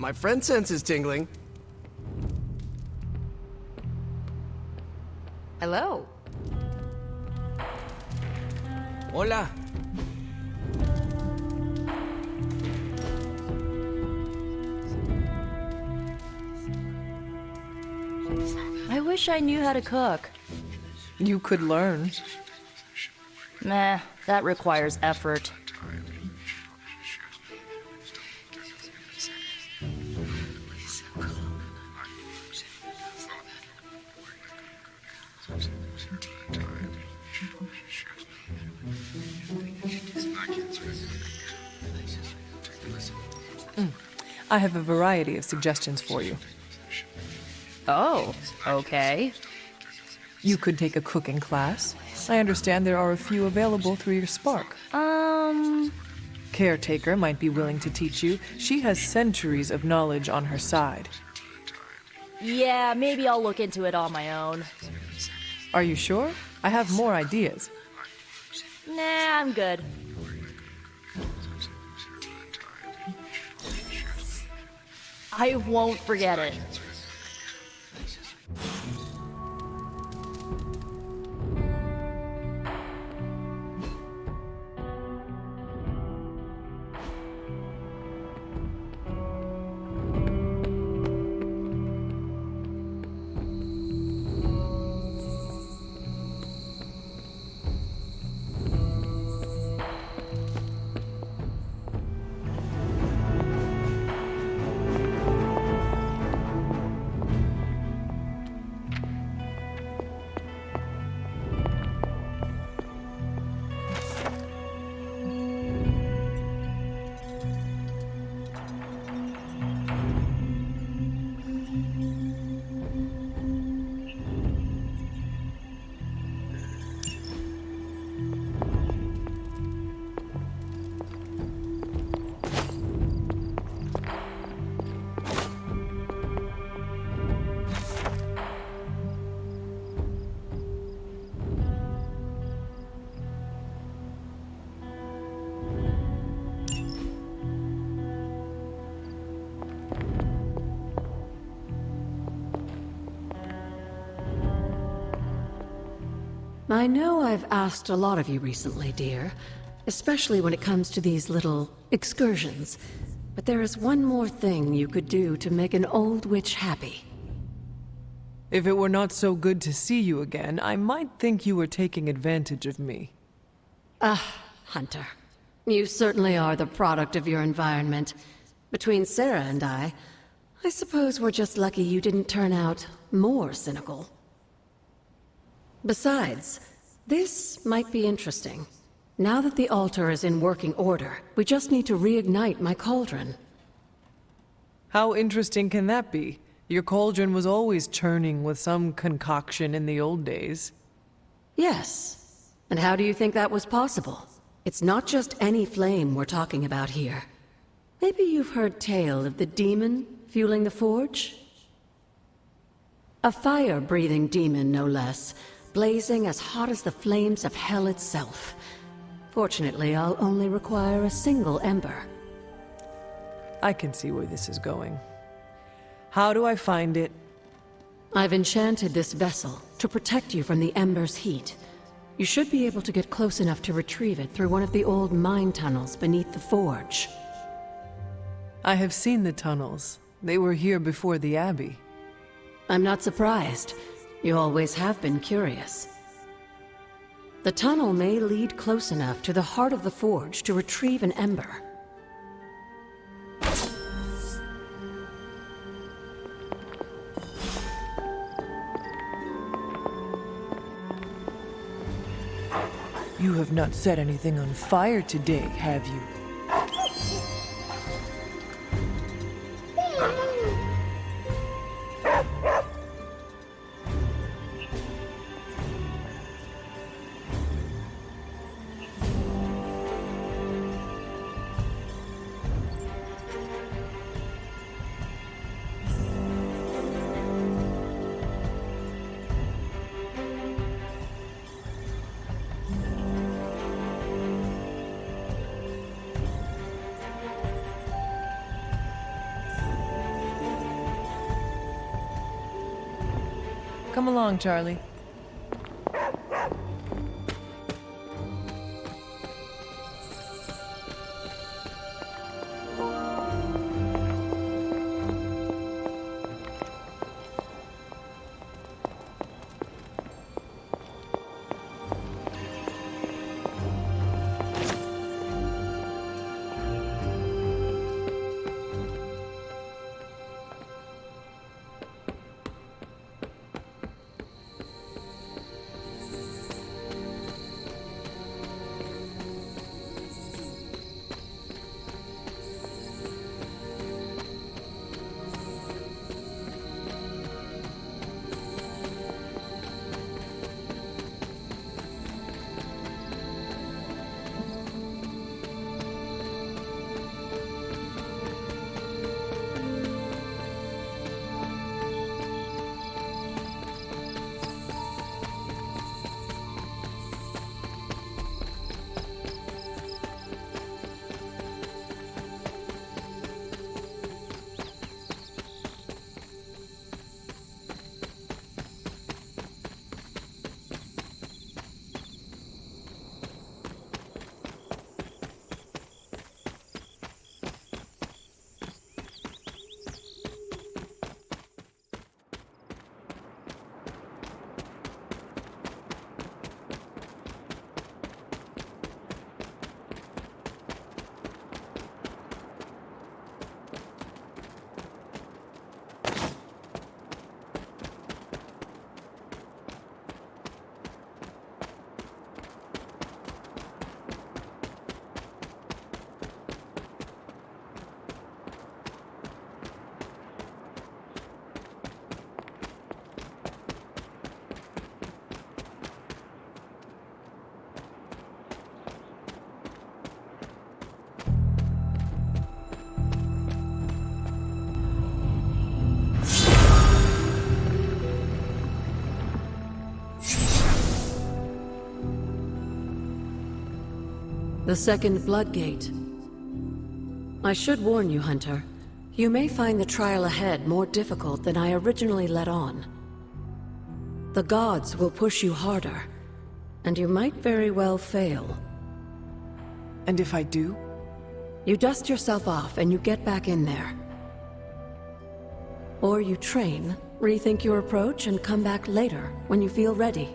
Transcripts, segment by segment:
My friend sense is tingling. Hello. Hola. I wish I knew how to cook. You could learn. Meh, that requires effort. I have a variety of suggestions for you. Oh, okay. You could take a cooking class. I understand there are a few available through your Spark. Caretaker might be willing to teach you. She has centuries of knowledge on her side. Yeah, maybe I'll look into it on my own. Are you sure? I have more ideas. Nah, I'm good. I won't forget it. I know I've asked a lot of you recently, dear, especially when it comes to these little excursions. But there is one more thing you could do to make an old witch happy. If it were not so good to see you again, I might think you were taking advantage of me. Hunter, you certainly are the product of your environment. Between Sarah and I suppose we're just lucky you didn't turn out more cynical. Besides, this might be interesting. Now that the altar is in working order, we just need to reignite my cauldron. How interesting can that be? Your cauldron was always churning with some concoction in the old days. Yes. And how do you think that was possible? It's not just any flame we're talking about here. Maybe you've heard tale of the demon fueling the forge? A fire-breathing demon, no less, blazing as hot as the flames of hell itself. Fortunately, I'll only require a single ember. I can see where this is going. How do I find it? I've enchanted this vessel to protect you from the ember's heat. You should be able to get close enough to retrieve it through one of the old mine tunnels beneath the forge. I have seen the tunnels. They were here before the Abbey. I'm not surprised. You always have been curious. The tunnel may lead close enough to the heart of the forge to retrieve an ember. You have not set anything on fire today, have you? Come along, Charlie. The second Bloodgate. I should warn you, Hunter. You may find the trial ahead more difficult than I originally let on. The gods will push you harder, and you might very well fail. And if I do? You dust yourself off and you get back in there. Or you train, rethink your approach, and come back later, when you feel ready.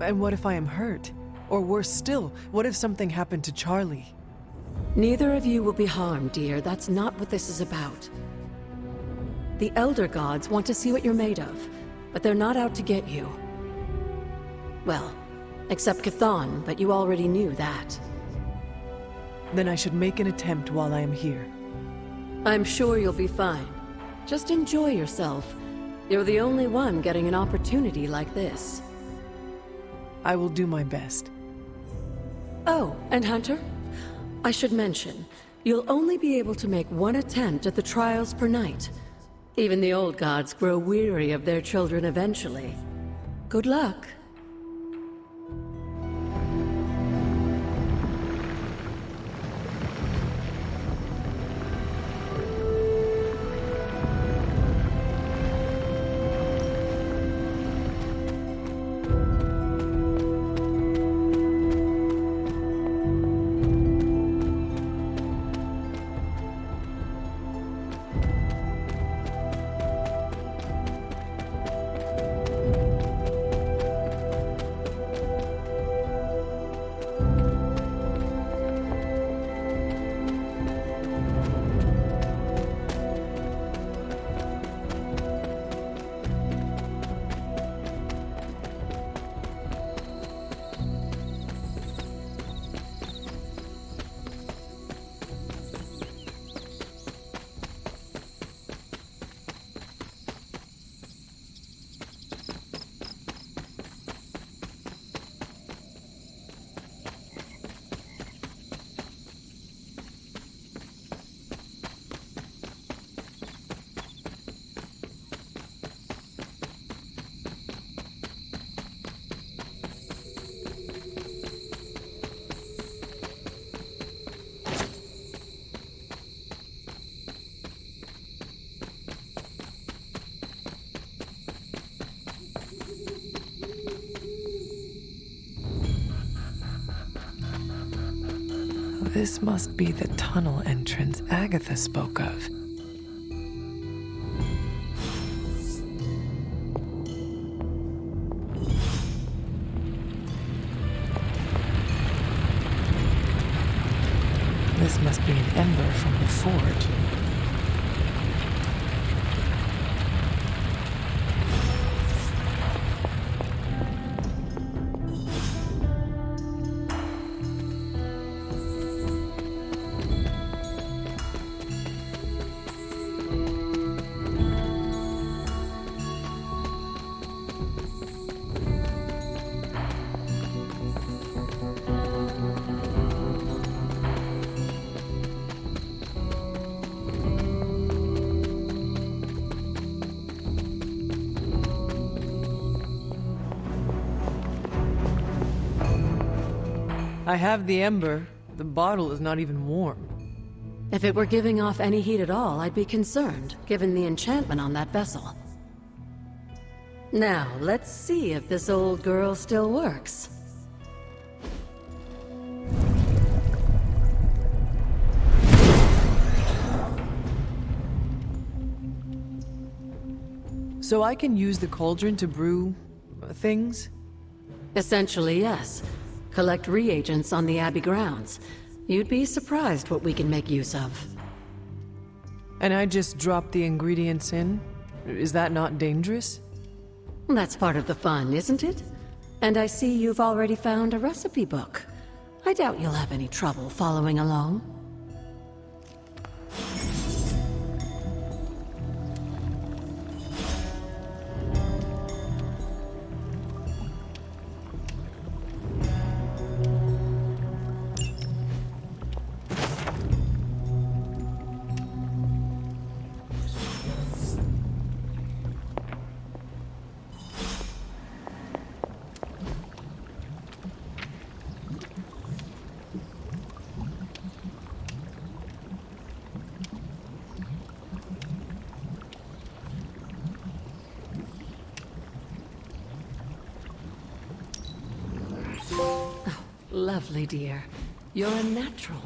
And what if I am hurt? Or worse still, what if something happened to Charlie? Neither of you will be harmed, dear. That's not what this is about. The Elder Gods want to see what you're made of, but they're not out to get you. Well, except Chthon, but you already knew that. Then I should make an attempt while I am here. I'm sure you'll be fine. Just enjoy yourself. You're the only one getting an opportunity like this. I will do my best. Oh, and Hunter? I should mention, you'll only be able to make one attempt at the trials per night. Even the old gods grow weary of their children eventually. Good luck. This must be the tunnel entrance Agatha spoke of. This must be an ember from the forge. I have the ember. The bottle is not even warm. If it were giving off any heat at all, I'd be concerned, given the enchantment on that vessel. Now, let's see if this old girl still works. So I can use the cauldron to brew things? Essentially, yes. Collect reagents on the Abbey grounds. You'd be surprised what we can make use of. And I just drop the ingredients in? Is that not dangerous? That's part of the fun, isn't it? And I see you've already found a recipe book. I doubt you'll have any trouble following along. Lovely, dear. You're a natural.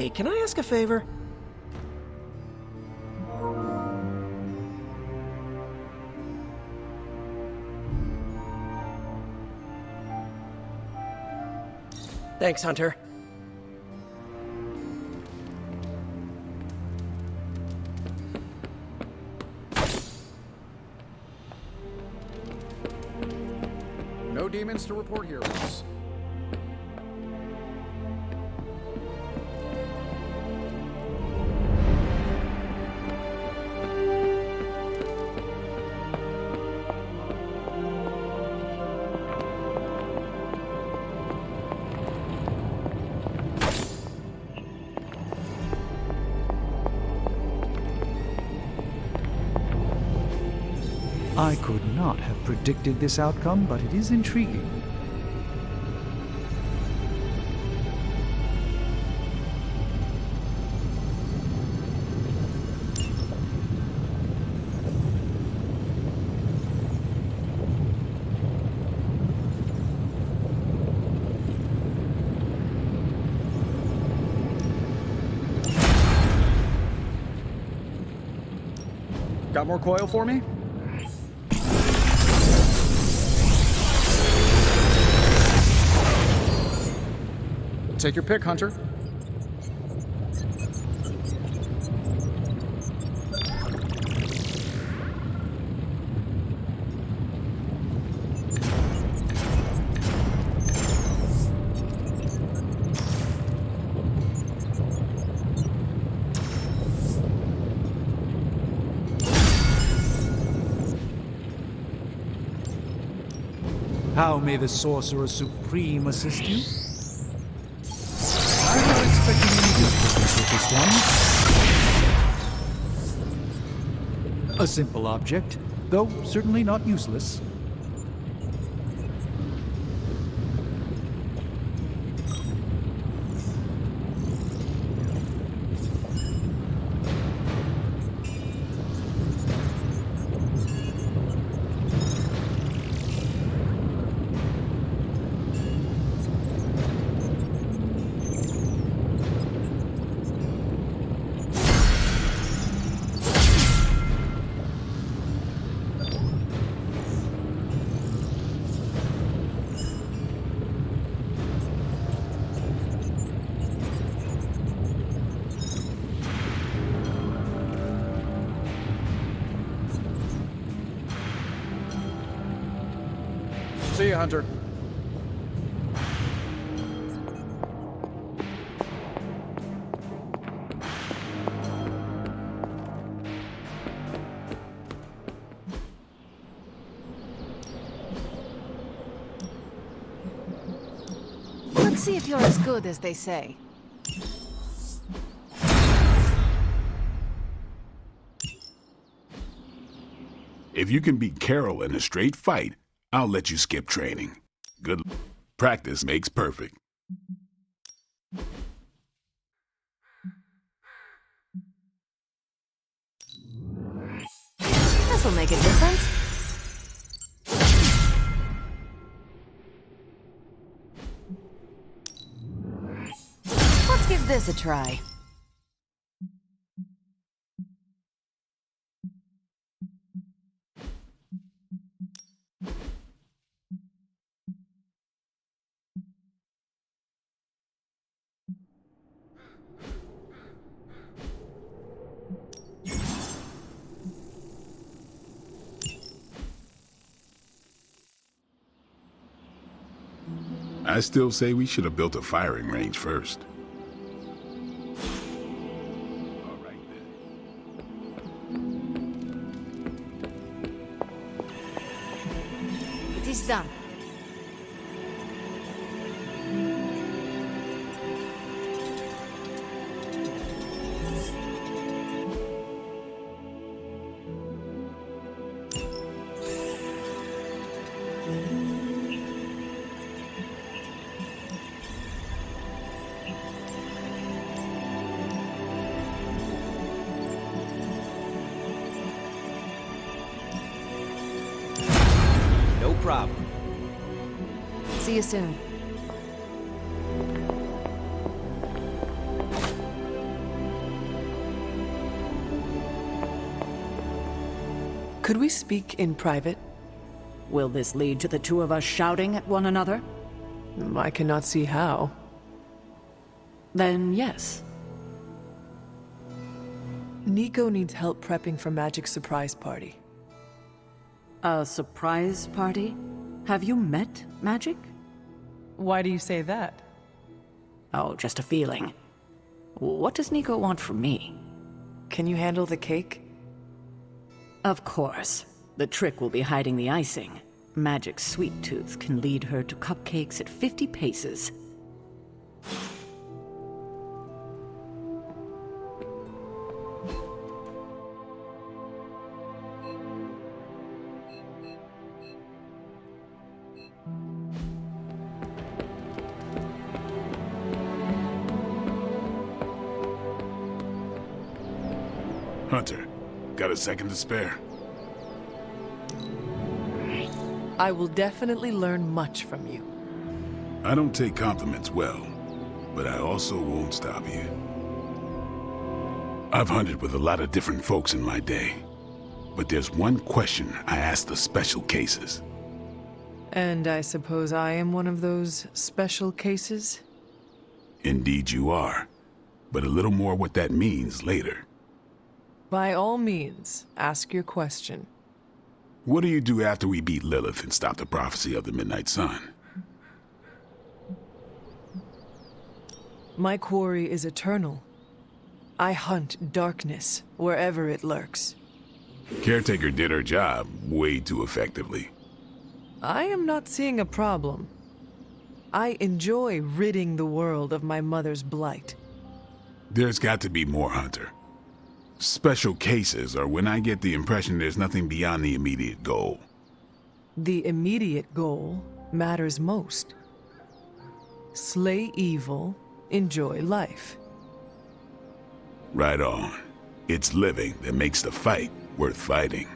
Hey, can I ask a favor? Thanks, Hunter. No demons to report here, Ross. I could not have predicted this outcome, but it is intriguing. Got more coil for me? Take your pick, Hunter. How may the Sorcerer Supreme assist you? I'm not expecting any difficulties with this one. A simple object, though certainly not useless. See you, Hunter. Let's see if you're as good as they say. If you can beat Carol in a straight fight, I'll let you skip training. Good practice makes perfect. This'll make a difference. Let's give this a try. I still say we should have built a firing range first. All right then. It is done. No problem. See you soon. Could we speak in private? Will this lead to the two of us shouting at one another? I cannot see how. Then yes. Nico needs help prepping for Magic's surprise party. A surprise party? Have you met Magic? Why do you say that? Oh, just a feeling. What does Nico want from me? Can you handle the cake? Of course. The trick will be hiding the icing. Magic's sweet tooth can lead her to cupcakes at 50 paces. Hunter, got a second to spare? I will definitely learn much from you. I don't take compliments well, but I also won't stop you. I've hunted with a lot of different folks in my day, but there's one question I ask the special cases. And I suppose I am one of those special cases? Indeed you are, but a little more what that means later. By all means, ask your question. What do you do after we beat Lilith and stop the prophecy of the Midnight Sun? My quarry is eternal. I hunt darkness wherever it lurks. Caretaker did her job way too effectively. I am not seeing a problem. I enjoy ridding the world of my mother's blight. There's got to be more, Hunter. Special cases are when I get the impression there's nothing beyond the immediate goal. The immediate goal matters most. Slay evil, enjoy life. Right on. It's living that makes the fight worth fighting.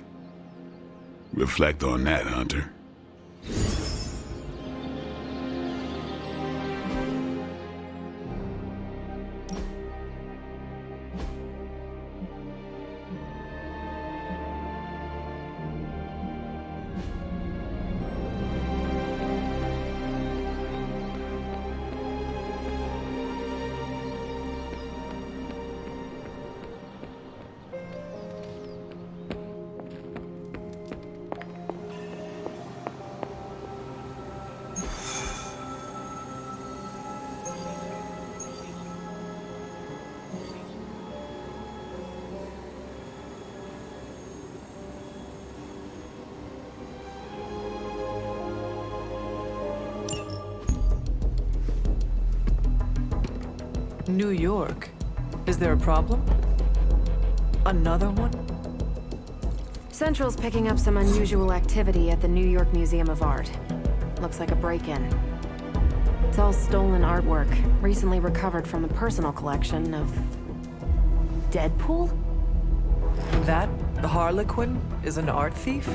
Reflect on that, Hunter. New York? Is there a problem? Another one? Central's picking up some unusual activity at the New York Museum of Art. Looks like a break-in. It's all stolen artwork, recently recovered from the personal collection of... Deadpool? That, the Harlequin, is an art thief?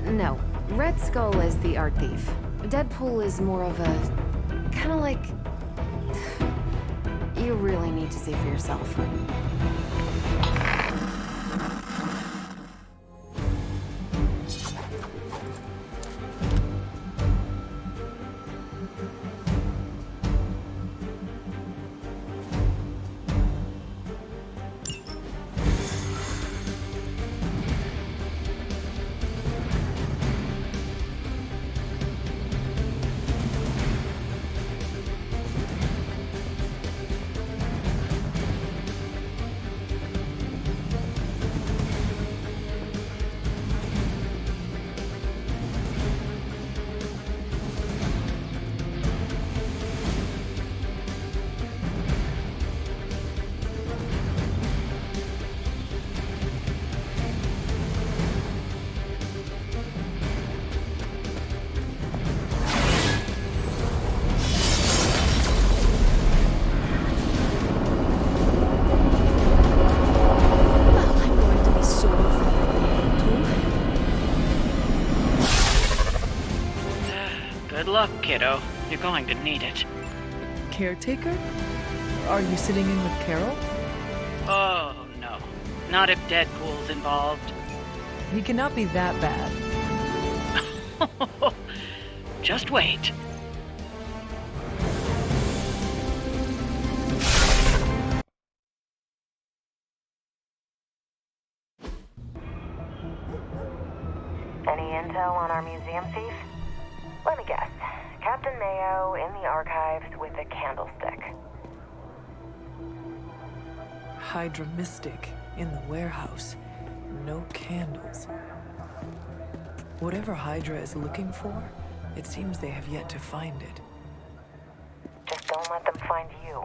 No. Red Skull is the art thief. Deadpool is more of a... kinda like... You really need to see for yourself. Good luck, kiddo. You're going to need it. Caretaker? Are you sitting in with Carol? Oh, no. Not if Deadpool's involved. He cannot be that bad. Just wait. Any intel on our museum thief? Let me guess. Captain Mayo in the archives with a candlestick. Hydra Mystic in the warehouse. No candles. Whatever Hydra is looking for, it seems they have yet to find it. Just don't let them find you.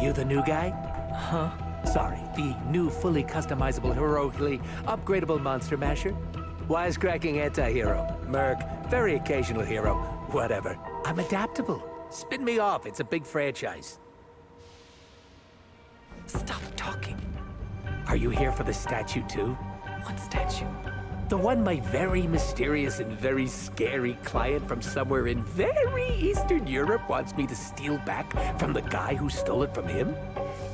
You the new guy? Huh? Sorry, the new fully customizable, heroically upgradable Monster Masher? Wisecracking anti-hero. Merc. Very occasional hero. Whatever. I'm adaptable. Spin me off. It's a big franchise. Stop talking. Are you here for the statue too? What statue? The one my very mysterious and very scary client from somewhere in very Eastern Europe wants me to steal back from the guy who stole it from him?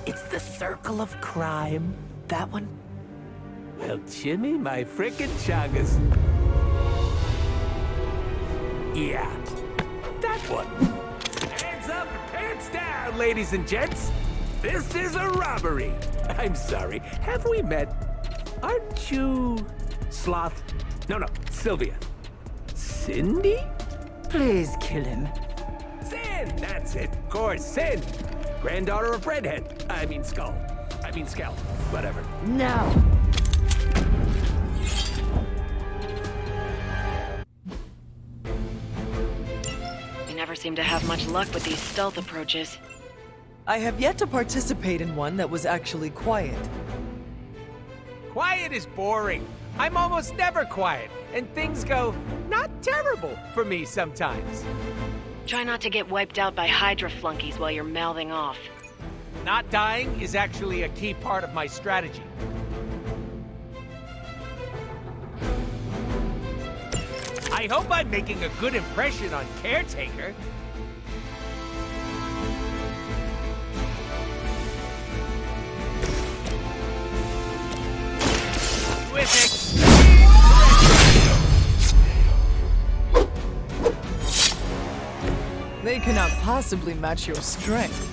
It's the Circle of Crime. That one? Well, Jimmy, my frickin' chungus. Yeah, that one. Hands up and pants down, ladies and gents. This is a robbery. I'm sorry, have we met? Aren't you... Sloth? No, Sylvia. Cindy? Please kill him. Sin, that's it, of course, Sin. Granddaughter of Redhead. I mean Skull. Whatever. No. We never seem to have much luck with these stealth approaches. I have yet to participate in one that was actually quiet. Quiet is boring. I'm almost never quiet, and things go not terrible for me sometimes. Try not to get wiped out by Hydra flunkies while you're mouthing off. Not dying is actually a key part of my strategy. I hope I'm making a good impression on Caretaker. They cannot possibly match your strength.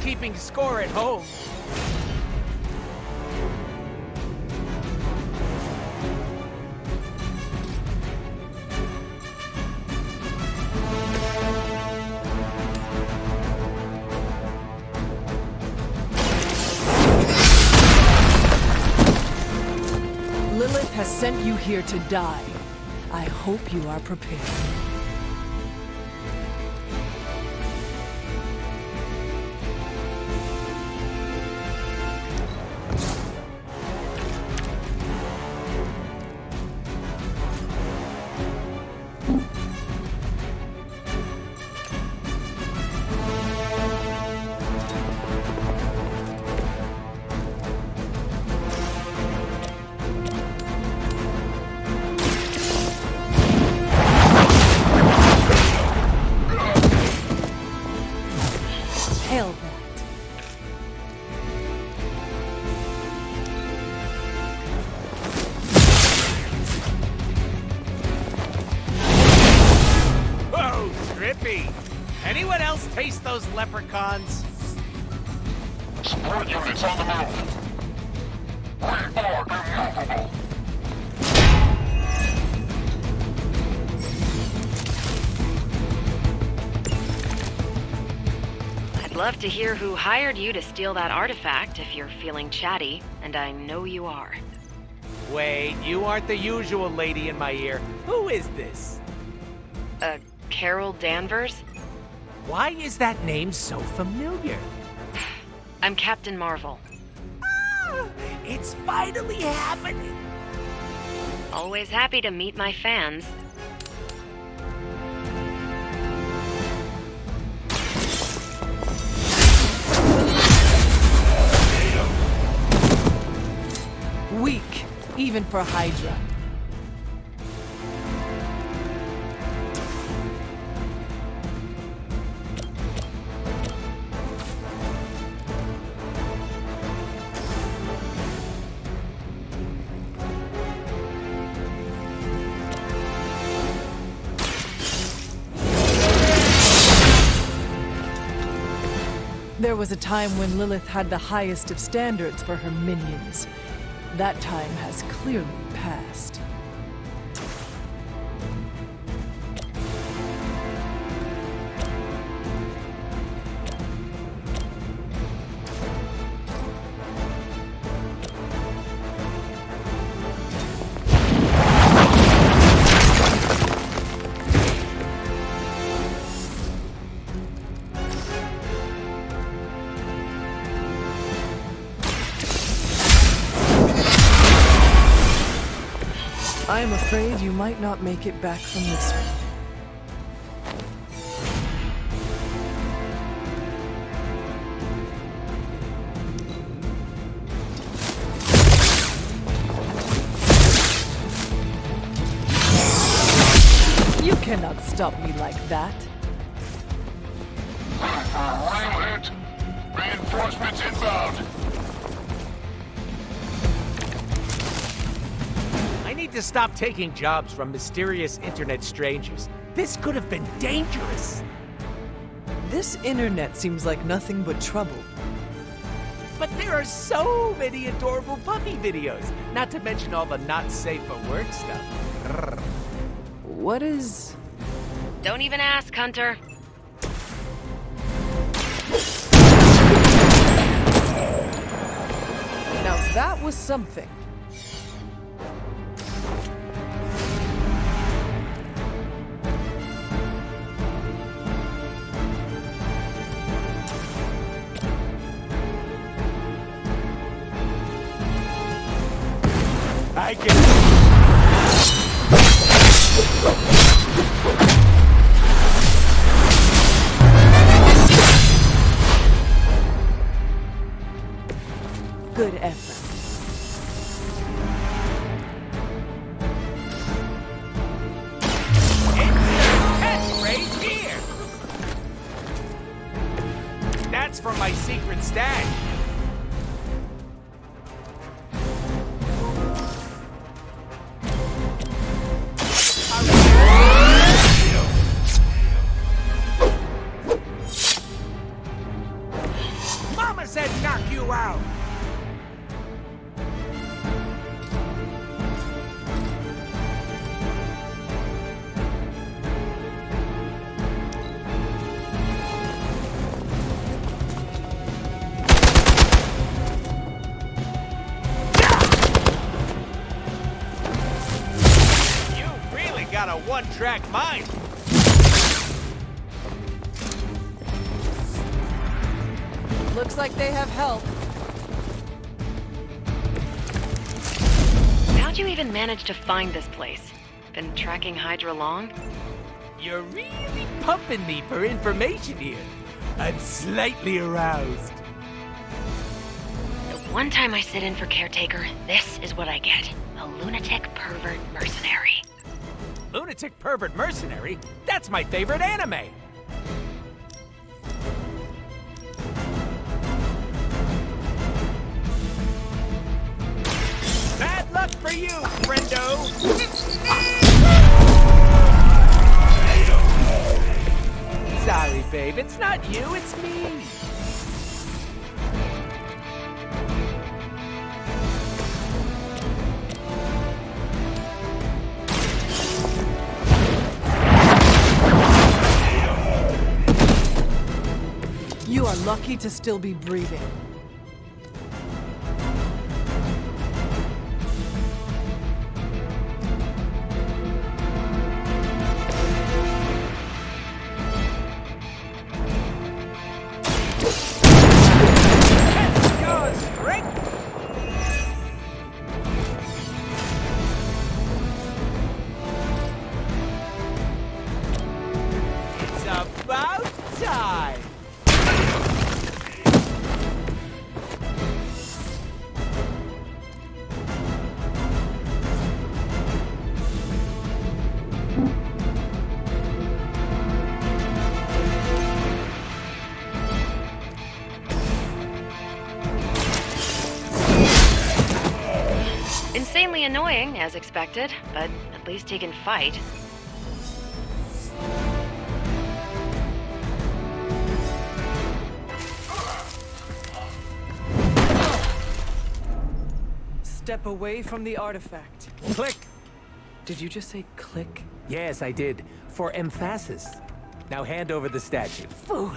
Keeping score at home. Lilith has sent you here to die. I hope you are prepared. Anyone else taste those leprechauns? Support units on the move. Reinforce immovable. I'd love to hear who hired you to steal that artifact if you're feeling chatty, and I know you are. Wait, you aren't the usual lady in my ear. Who is this? Carol Danvers? Why is that name so familiar? I'm Captain Marvel. Ah, it's finally happening! Always happy to meet my fans. Weak, even for Hydra. There was a time when Lilith had the highest of standards for her minions. That time has clearly passed. I am afraid you might not make it back from this one. You cannot stop me like that. Rail hit. Reinforcements inbound. I need to stop taking jobs from mysterious internet strangers. This could have been dangerous. This internet seems like nothing but trouble. But there are so many adorable puppy videos, not to mention all the not safe for work stuff. Grrr. What is... Don't even ask, Hunter. Now that was something. I can... Good effort. That's right here! That's from my secret stash. Mama said knock you out! You really got a one-track mind. Looks like they have help. How'd you even manage to find this place? Been tracking Hydra long? You're really pumping me for information here. I'm slightly aroused. The one time I sit in for Caretaker, this is what I get. A lunatic pervert mercenary. Lunatic pervert mercenary? That's my favorite anime! Bad luck for you, friendo! Sorry, babe, it's not you, it's me! You are lucky to still be breathing. Insanely annoying, as expected, but at least he can fight. Step away from the artifact. Click! Did you just say click? Yes, I did. For emphasis. Now hand over the statue. Fool!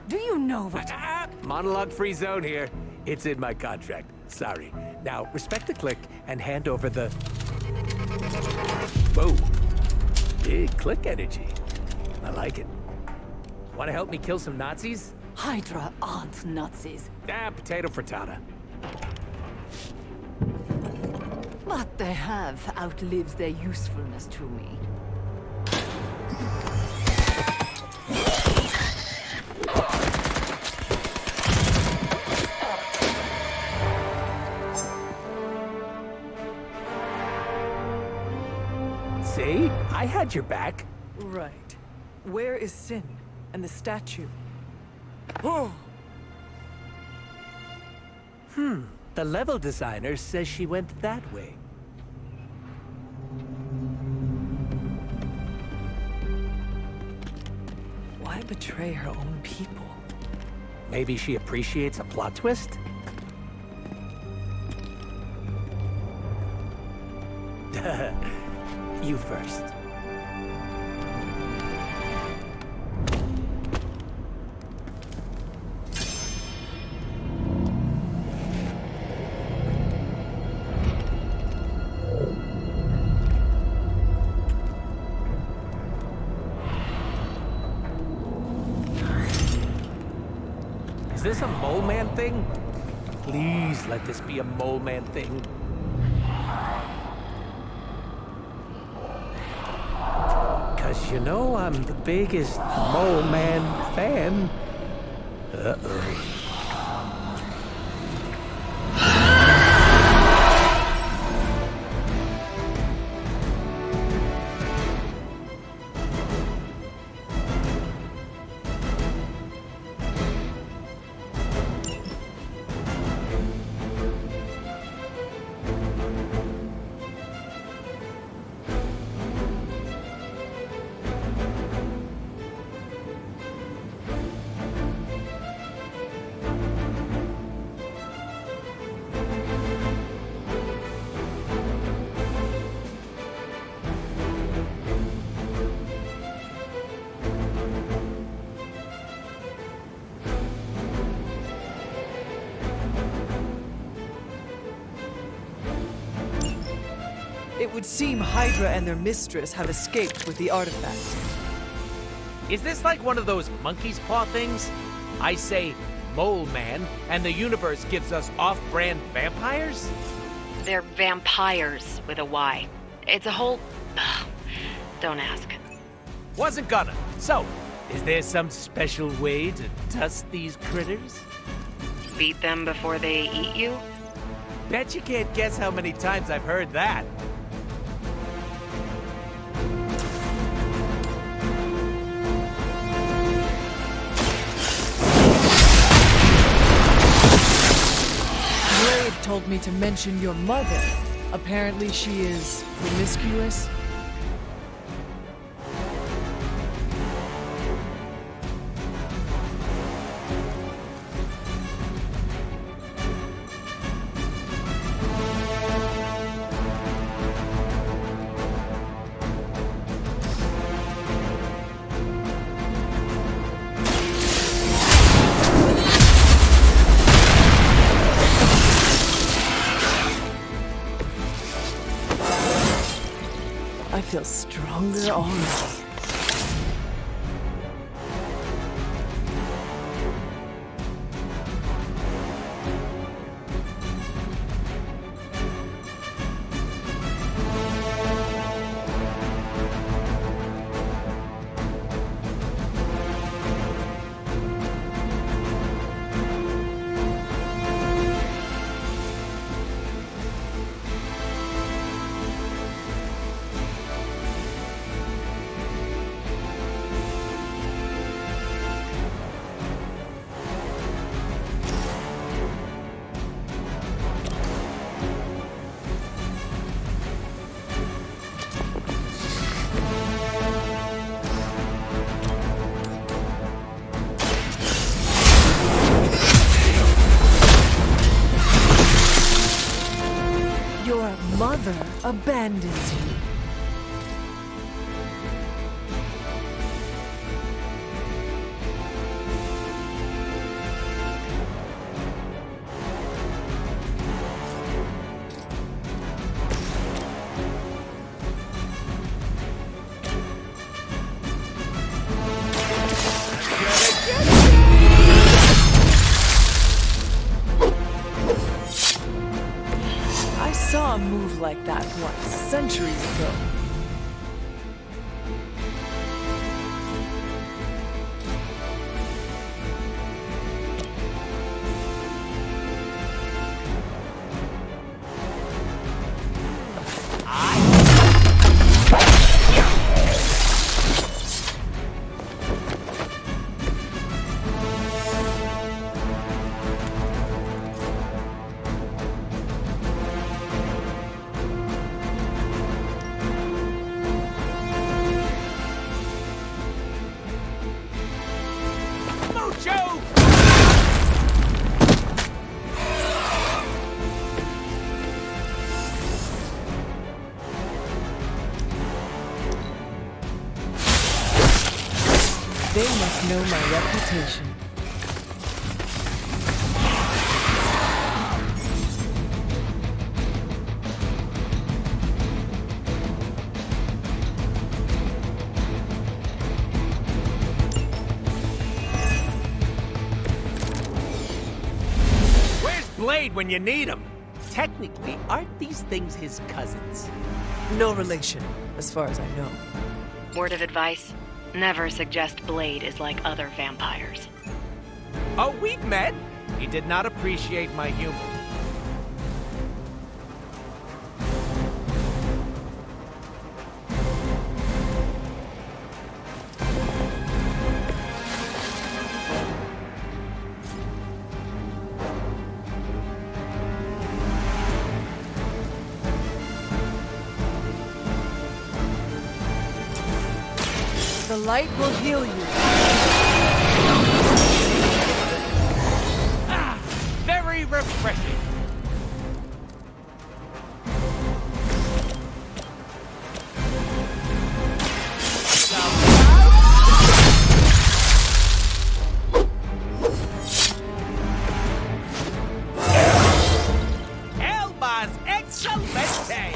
Do you know what... Monologue-free zone here. It's in my contract. Sorry. Now, respect the click and hand over the... Whoa. Big click energy. I like it. Want to help me kill some Nazis? Hydra aren't Nazis. Potato frittata. What they have outlives their usefulness to me. See? I had your back. Right. Where is Sin and the statue? Oh! The level designer says she went that way. Why betray her own people? Maybe she appreciates a plot twist? You first. Is this a mole man thing? Please let this be a mole man thing. Cause you know I'm the biggest mole man fan. Uh-oh. It would seem Hydra and their mistress have escaped with the artifact. Is this like one of those monkey's paw things? I say mole man, and the universe gives us off-brand vampires? They're vampires with a Y. It's a whole... Ugh. Don't ask. Wasn't gonna. So, is there some special way to dust these critters? Beat them before they eat you? Bet you can't guess how many times I've heard that. Blade told me to mention your mother. Apparently she is promiscuous. I feel stronger already. never abandons you. I saw a move like that once, centuries ago. Mojo! They must know my reputation. Where's Blade when you need him? Technically, aren't these things his cousins? No relation, as far as I know. Word of advice: never suggest Blade is like other vampires. Oh, we've met? He did not appreciate my humor. The light will heal you. Ah, very refreshing. Elba's Excelente!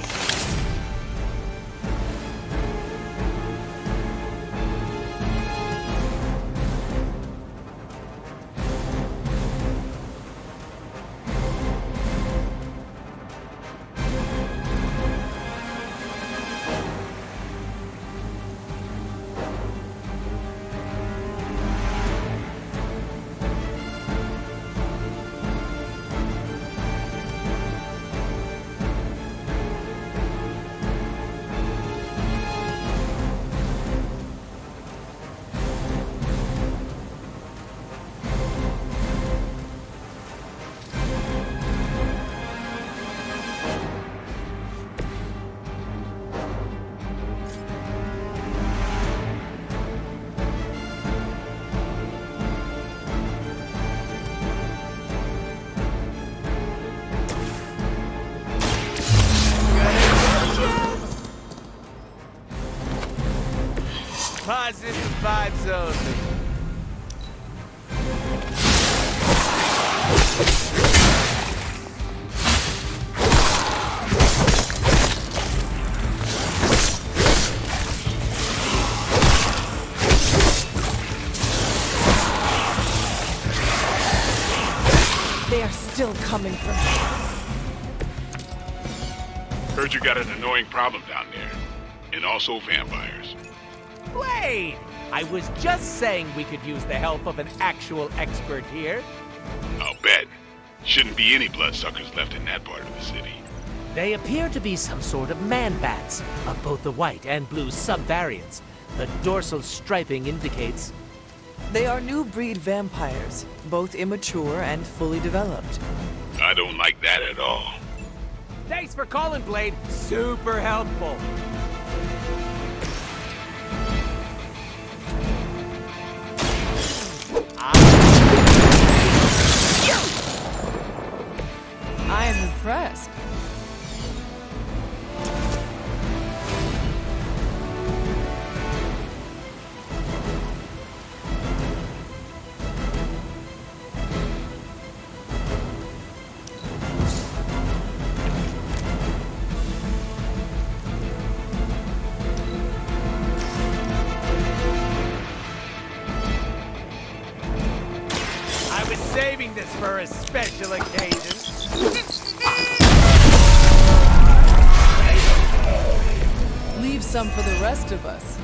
Positive vibes only. They are still coming for me. Heard you got an annoying problem down there. And also vampires. Blade! I was just saying we could use the help of an actual expert here. I'll bet. Shouldn't be any bloodsuckers left in that part of the city. They appear to be some sort of man-bats, of both the white and blue subvariants. The dorsal striping indicates... They are new breed vampires, both immature and fully developed. I don't like that at all. Thanks for calling, Blade. Super helpful. I am impressed. for a special occasion. Leave some for the rest of us.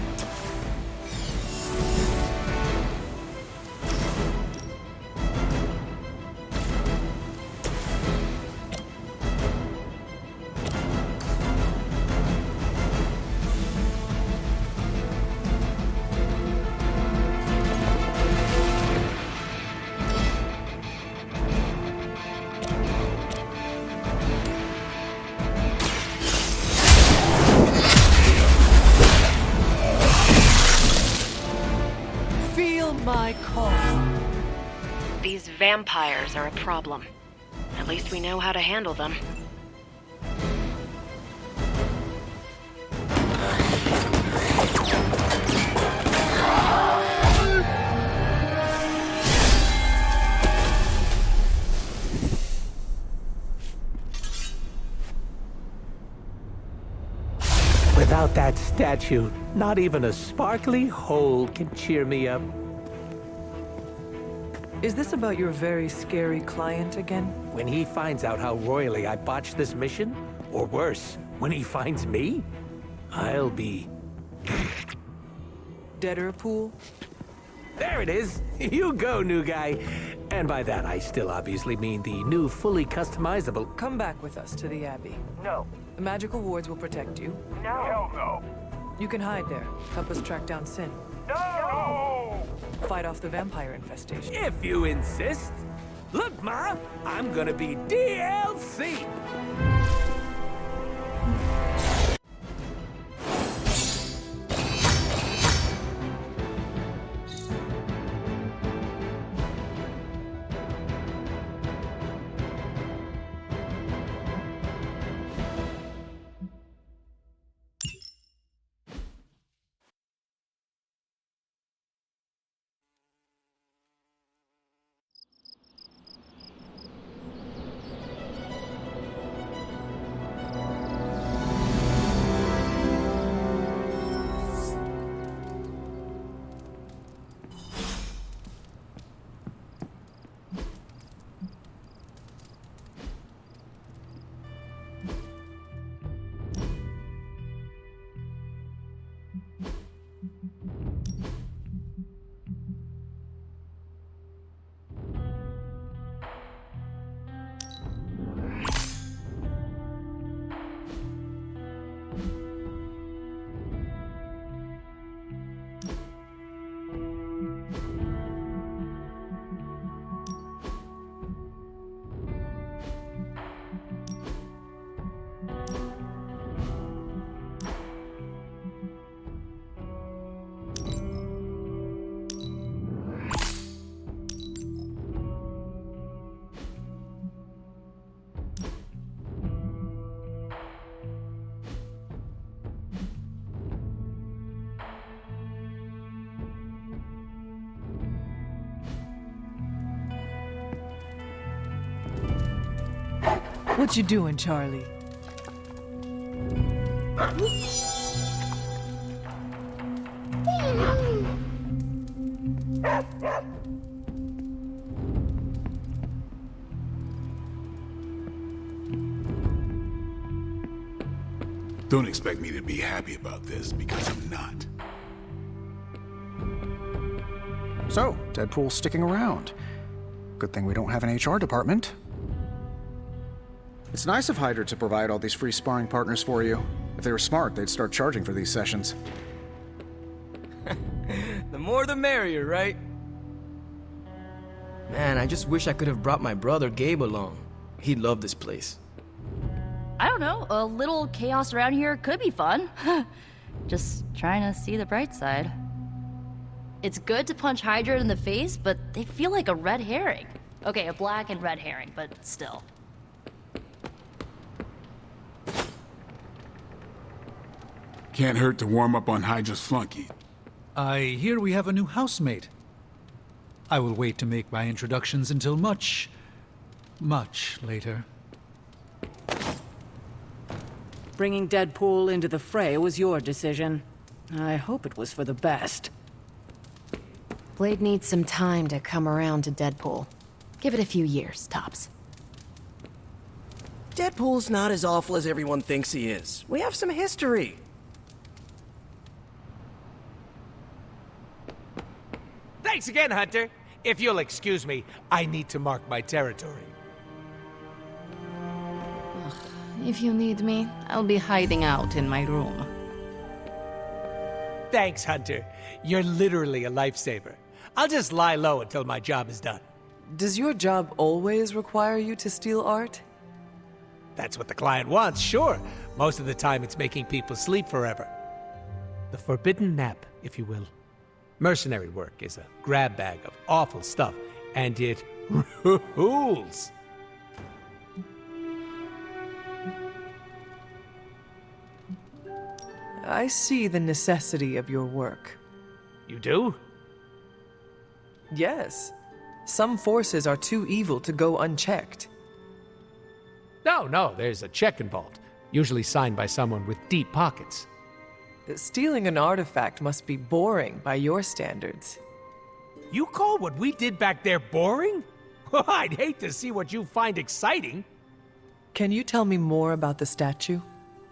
My call. These vampires are a problem. At least we know how to handle them. Without that statue, not even a sparkly hole can cheer me up. Is this about your very scary client again? When he finds out how royally I botched this mission, or worse, when he finds me, I'll be... Deader pool? There it is! You go, new guy! And by that, I still obviously mean the new, fully customizable... Come back with us to the Abbey. No. The magical wards will protect you. No. Hell no. You can hide there. Help us track down Sin. No! Fight off the vampire infestation. If you insist. Look, Ma, I'm gonna be DLC! What you doing, Charlie? Don't expect me to be happy about this, because I'm not. So, Deadpool's sticking around. Good thing we don't have an HR department. It's nice of Hydra to provide all these free sparring partners for you. If they were smart, they'd start charging for these sessions. The more the merrier, right? Man, I just wish I could have brought my brother Gabe along. He'd love this place. I don't know, a little chaos around here could be fun. Just trying to see the bright side. It's good to punch Hydra in the face, but they feel like a red herring. Okay, a black and red herring, but still. Can't hurt to warm up on Hydra's flunky. I hear we have a new housemate. I will wait to make my introductions until much later. Bringing Deadpool into the fray was your decision. I hope it was for the best. Blade needs some time to come around to Deadpool. Give it a few years, tops. Deadpool's not as awful as everyone thinks he is. We have some history. Thanks again, Hunter. If you'll excuse me, I need to mark my territory. If you need me, I'll be hiding out in my room. Thanks, Hunter. You're literally a lifesaver. I'll just lie low until my job is done. Does your job always require you to steal art? That's what the client wants, sure. Most of the time, it's making people sleep forever. The forbidden nap, if you will. Mercenary work is a grab bag of awful stuff, and it rules. I see the necessity of your work. You do? Yes. Some forces are too evil to go unchecked. No, there's a check involved, usually signed by someone with deep pockets. Stealing an artifact must be boring by your standards. You call what we did back there boring? I'd hate to see what you find exciting. Can you tell me more about the statue?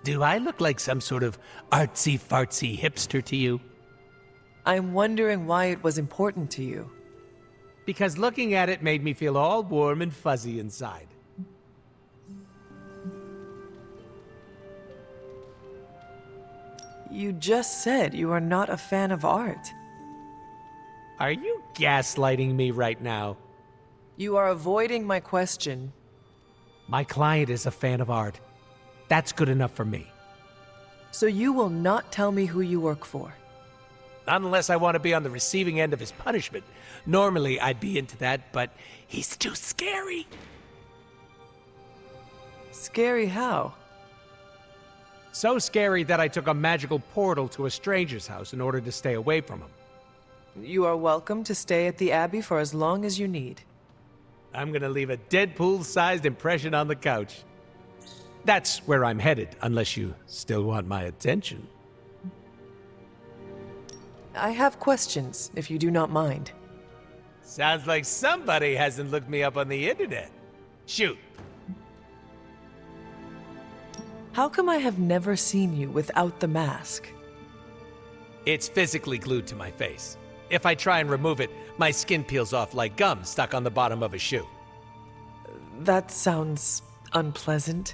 Do I look like some sort of artsy-fartsy hipster to you? I'm wondering why it was important to you. Because looking at it made me feel all warm and fuzzy inside. You just said you are not a fan of art. Are you gaslighting me right now? You are avoiding my question. My client is a fan of art. That's good enough for me. So you will not tell me who you work for? Not unless I want to be on the receiving end of his punishment. Normally, I'd be into that, but he's too scary. Scary how? So scary that I took a magical portal to a stranger's house in order to stay away from him. You are welcome to stay at the Abbey for as long as you need. I'm gonna leave a Deadpool-sized impression on the couch. That's where I'm headed, unless you still want my attention. I have questions, if you do not mind. Sounds like somebody hasn't looked me up on the internet. Shoot. How come I have never seen you without the mask? It's physically glued to my face. If I try and remove it, my skin peels off like gum stuck on the bottom of a shoe. That sounds unpleasant.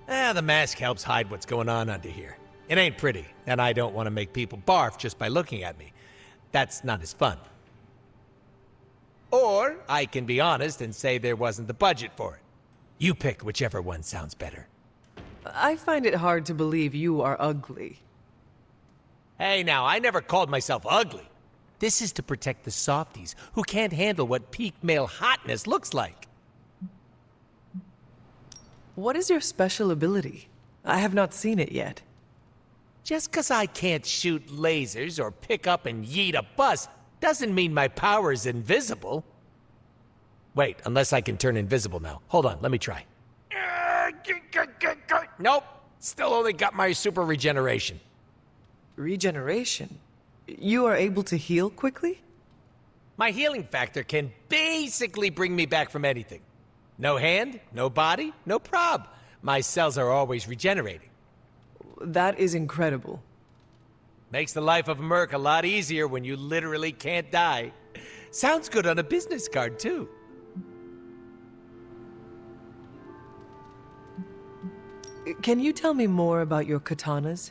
The mask helps hide what's going on under here. It ain't pretty, and I don't want to make people barf just by looking at me. That's not as fun. Or I can be honest and say there wasn't the budget for it. You pick whichever one sounds better. I find it hard to believe you are ugly. Hey now, I never called myself ugly. This is to protect the softies who can't handle what peak male hotness looks like. What is your special ability? I have not seen it yet. Just 'cause I can't shoot lasers or pick up and yeet a bus doesn't mean my power is invisible. Wait, unless I can turn invisible now. Hold on, let me try. Nope, still only got my super regeneration. Regeneration? You are able to heal quickly? My healing factor can basically bring me back from anything. No hand, no body, no prob. My cells are always regenerating. That is incredible. Makes the life of a merc a lot easier when you literally can't die. Sounds good on a business card, too. Can you tell me more about your katanas?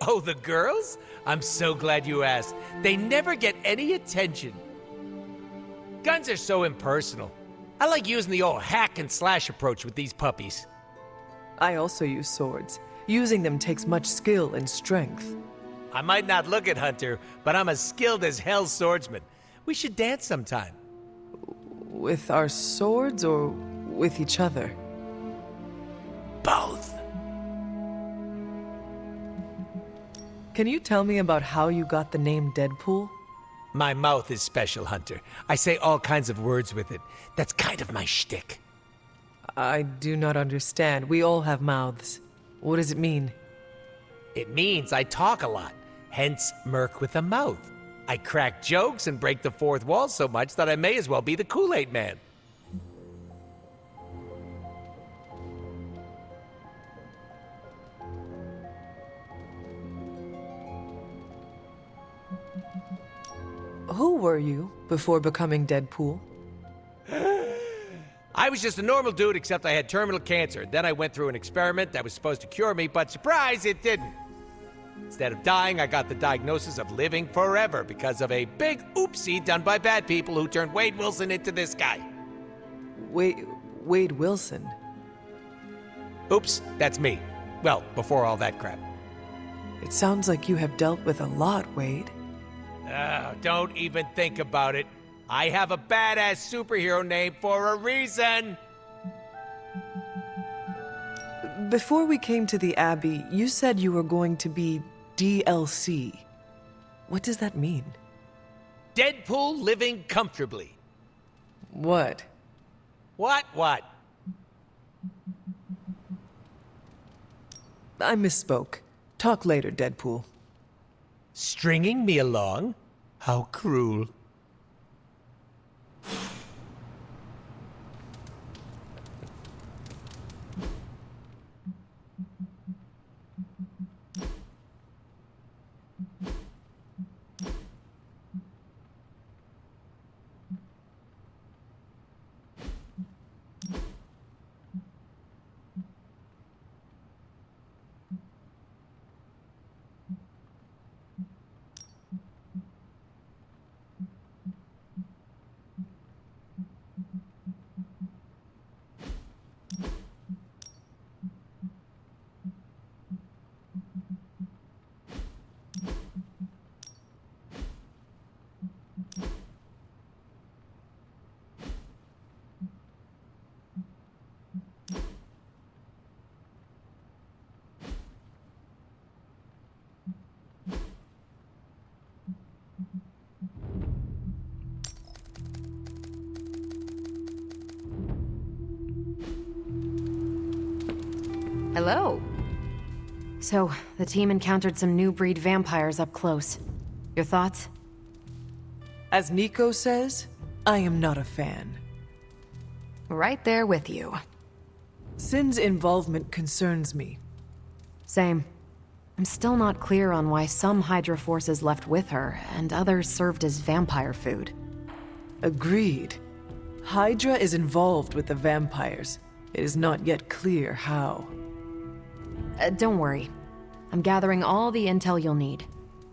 Oh, the girls? I'm so glad you asked. They never get any attention. Guns are so impersonal. I like using the old hack and slash approach with these puppies. I also use swords. Using them takes much skill and strength. I might not look it, Hunter, but I'm as skilled as hell swordsman. We should dance sometime. With our swords or with each other? Both. Can you tell me about how you got the name Deadpool? My mouth is special, Hunter. I say all kinds of words with it. That's kind of my shtick. I do not understand. We all have mouths. What does it mean? It means I talk a lot, hence Merc with a mouth. I crack jokes and break the fourth wall so much that I may as well be the Kool-Aid Man. Who were you before becoming Deadpool? I was just a normal dude, except I had terminal cancer. Then I went through an experiment that was supposed to cure me, but surprise, it didn't. Instead of dying, I got the diagnosis of living forever because of a big oopsie done by bad people who turned Wade Wilson into this guy. Wade Wilson? Oops, that's me. Well, before all that crap. It sounds like you have dealt with a lot, Wade. Don't even think about it. I have a badass superhero name for a reason! Before we came to the Abbey, you said you were going to be DLC. What does that mean? Deadpool living comfortably. What? What? I misspoke. Talk later, Deadpool. Stringing me along? How cruel. Hello. So, the team encountered some new breed vampires up close. Your thoughts? As Nico says, I am not a fan. Right there with you. Sin's involvement concerns me. Same. I'm still not clear on why some Hydra forces left with her, and others served as vampire food. Agreed. Hydra is involved with the vampires. It is not yet clear how. Don't worry. I'm gathering all the intel you'll need.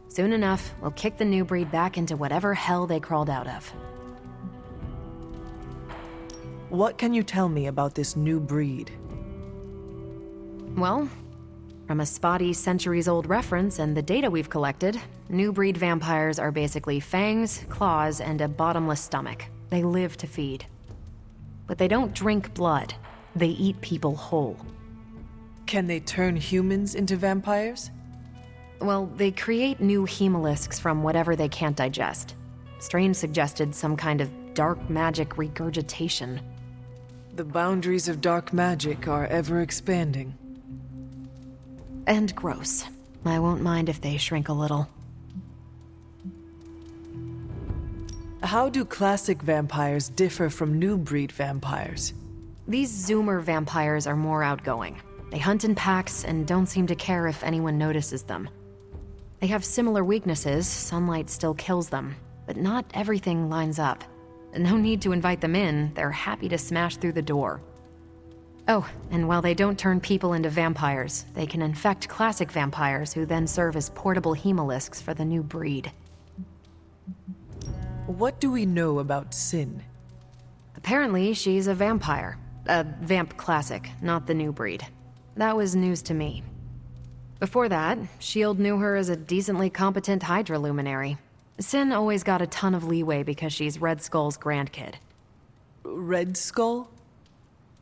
Soon enough, we'll kick the new breed back into whatever hell they crawled out of. What can you tell me about this new breed? Well, from a spotty centuries-old reference and the data we've collected, new breed vampires are basically fangs, claws, and a bottomless stomach. They live to feed. But they don't drink blood. They eat people whole. Can they turn humans into vampires? Well, they create new hemolisks from whatever they can't digest. Strain suggested some kind of dark magic regurgitation. The boundaries of dark magic are ever expanding. And gross. I won't mind if they shrink a little. How do classic vampires differ from new breed vampires? These Zoomer vampires are more outgoing. They hunt in packs and don't seem to care if anyone notices them. They have similar weaknesses, sunlight still kills them, but not everything lines up. No need to invite them in, they're happy to smash through the door. Oh, and while they don't turn people into vampires, they can infect classic vampires who then serve as portable hemolisks for the new breed. What do we know about Sin? Apparently, she's a vampire. A vamp classic, not the new breed. That was news to me. Before that, S.H.I.E.L.D. knew her as a decently competent Hydra luminary. Sin always got a ton of leeway because she's Red Skull's grandkid. Red Skull?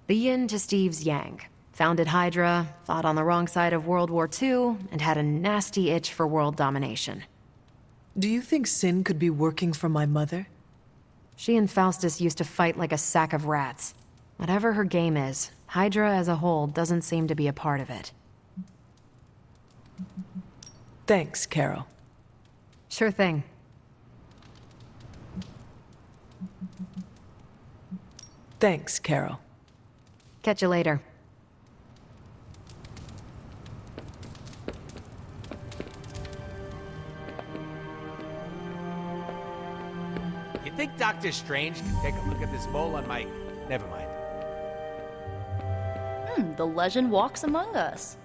The yin to Steve's yang. Founded Hydra, fought on the wrong side of World War II, and had a nasty itch for world domination. Do you think Sin could be working for my mother? She and Faustus used to fight like a sack of rats. Whatever her game is, Hydra as a whole doesn't seem to be a part of it. Thanks, Carol. Sure thing. Thanks, Carol. Catch you later. You think Doctor Strange can take a look at this mole on my... Never mind. The legend walks among us.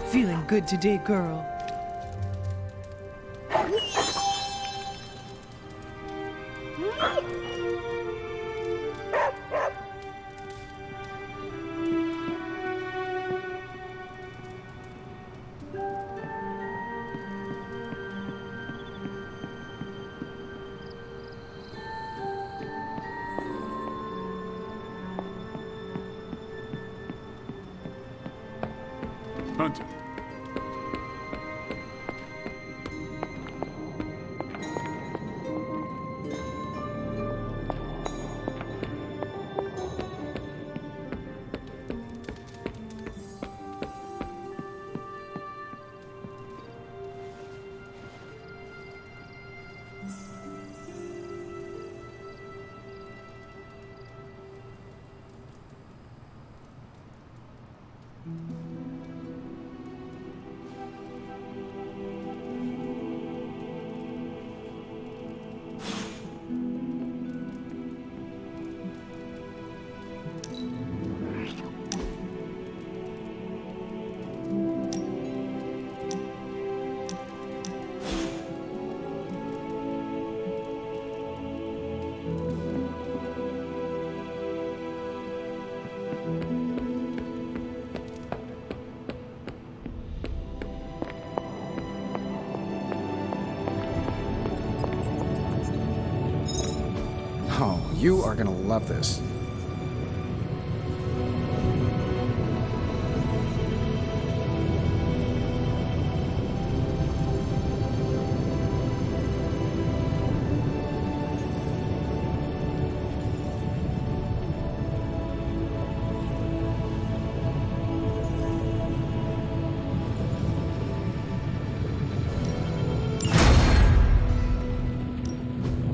Feeling good today, girl. Hunter. Oh, you are gonna love this.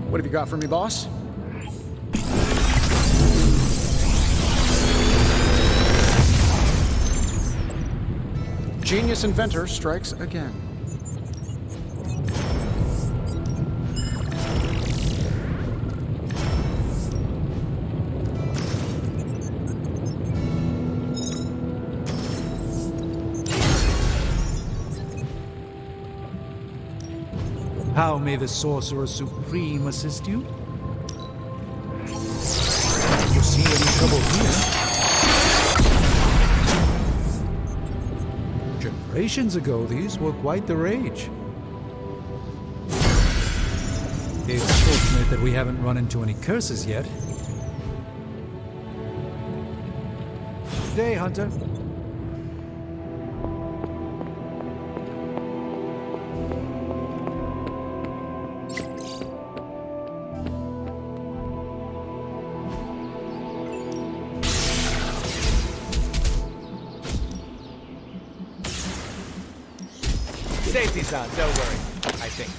What have you got for me, boss? Genius inventor strikes again. How may the Sorcerer Supreme assist you? You see any trouble here? Generations ago, these were quite the rage. It's fortunate that we haven't run into any curses yet. Good day, Hunter. Safety's on, don't worry. I think.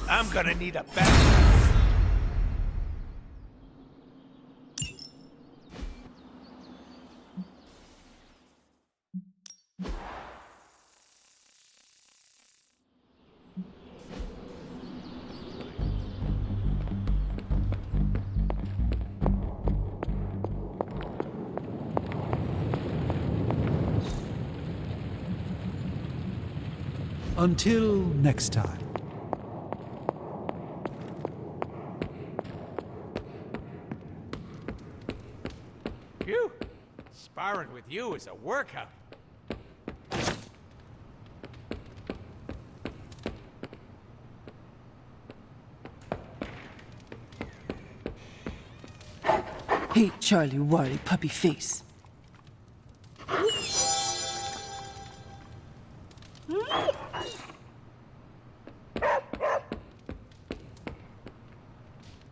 I'm gonna need a bag. Until next time. Phew! Sparring with you is a workout. Hey, Charlie Wally puppy face.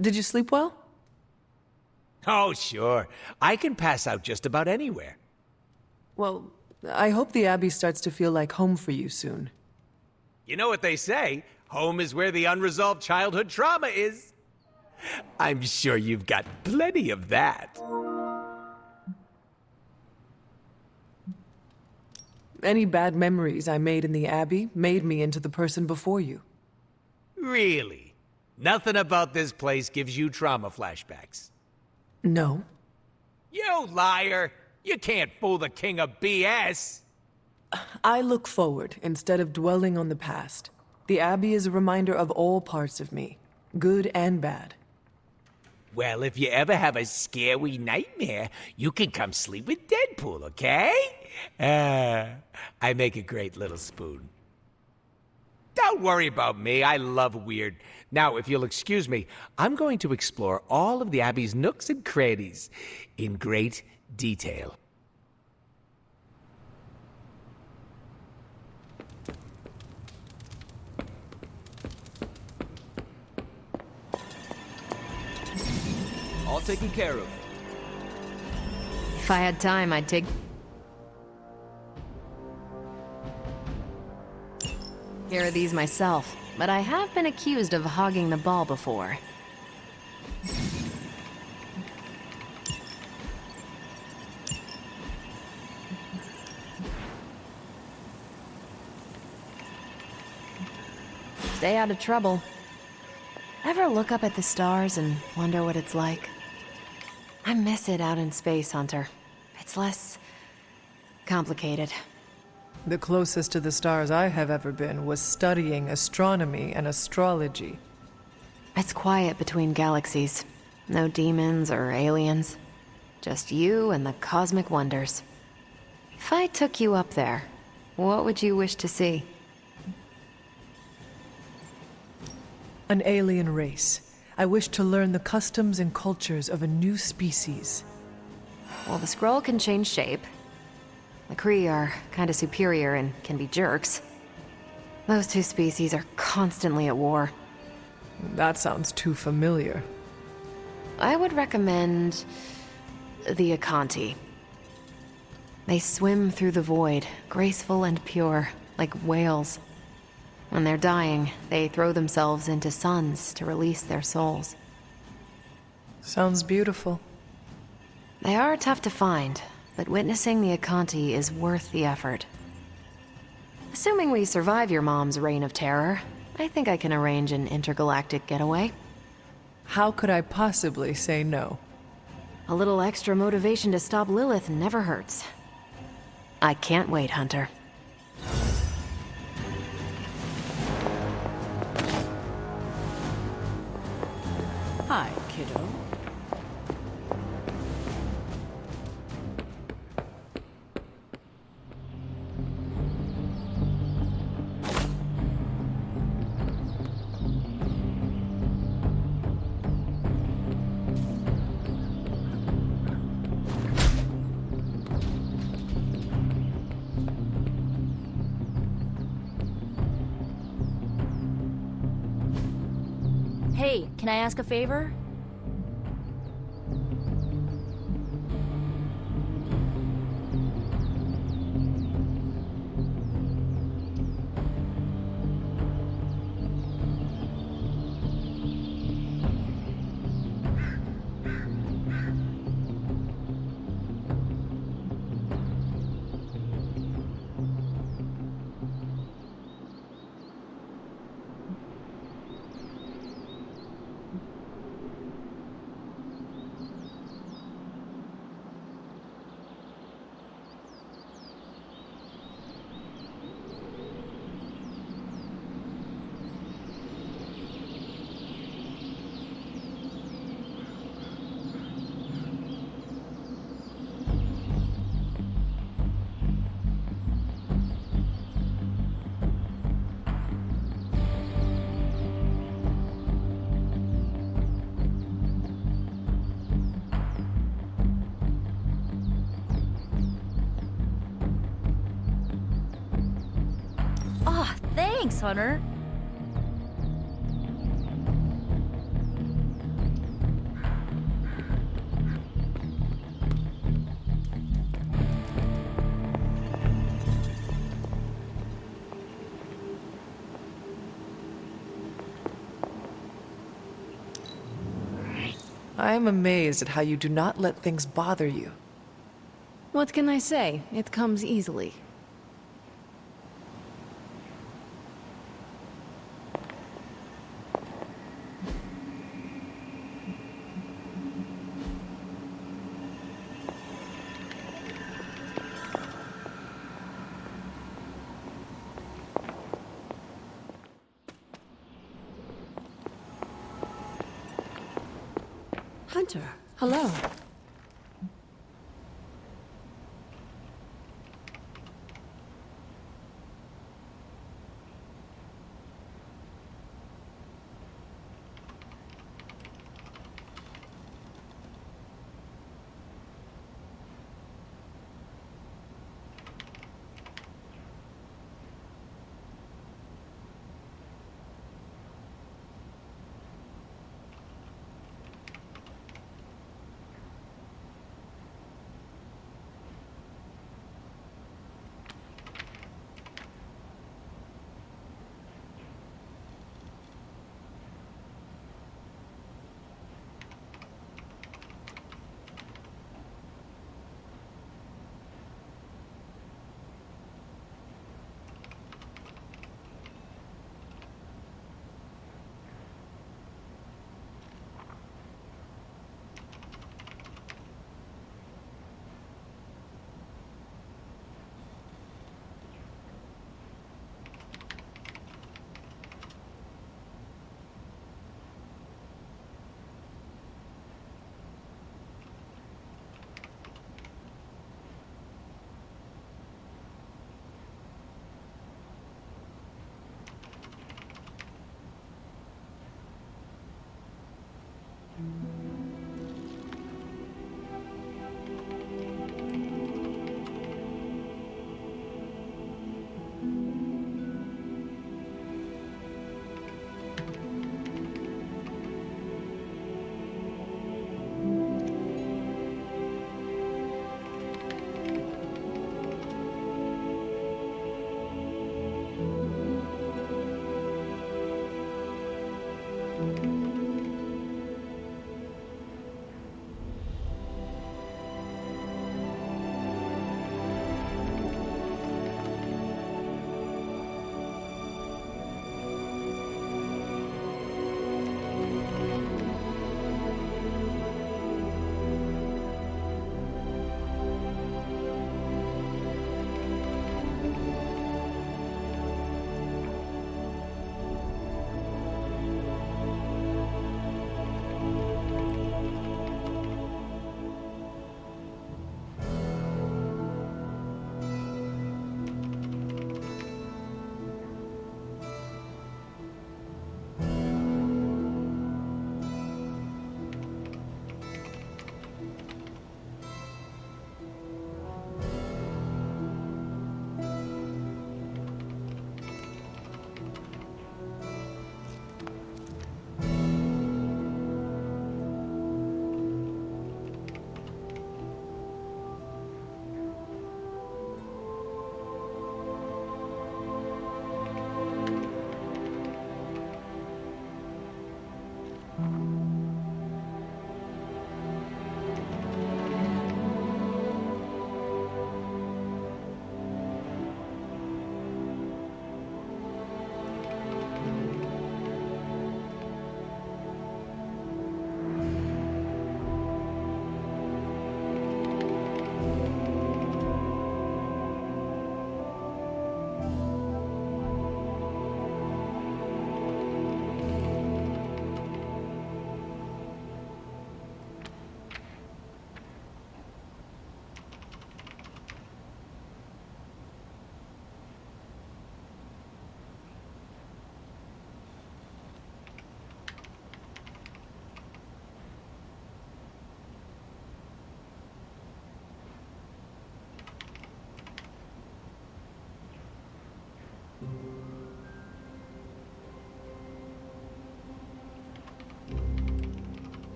Did you sleep well? Oh, sure. I can pass out just about anywhere. Well, I hope the Abbey starts to feel like home for you soon. You know what they say, home is where the unresolved childhood trauma is. I'm sure you've got plenty of that. Any bad memories I made in the Abbey made me into the person before you. Really? Nothing about this place gives you trauma flashbacks? No. You liar! You can't fool the king of BS! I look forward instead of dwelling on the past. The Abbey is a reminder of all parts of me, good and bad. Well, if you ever have a scary nightmare, you can come sleep with Deadpool, okay? I make a great little spoon. Don't worry about me, I love weird. Now, if you'll excuse me, I'm going to explore all of the Abbey's nooks and crannies in great detail. All taken care of. If I had time, I'd take... care of these myself, but I have been accused of hogging the ball before. Stay out of trouble. Ever look up at the stars and wonder what it's like? I miss it out in space, Hunter. It's less complicated. The closest to the stars I have ever been was studying astronomy and astrology. It's quiet between galaxies. No demons or aliens. Just you and the cosmic wonders. If I took you up there, what would you wish to see? An alien race. I wish to learn the customs and cultures of a new species. Well, the scroll can change shape. The Kree are kinda superior and can be jerks. Those two species are constantly at war. That sounds too familiar. I would recommend the Akanti. They swim through the void, graceful and pure, like whales. When they're dying, they throw themselves into suns to release their souls. Sounds beautiful. They are tough to find, but witnessing the Akanti is worth the effort. Assuming we survive your mom's reign of terror, I think I can arrange an intergalactic getaway. How could I possibly say no? A little extra motivation to stop Lilith never hurts. I can't wait, Hunter. Hi, kiddo. Hey, can I ask a favor? Thanks, Hunter. I am amazed at how you do not let things bother you. What can I say? It comes easily. Hunter, hello.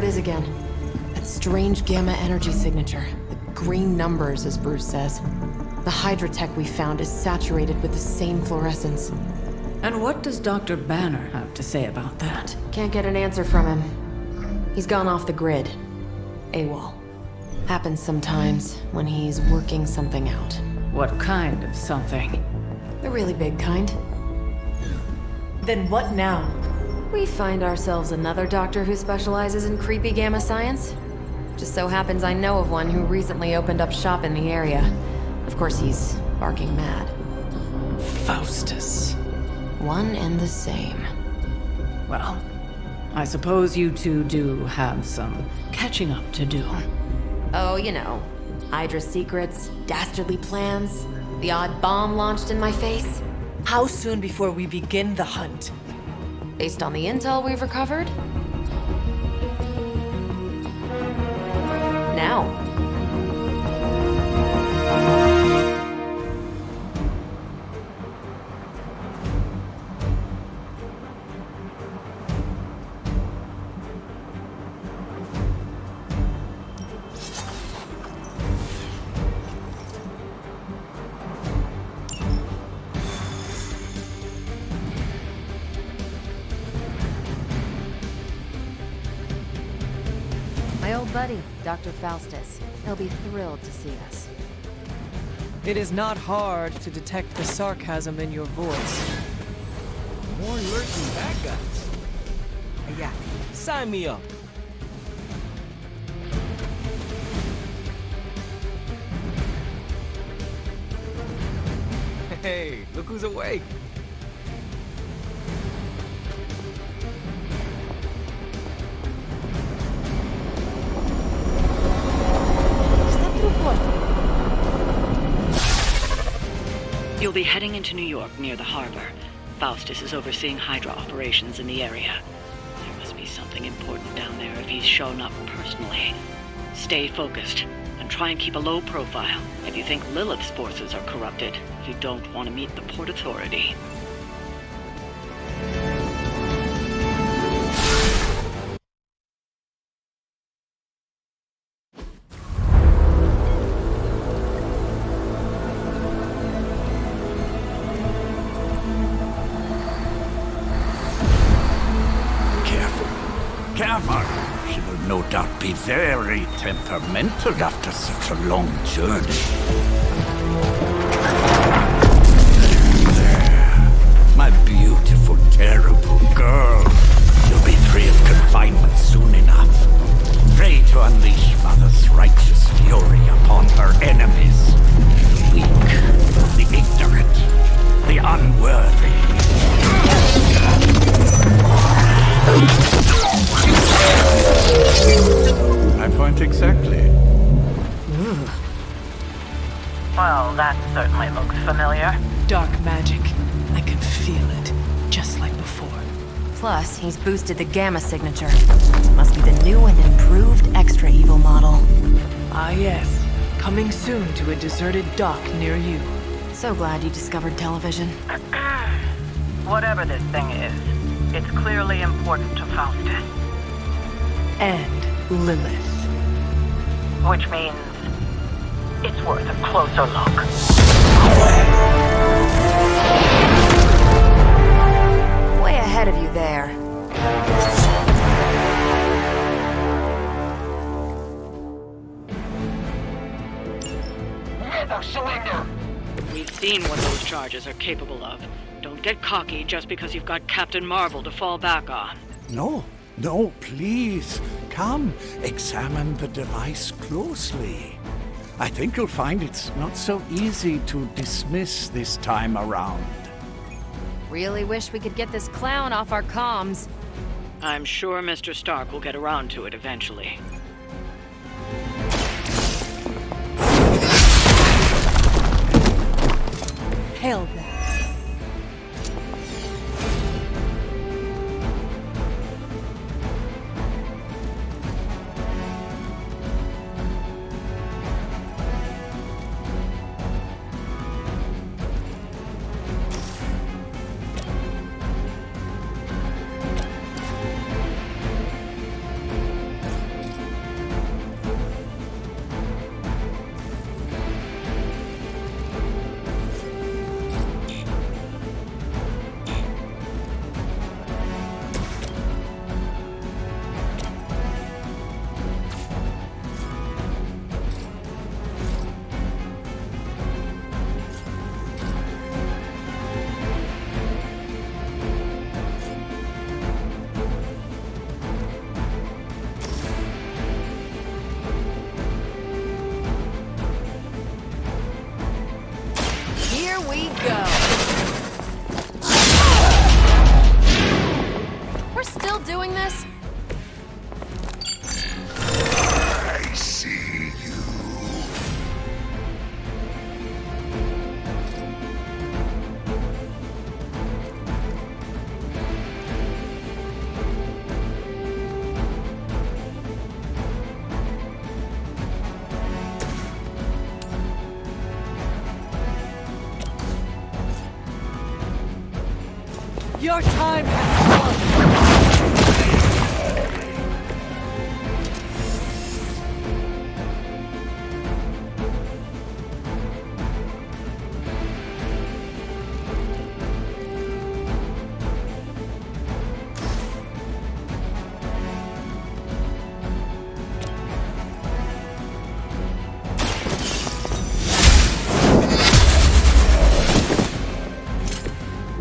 it is again. That strange gamma energy signature. The green numbers, as Bruce says. The Hydra tech we found is saturated with the same fluorescence. And what does Dr. Banner have to say about that? Can't get an answer from him. He's gone off the grid. AWOL. Happens sometimes when he's working something out. What kind of something? The really big kind. Then what now? We find ourselves another doctor who specializes in creepy gamma science. Just so happens I know of one who recently opened up shop in the area. Of course, he's barking mad. Faustus. One and the same. Well, I suppose you two do have some catching up to do. Oh, you know. Hydra secrets, dastardly plans, the odd bomb launched in my face. How soon before we begin the hunt? Based on the intel we've recovered? Now. My old buddy, Dr. Faustus. He'll be thrilled to see us. It is not hard to detect the sarcasm in your voice. More lurking bad guys. Yeah, sign me up. Hey, look who's awake. You'll be heading into New York near the harbor. Faustus is overseeing Hydra operations in the area. There must be something important down there if he's shown up personally. Stay focused and try and keep a low profile if you think Lilith's forces are corrupted, if you don't want to meet the Port Authority. She will no doubt be very temperamental after such a long journey. There, my beautiful, terrible girl. You'll be free of confinement soon enough. Free to unleash Mother's righteous fury upon her enemies. The weak, the ignorant, the unworthy. My point exactly. Well, that certainly looks familiar. Dark magic. I can feel it, just like before. Plus, he's boosted the gamma signature. Must be the new and improved extra evil model. Ah yes, coming soon to a deserted dock near you. So glad you discovered television. Whatever this thing is, it's clearly important to Faustus. And Lilith. Which means it's worth a closer look. Way ahead of you there. Never surrender! We've seen what those charges are capable of. Don't get cocky just because you've got Captain Marvel to fall back on. No, no, please. Come, examine the device closely. I think you'll find it's not so easy to dismiss this time around. Really wish we could get this clown off our comms. I'm sure Mr. Stark will get around to it eventually. Hail that. Your time has come.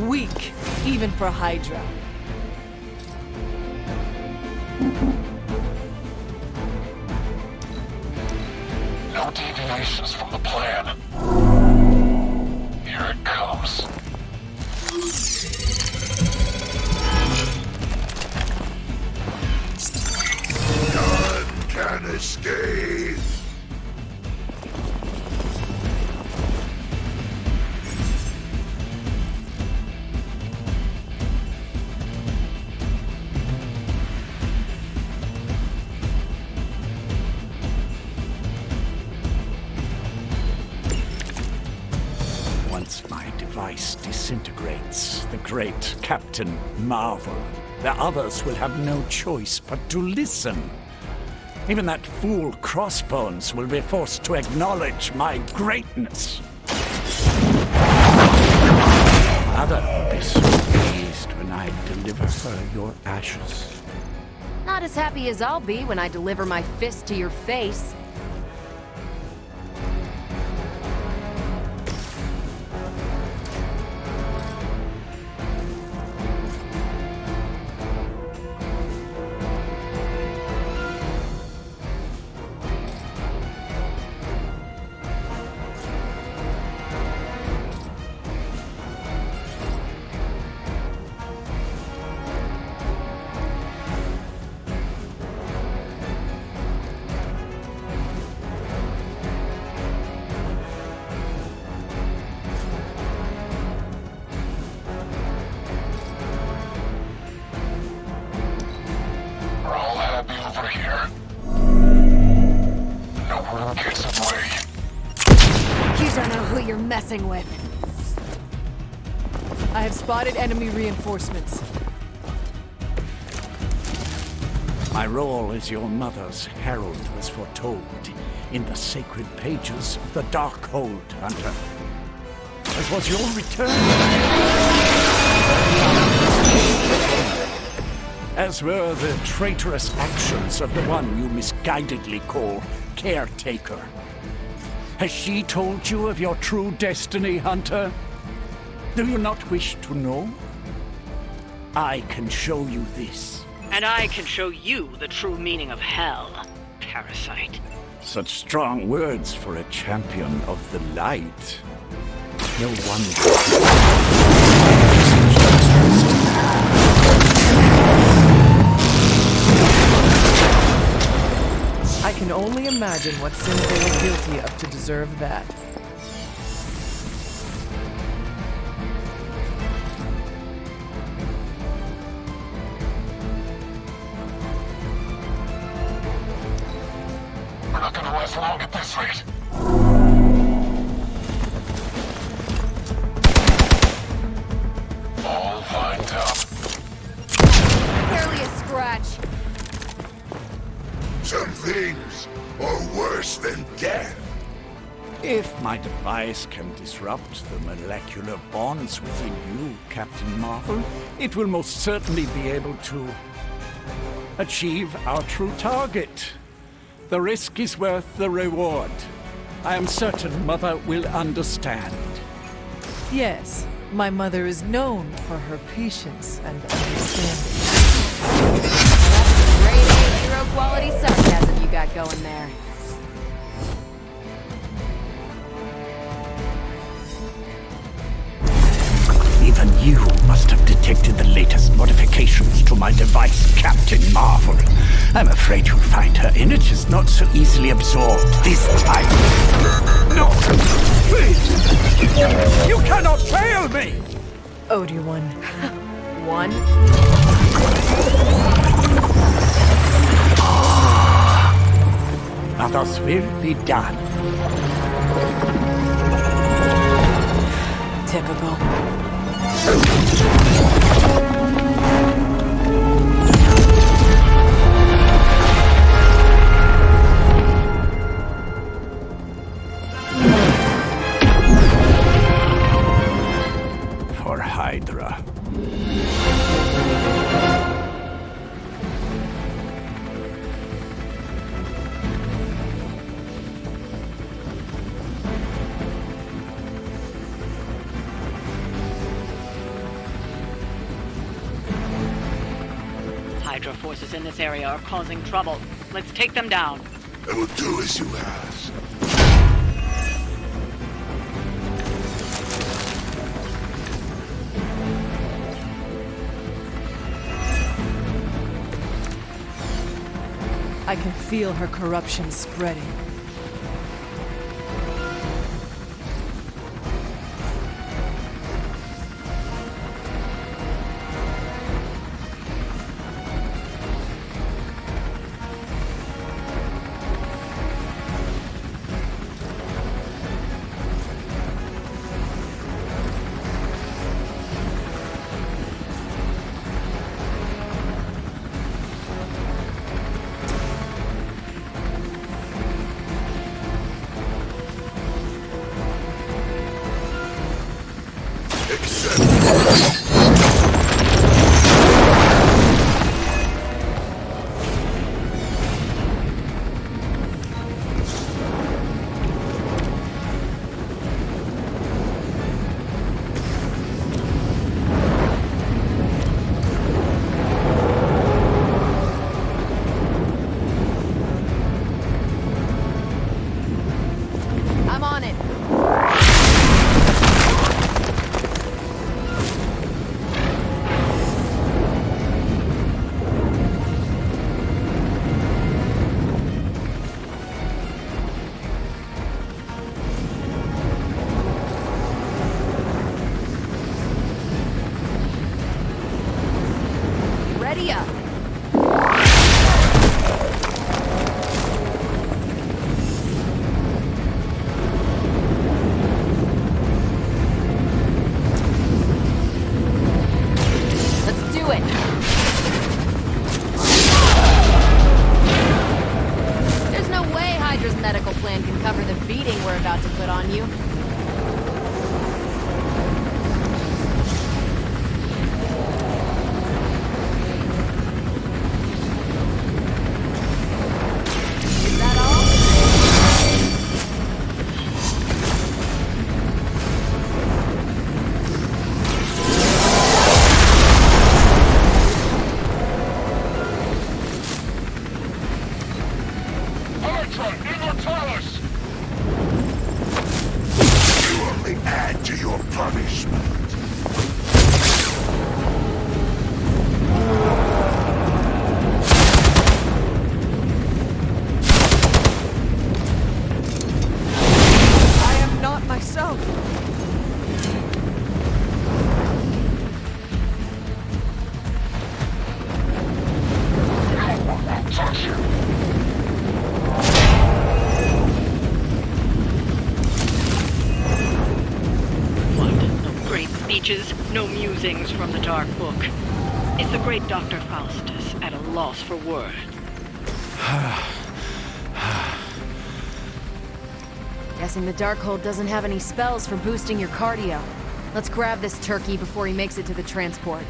Weak, even for Hydra. No deviations from the plan. Here it comes. None can escape. Once my device disintegrates, the great Captain Marvel, the others will have no choice but to listen. Even that fool Crossbones will be forced to acknowledge my greatness. Mother will be so pleased when I deliver her your ashes. Not as happy as I'll be when I deliver my fist to your face. We're all happy over here. No one gets away. You don't know who you're messing with. I have spotted enemy reinforcements. My role as your mother's herald was foretold in the sacred pages of the Darkhold, Hunter. As was your return. As were the traitorous actions of the one you misguidedly call Caretaker. Has she told you of your true destiny, Hunter? Do you not wish to know? I can show you this. And I can show you the true meaning of hell, parasite. Such strong words for a champion of the light. No wonder. I can only imagine what sins they were guilty of to deserve that. We're not gonna last long at this rate. All lined up. Barely a scratch. Some things are worse than death. If my device can disrupt the molecular bonds within you, Captain Marvel, it will most certainly be able to achieve our true target. The risk is worth the reward. I am certain Mother will understand. Yes, my mother is known for her patience and understanding. Grade A hero quality sarcasm you got going there. Even you must have detected the latest modifications to my device, Captain Marvel. I'm afraid you'll find her energy is not so easily absorbed this time. No! Please! You cannot fail me! Obi-Wan. One. Others will be done. Typical. Hydra. Hydra forces in this area are causing trouble. Let's take them down. I will do as you ask. I can feel her corruption spreading. I'm on it. Ready up. Let's do it. There's no way Hydra's medical plan can cover the beating we're about to put on you. Is that all? Hydra, Immortalis! You only add to your punishment. I am not myself. No one will touch you! What? No great speeches, no musings from the Dark Book. Is the great Dr. Faustus at a loss for words? Guessing the Darkhold doesn't have any spells for boosting your cardio. Let's grab this turkey before he makes it to the transport.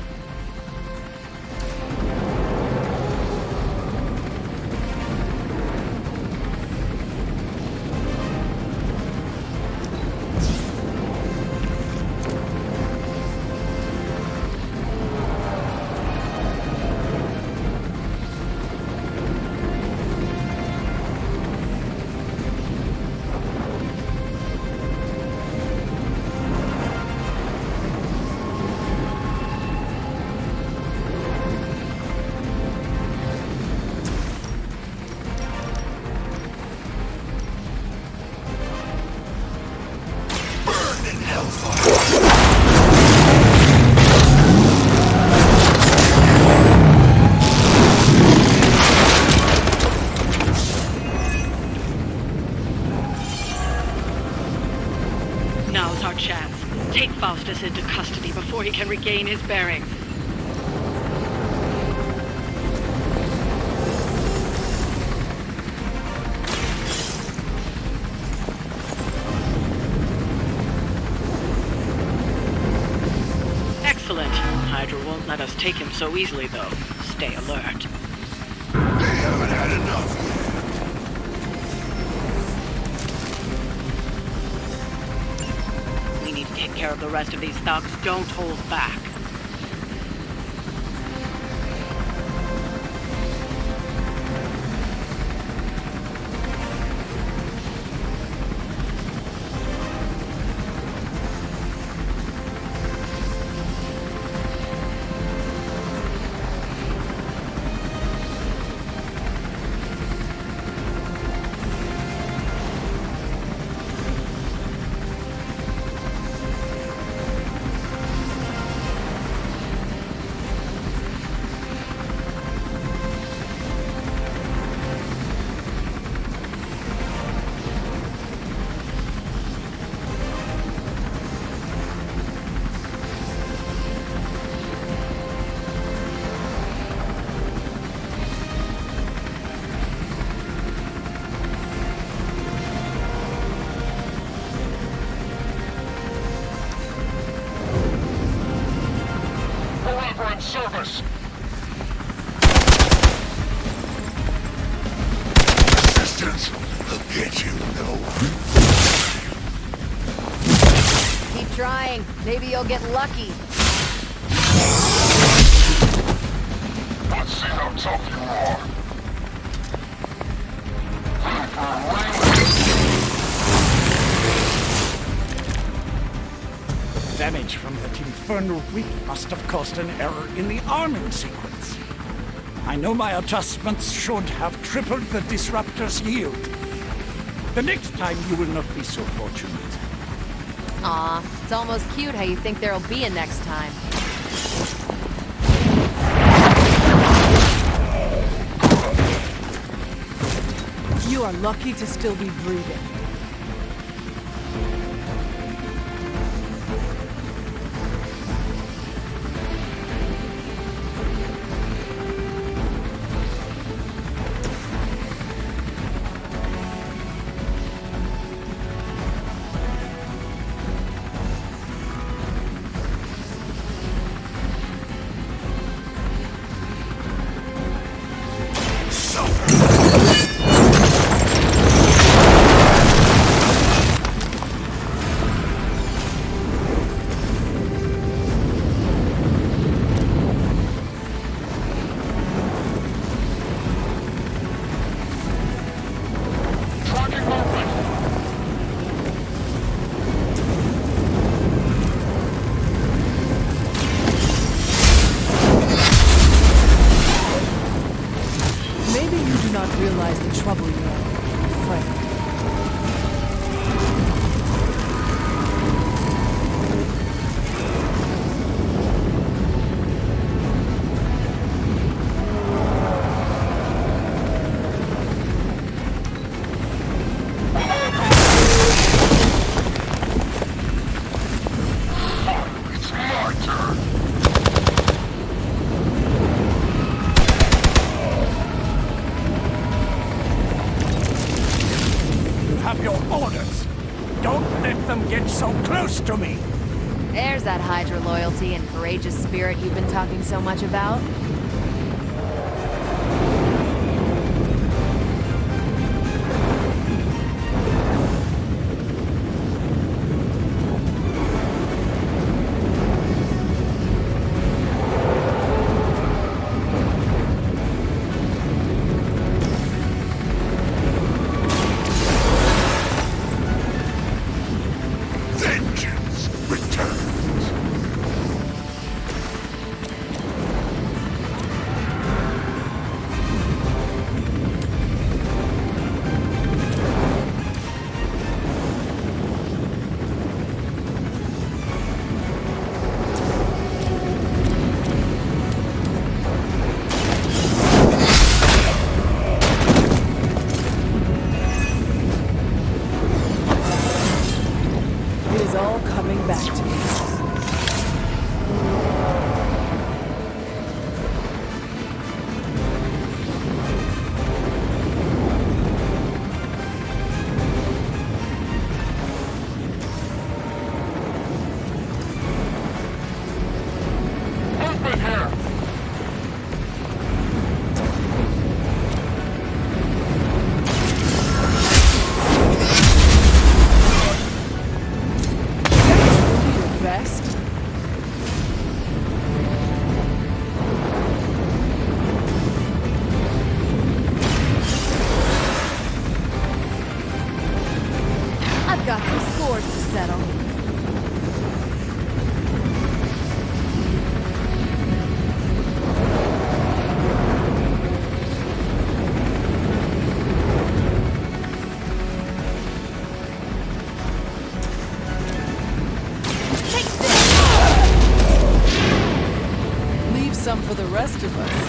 Now's our chance. Take Faustus into custody before he can regain his bearings. Hydra won't let us take him so easily, though. Stay alert. They haven't had enough We need to take care of the rest of these thugs. Don't hold back. service. Resistance will get you nowhere. Keep trying. Maybe you'll get lucky. Let's see how tough you are. Damage from that infernal weak must have caused an error in the arming sequence. I know my adjustments should have tripled the disruptor's yield. The next time you will not be so fortunate. Aw, it's almost cute how you think there'll be a next time. You are lucky to still be breathing. Maybe you do not realize the trouble you are in, friend. It's my turn. Have your orders. Don't let them get so close to me. There's that Hydra loyalty and courageous spirit you've been talking so much about. Vengeance returns. for the rest of us.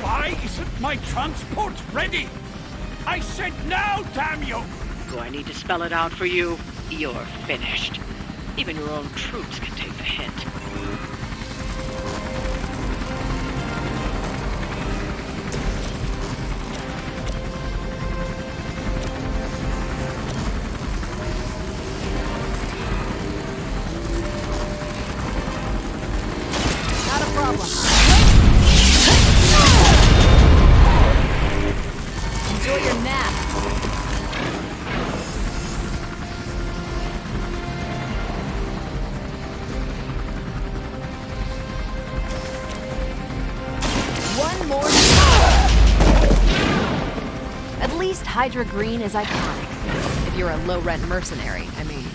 Why isn't my transport ready? I said now, damn you! Do I need to spell it out for you? You're finished. Even your own troops can take the hint. Not a problem. Enjoy your nap. One more. At least Hydra Green is iconic. If you're a low-rent mercenary, I mean.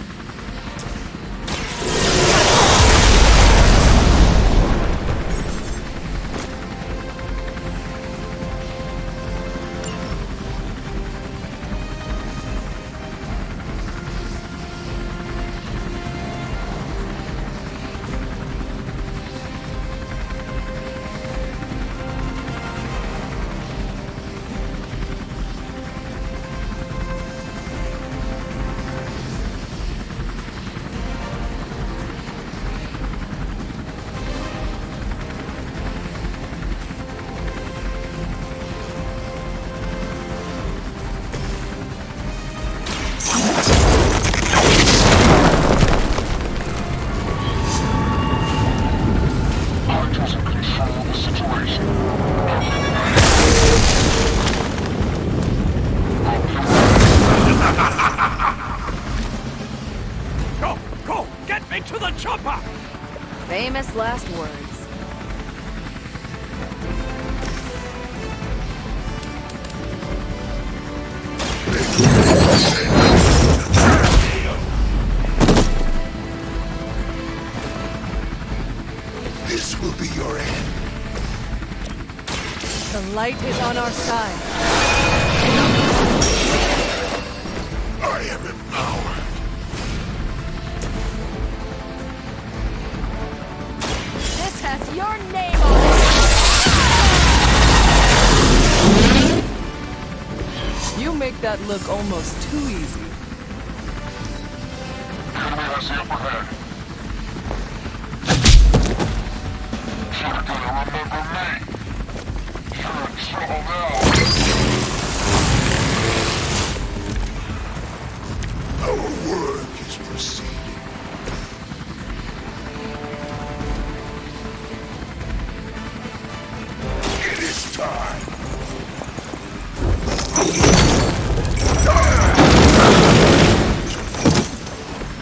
Go! Get me to the chopper! Famous last words. This will be your end. The light is on our side. I am empowered. This has your name on it! You make that look almost too easy. Enemy has the upper hand. You're gonna remember me. You're in trouble now. Our work is proceeding. It is time.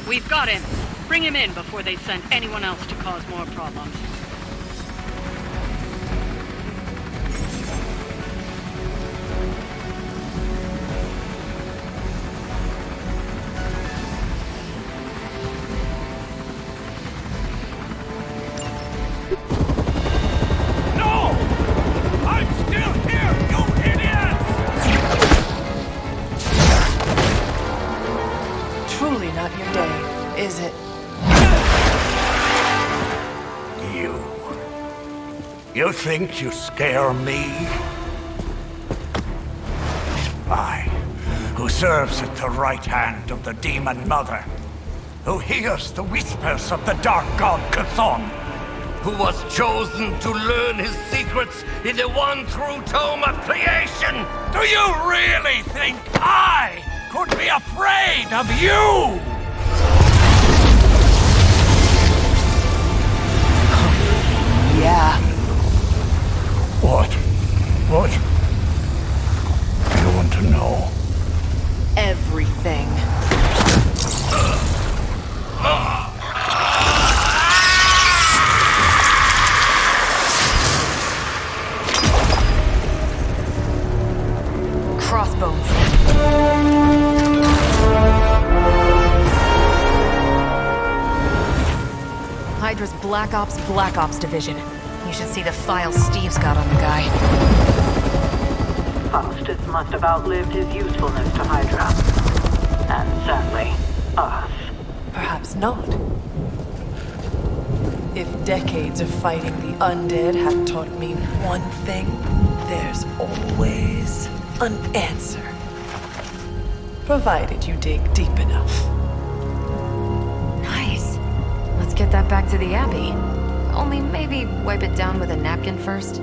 We've got him. Bring him in before they send anyone else to cause more problems. No! I'm still here, you idiots! Truly not your day, is it? You think you scare me? I, who serves at the right hand of the Demon Mother, who hears the whispers of the Dark God Chthon, who was chosen to learn his secrets in the one true tome of creation. Do you really think I could be afraid of you? Yeah. What? You want to know? Everything. Hydra's Black Ops Division. You should see the files Steve's got on the guy. Faustus must have outlived his usefulness to Hydra. And sadly, us. Perhaps not. If decades of fighting the undead have taught me one thing, there's always an answer. Provided you dig deep enough. Nice. Let's get that back to the Abbey. Only maybe wipe it down with a napkin first.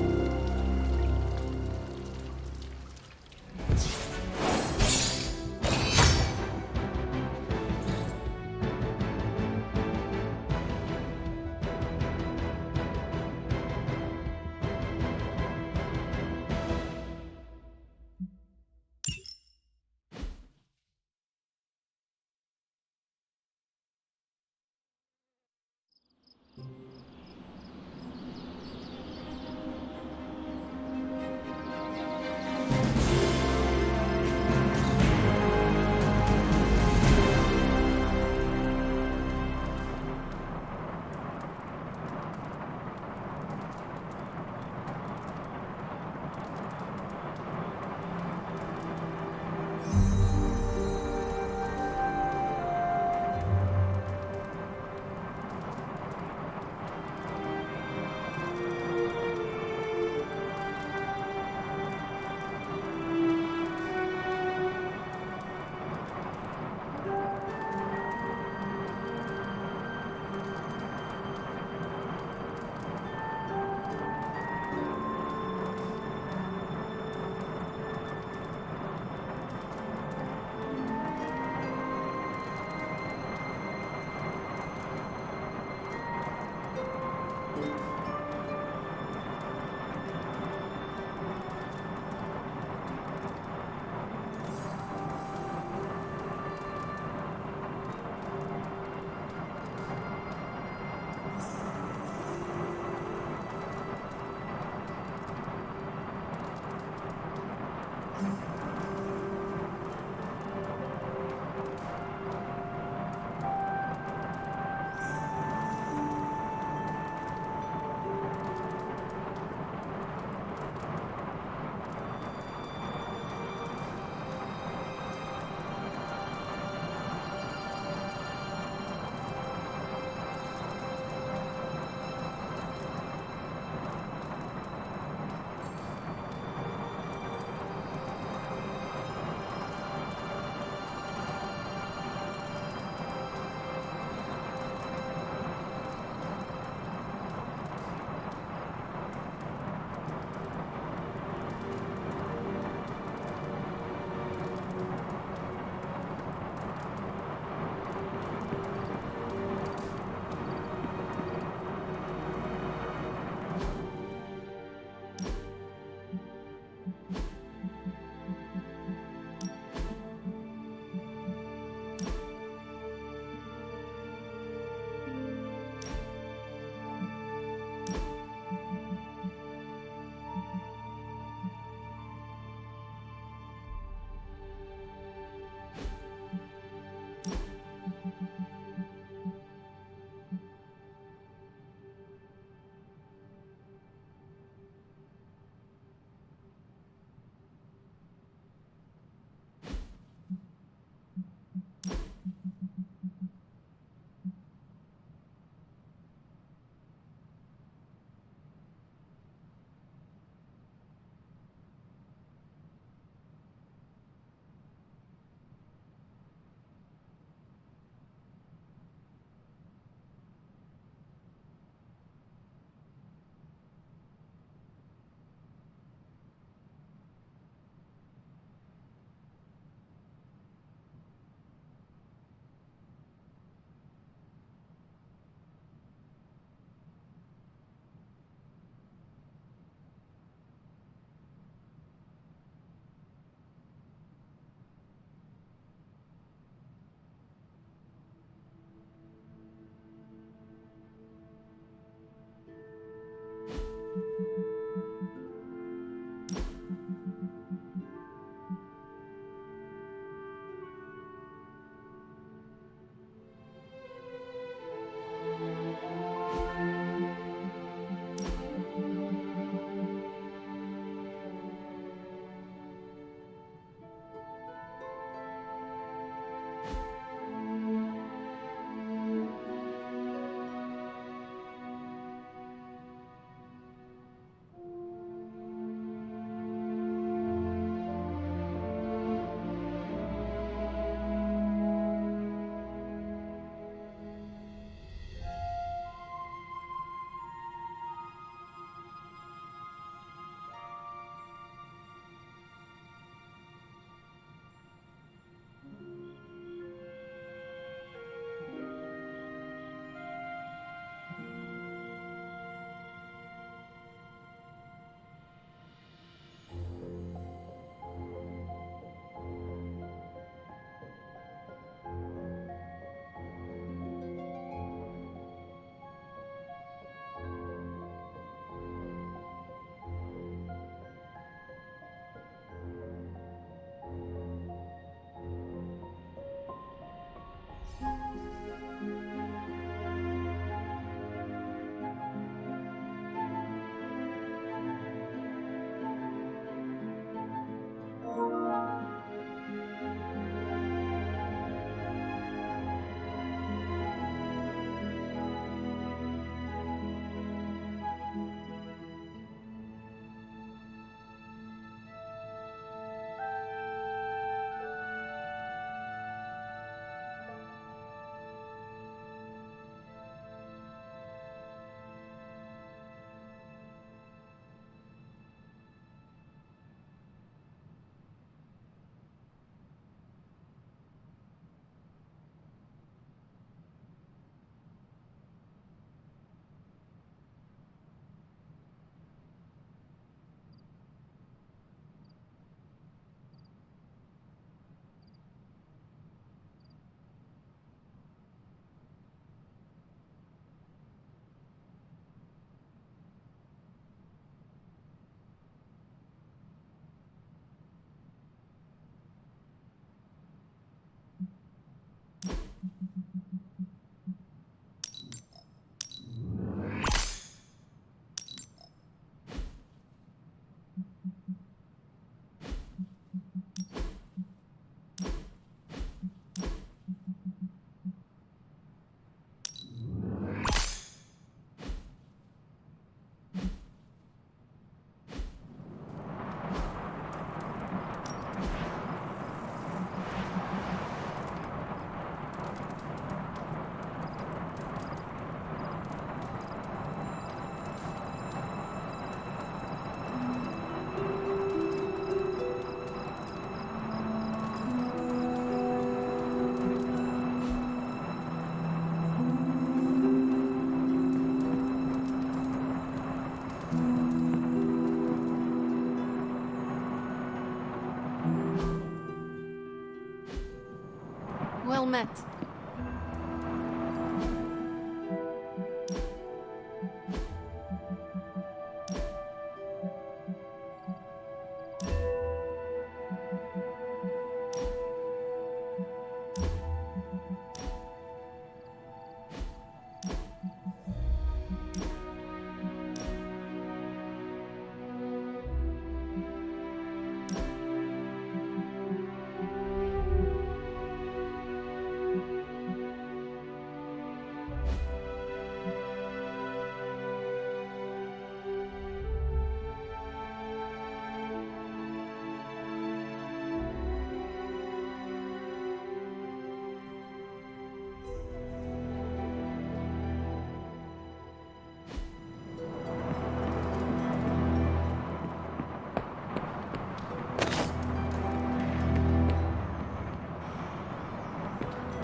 met.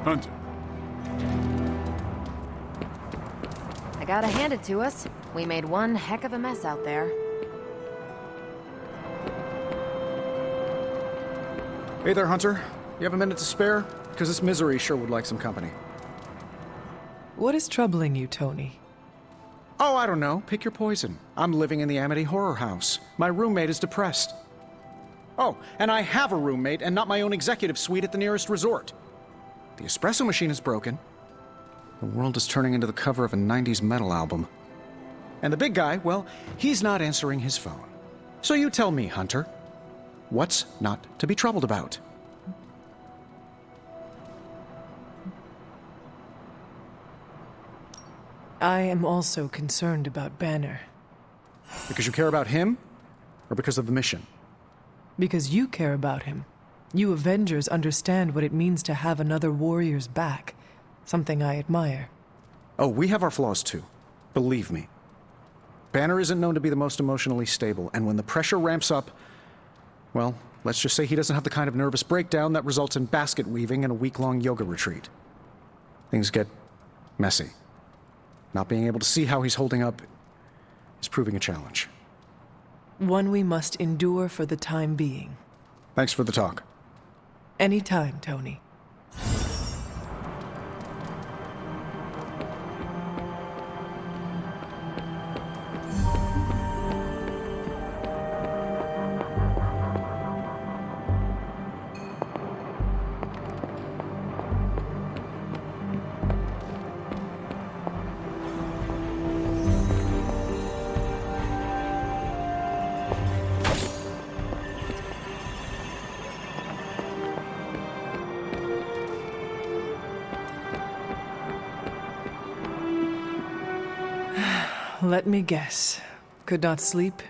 Hunter. I gotta hand it to us. We made one heck of a mess out there. Hey there, Hunter. You have a minute to spare? Because this misery sure would like some company. What is troubling you, Tony? Oh, I don't know. Pick your poison. I'm living in the Amity Horror House. My roommate is depressed. Oh, and I have a roommate and not my own executive suite at the nearest resort. The espresso machine is broken. The world is turning into the cover of a 90s metal album. And the big guy, well, he's not answering his phone. So you tell me, Hunter, what's not to be troubled about? I am also concerned about Banner. Because you care about him, or because of the mission? Because you care about him. You Avengers understand what it means to have another warrior's back. Something I admire. Oh, we have our flaws too. Believe me. Banner isn't known to be the most emotionally stable, and when the pressure ramps up, well, let's just say he doesn't have the kind of nervous breakdown that results in basket weaving and a week-long yoga retreat. Things get messy. Not being able to see how he's holding up is proving a challenge. One we must endure for the time being. Thanks for the talk. Anytime, Tony. Let me guess. Could not sleep?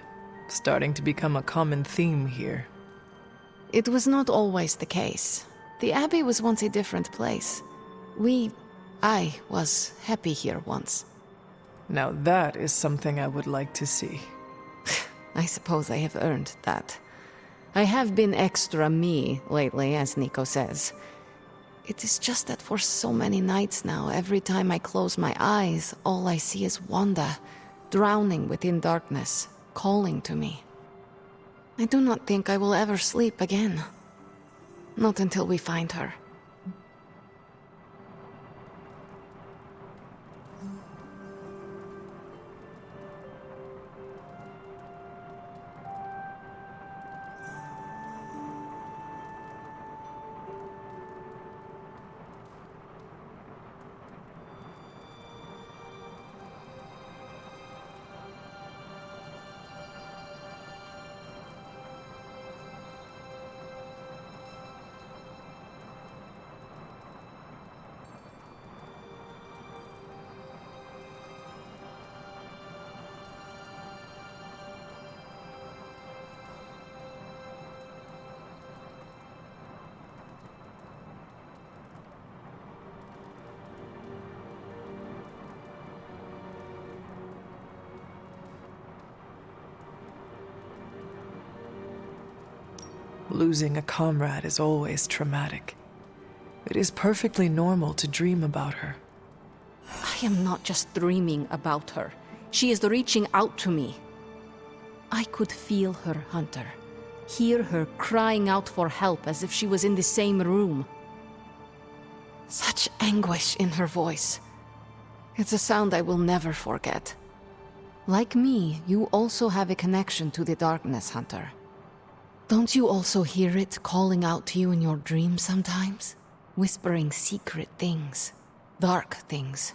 Starting to become a common theme here. It was not always the case. The Abbey was once a different place. I was happy here once. Now that is something I would like to see. I suppose I have earned that. I have been extra me lately, as Nico says. It is just that for so many nights now, every time I close my eyes, all I see is Wanda, drowning within darkness, calling to me. I do not think I will ever sleep again. Not until we find her. Losing a comrade is always traumatic. It is perfectly normal to dream about her. I am not just dreaming about her. She is reaching out to me. I could feel her, Hunter. Hear her crying out for help as if she was in the same room. Such anguish in her voice. It's a sound I will never forget. Like me, you also have a connection to the darkness, Hunter. Don't you also hear it calling out to you in your dreams sometimes? Whispering secret things, dark things.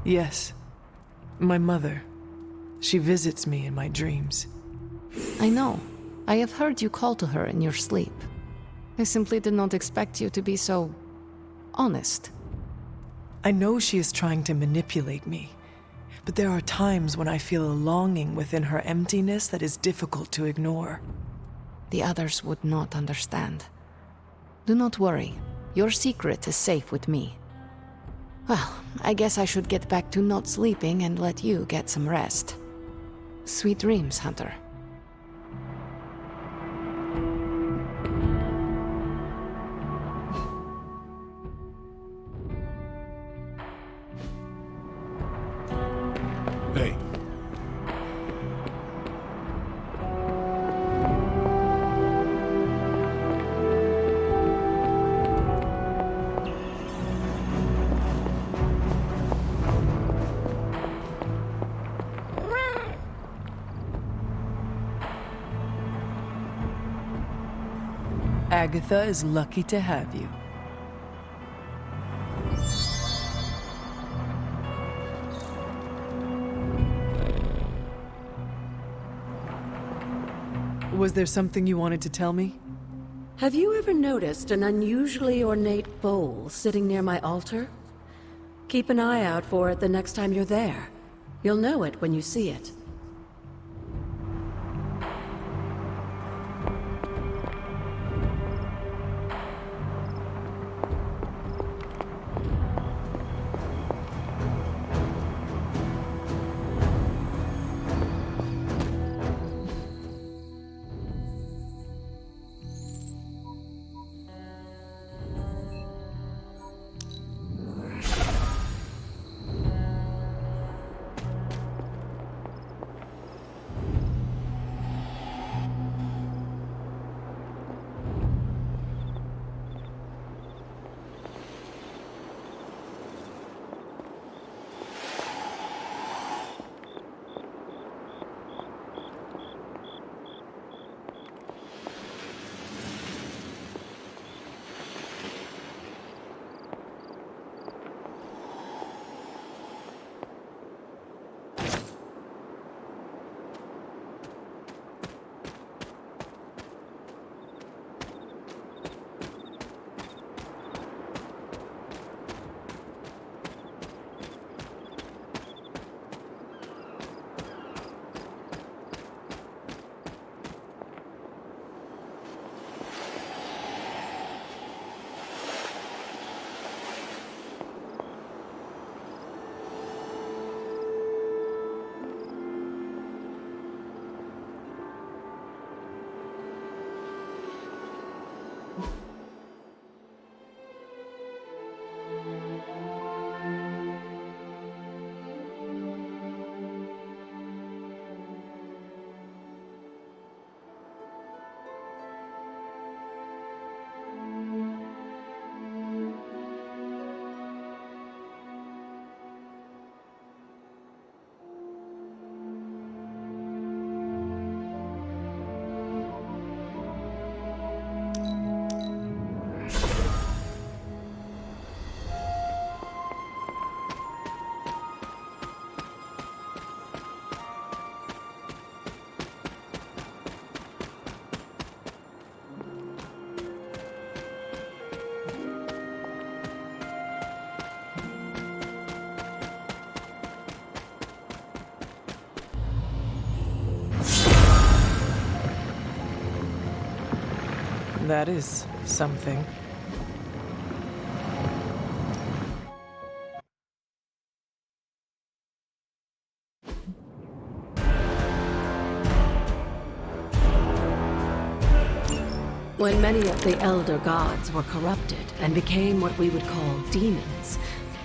Yes. My mother. She visits me in my dreams. I know. I have heard you call to her in your sleep. I simply did not expect you to be so honest. I know she is trying to manipulate me, but there are times when I feel a longing within her emptiness that is difficult to ignore. The others would not understand. Do not worry. Your secret is safe with me. Well, I guess I should get back to not sleeping and let you get some rest. Sweet dreams, Hunter. Hey. Agatha is lucky to have you. Was there something you wanted to tell me? Have you ever noticed an unusually ornate bowl sitting near my altar? Keep an eye out for it the next time you're there. You'll know it when you see it. That is something. When many of the Elder Gods were corrupted and became what we would call demons,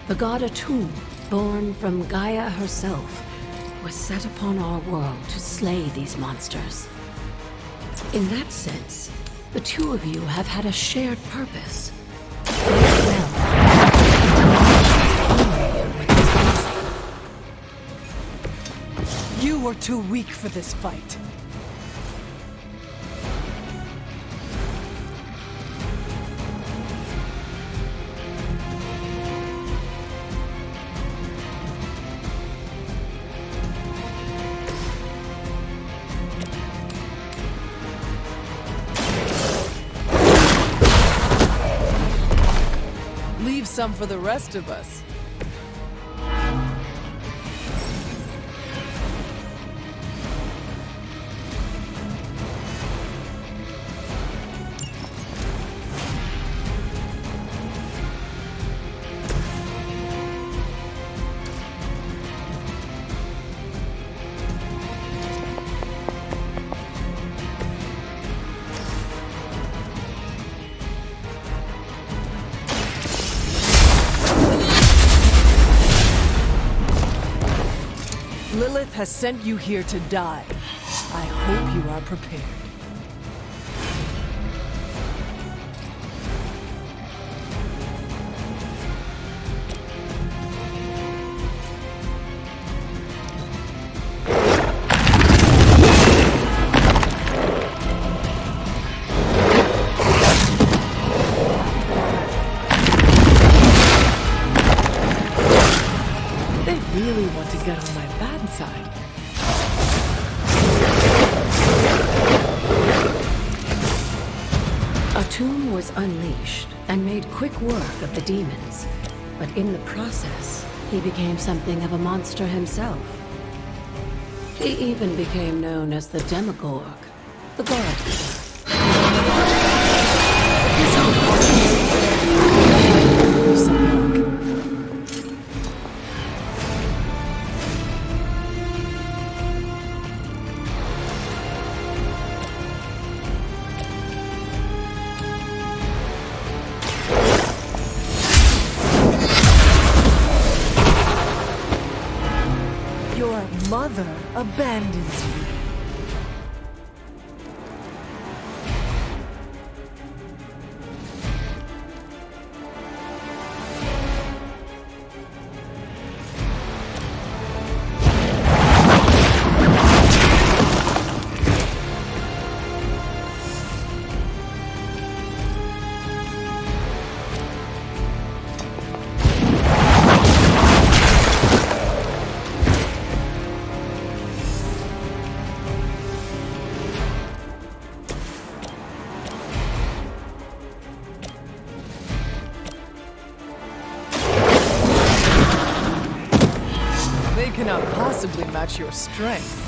the god Atum, born from Gaia herself, was set upon our world to slay these monsters. In that sense, the two of you have had a shared purpose. You were too weak for this fight. Leave some for the rest of us. Lilith has sent you here to die. I hope you are prepared. They really want to get on my bad side. Atum was unleashed and made quick work of the demons, but in the process, he became something of a monster himself. He even became known as the Demogorg, the God Eater. Your mother abandons you. They cannot possibly match your strength.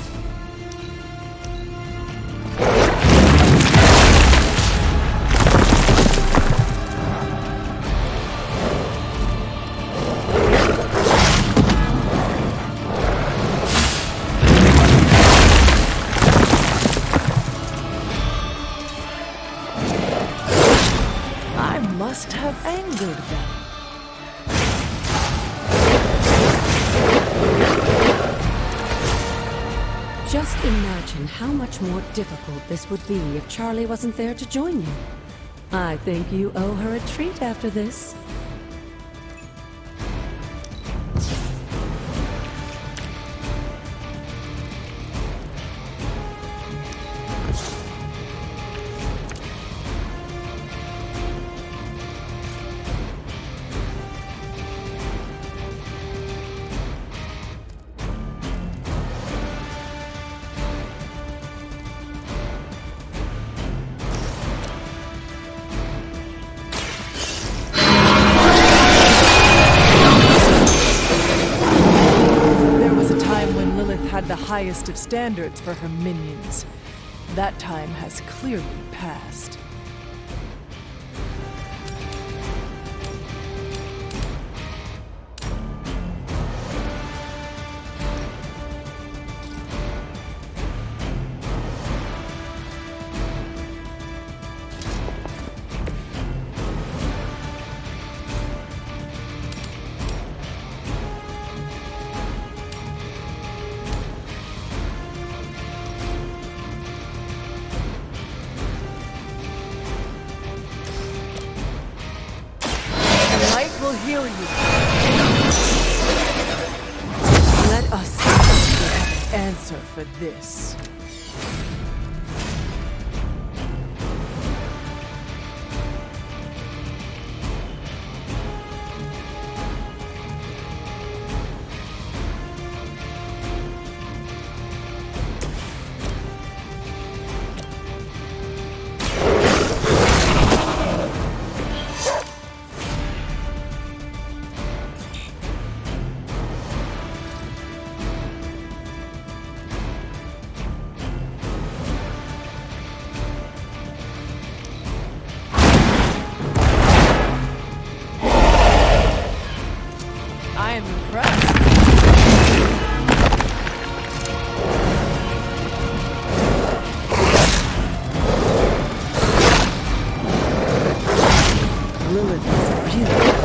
I must have angered them. Just imagine how much more difficult this would be if Charlie wasn't there to join you. I think you owe her a treat after this. Had the highest of standards for her minions. That time has clearly passed. will heal you. Let us see if we have an answer for this. I am impressed. Lilith is beautiful.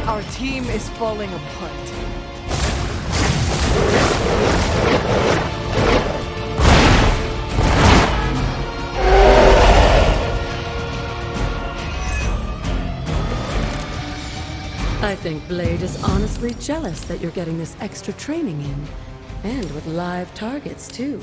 Our team is falling apart. I think Blade is honestly jealous that you're getting this extra training in. And with live targets, too.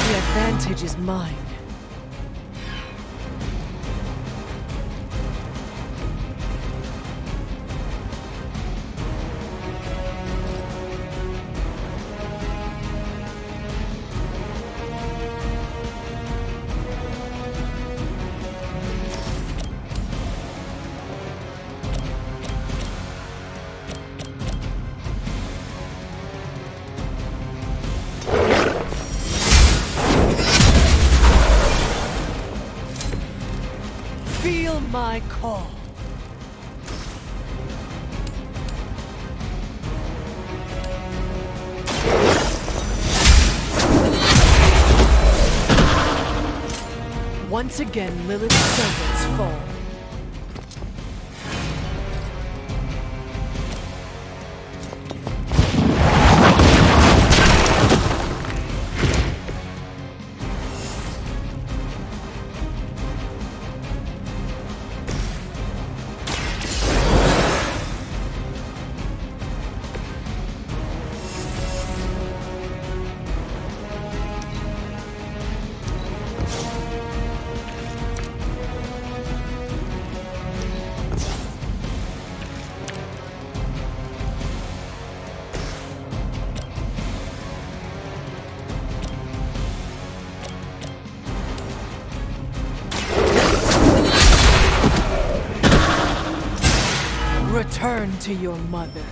The advantage is mine. Feel my call. Once again, Lilith's servants fall. Return to your mother.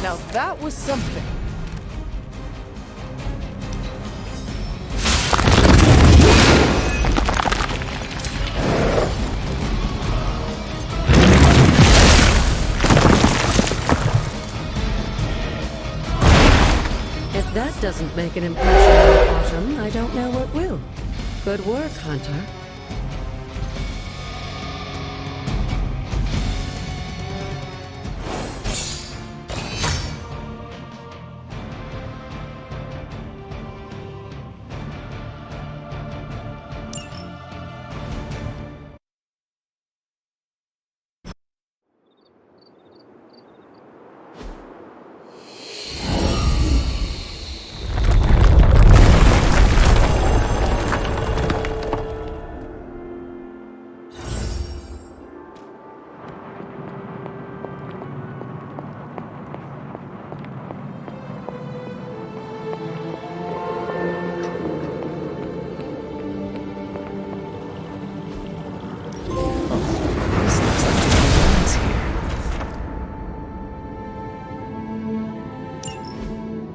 Now that was something. If that doesn't make an impression on Autumn, I don't know what will. Good work, Hunter.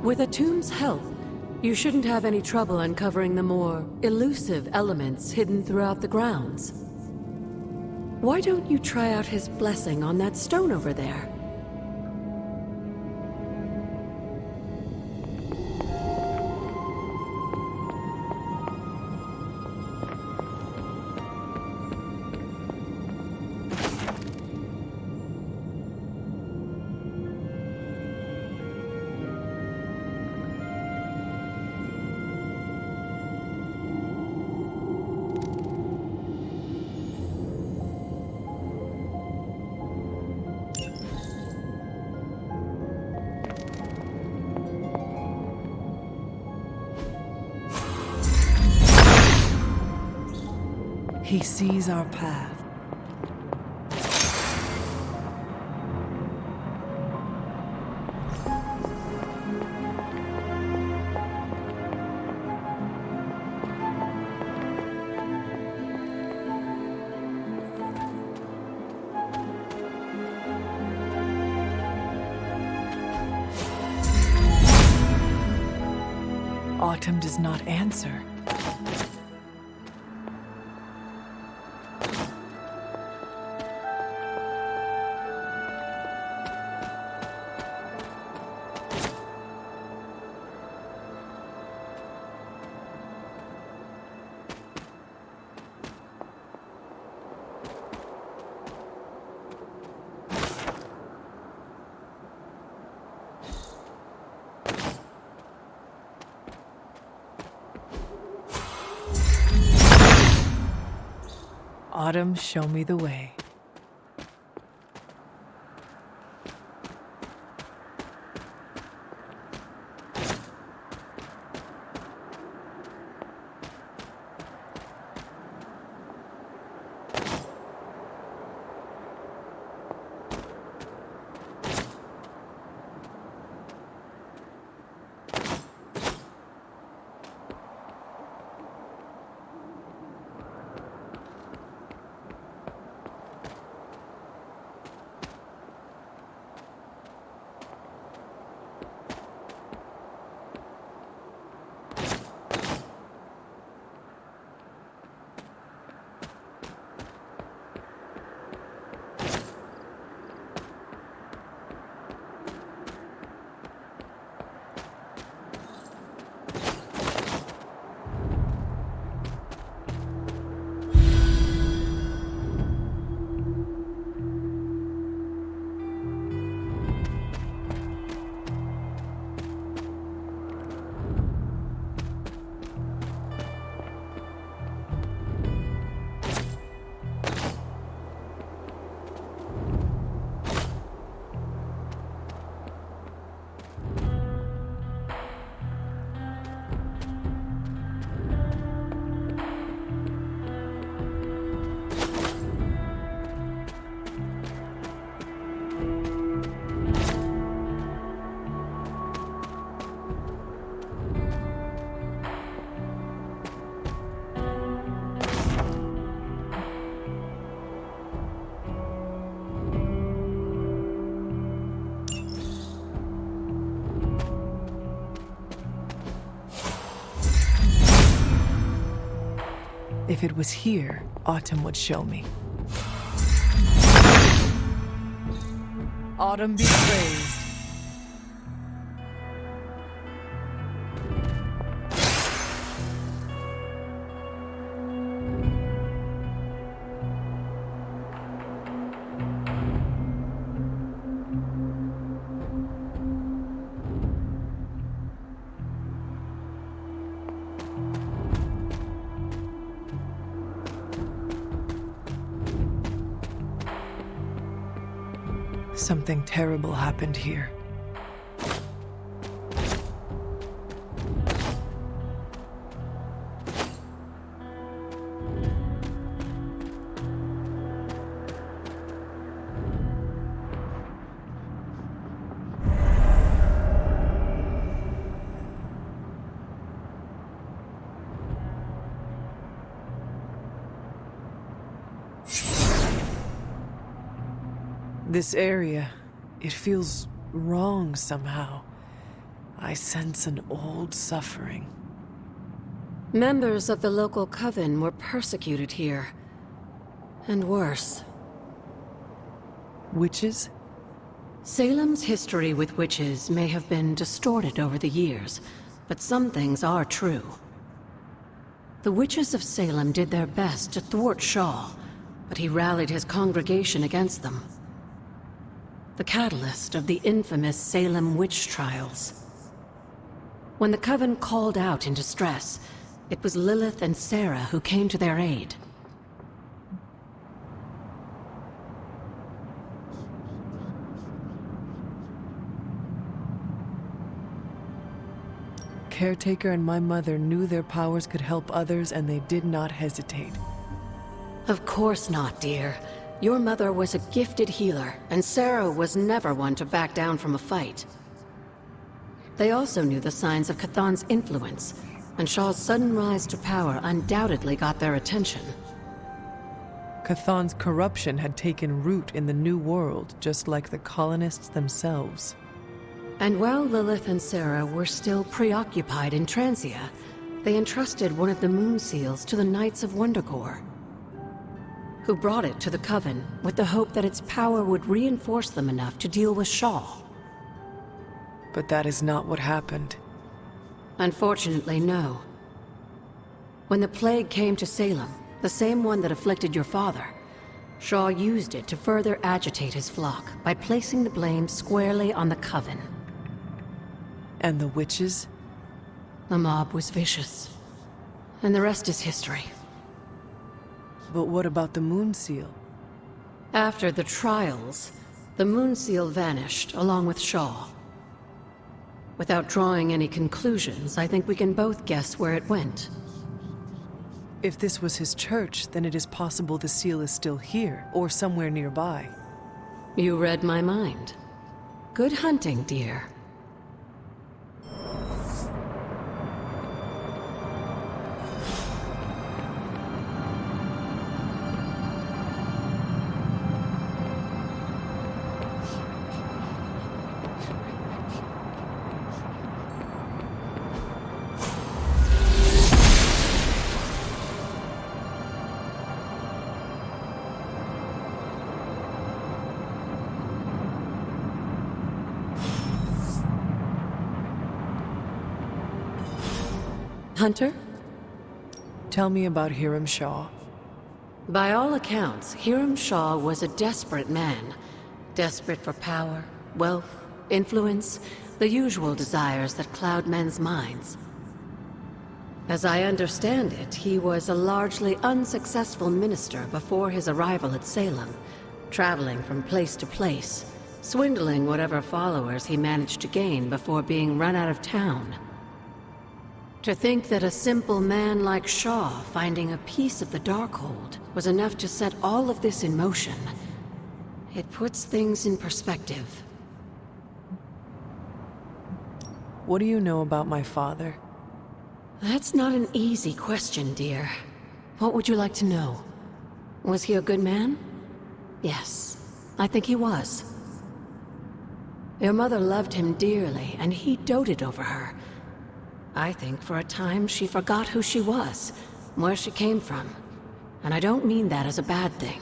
With Atum's help, you shouldn't have any trouble uncovering the more elusive elements hidden throughout the grounds. Why don't you try out his blessing on that stone over there? He sees our path. Autumn does not answer. Autumn, show me the way. If it was here, Autumn would show me. Autumn be praised. Something terrible happened here. This area, it feels wrong somehow. I sense an old suffering. Members of the local coven were persecuted here. And worse. Witches? Salem's history with witches may have been distorted over the years, but some things are true. The witches of Salem did their best to thwart Shaw, but he rallied his congregation against them. The catalyst of the infamous Salem witch trials. When the coven called out in distress, it was Lilith and Sarah who came to their aid. Caretaker and my mother knew their powers could help others, and they did not hesitate. Of course not, dear. Your mother was a gifted healer, and Sarah was never one to back down from a fight. They also knew the signs of Chthon's influence, and Shaw's sudden rise to power undoubtedly got their attention. Chthon's corruption had taken root in the New World, just like the colonists themselves. And while Lilith and Sarah were still preoccupied in Transia, they entrusted one of the moon seals to the Knights of Wondergore, who brought it to the Coven with the hope that its power would reinforce them enough to deal with Shaw. But that is not what happened. Unfortunately, no. When the plague came to Salem, the same one that afflicted your father, Shaw used it to further agitate his flock by placing the blame squarely on the Coven. And the witches? The mob was vicious. And the rest is history. But what about the Moon Seal? After the trials, the Moon Seal vanished along with Shaw. Without drawing any conclusions, I think we can both guess where it went. If this was his church, then it is possible the seal is still here, or somewhere nearby. You read my mind. Good hunting, dear. Hunter? Tell me about Hiram Shaw. By all accounts, Hiram Shaw was a desperate man. Desperate for power, wealth, influence, the usual desires that cloud men's minds. As I understand it, he was a largely unsuccessful minister before his arrival at Salem, traveling from place to place, swindling whatever followers he managed to gain before being run out of town. To think that a simple man like Shaw finding a piece of the Darkhold was enough to set all of this in motion, it puts things in perspective. What do you know about my father? That's not an easy question, dear. What would you like to know? Was he a good man? Yes, I think he was. Your mother loved him dearly, and he doted over her. I think for a time she forgot who she was, where she came from. And I don't mean that as a bad thing.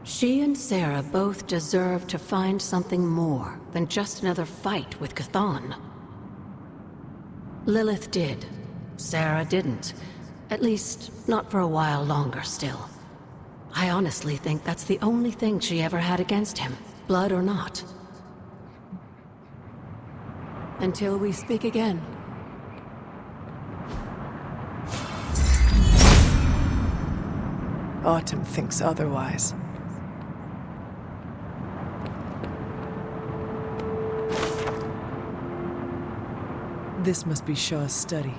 She and Sarah both deserve to find something more than just another fight with Chthon. Lilith did. Sarah didn't. At least, not for a while longer still. I honestly think that's the only thing she ever had against him, blood or not. Until we speak again. Autumn thinks otherwise. This must be Shaw's study.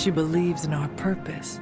She believes in our purpose.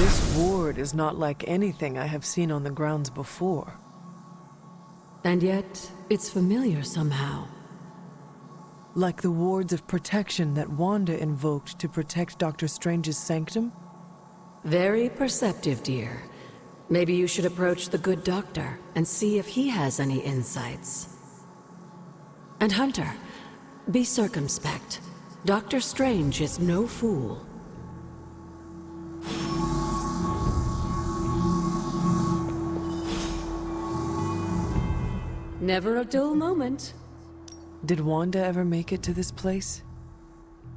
This ward is not like anything I have seen on the grounds before. And yet, it's familiar somehow. Like the wards of protection that Wanda invoked to protect Dr. Strange's sanctum? Very perceptive, dear. Maybe you should approach the good doctor and see if he has any insights. And Hunter, be circumspect. Dr. Strange is no fool. Never a dull moment. Did Wanda ever make it to this place?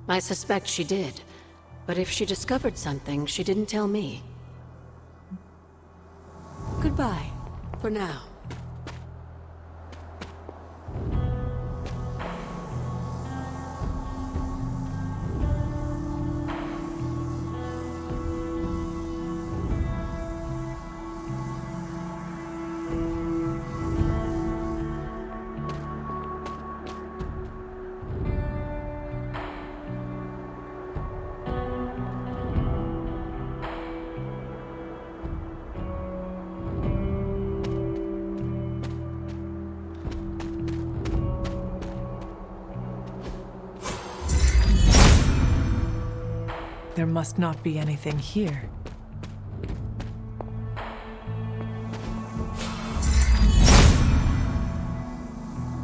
I suspect she did. But if she discovered something, she didn't tell me. Goodbye, for now. There must not be anything here.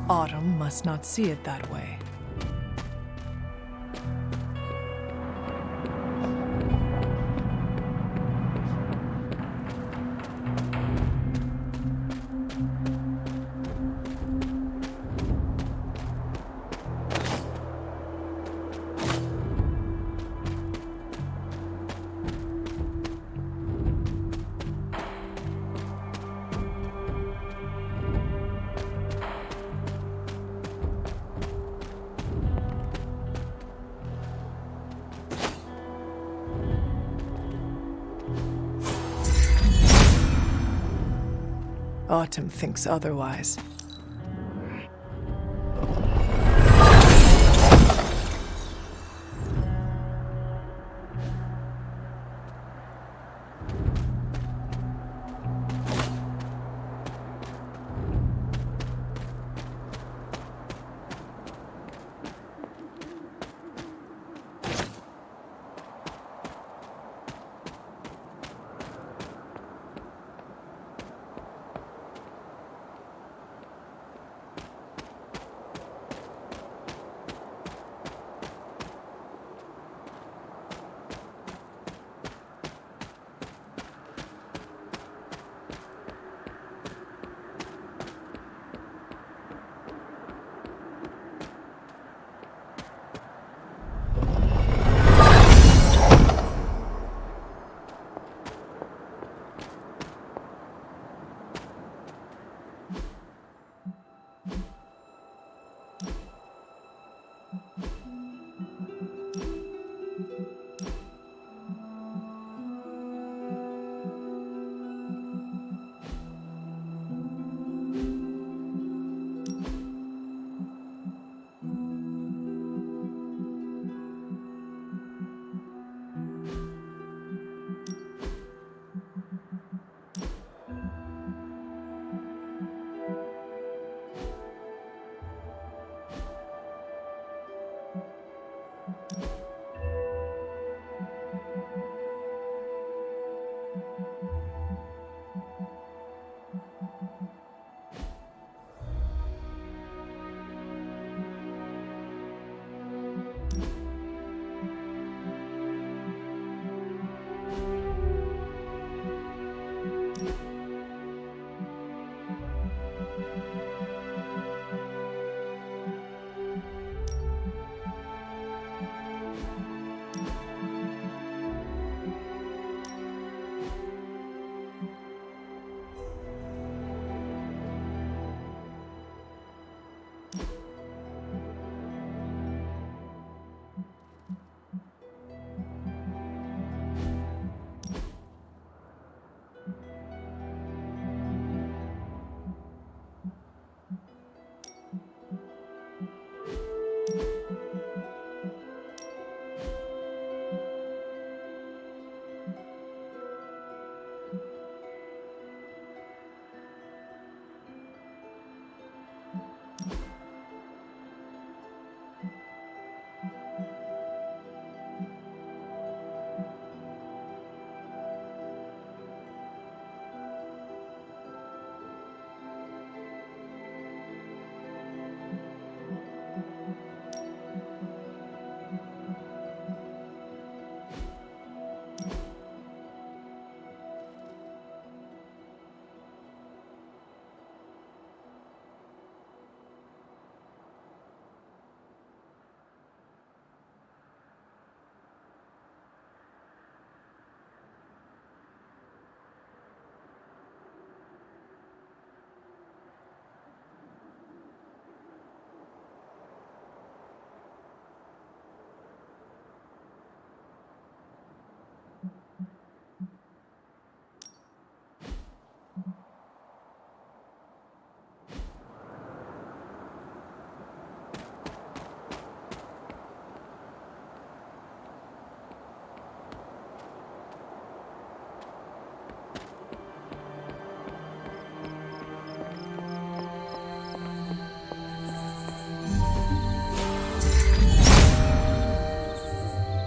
Autumn must not see it that way. Autumn thinks otherwise.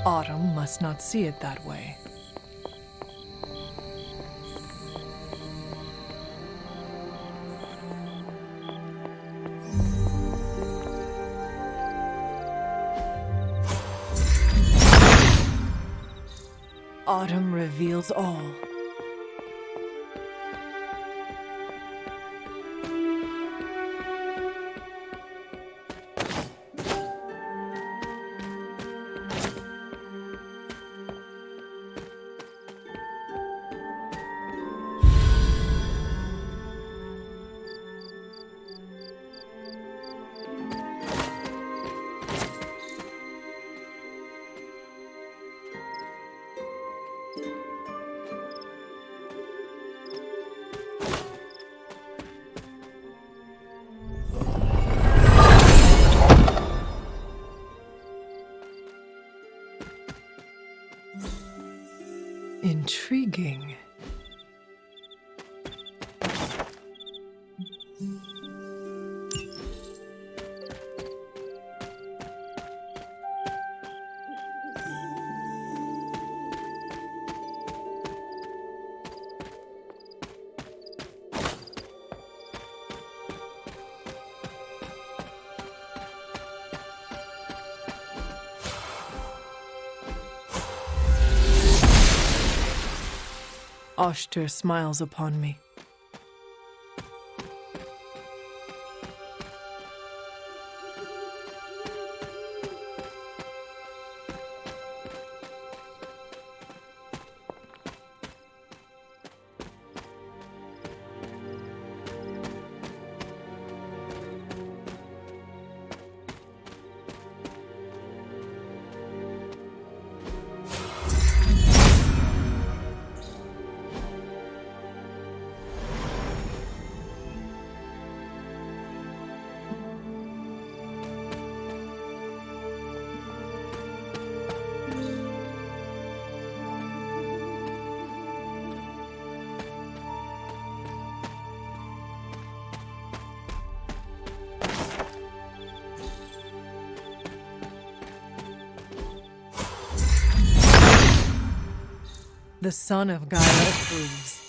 Autumn must not see it that way. Autumn reveals all. Intriguing. Oshter smiles upon me. The son of Gaia approves.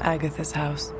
Agatha's house.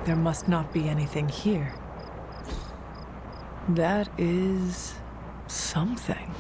There must not be anything here. That is something.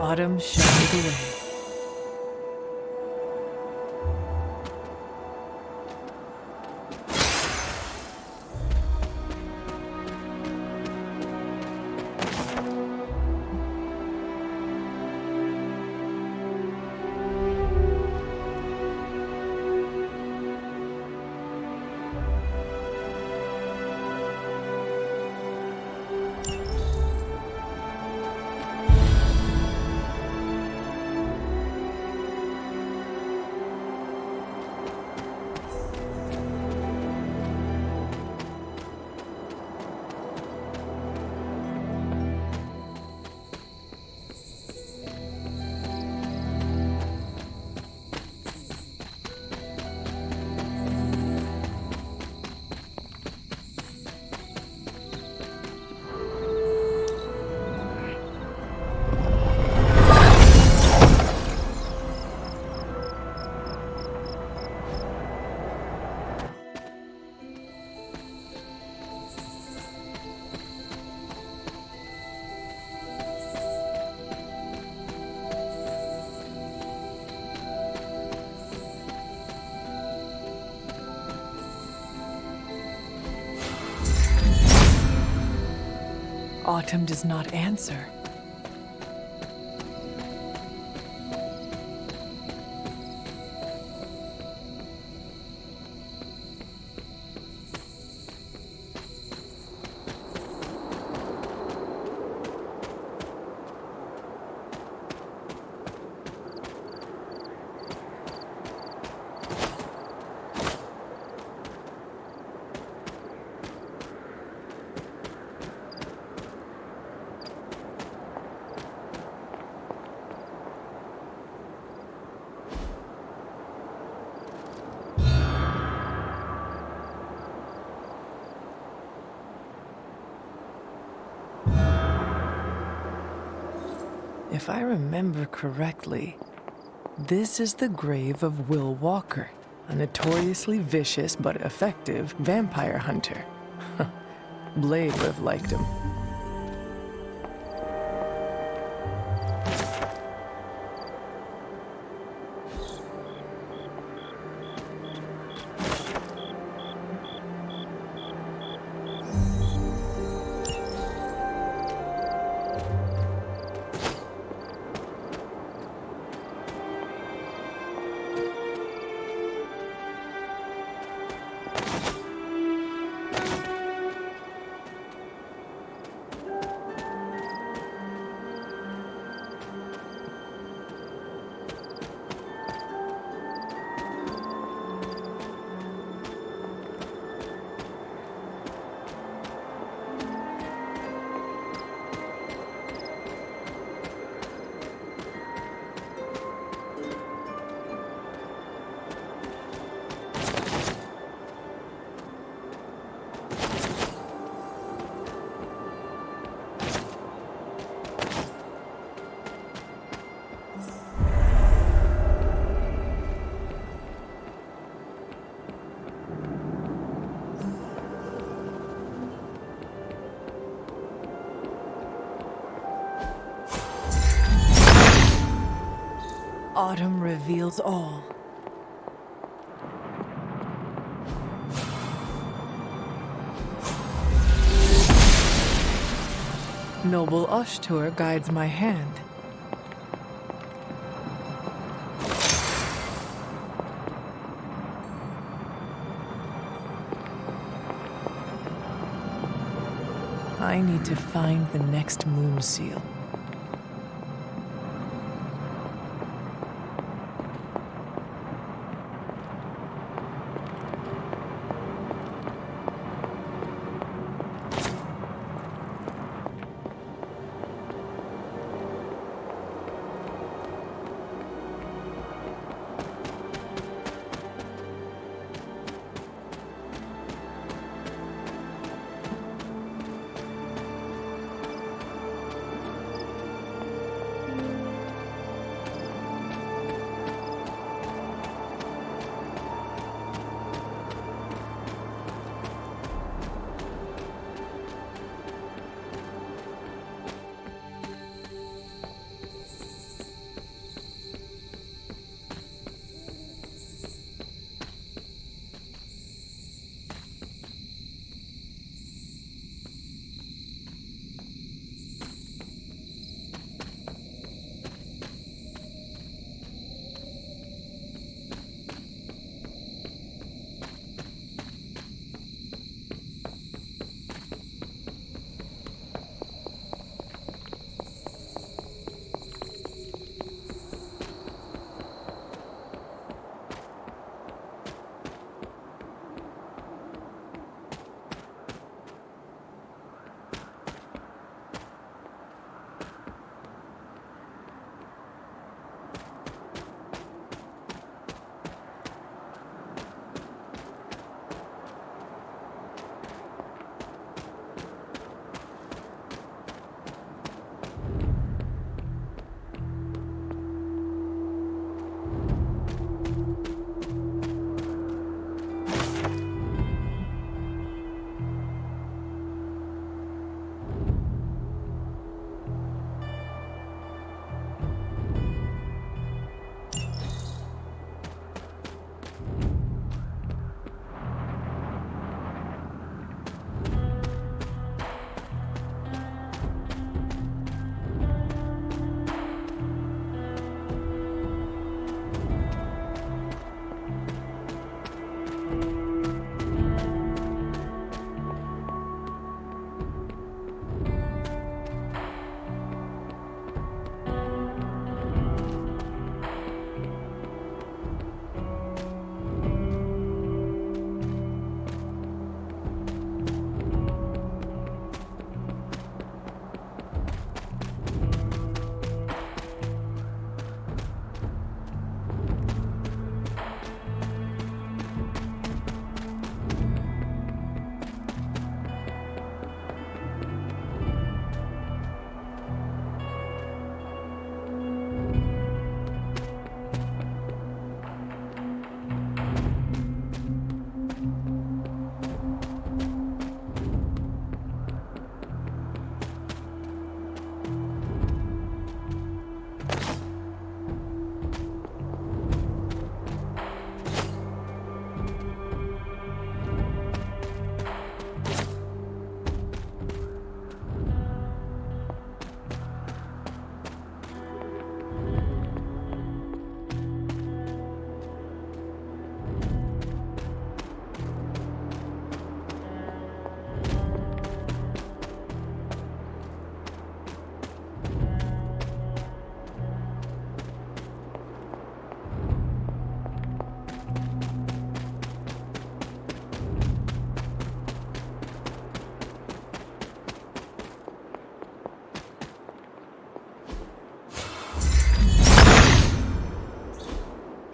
Autumn shied away. Autumn does not answer. If I remember correctly, this is the grave of Will Walker, a notoriously vicious but effective vampire hunter. Blade would have liked him. Autumn reveals all. Noble Ashtur guides my hand. I need to find the next moon seal.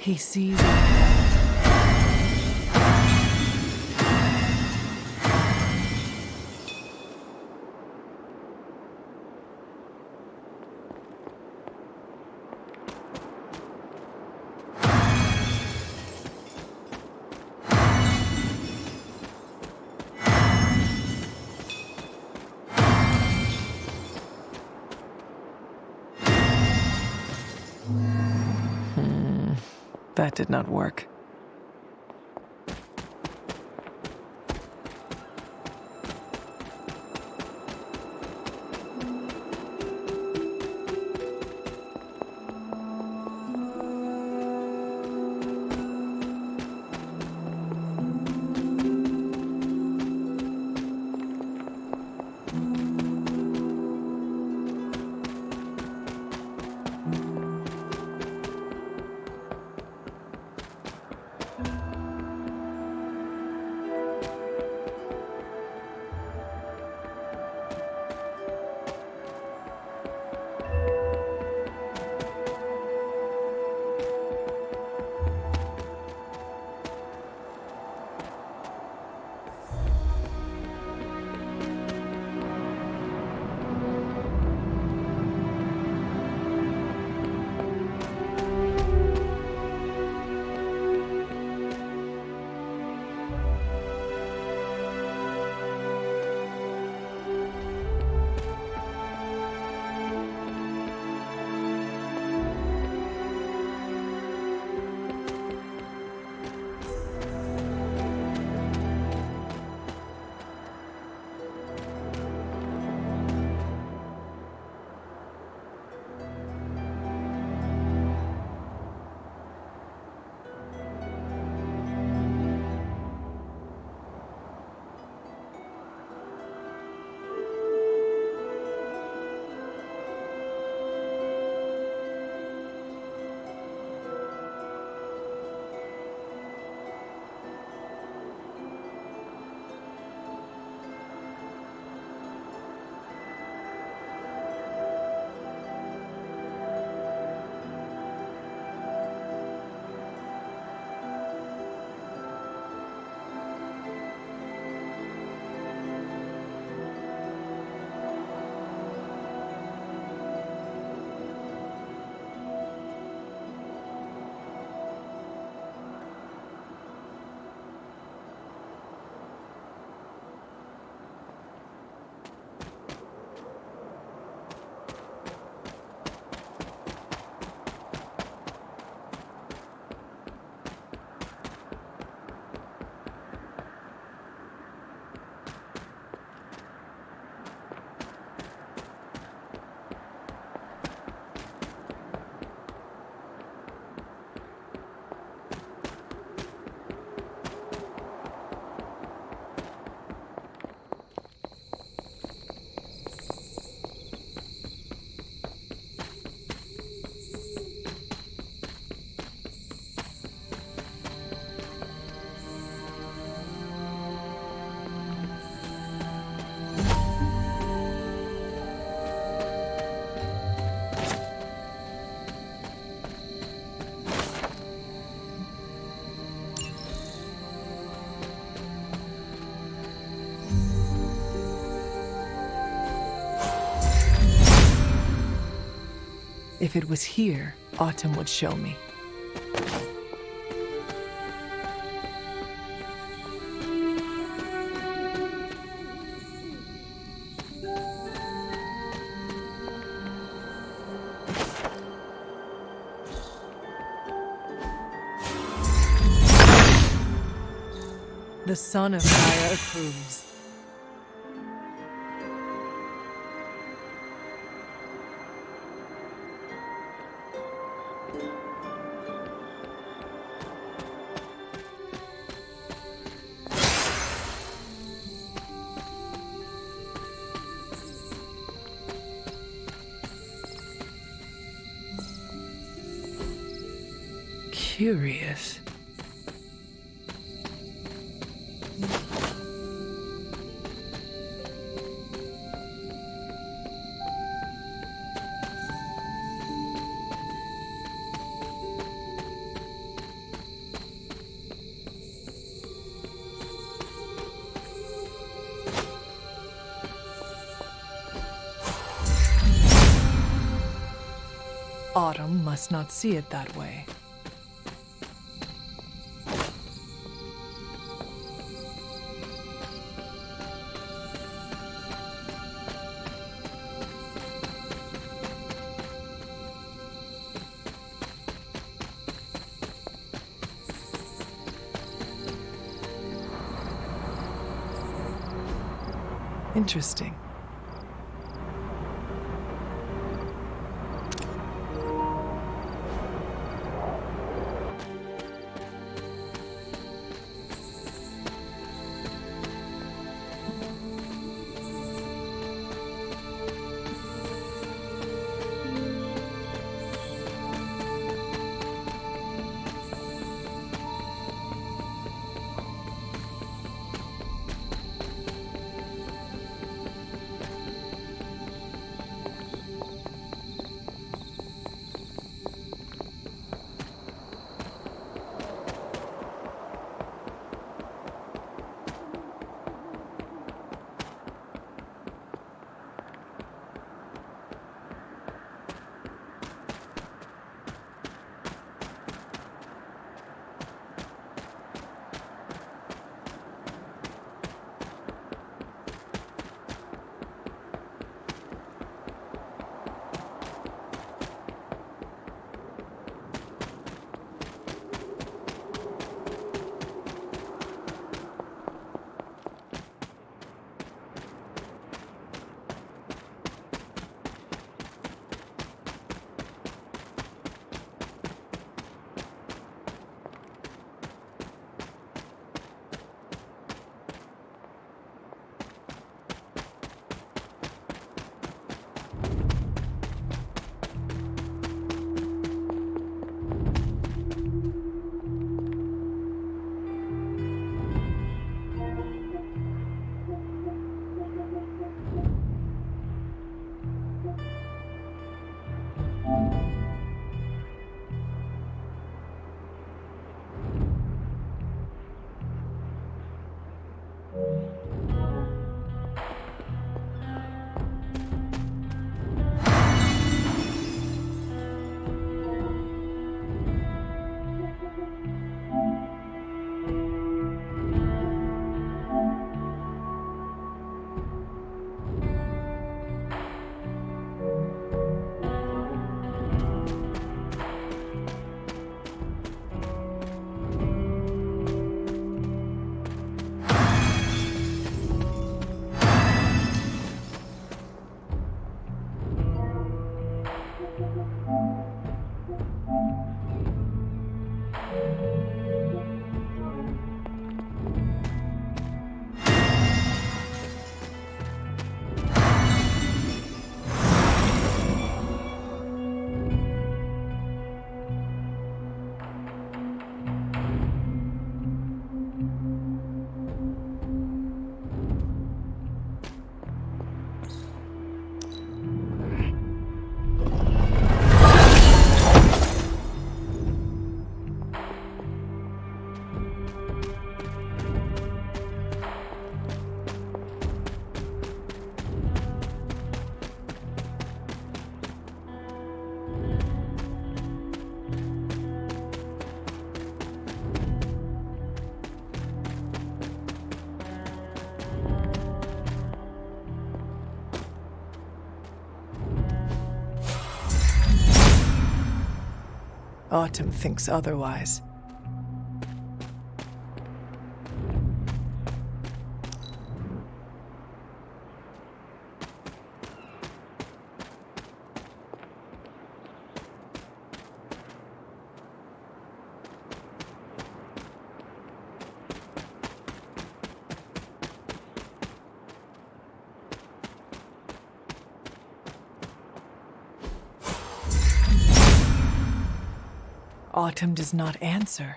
He sees. That did not work. If it was here, Autumn would show me. The son of Gaia approves. Curious. Autumn must not see it that way. Interesting. Autumn thinks otherwise. Autumn does not answer.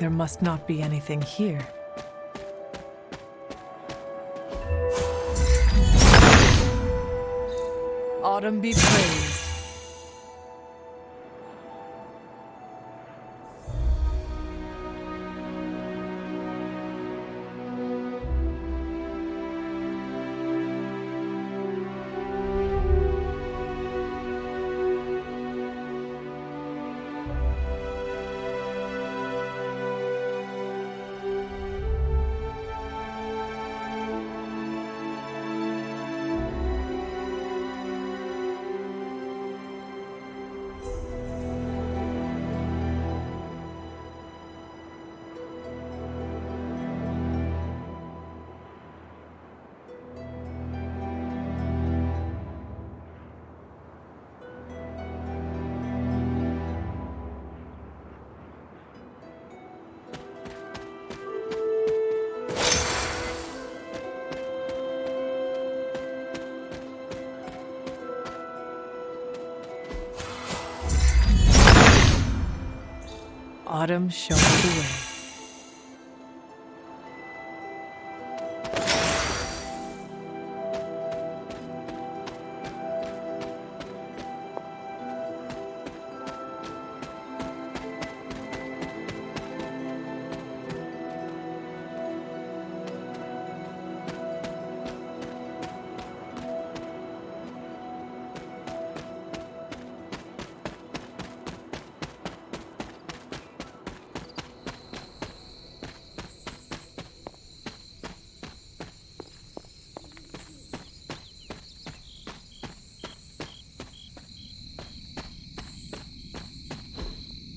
There must not be anything here. Autumn be praised. Autumn showed the way.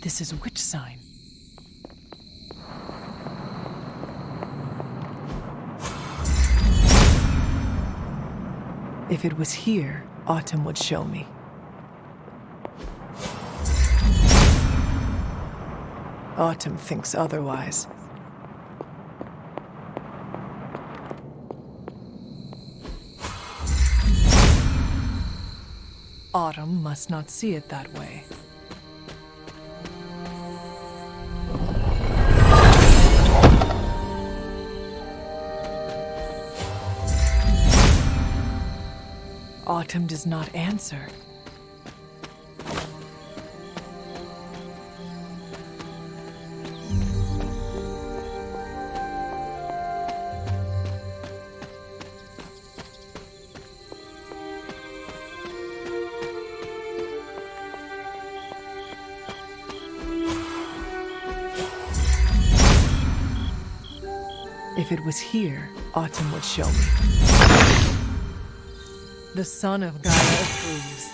This is witch sign. If it was here, Autumn would show me. Autumn thinks otherwise. Autumn must not see it that way. Autumn does not answer. If it was here, Autumn would show me. The son of Gaia approves.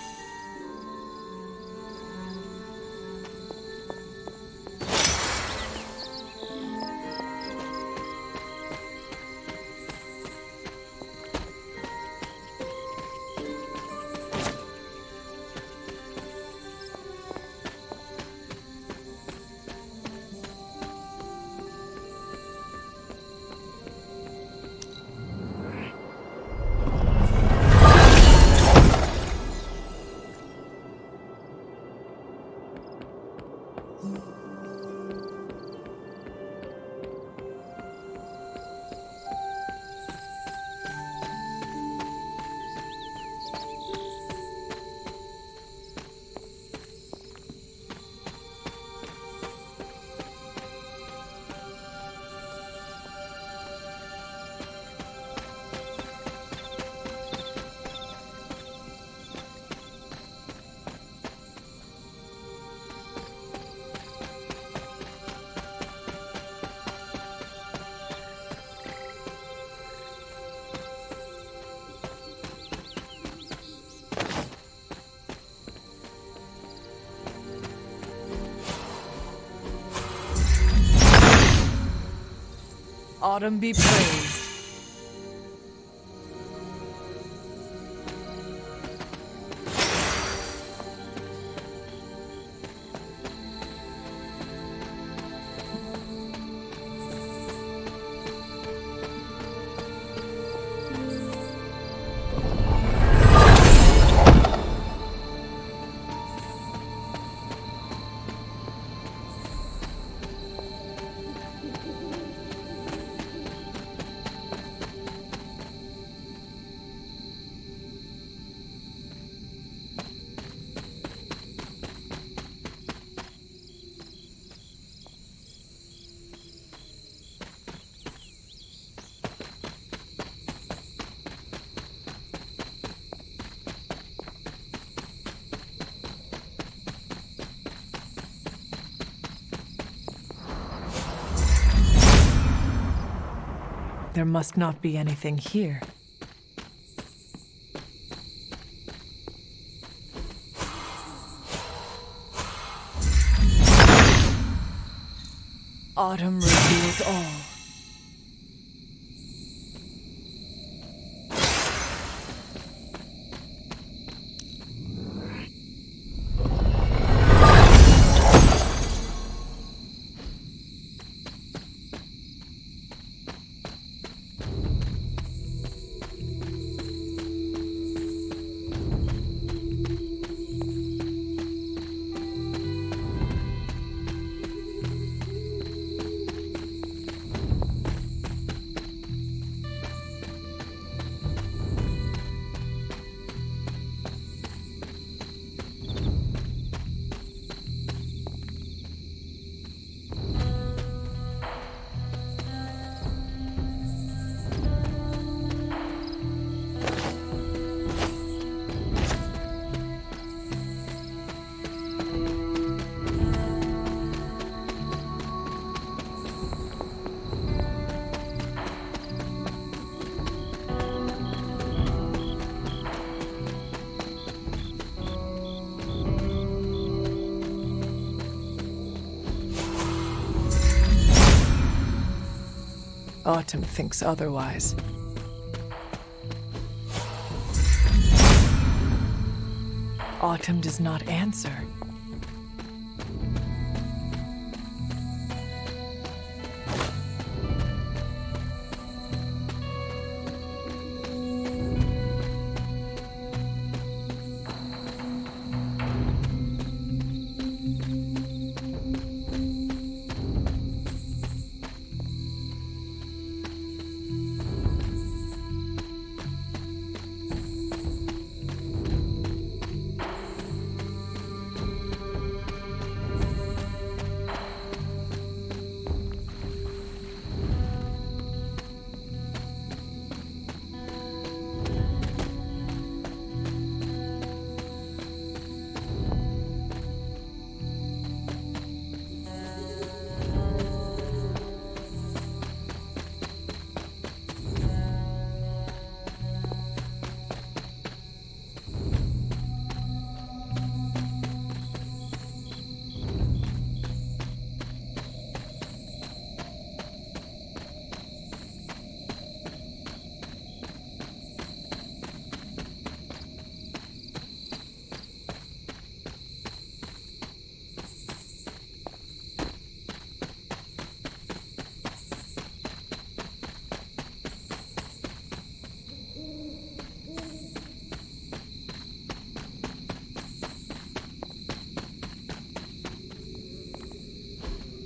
Autumn be praised. There must not be anything here. Autumn reveals all. Autumn thinks otherwise. Autumn does not answer.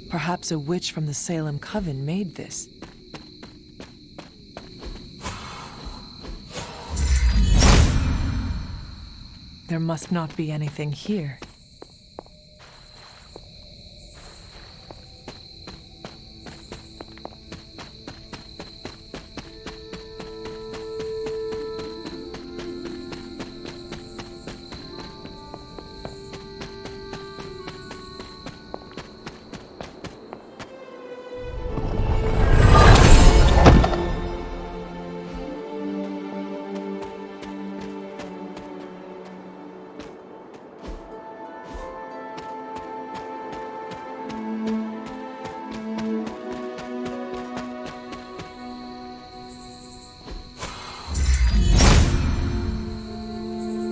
Perhaps a witch from the Salem Coven made this. There must not be anything here.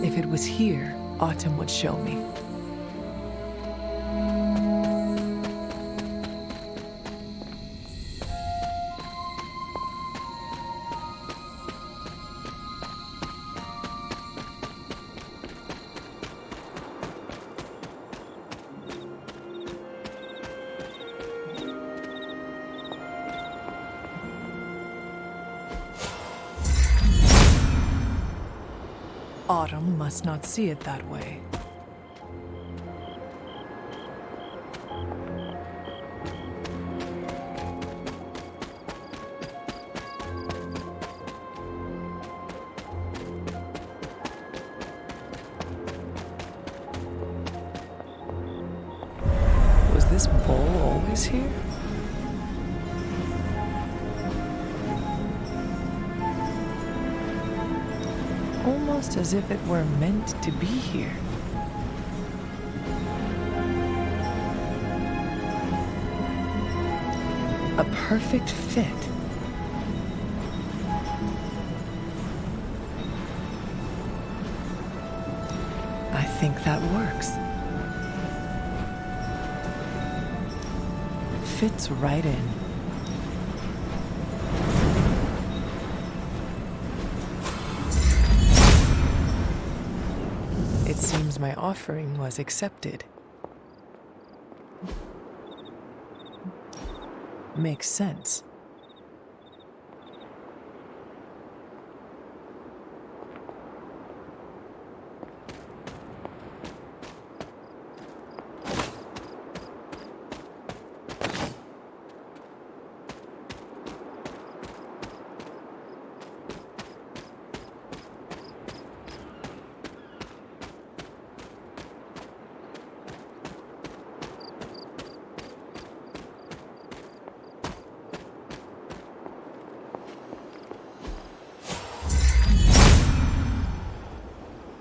If it was here, Autumn would show me. Autumn must not see it that way. Was this bowl always here? almost as if it were meant to be here. A perfect fit. I think that works. Fits right in. It seems my offering was accepted. Makes sense.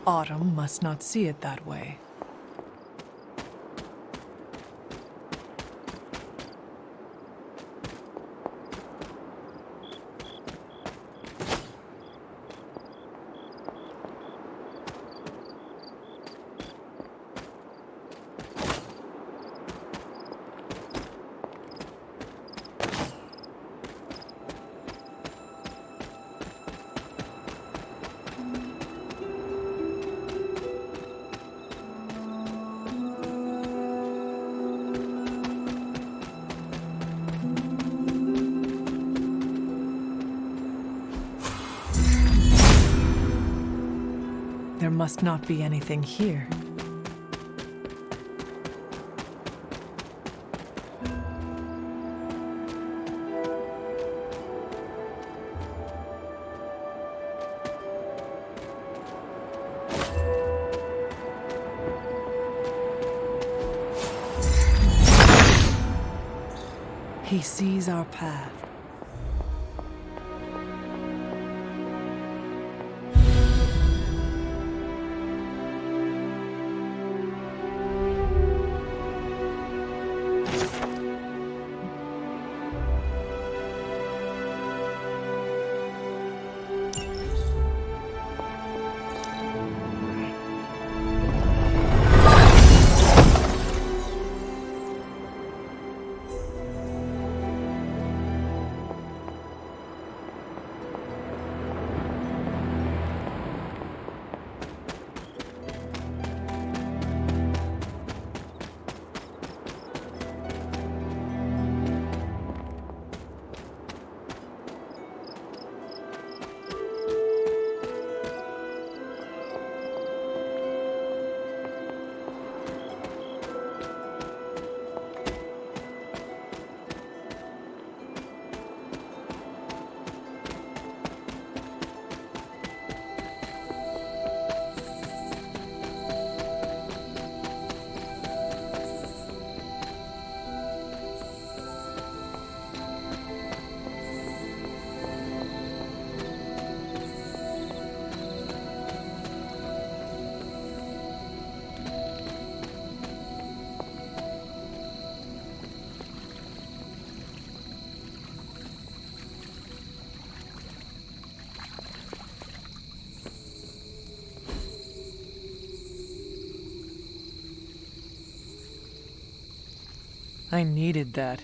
Autumn must not see it that way. There must not be anything here. He sees our path. I needed that.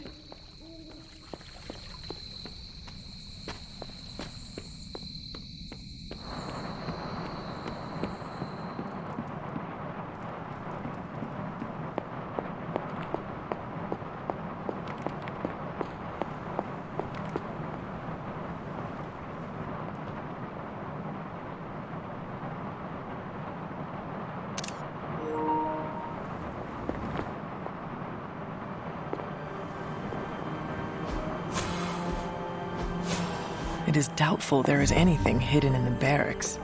It is doubtful there is anything hidden in the barracks.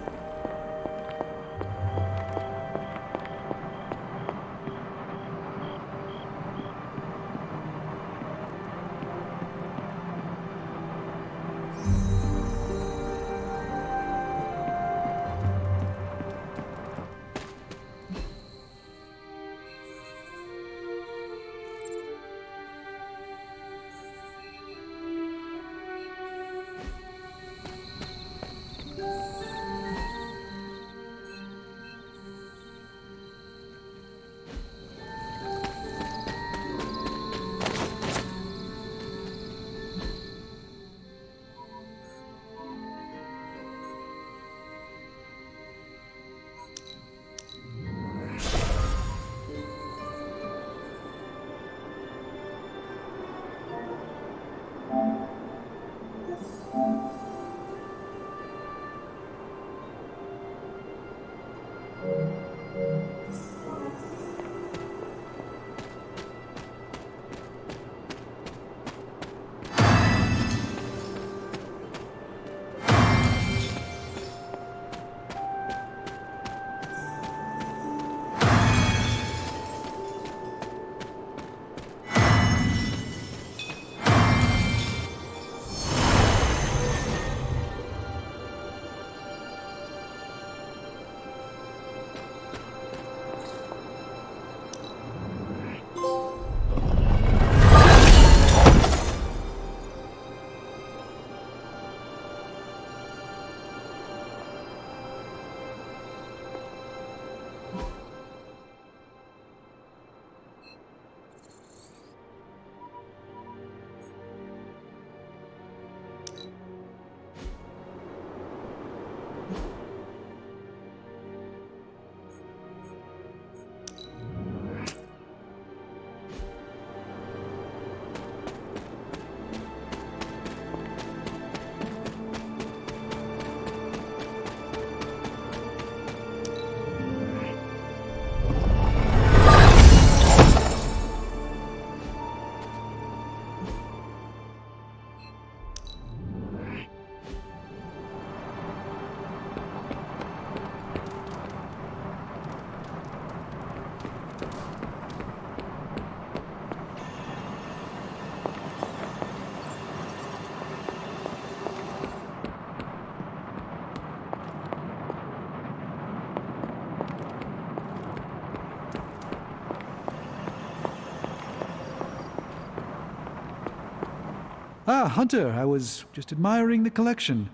Ah, Hunter, I was just admiring the collection.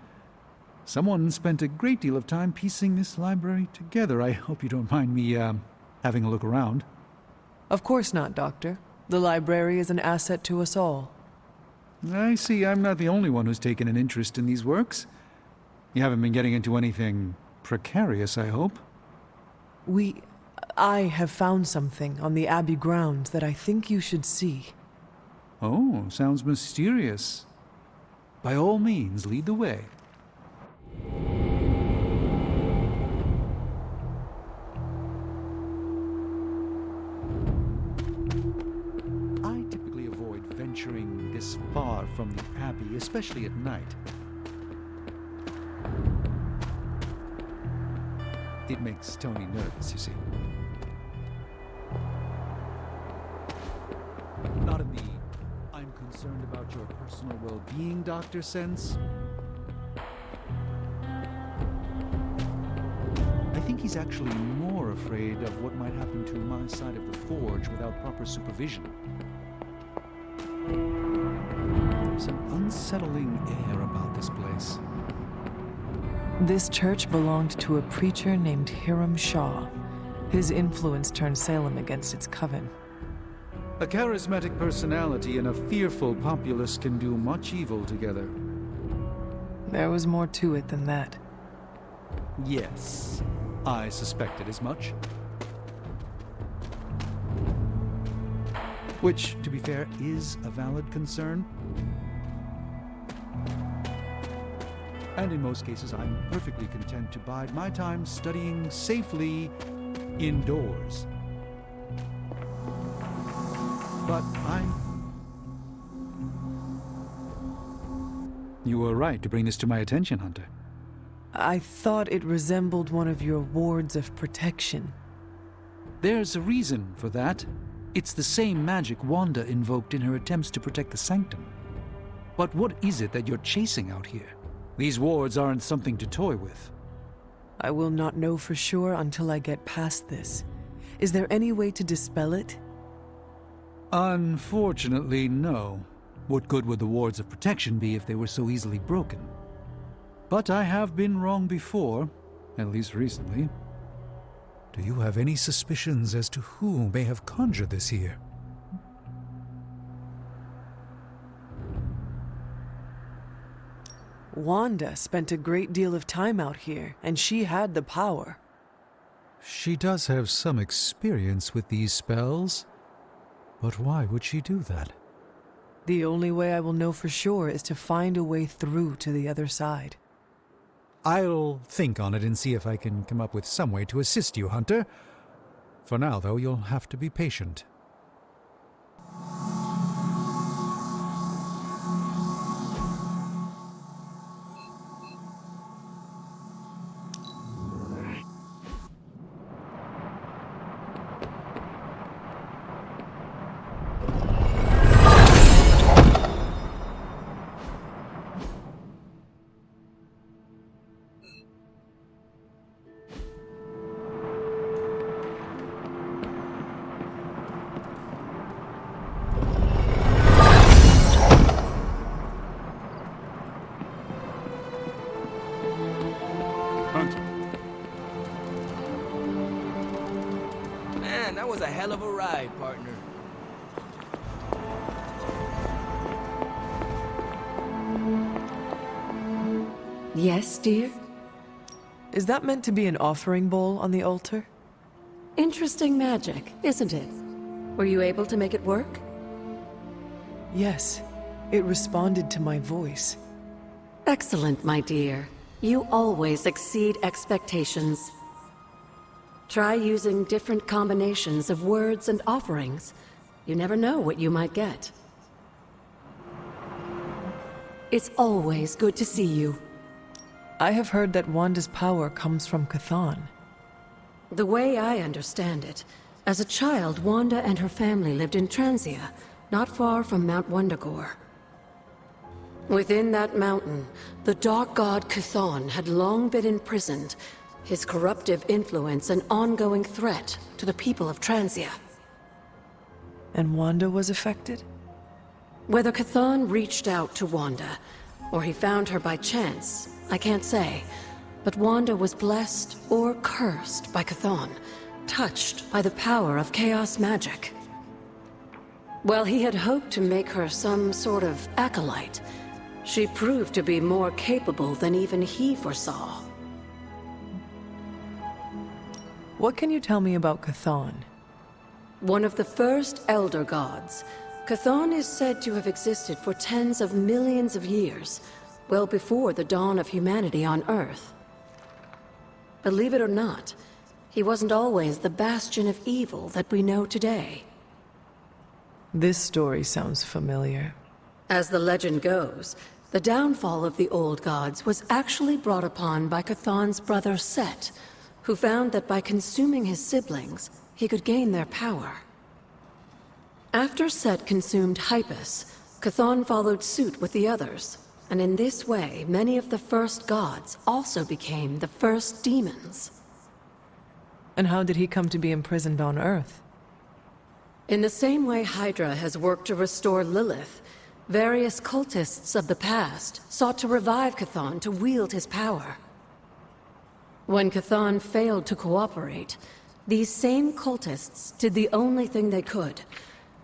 Someone spent a great deal of time piecing this library together. I hope you don't mind me, having a look around. Of course not, Doctor. The library is an asset to us all. I see I'm not the only one who's taken an interest in these works. You haven't been getting into anything precarious, I hope? I have found something on the Abbey grounds that I think you should see. Oh, sounds mysterious. By all means, lead the way. I typically avoid venturing this far from the Abbey, especially at night. It makes Tony nervous, you see. Not in the I'm concerned about your personal well-being, Doctor sense. I think he's actually more afraid of what might happen to my side of the forge without proper supervision. There's an unsettling air about this place. This church belonged to a preacher named Hiram Shaw. His influence turned Salem against its coven. A charismatic personality and a fearful populace can do much evil together. There was more to it than that. Yes, I suspected as much. Which, to be fair, is a valid concern. And in most cases, I'm perfectly content to bide my time studying safely indoors. But You were right to bring this to my attention, Hunter. I thought it resembled one of your wards of protection. There's a reason for that. It's the same magic Wanda invoked in her attempts to protect the Sanctum. But what is it that you're chasing out here? These wards aren't something to toy with. I will not know for sure until I get past this. Is there any way to dispel it? Unfortunately, no. What good would the wards of protection be if they were so easily broken? But I have been wrong before, at least recently. Do you have any suspicions as to who may have conjured this here? Wanda spent a great deal of time out here, and she had the power. She does have some experience with these spells. But why would she do that? The only way I will know for sure is to find a way through to the other side. I'll think on it and see if I can come up with some way to assist you, Hunter. For now, though, you'll have to be patient. Man, that was a hell of a ride, partner. Yes, dear? Is that meant to be an offering bowl on the altar? Interesting magic, isn't it? Were you able to make it work? Yes. It responded to my voice. Excellent, my dear. You always exceed expectations. Try using different combinations of words and offerings. You never know what you might get. It's always good to see you. I have heard that Wanda's power comes from Chthon. The way I understand it, as a child, Wanda and her family lived in Transia, not far from Mount Wundagore. Within that mountain, the dark god Chthon had long been imprisoned, his corruptive influence an ongoing threat to the people of Transia. And Wanda was affected? Whether Chthon reached out to Wanda, or he found her by chance, I can't say. But Wanda was blessed or cursed by Chthon, touched by the power of chaos magic. While he had hoped to make her some sort of acolyte, she proved to be more capable than even he foresaw. What can you tell me about Chthon? One of the first Elder Gods, Chthon is said to have existed for tens of millions of years, well before the dawn of humanity on Earth. Believe it or not, he wasn't always the bastion of evil that we know today. This story sounds familiar. As the legend goes, the downfall of the old gods was actually brought upon by Chthon's brother Set, who found that by consuming his siblings, he could gain their power. After Set consumed Hypus, Chthon followed suit with the others, and in this way, many of the first gods also became the first demons. And how did he come to be imprisoned on Earth? In the same way Hydra has worked to restore Lilith, various cultists of the past sought to revive Chthon to wield his power. When Chthon failed to cooperate, these same cultists did the only thing they could.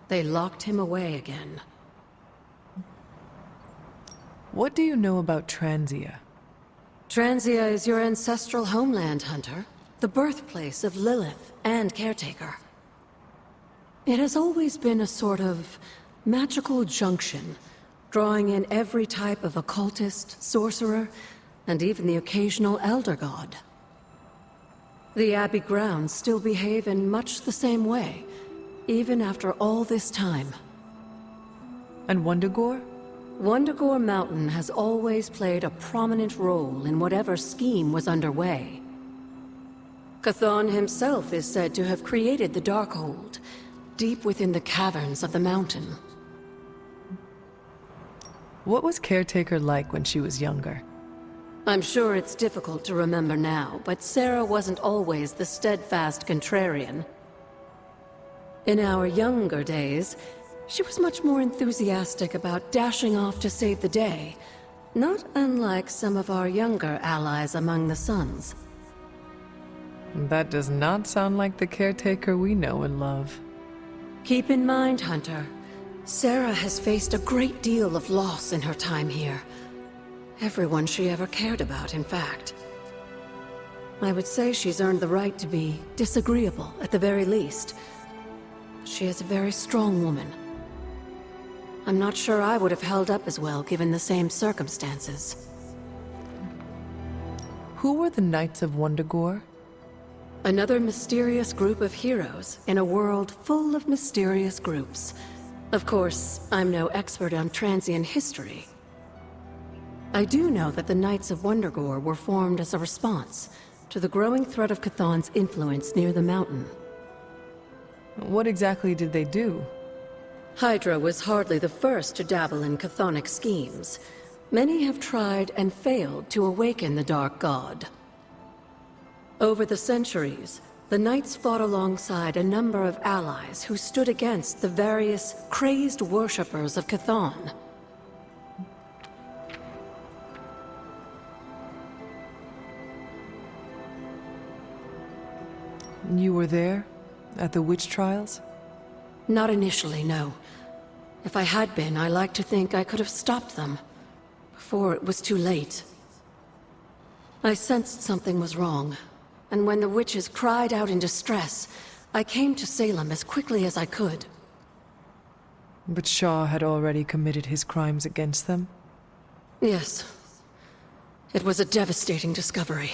They locked him away again. What do you know about Transia? Transia is your ancestral homeland, Hunter. The birthplace of Lilith and Caretaker. It has always been a sort of magical junction, drawing in every type of occultist, sorcerer, and even the occasional Elder God. The Abbey grounds still behave in much the same way, even after all this time. And Wundagore? Wundagore Mountain has always played a prominent role in whatever scheme was underway. Chthon himself is said to have created the Darkhold, deep within the caverns of the mountain. What was Caretaker like when she was younger? I'm sure it's difficult to remember now, but Sarah wasn't always the steadfast contrarian. In our younger days, she was much more enthusiastic about dashing off to save the day, not unlike some of our younger allies among the Suns. That does not sound like the Caretaker we know and love. Keep in mind, Hunter, Sarah has faced a great deal of loss in her time here. Everyone she ever cared about, in fact. I would say she's earned the right to be disagreeable, at the very least. She is a very strong woman. I'm not sure I would have held up as well given the same circumstances. Who were the Knights of Wundagore? Another mysterious group of heroes in a world full of mysterious groups. Of course, I'm no expert on Transian history. I do know that the Knights of Wundagore were formed as a response to the growing threat of Chthon's influence near the mountain. What exactly did they do? Hydra was hardly the first to dabble in chthonic schemes. Many have tried and failed to awaken the Dark God. Over the centuries, the Knights fought alongside a number of allies who stood against the various crazed worshippers of Chthon. You were there? At the witch trials? Not initially, no. If I had been, I like to think I could have stopped them before it was too late. I sensed something was wrong, and when the witches cried out in distress, I came to Salem as quickly as I could. But Shaw had already committed his crimes against them? Yes. It was a devastating discovery.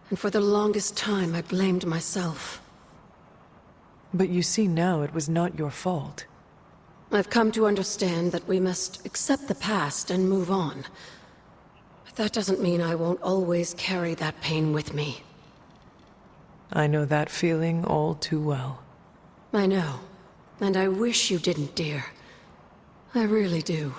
And for the longest time, I blamed myself. But you see now it was not your fault. I've come to understand that we must accept the past and move on. But that doesn't mean I won't always carry that pain with me. I know that feeling all too well. I know. And I wish you didn't, dear. I really do.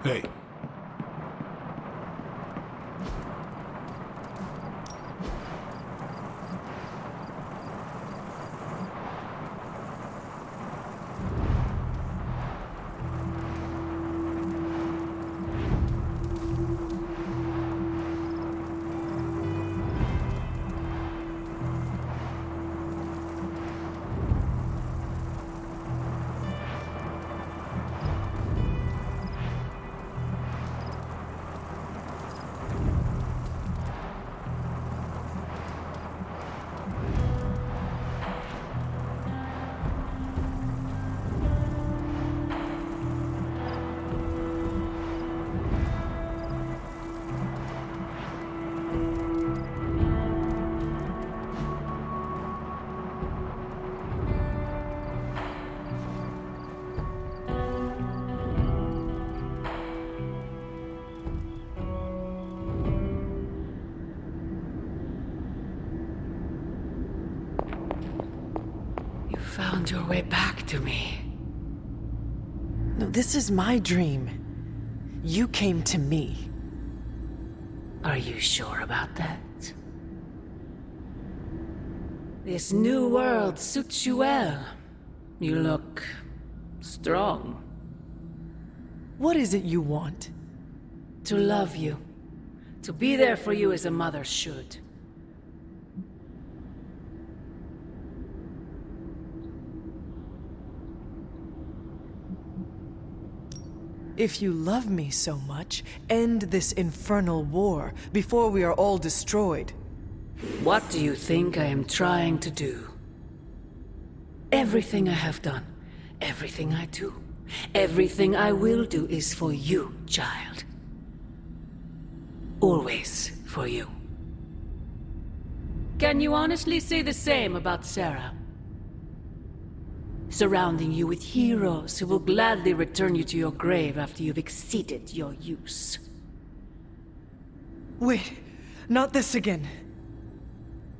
Hey. Found your way back to me. No, this is my dream. You came to me. Are you sure about that? This new world suits you well. You look strong. What is it you want? To love you. To be there for you as a mother should. If you love me so much, end this infernal war before we are all destroyed. What do you think I am trying to do? Everything I have done, everything I do, everything I will do is for you, child. Always for you. Can you honestly say the same about Sarah? Surrounding you with heroes who will gladly return you to your grave after you've exceeded your use. Wait, not this again.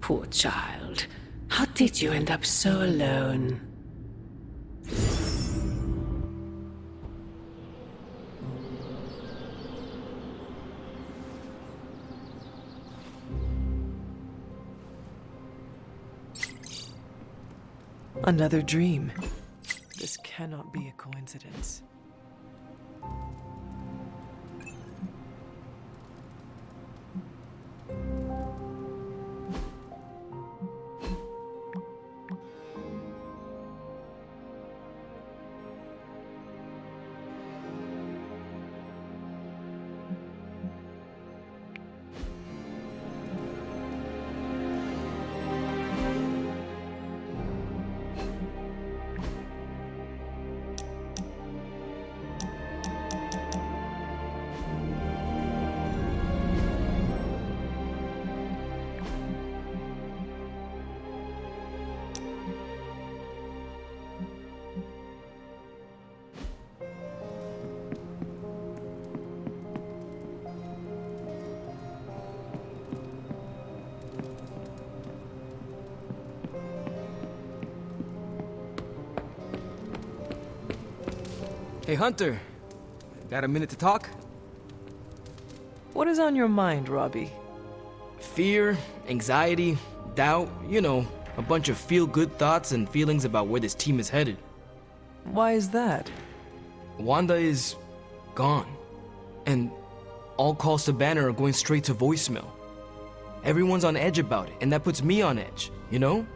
Poor child. How did you end up so alone? Another dream. This cannot be a coincidence. Hey, Hunter. Got a minute to talk? What is on your mind, Robbie? Fear, anxiety, doubt, you know, a bunch of feel-good thoughts and feelings about where this team is headed. Why is that? Wanda is gone. And all calls to Banner are going straight to voicemail. Everyone's on edge about it, and that puts me on edge, you know?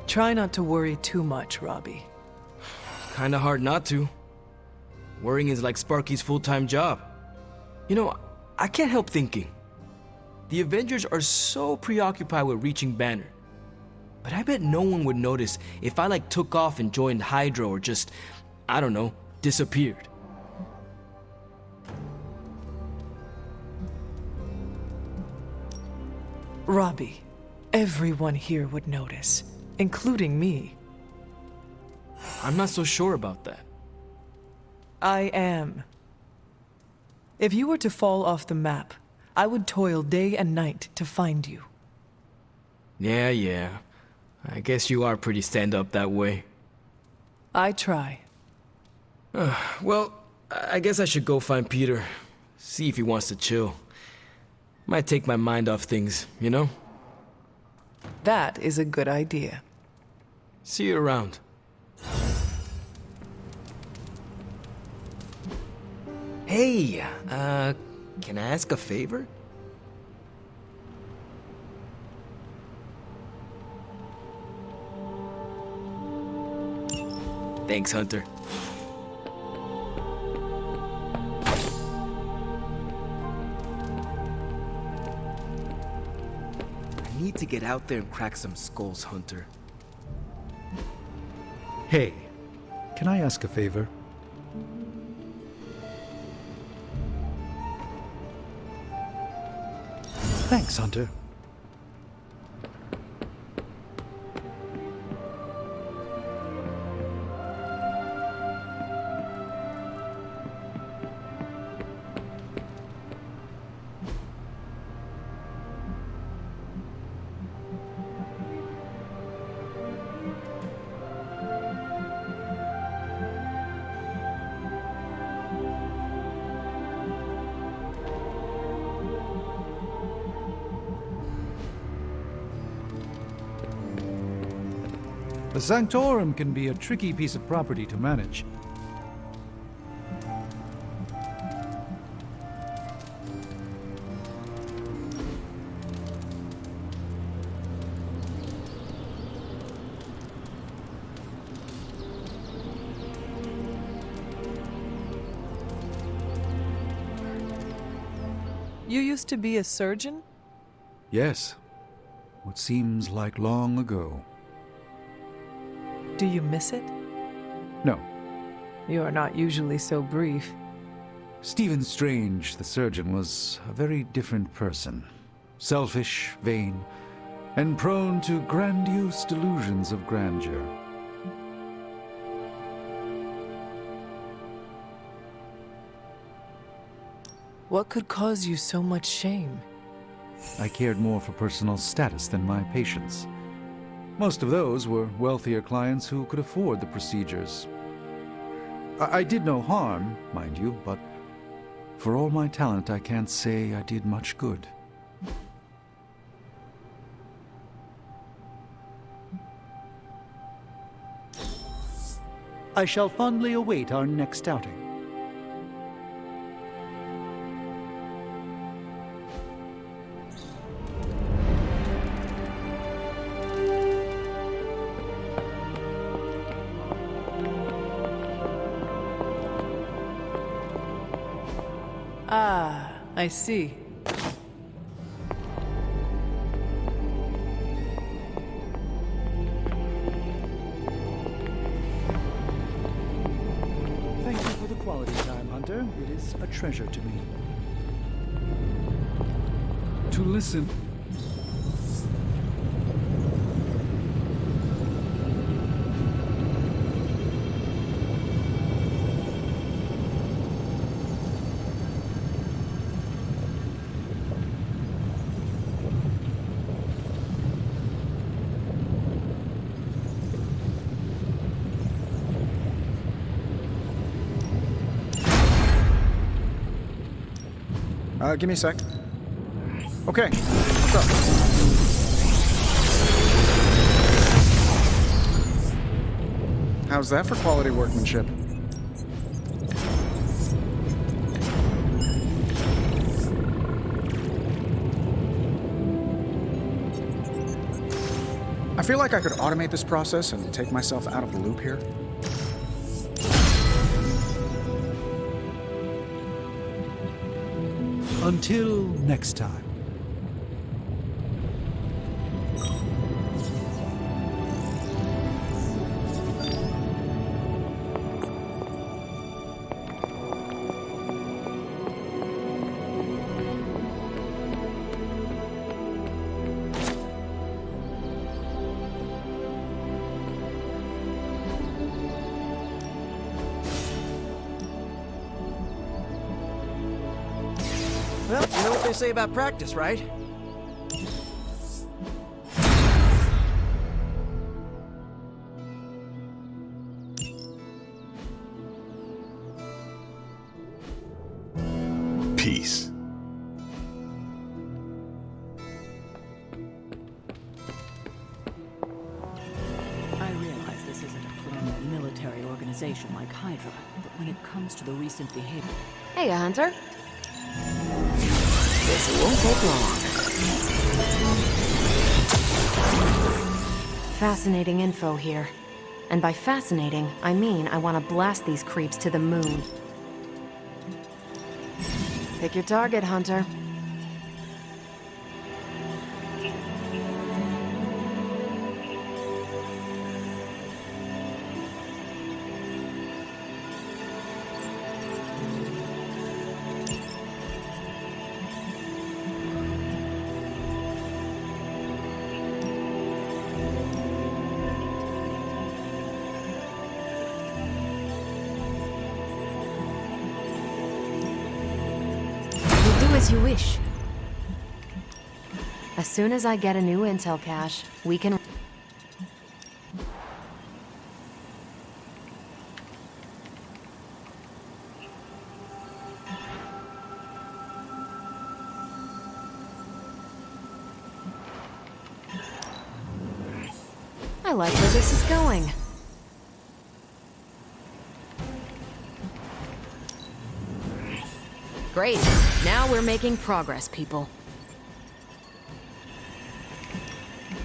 Try not to worry too much, Robbie. Kinda hard not to. Worrying is like Sparky's full-time job. You know, I can't help thinking. The Avengers are so preoccupied with reaching Banner. But I bet no one would notice if I took off and joined Hydra or just, I don't know, disappeared. Robbie, everyone here would notice, including me. I'm not so sure about that. I am. If you were to fall off the map, I would toil day and night to find you. Yeah. I guess you are pretty stand-up that way. I try. Well, I guess I should go find Peter. See if he wants to chill. Might take my mind off things, you know? That is a good idea. See you around. Hey, can I ask a favor? Thanks, Hunter. I need to get out there and crack some skulls, Hunter. Hey, can I ask a favor? Thanks, Hunter. The Sanctorum can be a tricky piece of property to manage. You used to be a surgeon? Yes. What seems like long ago. Do you miss it? No. You are not usually so brief. Stephen Strange, the surgeon, was a very different person. Selfish, vain, and prone to grandiose delusions of grandeur. What could cause you so much shame? I cared more for personal status than my patients. Most of those were wealthier clients who could afford the procedures. I did no harm, mind you, but for all my talent, I can't say I did much good. I shall fondly await our next outing. Ah, I see. Thank you for the quality time, Hunter. It is a treasure to me. To listen. Give me a sec. Okay, what's up? How's that for quality workmanship? I feel like I could automate this process and take myself out of the loop here. Until next time. Well, you know what they say about practice, right? organization like Hydra, but when it comes to the recent behavior... Hey, Hunter. This won't take long. Fascinating info here. And by fascinating, I mean I want to blast these creeps to the moon. Pick your target, Hunter. As you wish. As soon as I get a new intel cache, we can... I like where this is going. Great. Now we're making progress, people.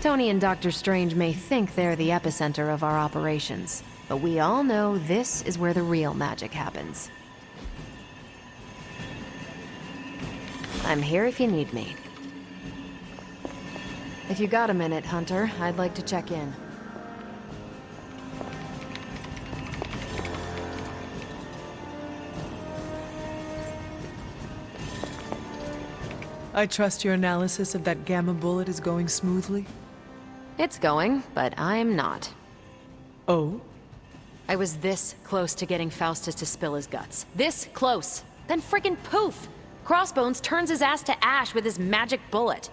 Tony and Dr. Strange may think they're the epicenter of our operations, but we all know this is where the real magic happens. I'm here if you need me. If you got a minute, Hunter, I'd like to check in. I trust your analysis of that gamma bullet is going smoothly? It's going, but I'm not. Oh? I was this close to getting Faustus to spill his guts. This close! Then frickin' poof! Crossbones turns his ass to ash with his magic bullet.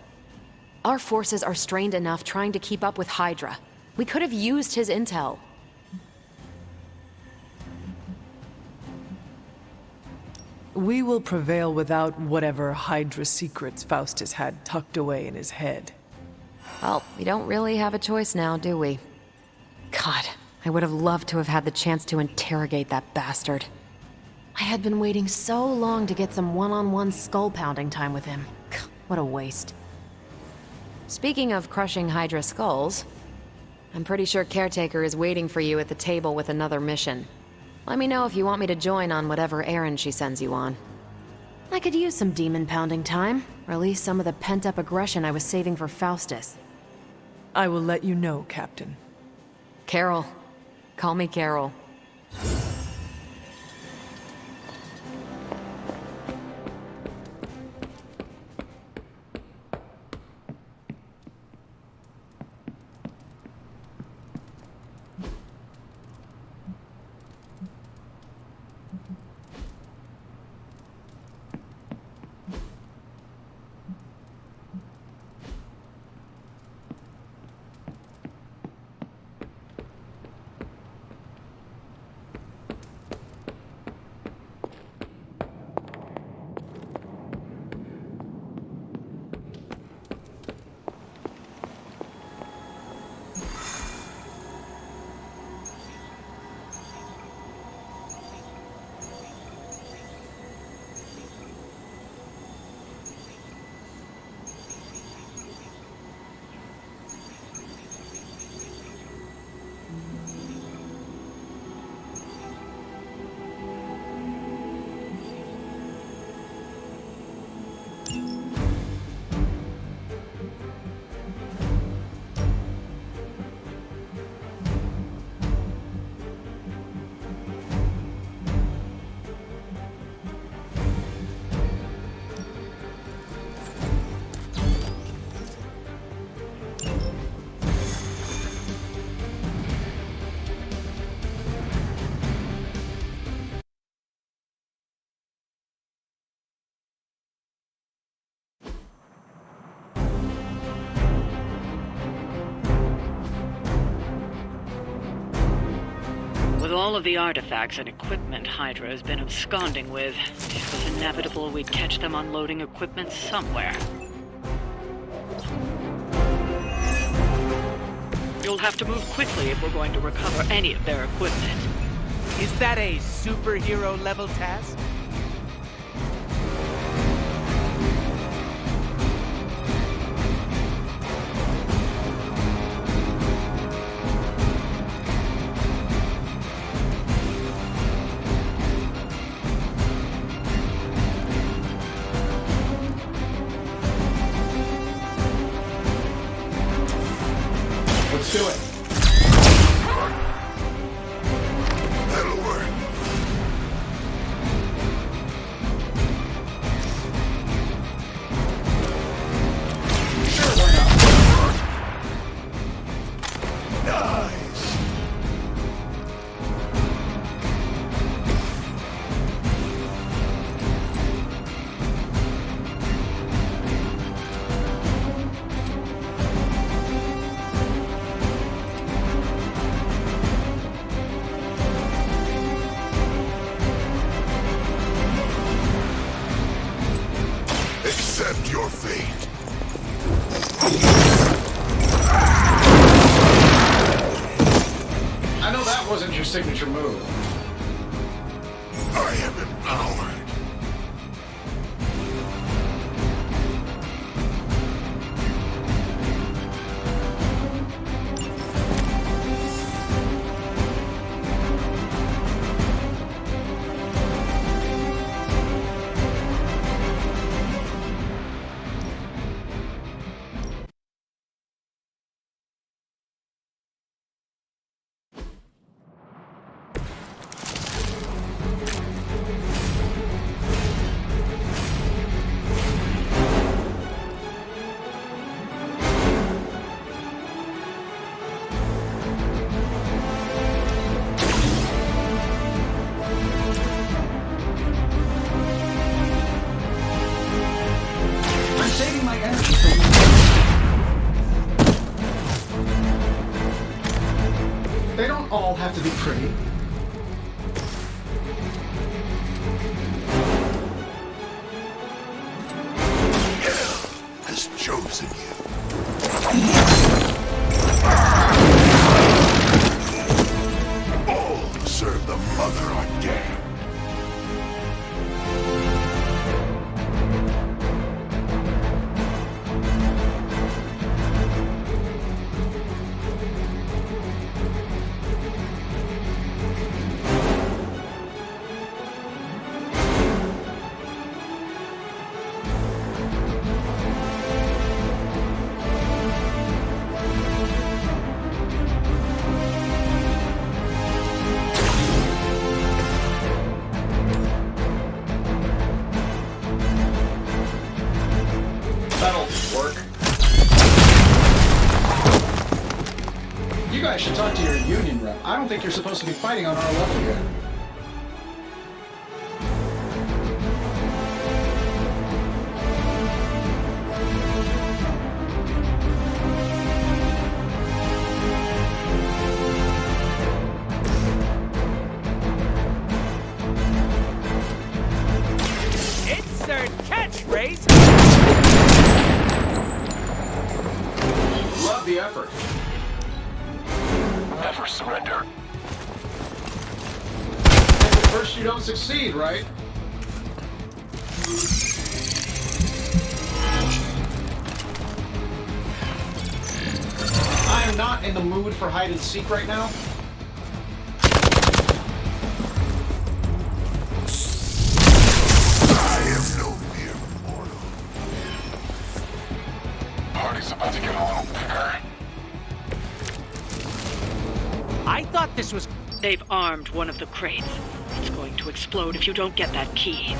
Our forces are strained enough trying to keep up with Hydra. We could have used his intel. We will prevail without whatever Hydra secrets Faustus had tucked away in his head. Well, we don't really have a choice now, do we? God, I would have loved to have had the chance to interrogate that bastard. I had been waiting so long to get some one-on-one skull-pounding time with him. What a waste. Speaking of crushing Hydra skulls, I'm pretty sure Caretaker is waiting for you at the table with another mission. Let me know if you want me to join on whatever errand she sends you on. I could use some demon-pounding time. Release some of the pent-up aggression I was saving for Faustus. I will let you know, Captain. Carol. Call me Carol. With all of the artifacts and equipment Hydra has been absconding with, it was inevitable we'd catch them unloading equipment somewhere. You'll have to move quickly if we're going to recover any of their equipment. Is that a superhero level task? Let's do it. That'll work. Sure, why not? Nice. Accept your fate. I know that wasn't your signature move. I am empowered. I'm saving my energy for They don't all have to be pretty. Hell has chosen you. All who serve the Mother are damned. That'll work. You guys should talk to your union rep. I don't think you're supposed to be fighting on our level here. Insert catchphrase! Love the effort. Never surrender. And at first you don't succeed, right? I am not in the mood for hide and seek right now. I am no mere mortal. Party's about to get a little bigger. I thought this was... They've armed one of the crates. It's going to explode if you don't get that key.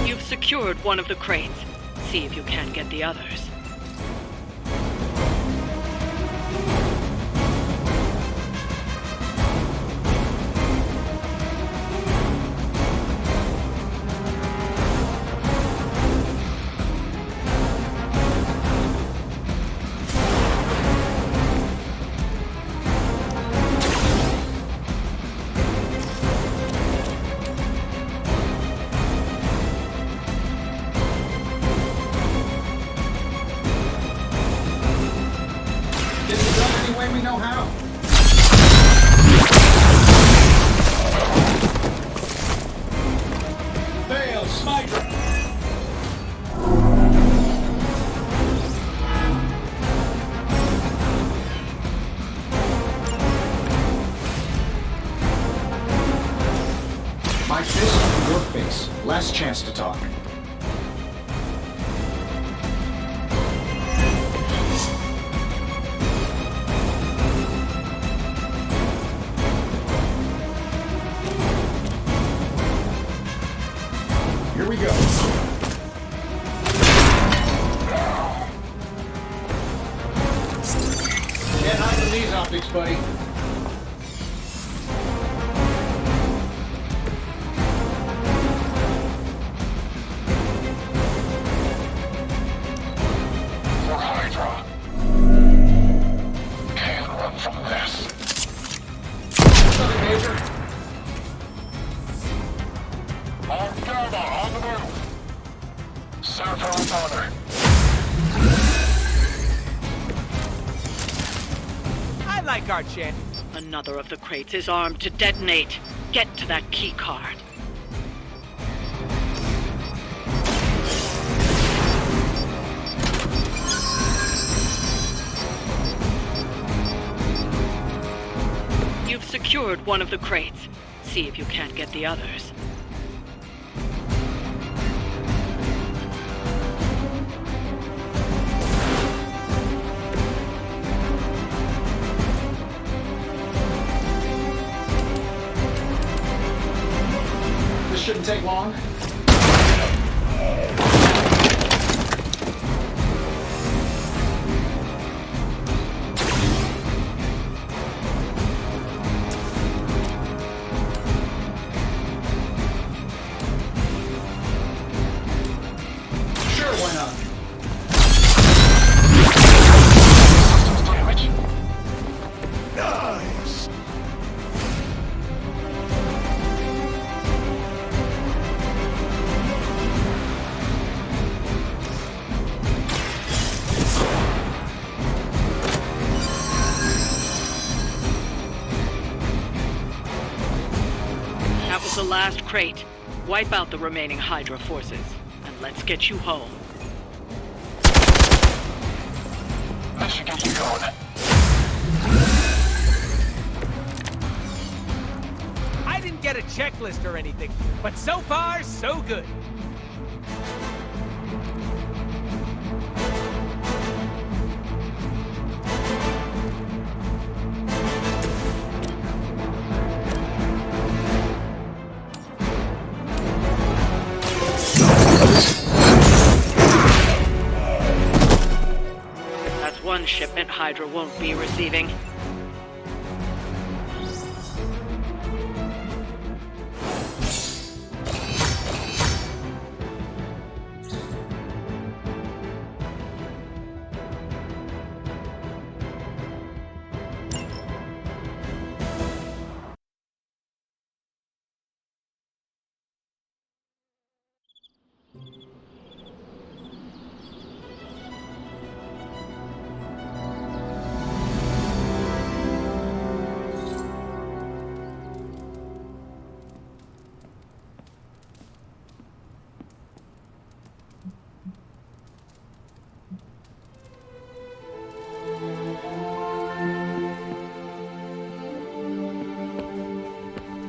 You've secured one of the crates. See if you can get the others. me know how. Fail, Smydra! My fist, your face. Last chance to talk. Here we go. Can't hide from these optics, buddy. For Hydra. Can't run from this. Nothing major. Armada on the move. Serve her with honor. I like our chant. Another of the crates is armed to detonate. Get to that key card. You've secured one of the crates. See if you can't get the others. This shouldn't take long. Sure, why not? Damage. Nice! That was the last crate. Wipe out the remaining Hydra forces, and let's get you home. This should get you going. I didn't get a checklist or anything, but so far, so good. That's one shipment Hydra won't be receiving.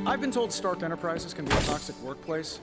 I've been told Stark Enterprises can be a toxic workplace.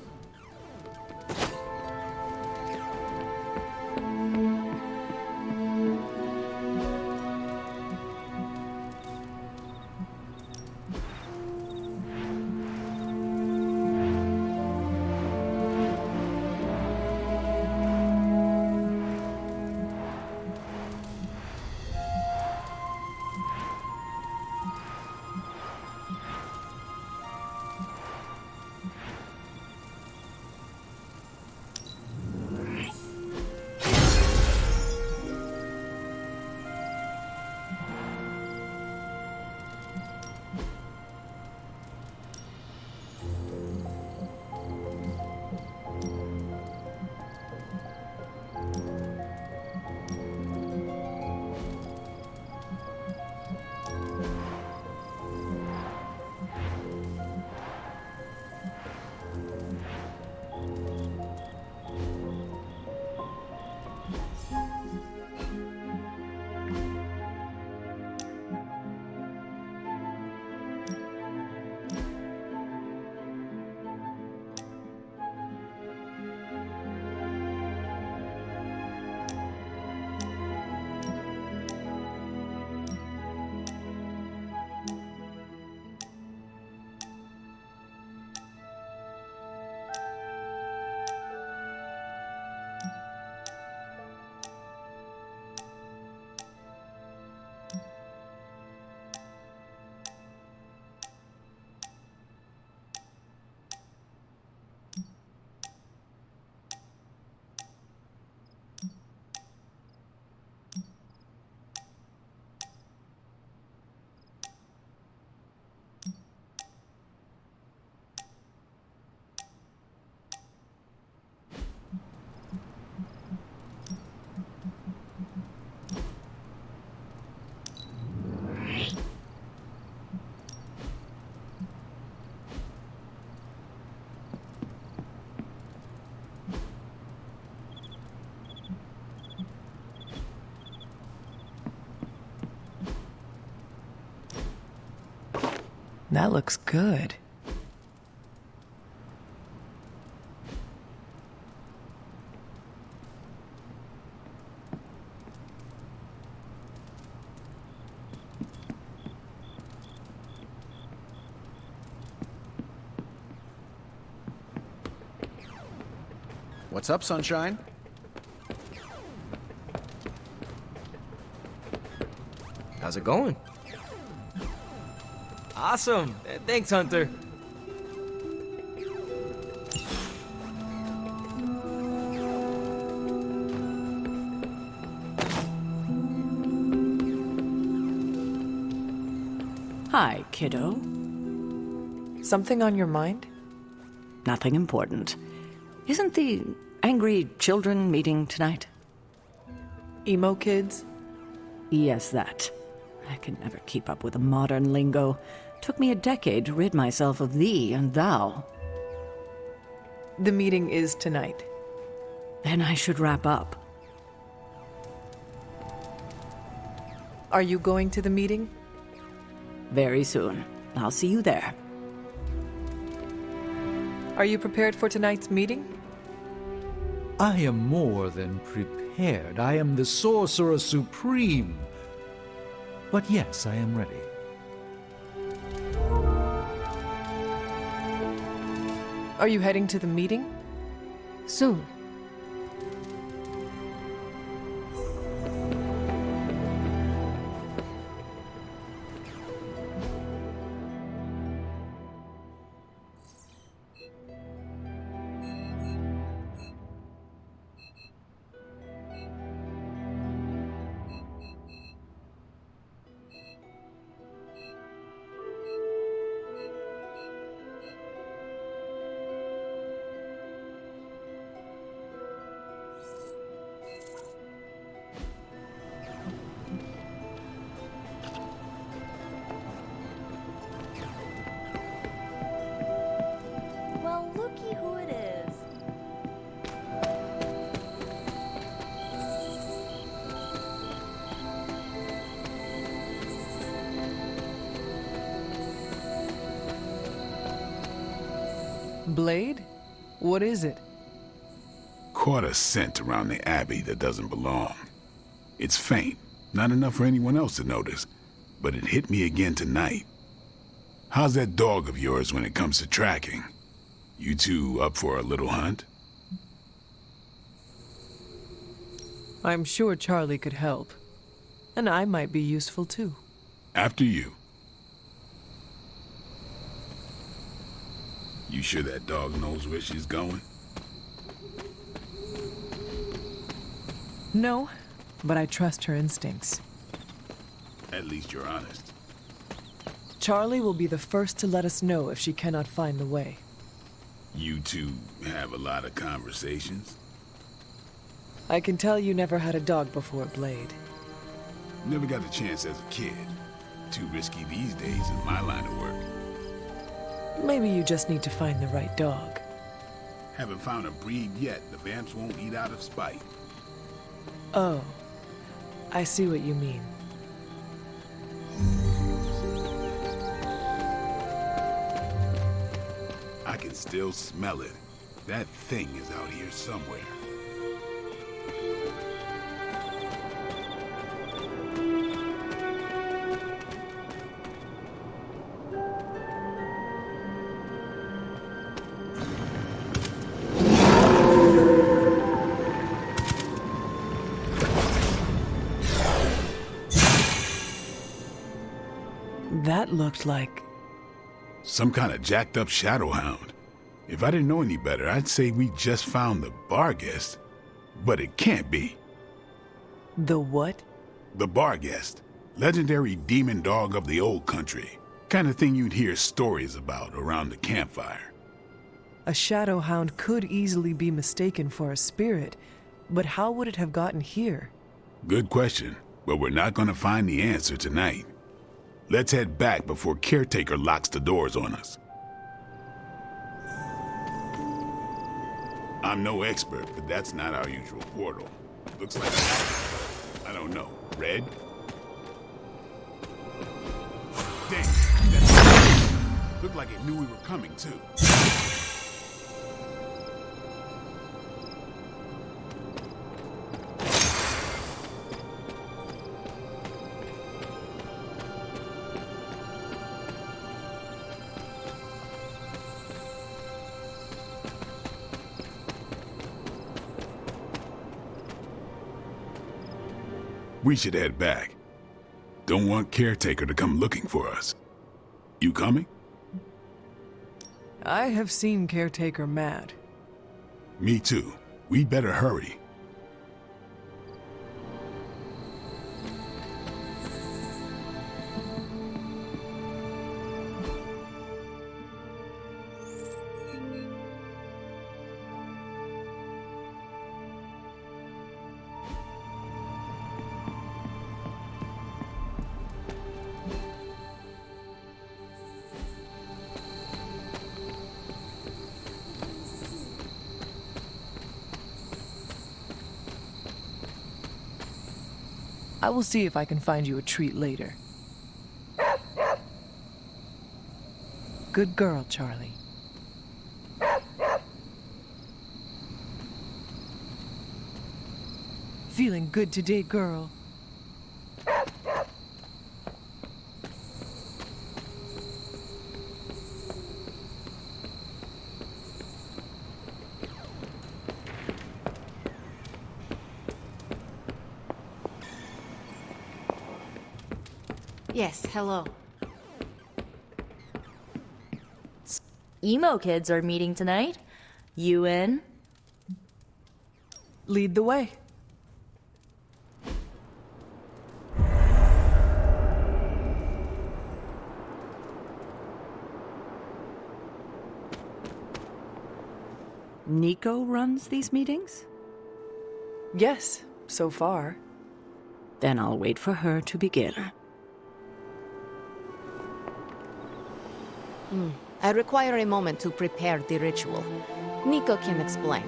That looks good. What's up, sunshine? How's it going? Awesome. Thanks, Hunter. Hi, kiddo. Something on your mind? Nothing important. Isn't the angry children meeting tonight? Emo kids? Yes, that. I can never keep up with the modern lingo. Took me a decade to rid myself of thee and thou. The meeting is tonight. Then I should wrap up. Are you going to the meeting? Very soon. I'll see you there. Are you prepared for tonight's meeting? I am more than prepared. I am the Sorcerer Supreme. But yes, I am ready. Are you heading to the meeting? Soon. Well, looky who it is. Blade? What is it? Caught a scent around the Abbey that doesn't belong. It's faint, not enough for anyone else to notice, but it hit me again tonight. How's that dog of yours when it comes to tracking? You two up for a little hunt? I'm sure Charlie could help. And I might be useful too. After you. You sure that dog knows where she's going? No, but I trust her instincts. At least you're honest. Charlie will be the first to let us know if she cannot find the way. You two have a lot of conversations? I can tell you never had a dog before, Blade. Never got the chance as a kid. Too risky these days in my line of work. Maybe you just need to find the right dog. Haven't found a breed yet the vamps won't eat out of spite. Oh, I see what you mean. I can still smell it. That thing is out here somewhere. That looked like... Some kind of jacked up shadowhound. If I didn't know any better, I'd say we just found the Barghest. But it can't be. The what? The Barghest. Legendary demon dog of the old country. Kind of thing you'd hear stories about around the campfire. A shadowhound could easily be mistaken for a spirit, but how would it have gotten here? Good question, but we're not gonna find the answer tonight. Let's head back before Caretaker locks the doors on us. I'm no expert, but that's not our usual portal. Looks like, I don't know, red? Dang, that's... looked like it knew we were coming, too. We should head back. Don't want Caretaker to come looking for us. You coming? I have seen Caretaker mad. Me too. We'd better hurry. I will see if I can find you a treat later. Good girl, Charlie. Feeling good today, girl. Yes, hello. Emo kids are meeting tonight. You in? Lead the way. Nico runs these meetings? Yes, so far. Then I'll wait for her to begin. I require a moment to prepare the ritual. Nico can explain.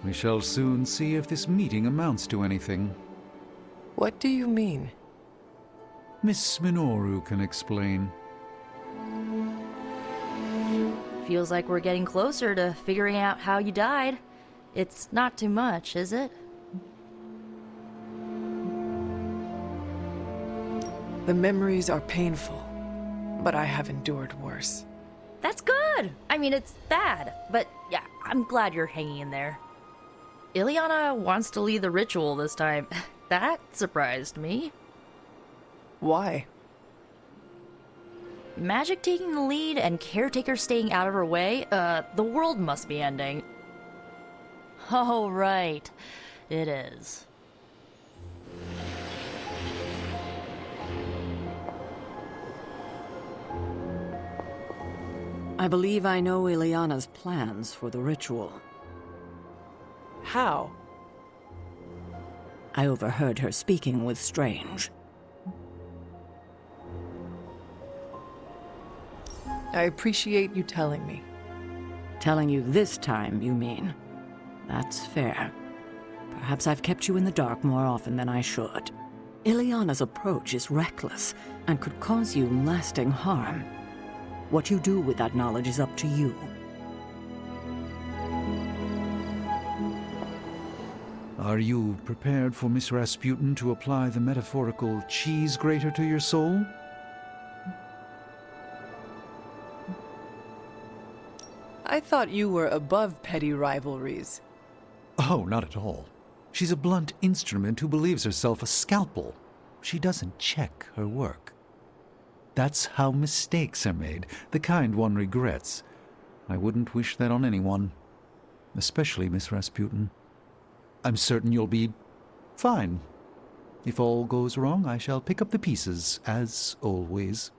We shall soon see if this meeting amounts to anything. What do you mean? Miss Minoru can explain. Feels like we're getting closer to figuring out how you died. It's not too much, is it? The memories are painful, but I have endured worse. That's good! I mean, it's bad, but yeah, I'm glad you're hanging in there. Ileana wants to lead the ritual this time. That surprised me. Why? Magic taking the lead and Caretaker staying out of her way, the world must be ending. Oh, right. It is. I believe I know Ileana's plans for the ritual. How? I overheard her speaking with Strange. I appreciate you telling me. Telling you this time, you mean? That's fair. Perhaps I've kept you in the dark more often than I should. Ileana's approach is reckless and could cause you lasting harm. What you do with that knowledge is up to you. Are you prepared for Miss Rasputin to apply the metaphorical cheese grater to your soul? I thought you were above petty rivalries. Oh, not at all. She's a blunt instrument who believes herself a scalpel. She doesn't check her work. That's how mistakes are made, the kind one regrets. I wouldn't wish that on anyone, especially Miss Rasputin. I'm certain you'll be fine. If all goes wrong, I shall pick up the pieces, as always.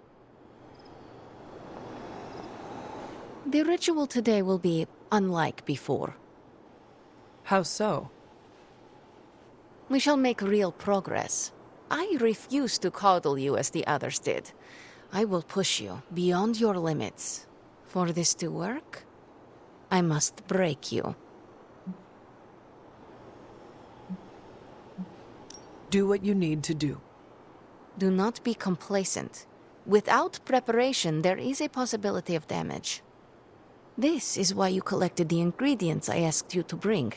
The ritual today will be unlike before. How so? We shall make real progress. I refuse to coddle you as the others did. I will push you beyond your limits. For this to work, I must break you. Do what you need to do. Do not be complacent. Without preparation, there is a possibility of damage. This is why you collected the ingredients I asked you to bring.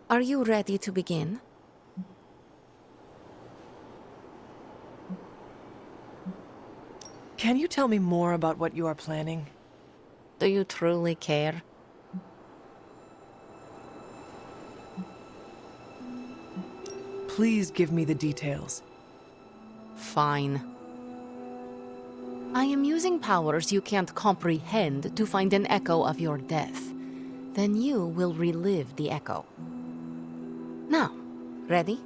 Are you ready to begin? Can you tell me more about what you are planning? Do you truly care? Please give me the details. Fine. I am using powers you can't comprehend to find an echo of your death. Then you will relive the echo. Now, ready?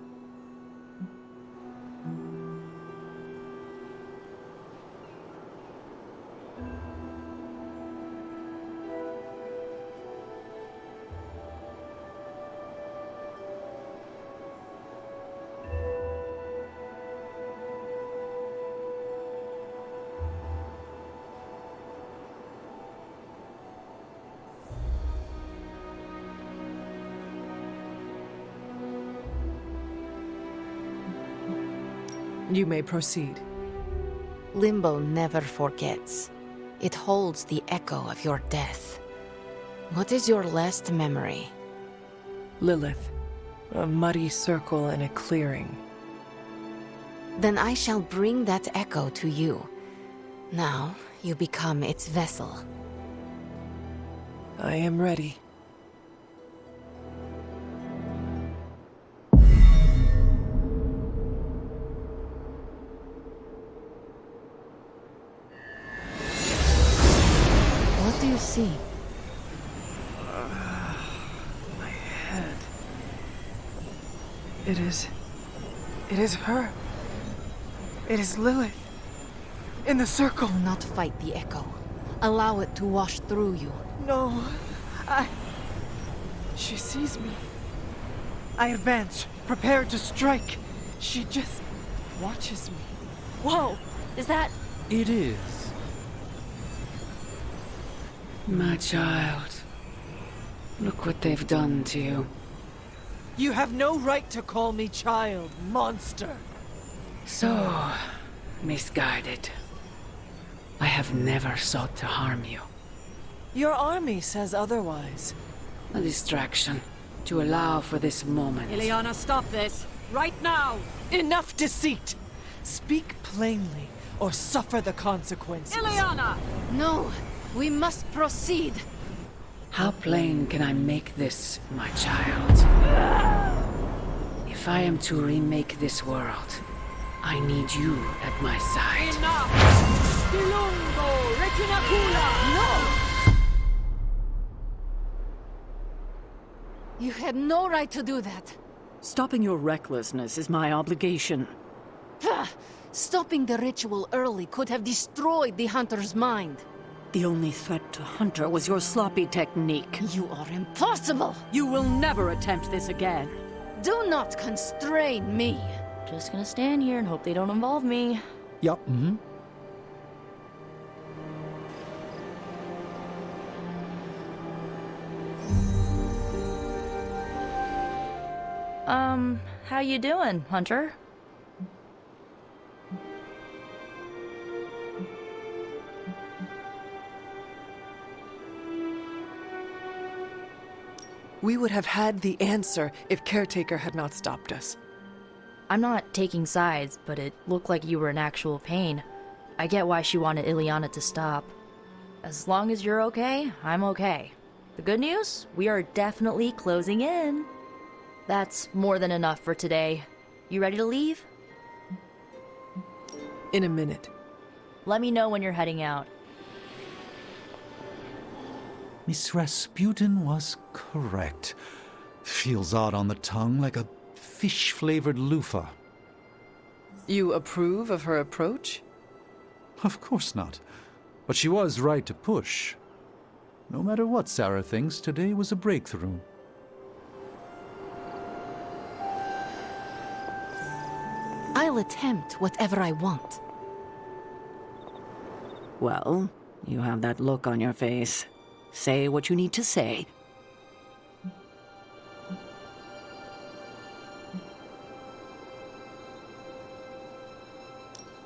You may proceed. Limbo never forgets. It holds the echo of your death. What is your last memory? Lilith. A muddy circle in a clearing. Then I shall bring that echo to you. Now, you become its vessel. I am ready. What do you see? My head. It is her. It is Lilith. In the circle. Do not fight the echo. Allow it to wash through you. No. She sees me. I advance, prepared to strike. She just watches me. Whoa! Is that... It is. My child. Look what they've done to you. You have no right to call me child, monster. So, misguided. I have never sought to harm you. Your army says otherwise. A distraction to allow for this moment. Ileana, stop this! Right now! Enough deceit! Speak plainly, or suffer the consequences. Ileana! No! We must proceed! How plain can I make this, my child? If I am to remake this world, I need you at my side. Enough! Dilungo Retinacula! No! You had no right to do that. Stopping your recklessness is my obligation. Stopping the ritual early could have destroyed the Hunter's mind. The only threat to Hunter was your sloppy technique. You are impossible! You will never attempt this again. Do not constrain me. Just gonna stand here and hope they don't involve me. Yup. Mm-hmm. How you doing, Hunter? We would have had the answer if Caretaker had not stopped us. I'm not taking sides, but it looked like you were in actual pain. I get why she wanted Ileana to stop. As long as you're okay, I'm okay. The good news? We are definitely closing in. That's more than enough for today. You ready to leave? In a minute. Let me know when you're heading out. Miss Rasputin was correct. Feels odd on the tongue, like a fish-flavored loofah. You approve of her approach? Of course not. But she was right to push. No matter what Sarah thinks, today was a breakthrough. I'll attempt whatever I want. Well, you have that look on your face. Say what you need to say.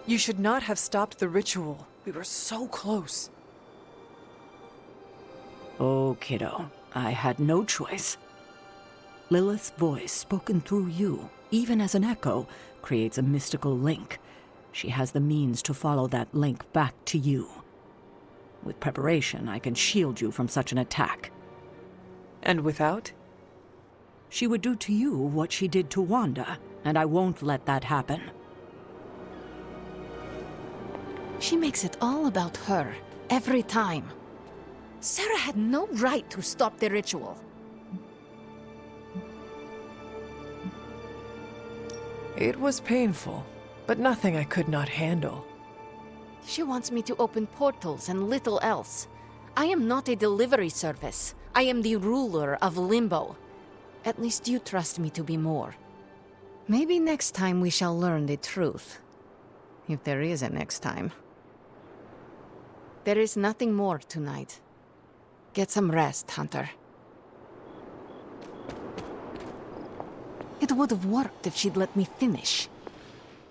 You should not have stopped the ritual. We were so close. Oh, kiddo, I had no choice. Lilith's voice, spoken through you, even as an echo, creates a mystical link. She has the means to follow that link back to you. With preparation, I can shield you from such an attack. And without? She would do to you what she did to Wanda, and I won't let that happen. She makes it all about her, every time. Sarah had no right to stop the ritual. It was painful, but nothing I could not handle. She wants me to open portals and little else. I am not a delivery service. I am the ruler of Limbo. At least you trust me to be more. Maybe next time we shall learn the truth. If there is a next time. There is nothing more tonight. Get some rest, Hunter. It would have worked if she'd let me finish.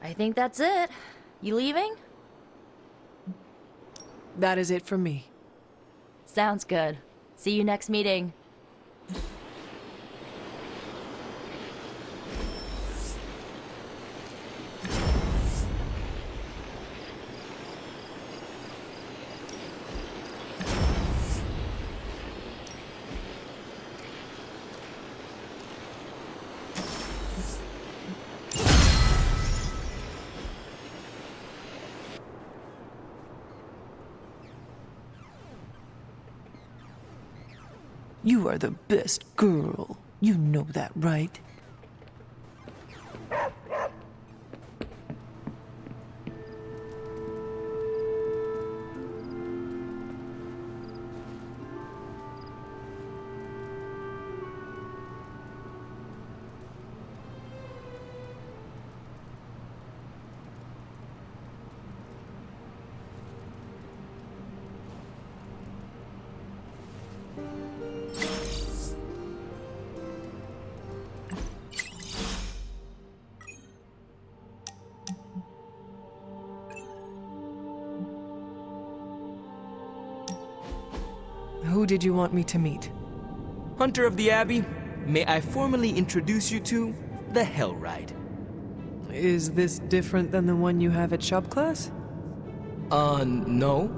I think that's it. You leaving? That is it for me. Sounds good. See you next meeting. You are the best girl. You know that, right? Who did you want me to meet? Hunter of the Abbey, may I formally introduce you to the Hell Ride. Is this different than the one you have at shop class? No.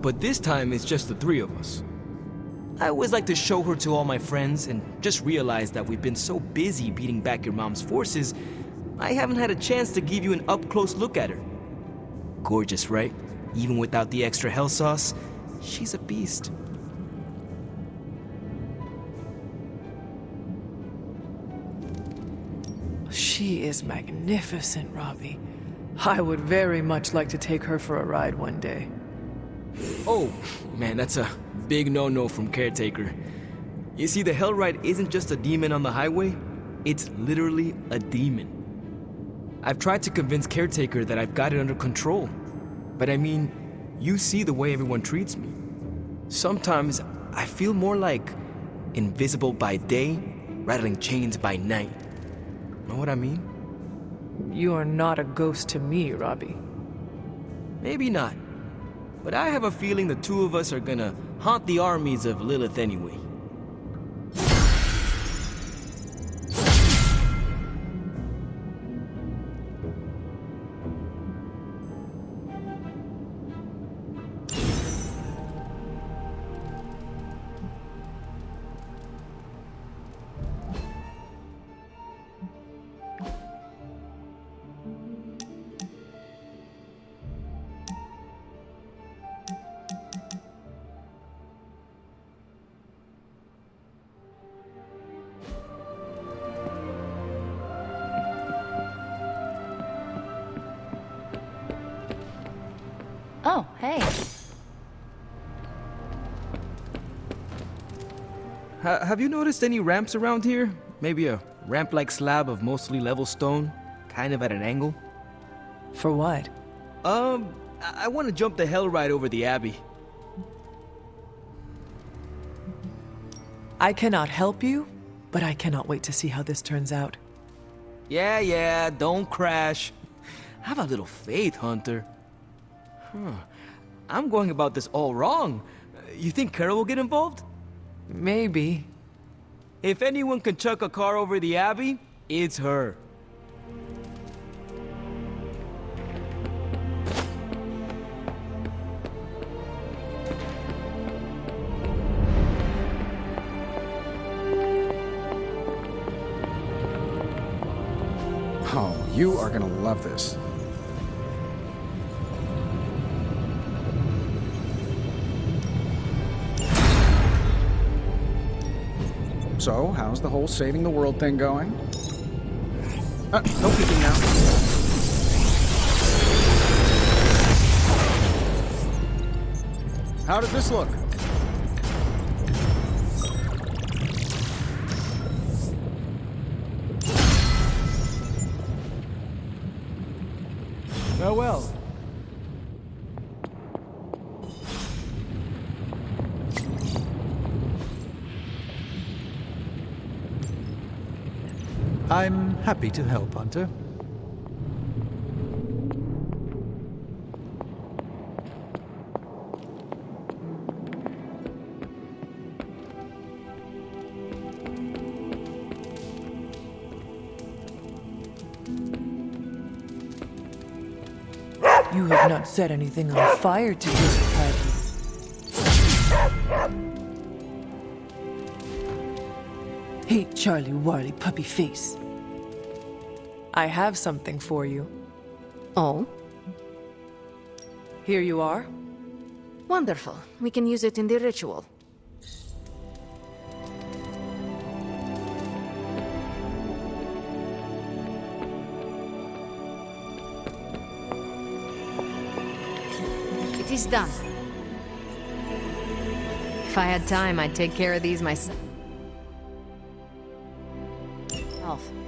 But this time it's just the three of us. I always like to show her to all my friends and just realized that we've been so busy beating back your mom's forces, I haven't had a chance to give you an up-close look at her. Gorgeous, right? Even without the extra hell sauce, she's a beast. She is magnificent, Robbie. I would very much like to take her for a ride one day. Oh, man, that's a big no-no from Caretaker. You see, the Hell Ride isn't just a demon on the highway, it's literally a demon. I've tried to convince Caretaker that I've got it under control. But I mean, you see the way everyone treats me. Sometimes I feel more like invisible by day, rattling chains by night. Know what I mean? You are not a ghost to me, Robbie. Maybe not. But I have a feeling the two of us are gonna haunt the armies of Lilith anyway. Oh, hey. Have you noticed any ramps around here? Maybe a ramp-like slab of mostly level stone, kind of at an angle? For what? I want to jump the Hell Ride over the Abbey. I cannot help you, but I cannot wait to see how this turns out. Yeah, don't crash. Have a little faith, Hunter. I'm going about this all wrong. You think Carol will get involved? Maybe. If anyone can chuck a car over the Abbey, it's her. Oh, you are gonna love this. So, how's the whole saving the world thing going? No peeking now. How did this look? Farewell. I'm happy to help, Hunter. You have not set anything on fire today, have you? Hey, Charlie Warley puppy face. I have something for you. Oh? Here you are. Wonderful. We can use it in the ritual. It is done. If I had time, I'd take care of these myself.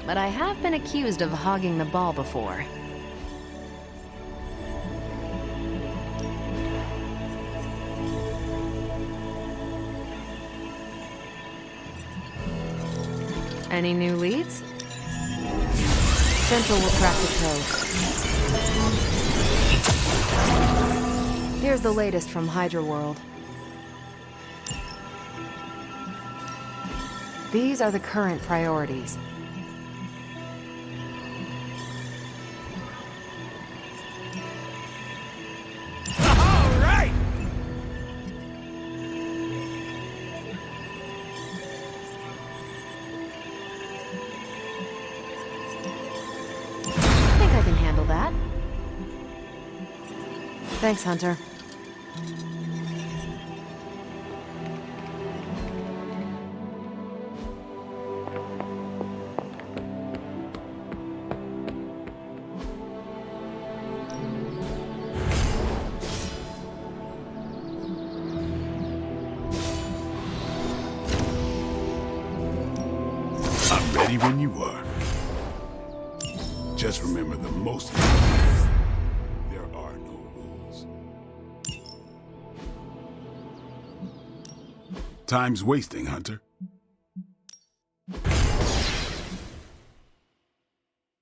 But I have been accused of hogging the ball before. Any new leads? Central will track the code. Here's the latest from Hydra World. These are the current priorities. Thanks, Hunter. I'm ready when you are. Just remember the most. Time's wasting, Hunter.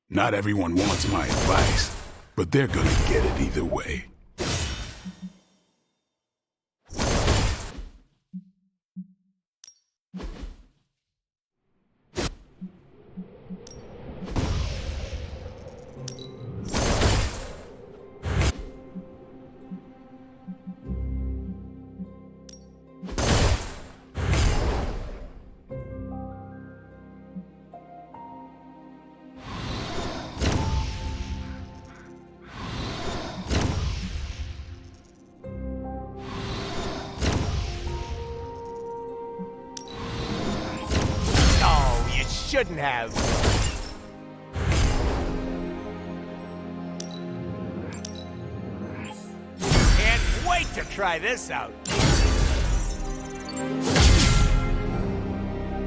Not everyone wants my advice, but they're gonna get it either way. Shouldn't have. Can't wait to try this out.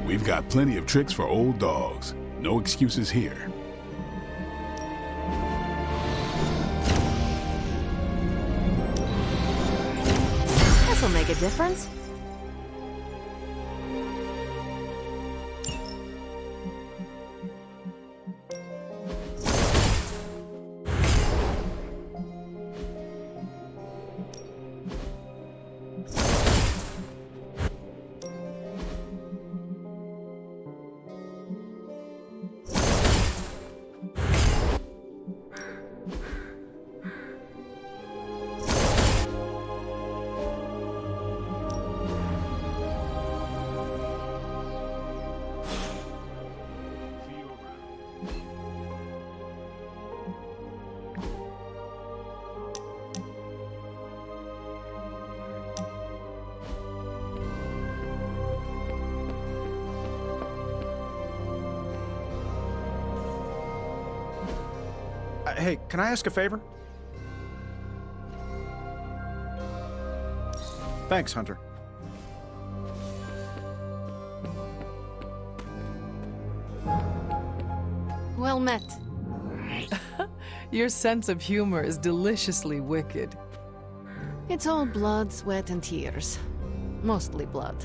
We've got plenty of tricks for old dogs. No excuses here. This'll make a difference. Hey, can I ask a favor? Thanks, Hunter. Well met. Your sense of humor is deliciously wicked. It's all blood, sweat, and tears. Mostly blood.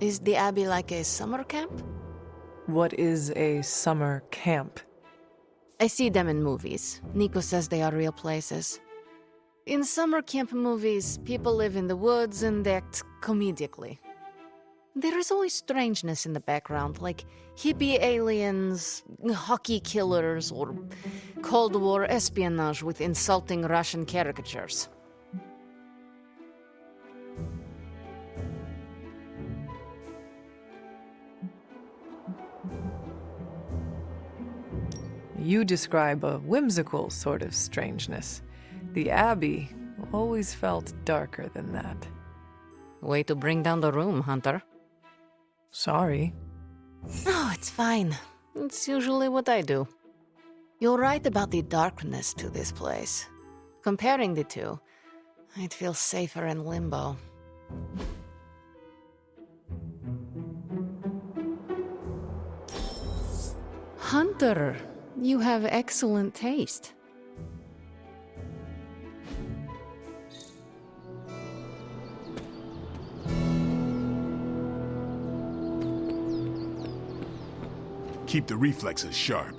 Is the Abbey like a summer camp? What is a summer camp? I see them in movies. Nico says they are real places. In summer camp movies, people live in the woods and act comedically. There is always strangeness in the background, like hippie aliens, hockey killers, or Cold War espionage with insulting Russian caricatures. You describe a whimsical sort of strangeness. The Abbey always felt darker than that. Way to bring down the room, Hunter. Sorry. Oh, it's fine. It's usually what I do. You're right about the darkness to this place. Comparing the two, I'd feel safer in Limbo. Hunter, you have excellent taste. Keep the reflexes sharp.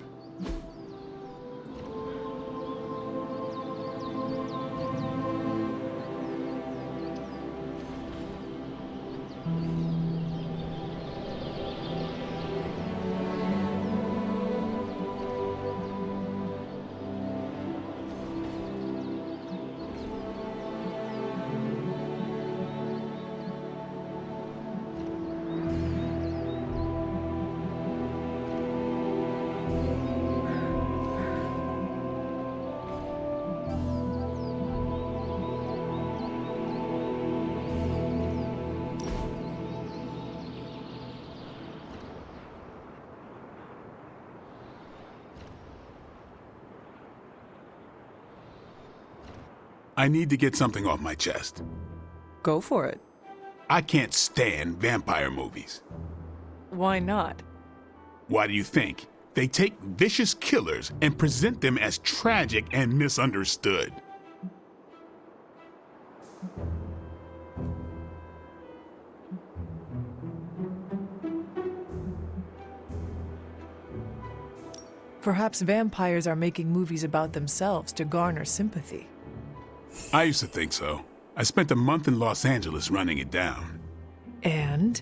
I need to get something off my chest. Go for it. I can't stand vampire movies. Why not? Why do you think? They take vicious killers and present them as tragic and misunderstood. Perhaps vampires are making movies about themselves to garner sympathy. I used to think so. I spent a month in Los Angeles running it down. And?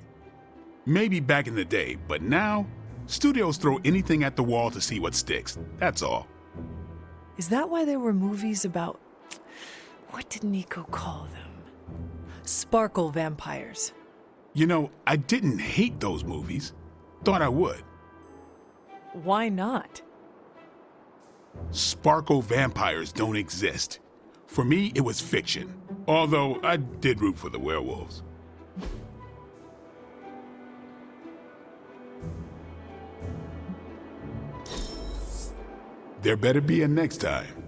Maybe back in the day, but now, studios throw anything at the wall to see what sticks. That's all. Is that why there were movies about... What did Nico call them? Sparkle vampires. You know, I didn't hate those movies. Thought I would. Why not? Sparkle vampires don't exist. For me, it was fiction. Although, I did root for the werewolves. There better be a next time.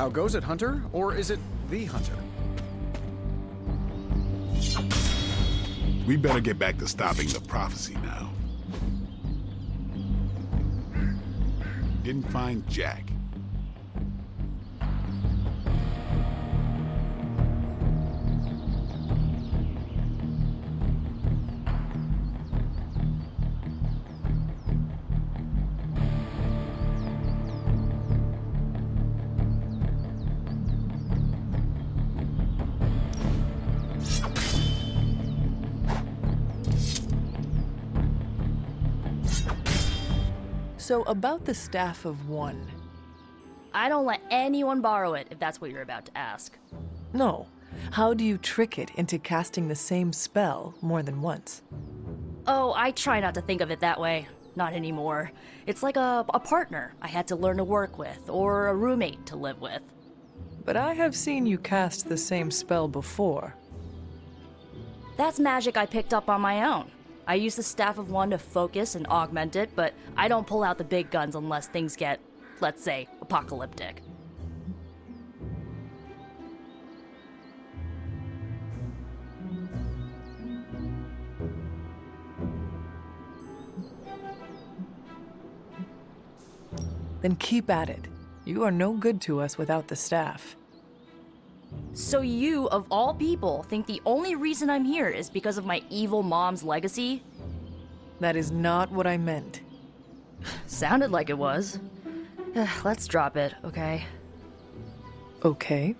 How goes it, Hunter? Or is it the Hunter? We better get back to stopping the prophecy now. Didn't find Jack. So about the Staff of One. I don't let anyone borrow it, if that's what you're about to ask. No. How do you trick it into casting the same spell more than once? Oh, I try not to think of it that way. Not anymore. It's like a partner I had to learn to work with, or a roommate to live with. But I have seen you cast the same spell before. That's magic I picked up on my own. I use the Staff of One to focus and augment it, but I don't pull out the big guns unless things get, let's say, apocalyptic. Then keep at it. You are no good to us without the staff. So you, of all people, think the only reason I'm here is because of my evil mom's legacy? That is not what I meant. Sounded like it was. Let's drop it, okay? Okay.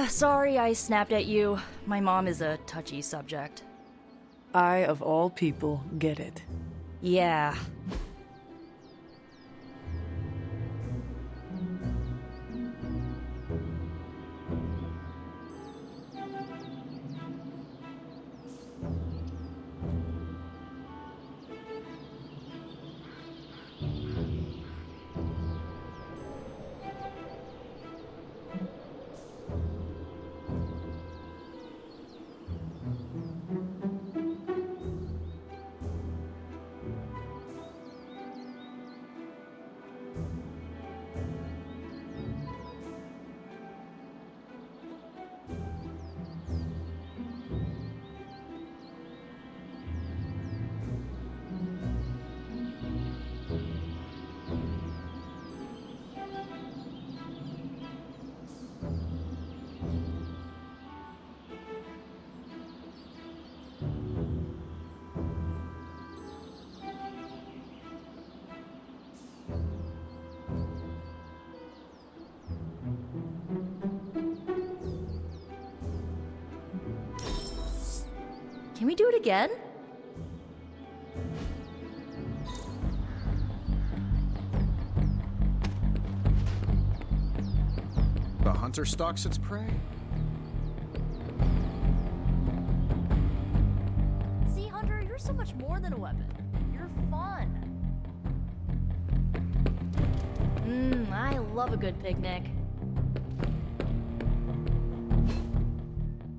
Sorry I snapped at you. My mom is a touchy subject. I, of all people, get it. Yeah. Can we do it again? The hunter stalks its prey. See, Hunter, you're so much more than a weapon. You're fun. I love a good picnic.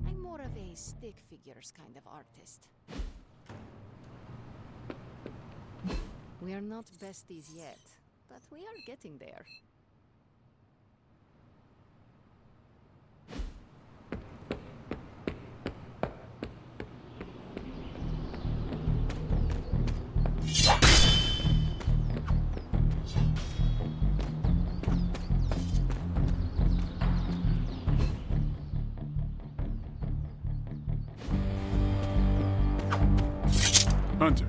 I'm more of a stick figures kind of artist. We are not besties yet, but we are getting there. Hunter.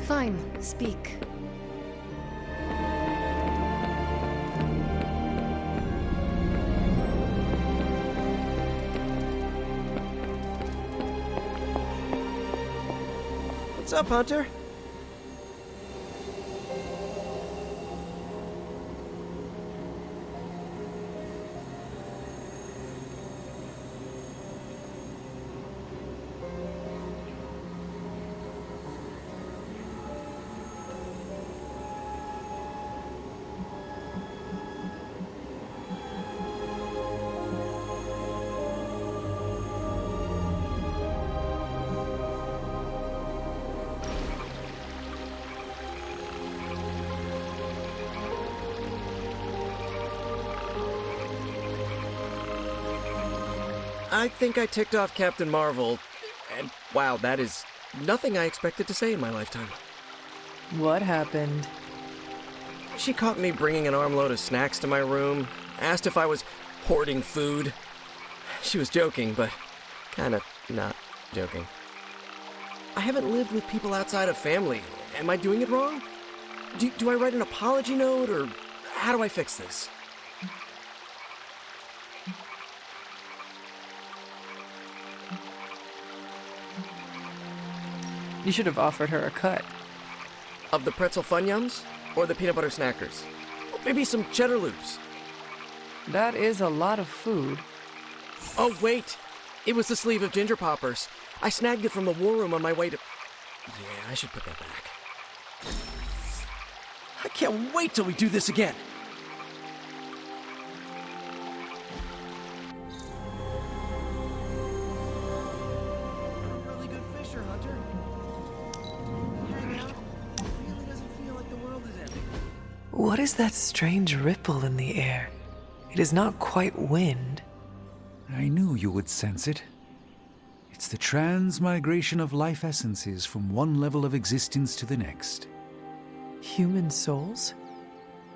Fine, speak. What's up, Hunter? I think I ticked off Captain Marvel, and wow, that is nothing I expected to say in my lifetime. What happened? She caught me bringing an armload of snacks to my room, asked if I was hoarding food. She was joking, but kinda not joking. I haven't lived with people outside of family. Am I doing it wrong? Do I write an apology note, or how do I fix this? You should have offered her a cut. Of the pretzel Funyuns? Or the peanut butter snackers? Maybe some cheddar loops. That is a lot of food. Oh, wait! It was the sleeve of ginger poppers. I snagged it from the war room on my way to... Yeah, I should put that back. I can't wait till we do this again! Really good fisher, Hunter. Hanging out really doesn't feel like the world is ending. What is that strange ripple in the air? It is not quite wind. I knew you would sense it. It's the transmigration of life essences from one level of existence to the next. Human souls?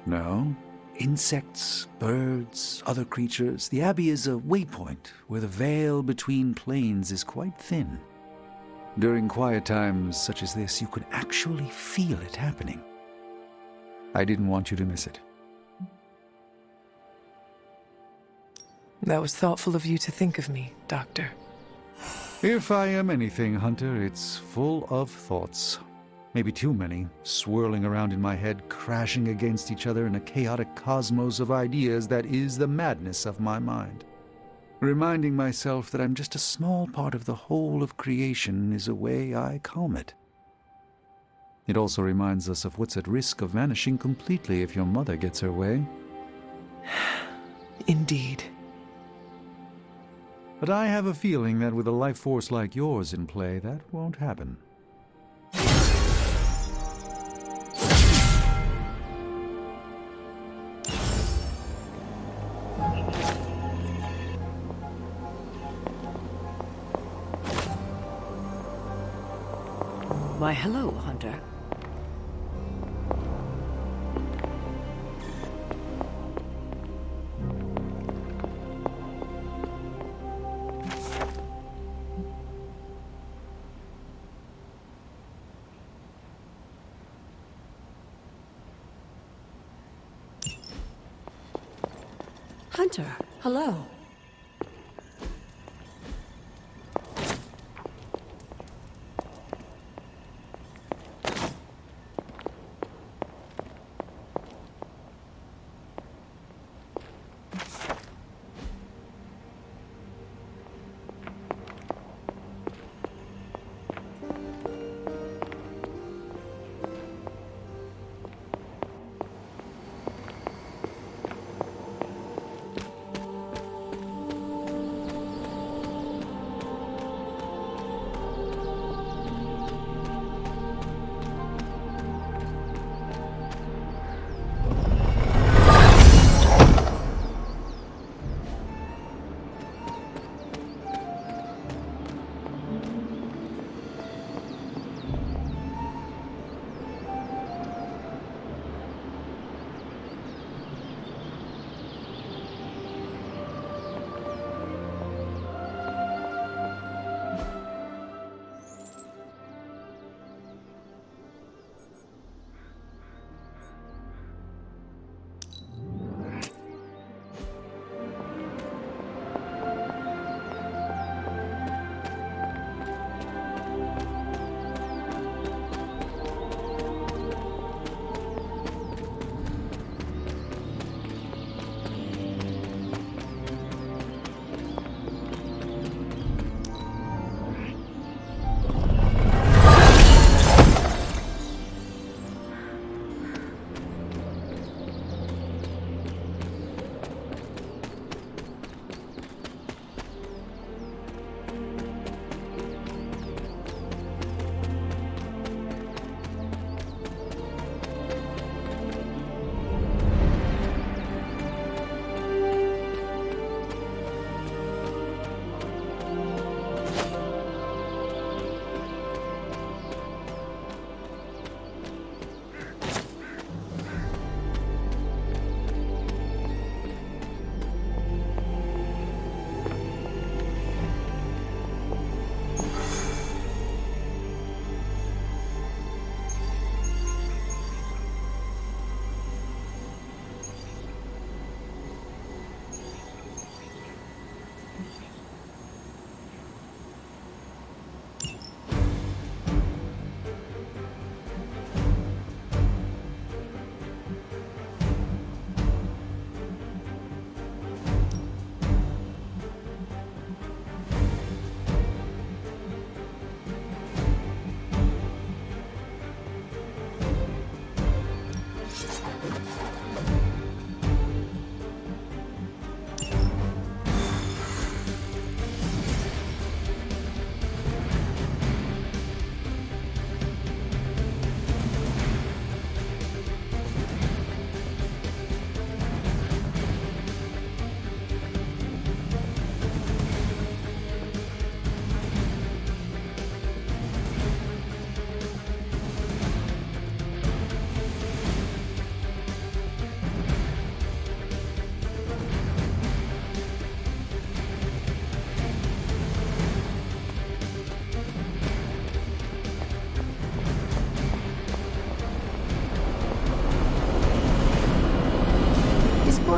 No. Insects, birds, other creatures. The Abbey is a waypoint where the veil between planes is quite thin. During quiet times such as this, you could actually feel it happening. I didn't want you to miss it. That was thoughtful of you to think of me, Doctor. If I am anything, Hunter, it's full of thoughts. Maybe too many, swirling around in my head, crashing against each other in a chaotic cosmos of ideas that is the madness of my mind. Reminding myself that I'm just a small part of the whole of creation is a way I calm it. It also reminds us of what's at risk of vanishing completely if your mother gets her way. Indeed. But I have a feeling that with a life force like yours in play, that won't happen. Why, hello, Hunter. Hunter, hello.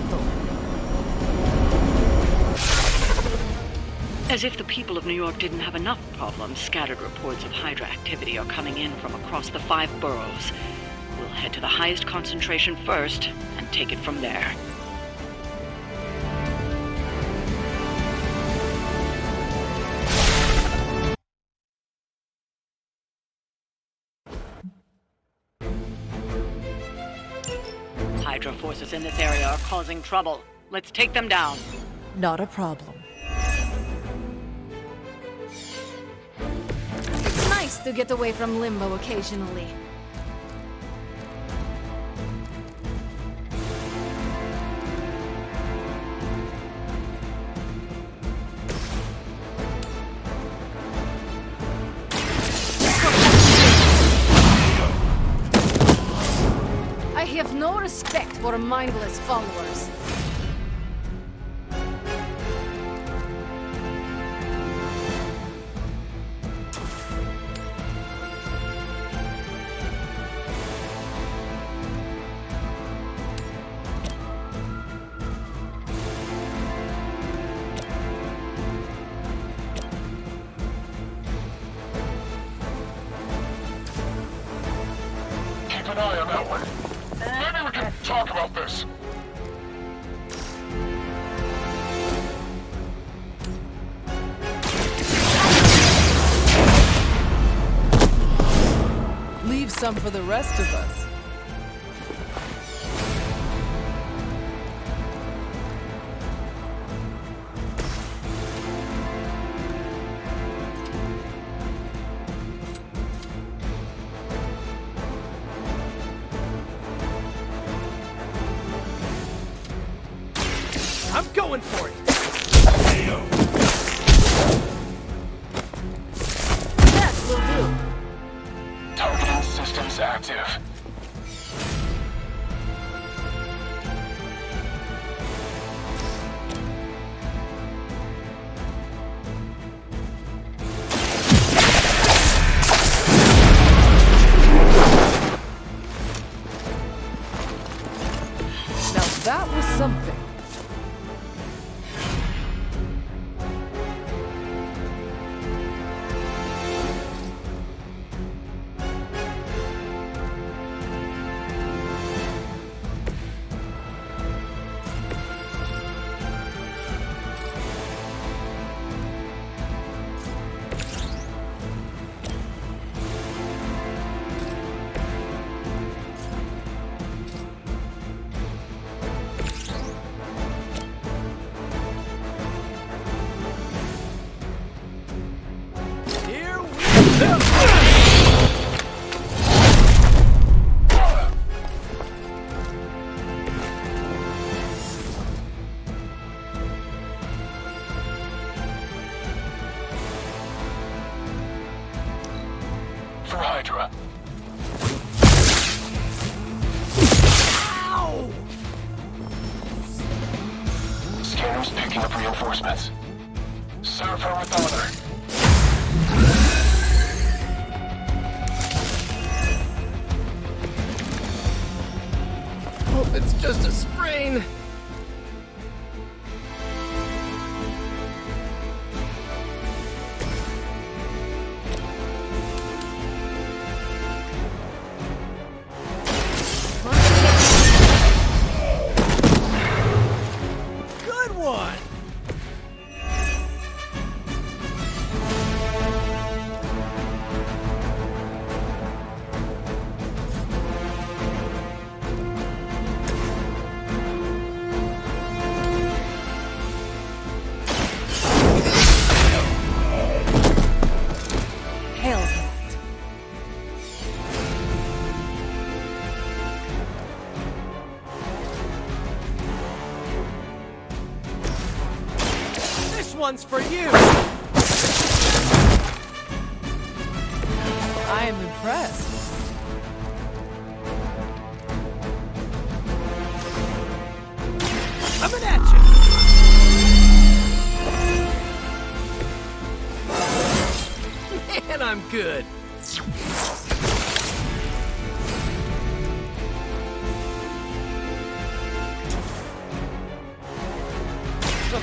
portal. As if the people of New York didn't have enough problems, scattered reports of Hydra activity are coming in from across the 5 boroughs. We'll head to the highest concentration first and take it from there. Hydra forces in this area are causing trouble. Let's take them down. Not a problem. It's nice to get away from Limbo occasionally. I have no respect for mindless followers. Keep an eye on that one. Maybe we can talk about this. Leave some for the rest of us. I'm going for it! That will do. Targeting systems active. Now that was something. Here we go! For Hydra. Ow! Scanner's picking up reinforcements. Serve her with honor. Hope it's just a sprain. Good one! Hellcat. This one's for you! I am impressed. Coming at you! Man, I'm good.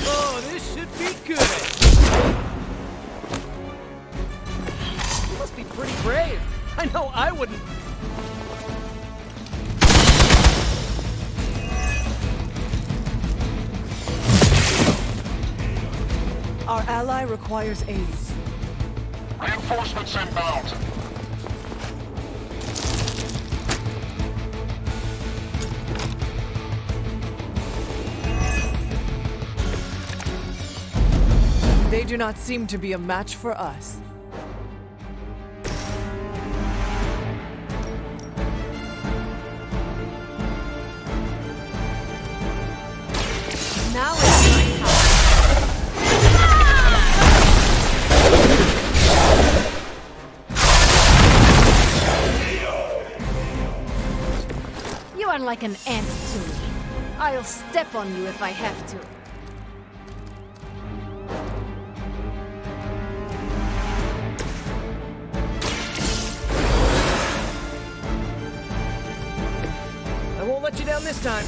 Oh, this should be good. You must be pretty brave. I know I wouldn't. Our ally requires aid. Reinforcements inbound. They do not seem to be a match for us. Now it's my turn. You are like an ant to me. I'll step on you if I have to. I won't let you down this time.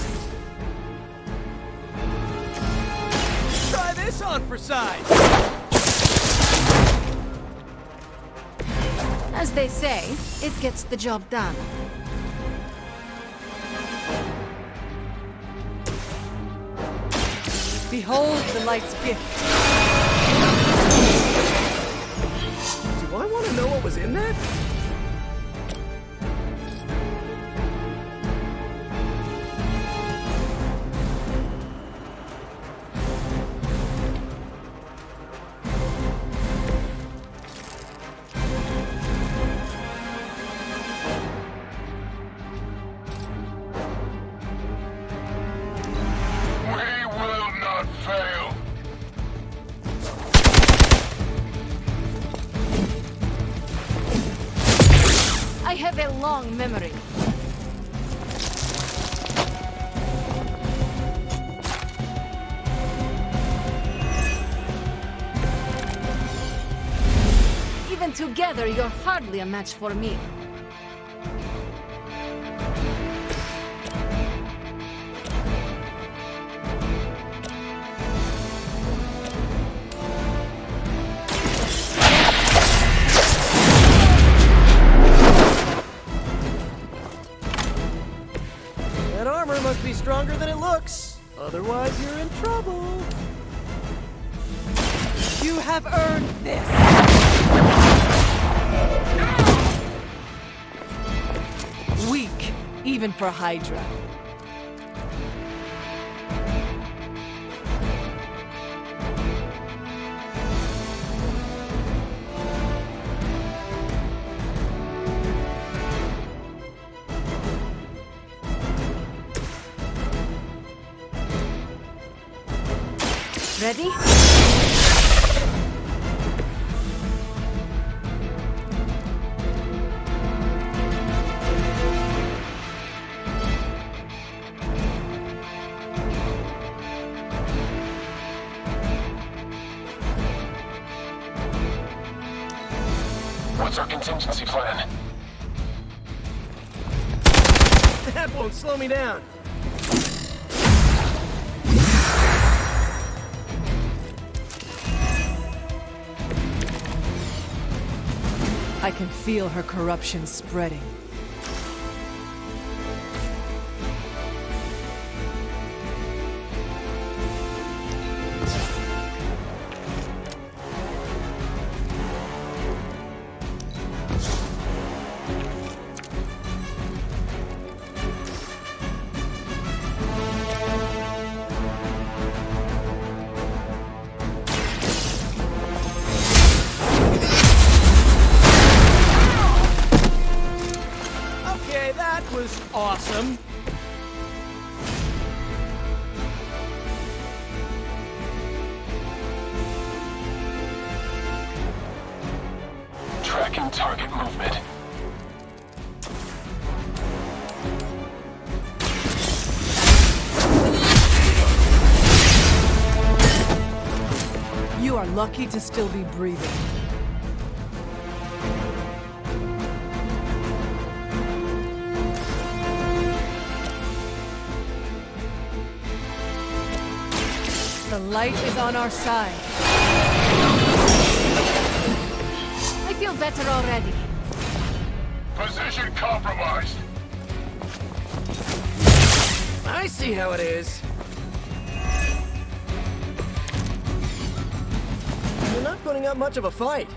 Try this on for size. As they say, it gets the job done. Behold the light's gift. Do I want to know what was in that? We will not fail. I have a long memory. Even together, you're hardly a match for me. That armor must be stronger than it looks. Otherwise, you're in trouble. You have earned this. Weak, even for Hydra. Ready? What's our contingency plan? That won't slow me down. I can feel her corruption spreading. Okay, that was awesome. Tracking target movement. You are lucky to still be breathing. The The light is on our side. I feel better already. Position compromised. I see how it is. You're not putting up much of a fight.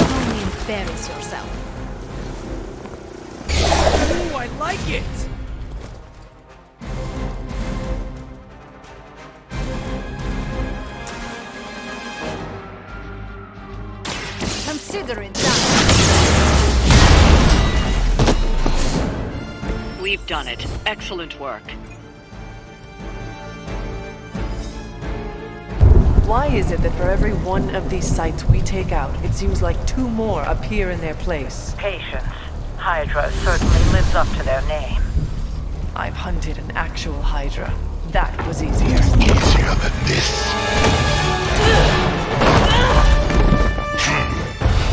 Only embarrass yourself. Ooh, I like it! Consider it done. We've done it. Excellent work. Why is it that for every one of these sites we take out, it seems like 2 more appear in their place? Patience. Hydra certainly lives up to their name. I've hunted an actual Hydra. That was easier. Easier than this.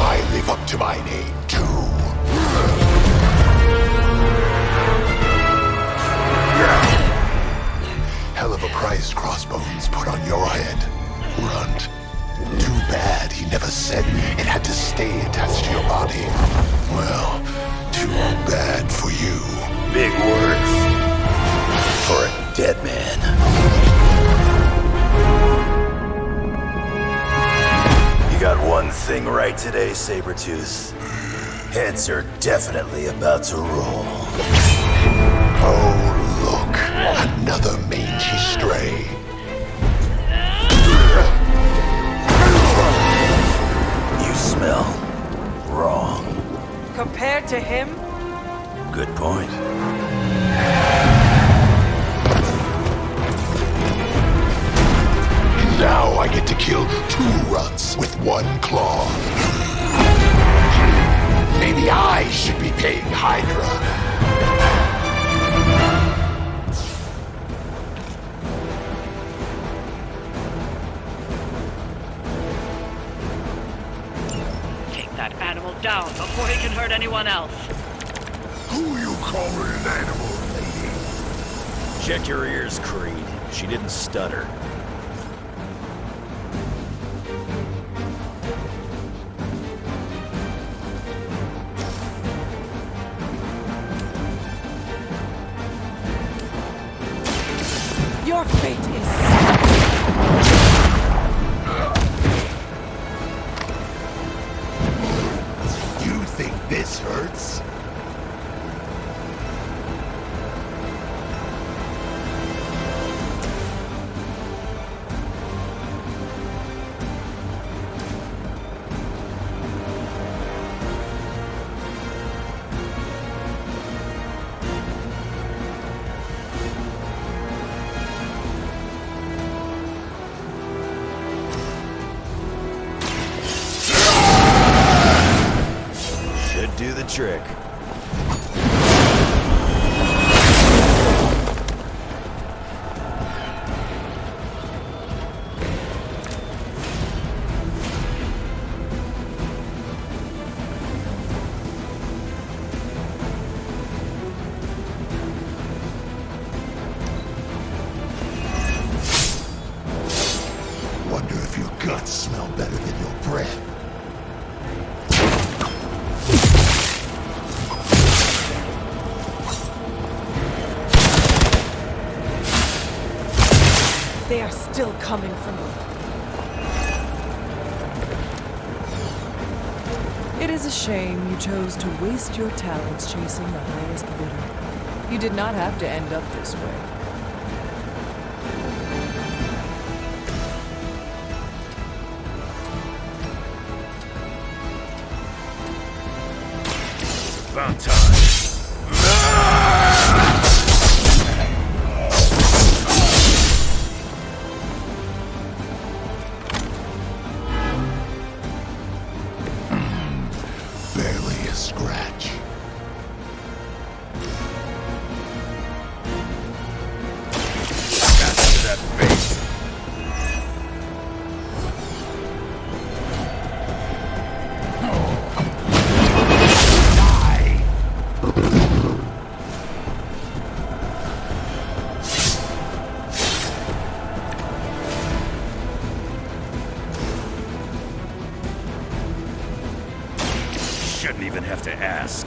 I live up to my name, too. Hell of a price Crossbones put on your head, Runt. Too bad he never said it had to stay attached to your body. Well, too bad for you. Big words for a dead man. You got one thing right today, Sabretooth. Heads are definitely about to roll. Oh, look. Another mangy stray. You smell wrong. Compared to him, Good point. Now I get to kill 2 runts with 1 claw. Maybe I should be paying Hydra. Take that animal down before he can hurt anyone else. Who you calling an animal, lady? Check your ears, Creed. She didn't stutter. your fate is You think this hurts? Should do the trick. Wonder if your guts smell better than your breath. They are still coming for me. It is a shame you chose to waste your talents chasing the highest bidder. You did not have to end up this way. About time. Barely a scratch. didn't even have to ask.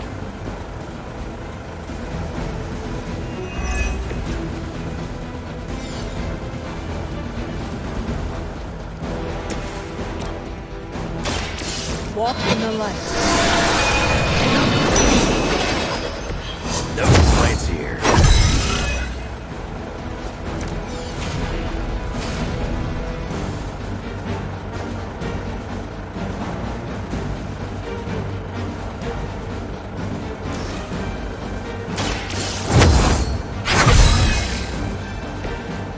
Walk in the light. No complaints here.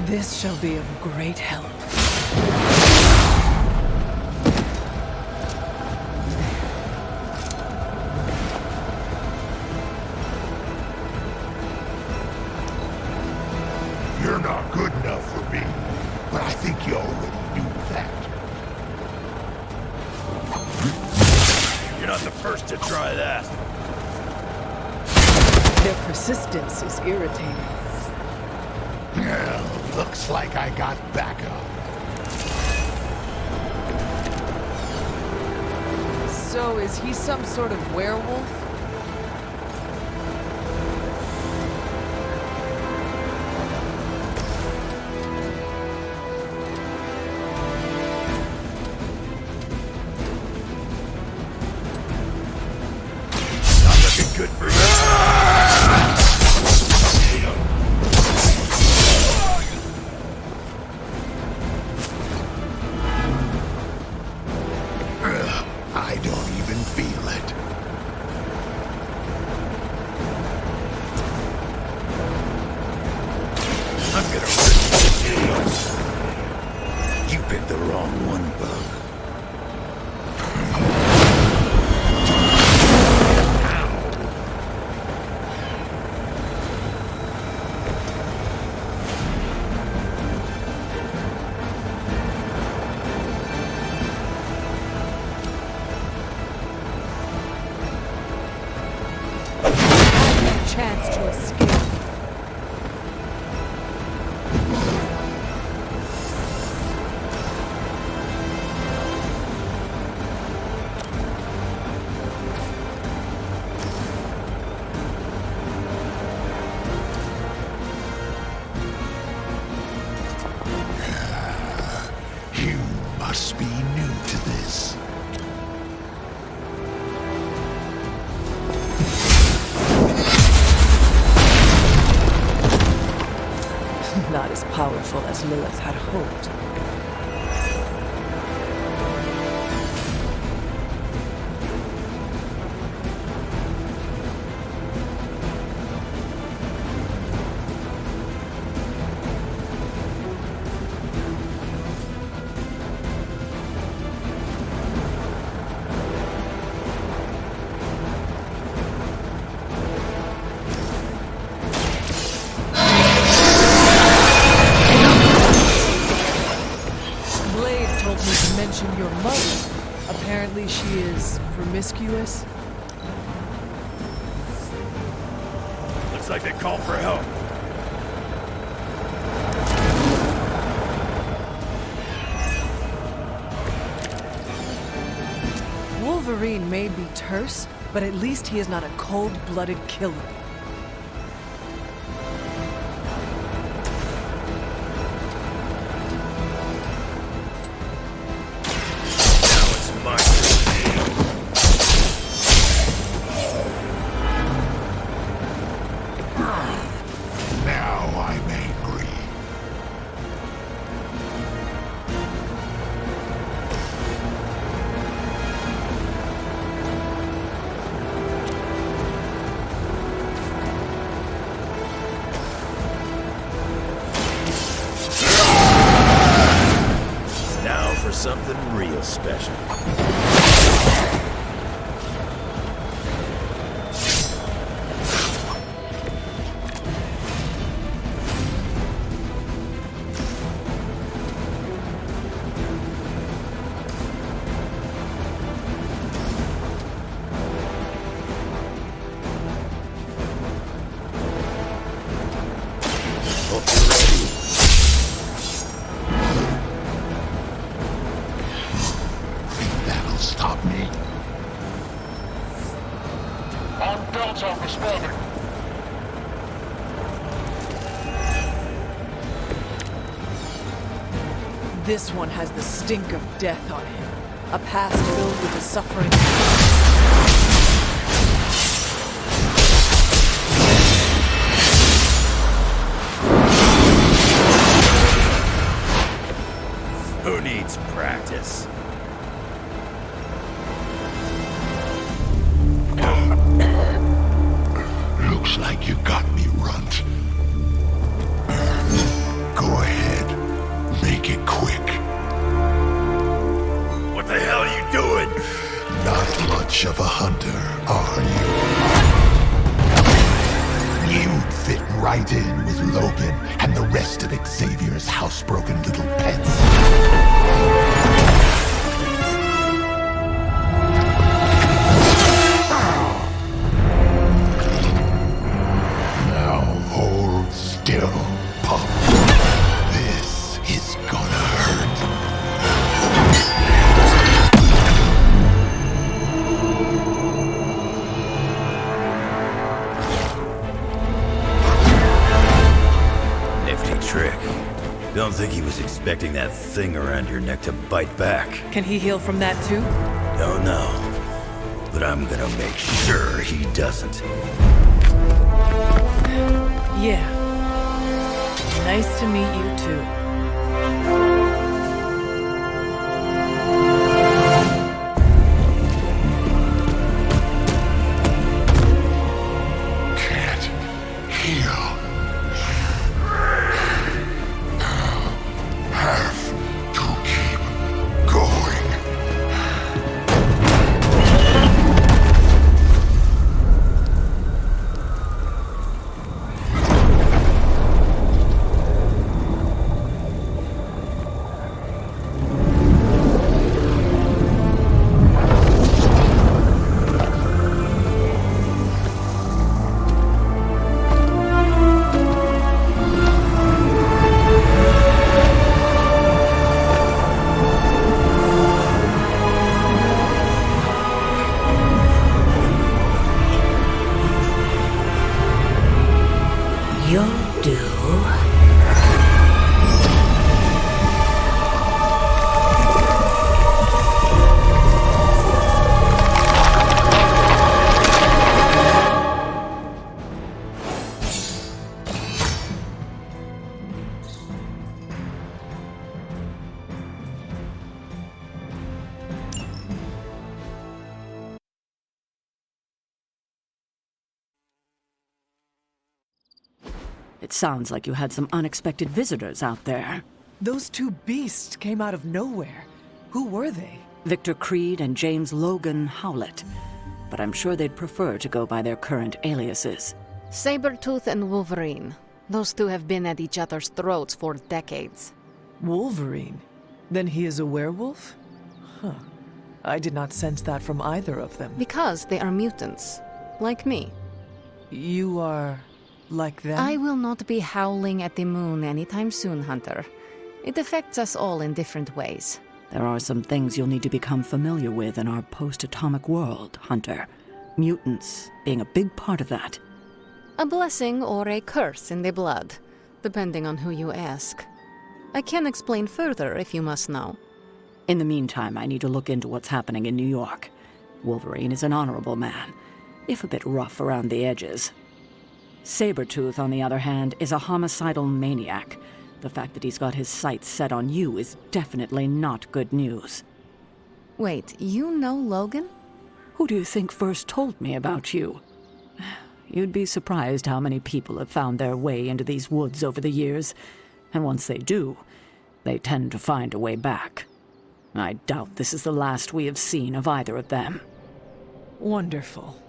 This shall be of great help. You're not good enough for me, but I think you already knew that. You're not the first to try that. Their persistence is irritating. Well, looks like I got backup. So is he some sort of werewolf? Not looking good for you. I don't even feel it. I'm gonna rip you. You picked the wrong one, Bug. Chance to escape. You must be new to this. Not as powerful as Lilith had hoped. Blade told me to mention your mother. Apparently she is promiscuous. Looks like they called for help. Wolverine may be terse, but at least he is not a cold-blooded killer. Now it's my turn. Now I'm angry. Now for something real special. Hope you're ready. Think that'll stop me? Molotov responding. This one has the stink of death on him. A past filled with the suffering. Who needs practice? Looks like you got me, Runt. Go ahead. Make it quick. What the hell are you doing? Not much of a hunter, are you? You'd fit right in with Logan and the rest of Xavier's housebroken little pets. Now hold still, pup. This is gonna hurt. Nifty trick. Don't think he was expecting that thing around your neck to bite back. Can he heal from that too? Don't know. But I'm gonna make sure he doesn't. Yeah. Nice to meet you too. Can't heal. Have to keep going. You'll do. It sounds like you had some unexpected visitors out there. Those two beasts came out of nowhere. Who were they? Victor Creed and James Logan Howlett. But I'm sure they'd prefer to go by their current aliases. Sabretooth and Wolverine. Those two have been at each other's throats for decades. Wolverine? Then he is a werewolf? Huh. I did not sense that from either of them. Because they are mutants. Like me. You are... like them? I will not be howling at the moon anytime soon, Hunter. It affects us all in different ways. There are some things you'll need to become familiar with in our post-atomic world, Hunter. Mutants being a big part of that. A blessing or a curse in the blood, depending on who you ask. I can explain further if you must know. In the meantime, I need to look into what's happening in New York. Wolverine is an honorable man, if a bit rough around the edges. Sabretooth, on the other hand, is a homicidal maniac. The fact that he's got his sights set on you is definitely not good news. Wait, you know Logan? Who do you think first told me about you? You'd be surprised how many people have found their way into these woods over the years. And once they do, they tend to find a way back. I doubt this is the last we have seen of either of them. Wonderful.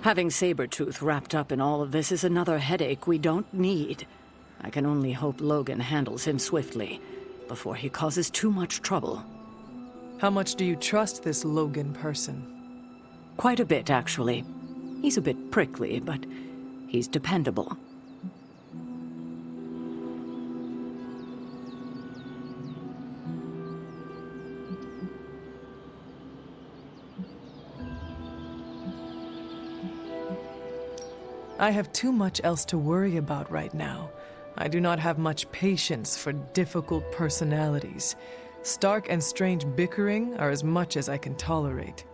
Having Sabretooth wrapped up in all of this is another headache we don't need. I can only hope Logan handles him swiftly, before he causes too much trouble. How much do you trust this Logan person? Quite a bit, actually. He's a bit prickly, but he's dependable. I have too much else to worry about right now. I do not have much patience for difficult personalities. Stark and Strange bickering are as much as I can tolerate.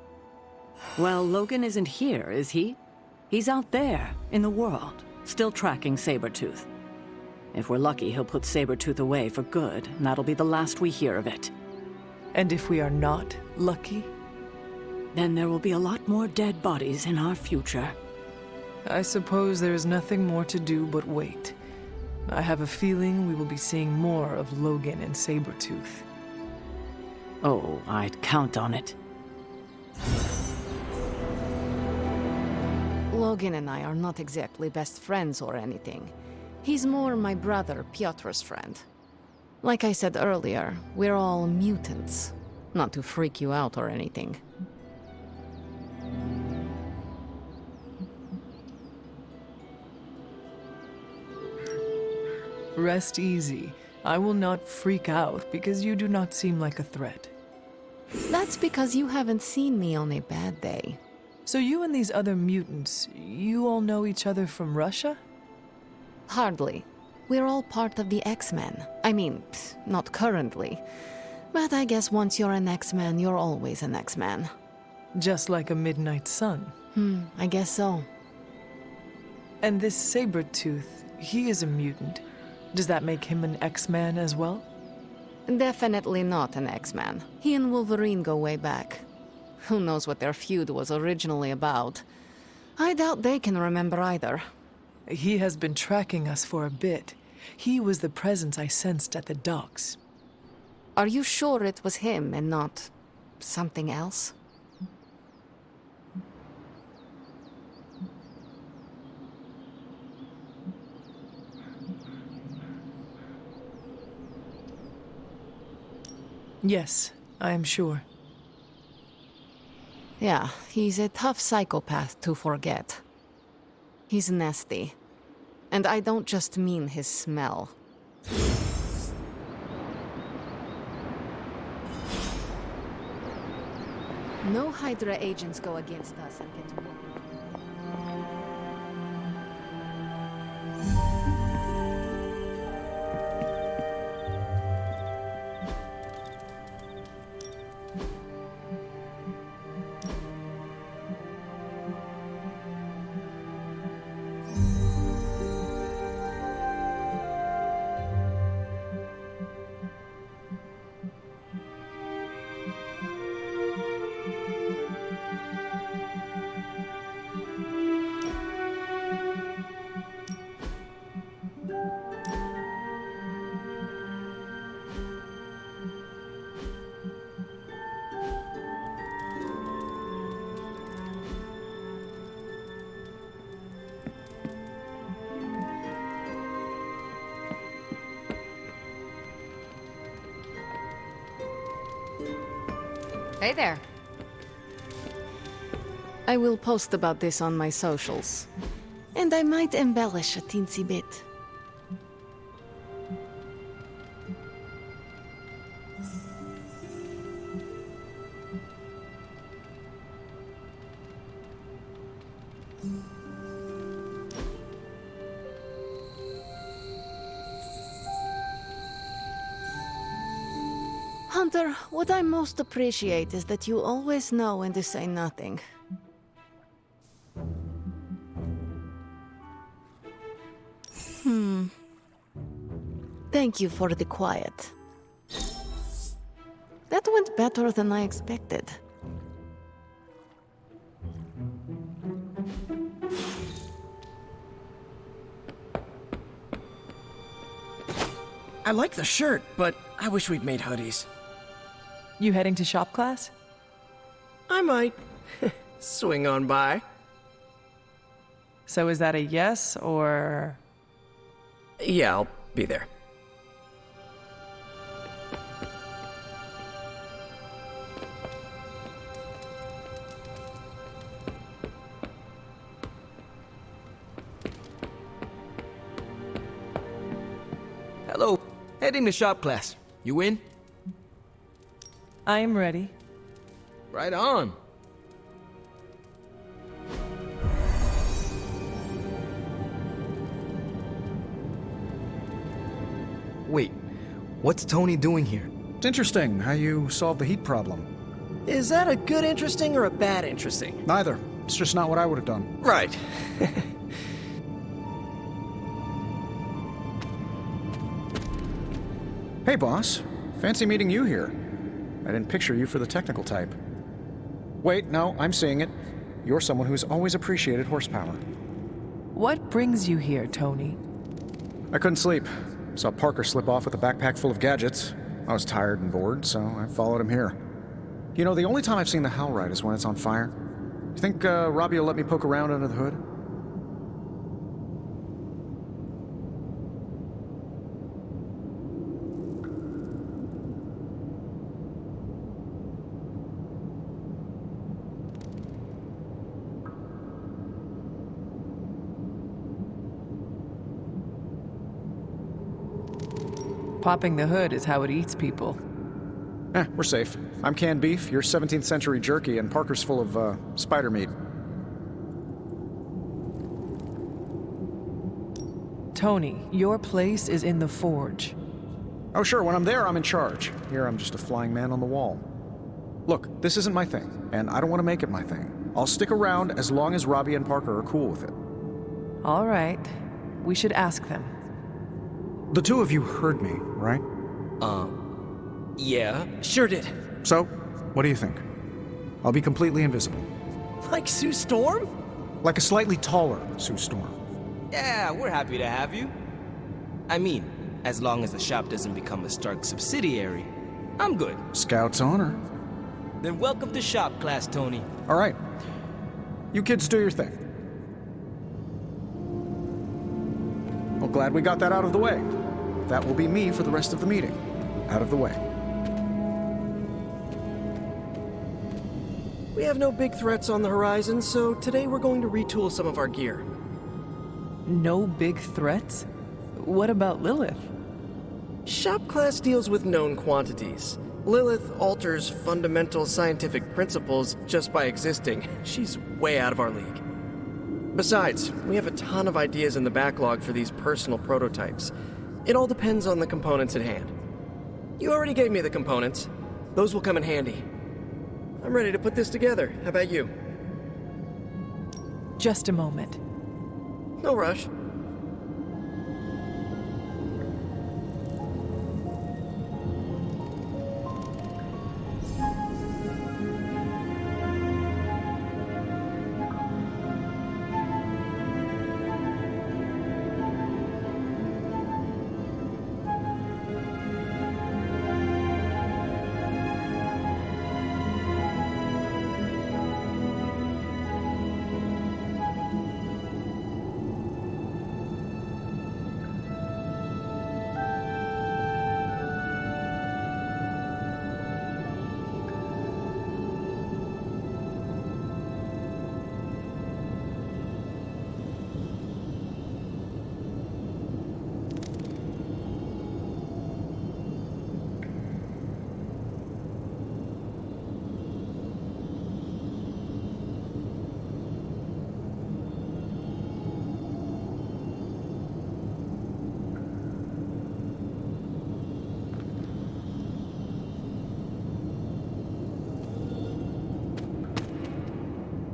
Well, Logan isn't here, is he? He's out there, in the world, still tracking Sabretooth. If we're lucky, he'll put Sabretooth away for good, and that'll be the last we hear of it. And if we are not lucky? Then there will be a lot more dead bodies in our future. I suppose there is nothing more to do but wait. I have a feeling we will be seeing more of Logan and Sabretooth. Oh, I'd count on it. Logan and I are not exactly best friends or anything. He's more my brother Piotr's friend. Like I said earlier, we're all mutants. Not to freak you out or anything. Rest easy. I will not freak out because you do not seem like a threat. That's because you haven't seen me on a bad day. So you and these other mutants, you all know each other from Russia? Hardly. We're all part of the X-Men. I mean, not currently. But I guess once you're an X-Man, you're always an X-Man. Just like a Midnight Sun. I guess so. And this Sabretooth, he is a mutant. Does that make him an X-Man as well? Definitely not an X-Man. He and Wolverine go way back. Who knows what their feud was originally about? I doubt they can remember either. He has been tracking us for a bit. He was the presence I sensed at the docks. Are you sure it was him and not something else? Yes, I am sure. Yeah, he's a tough psychopath to forget. He's nasty. And I don't just mean his smell. No Hydra agents go against us and get me. Hey there. I will post about this on my socials. And I might embellish a teensy bit. Hunter, what I most appreciate is that you always know when to say nothing. Thank you for the quiet. That went better than I expected. I like the shirt, but I wish we'd made hoodies. You heading to shop class? I might. Swing on by. So is that a yes or... Yeah, I'll be there. Hello. Heading to shop class. You in? I am ready. Right on. Wait, what's Tony doing here? It's interesting how you solved the heat problem. Is that a good interesting or a bad interesting? Neither. It's just not what I would have done. Right. Hey, boss. Fancy meeting you here. I didn't picture you for the technical type. Wait, no, I'm seeing it. You're someone who's always appreciated horsepower. What brings you here, Tony? I couldn't sleep. Saw Parker slip off with a backpack full of gadgets. I was tired and bored, so I followed him here. You know, the only time I've seen the Hellride is when it's on fire. You think Robbie will let me poke around under the hood? Popping the hood is how it eats people. We're safe. I'm canned beef, you're 17th century jerky, and Parker's full of, spider meat. Tony, your place is in the forge. Oh sure, when I'm there, I'm in charge. Here, I'm just a flying man on the wall. Look, this isn't my thing, and I don't want to make it my thing. I'll stick around as long as Robbie and Parker are cool with it. All right. We should ask them. The two of you heard me, right? Yeah. Sure did. So, what do you think? I'll be completely invisible. Like Sue Storm? Like a slightly taller Sue Storm. Yeah, we're happy to have you. I mean, as long as the shop doesn't become a Stark subsidiary, I'm good. Scout's honor. Then welcome to shop class, Tony. All right. You kids do your thing. Well, glad we got that out of the way. That will be me for the rest of the meeting. Out of the way. We have no big threats on the horizon, so today we're going to retool some of our gear. No big threats? What about Lilith? Shop class deals with known quantities. Lilith alters fundamental scientific principles just by existing. She's way out of our league. Besides, we have a ton of ideas in the backlog for these personal prototypes. It all depends on the components at hand. You already gave me the components. Those will come in handy. I'm ready to put this together. How about you? Just a moment. No rush.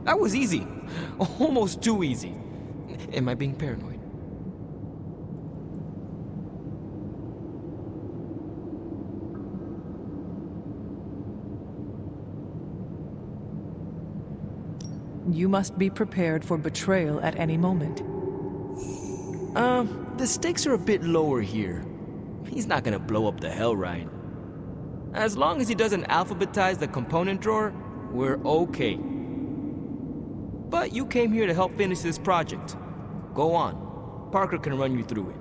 That was easy. Almost too easy. Am I being paranoid? You must be prepared for betrayal at any moment. The stakes are a bit lower here. He's not gonna blow up the Hellride. As long as he doesn't alphabetize the component drawer, we're okay. But you came here to help finish this project. Go on. Parker can run you through it.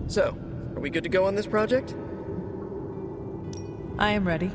So, are we good to go on this project? I am ready.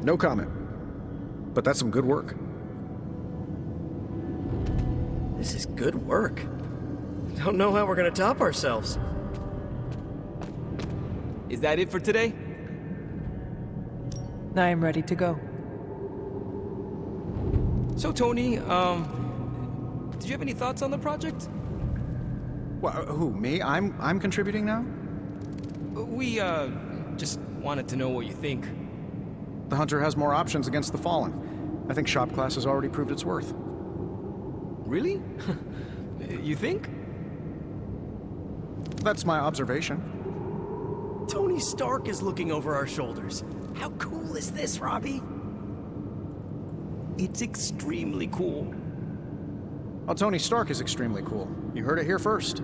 No comment. But that's some good work. This is good work. Don't know how we're gonna top ourselves. Is that it for today? I am ready to go. So, Tony, did you have any thoughts on the project? Who, me? I'm contributing now? We, just wanted to know what you think. The Hunter has more options against the Fallen. I think shop class has already proved its worth. Really? You think? That's my observation. Tony Stark is looking over our shoulders. How cool is this, Robbie? It's extremely cool. Oh, Tony Stark is extremely cool. You heard it here first.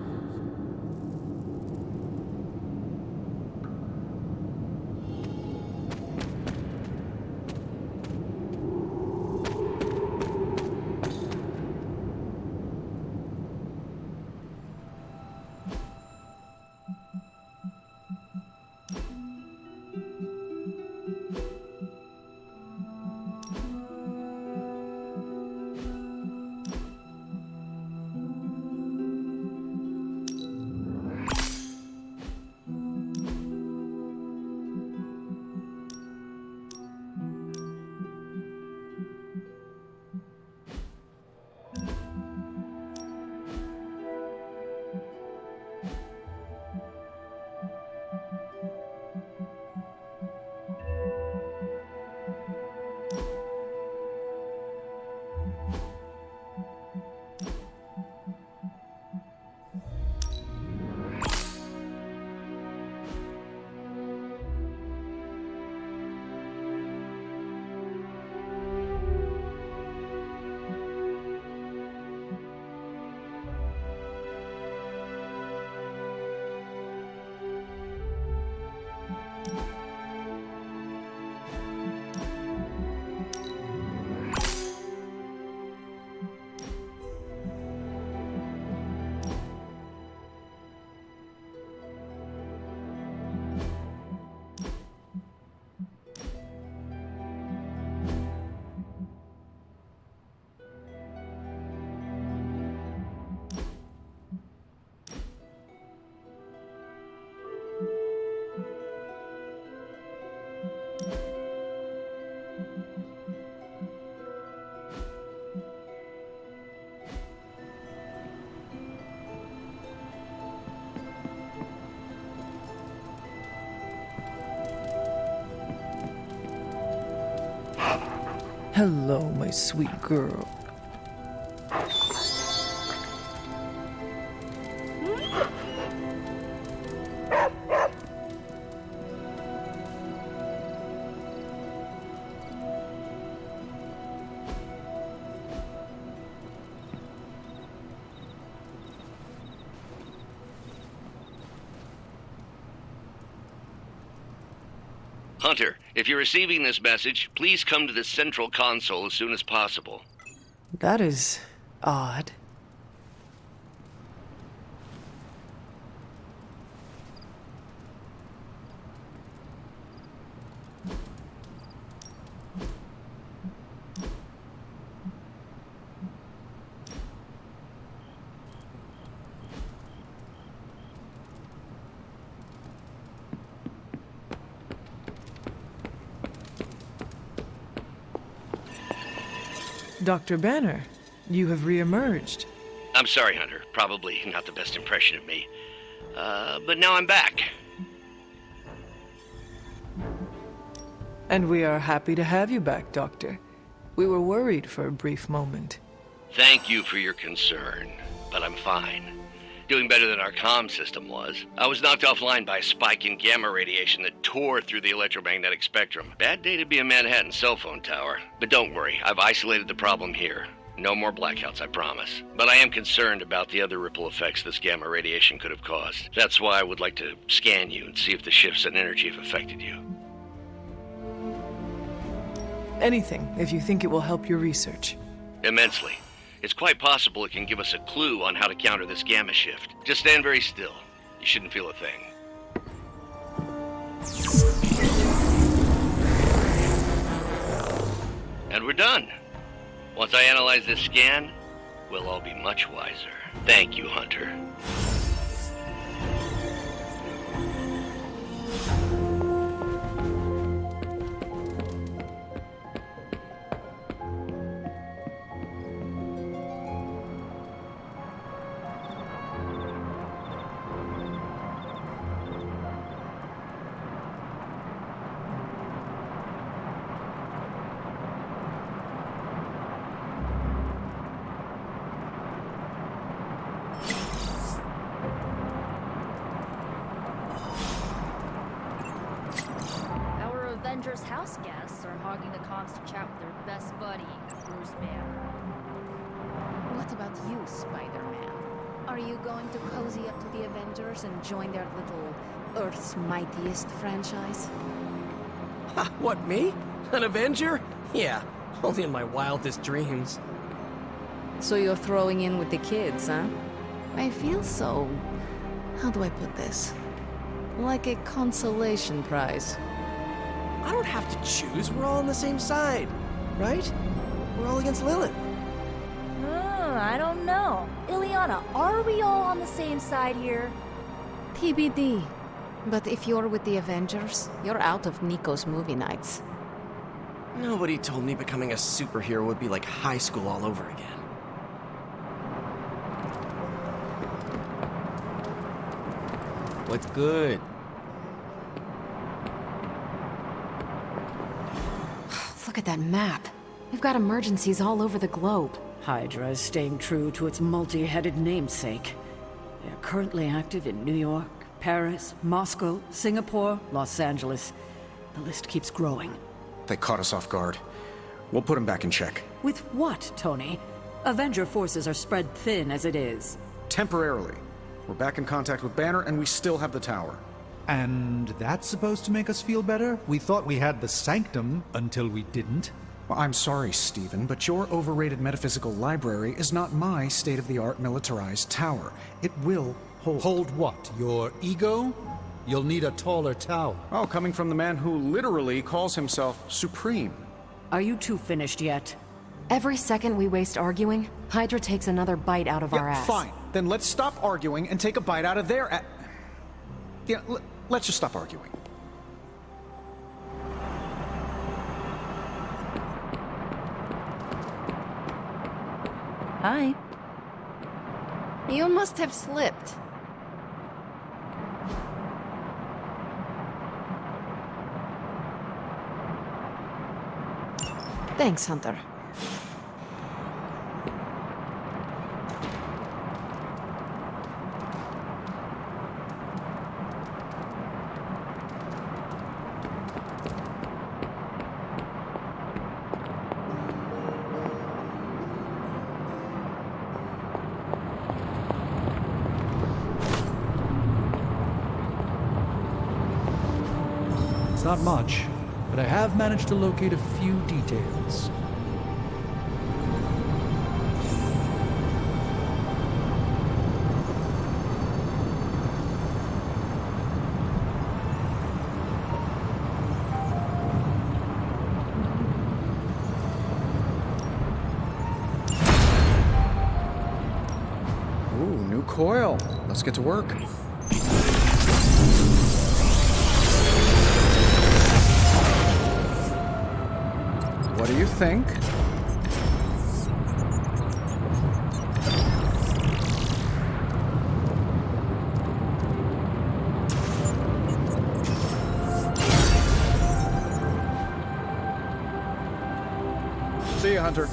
Hello, my sweet girl. Hunter, if you're receiving this message, please come to the central console as soon as possible. That is odd. Dr. Banner, you have reemerged. I'm sorry, Hunter. Probably not the best impression of me. But now I'm back. And we are happy to have you back, Doctor. We were worried for a brief moment. Thank you for your concern, but I'm fine. Doing better than our comm system was. I was knocked offline by a spike in gamma radiation that tore through the electromagnetic spectrum. Bad day to be a Manhattan cell phone tower. But don't worry, I've isolated the problem here. No more blackouts, I promise. But I am concerned about the other ripple effects this gamma radiation could have caused. That's why I would like to scan you and see if the shifts in energy have affected you. Anything, if you think it will help your research. Immensely. It's quite possible it can give us a clue on how to counter this gamma shift. Just stand very still. You shouldn't feel a thing. And we're done. Once I analyze this scan, we'll all be much wiser. Thank you, Hunter. Avengers house guests are hogging the comms to chat with their best buddy, Bruce Banner. What about you, Spider-Man? Are you going to cozy up to the Avengers and join their little Earth's Mightiest franchise? Ha, what, me? An Avenger? Yeah, only in my wildest dreams. So you're throwing in with the kids, huh? I feel so... how do I put this? Like a consolation prize. I don't have to choose, we're all on the same side, right? We're all against Lilith. I don't know. Ileana, are we all on the same side here? TBD. But if you're with the Avengers, you're out of Nico's movie nights. Nobody told me becoming a superhero would be like high school all over again. What's good? Look at that map. We've got emergencies all over the globe. Hydra is staying true to its multi-headed namesake. They are currently active in New York, Paris, Moscow, Singapore, Los Angeles. The list keeps growing. They caught us off guard. We'll put them back in check. With what, Tony? Avenger forces are spread thin as it is. Temporarily. We're back in contact with Banner, and we still have the tower. And that's supposed to make us feel better? We thought we had the Sanctum until we didn't. Well, I'm sorry, Stephen, but your overrated metaphysical library is not my state-of-the-art militarized tower. It will hold... Hold what? Your ego? You'll need a taller tower. Oh, coming from the man who literally calls himself Supreme. Are you two finished yet? Every second we waste arguing, Hydra takes another bite out of our ass. Fine. Then let's stop arguing and take a bite out of their ass. Yeah, let's just stop arguing. Hi. You must have slipped. Thanks, Hunter. It's not much, but I have managed to locate a few details. Ooh, new coil. Let's get to work. What do you think? See you, Hunter.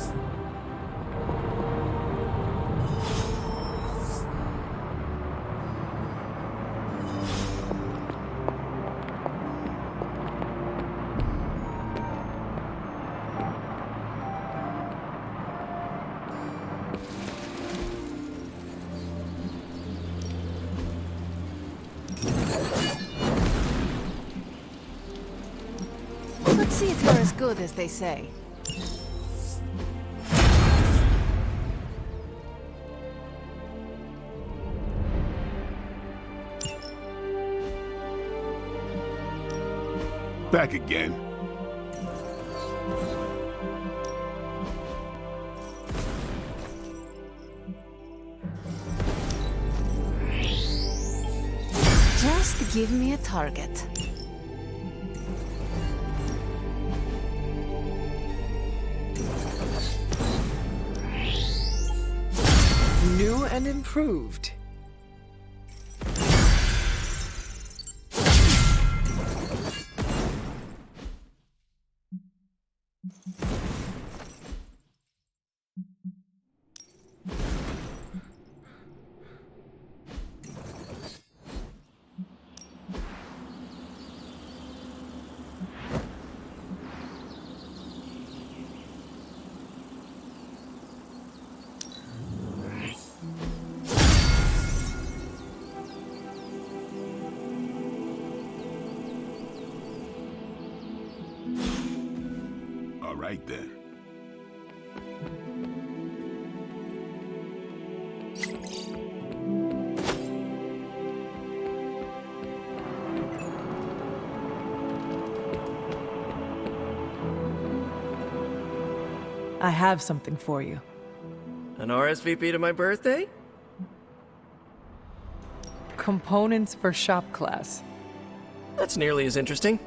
Let's see if you're as good as they say. Back again. Just give me a target. New and improved. All right then. I have something for you. An RSVP to my birthday? Components for shop class. That's nearly as interesting.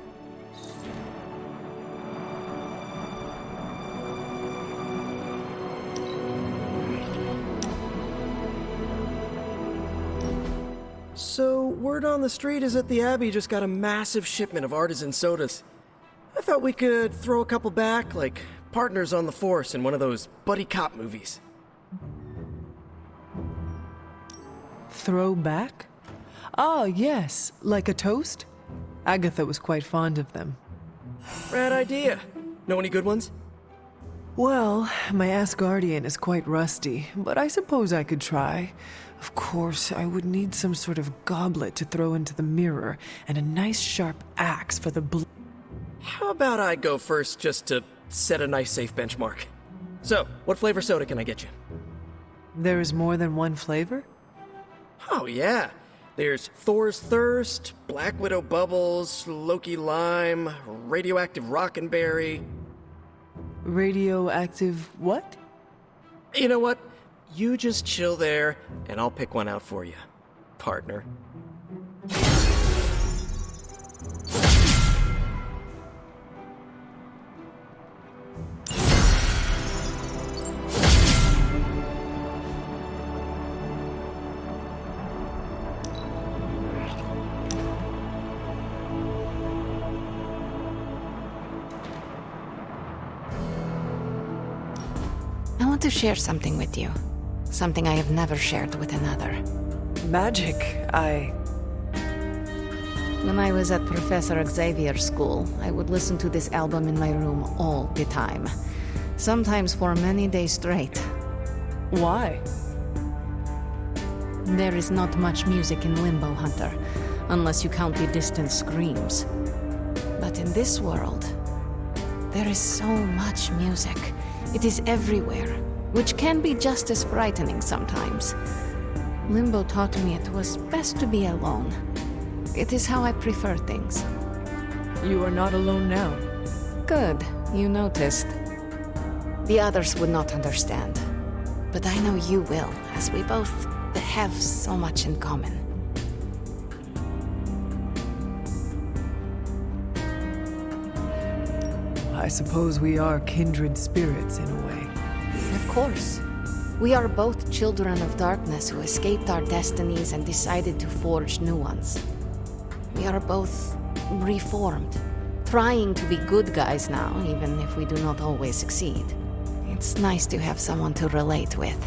So, word on the street is that the Abbey just got a massive shipment of artisan sodas. I thought we could throw a couple back, like Partners on the Force in one of those buddy cop movies. Throwback? Ah, yes, like a toast? Agatha was quite fond of them. Rad idea. Know any good ones? Well, my Asgardian is quite rusty, but I suppose I could try. Of course, I would need some sort of goblet to throw into the mirror, and a nice sharp axe for the How about I go first just to set a nice safe benchmark? So, what flavor soda can I get you? There is more than one flavor? Oh, yeah. There's Thor's Thirst, Black Widow Bubbles, Loki Lime, Radioactive Rockenberry. Radioactive what? You know what? You just chill there, and I'll pick one out for you, partner. to share something with you. Something I have never shared with another. Magic, When I was at Professor Xavier's school, I would listen to this album in my room all the time. Sometimes for many days straight. Why? There is not much music in Limbo, Hunter, unless you count the distant screams. But in this world, there is so much music. It is everywhere, which can be just as frightening sometimes. Limbo taught me it was best to be alone. It is how I prefer things. You are not alone now. Good, you noticed. The others would not understand. But I know you will, as we both have so much in common. I suppose we are kindred spirits in a way. Of course. We are both children of darkness who escaped our destinies and decided to forge new ones. We are both reformed, trying to be good guys now, even if we do not always succeed. It's nice to have someone to relate with.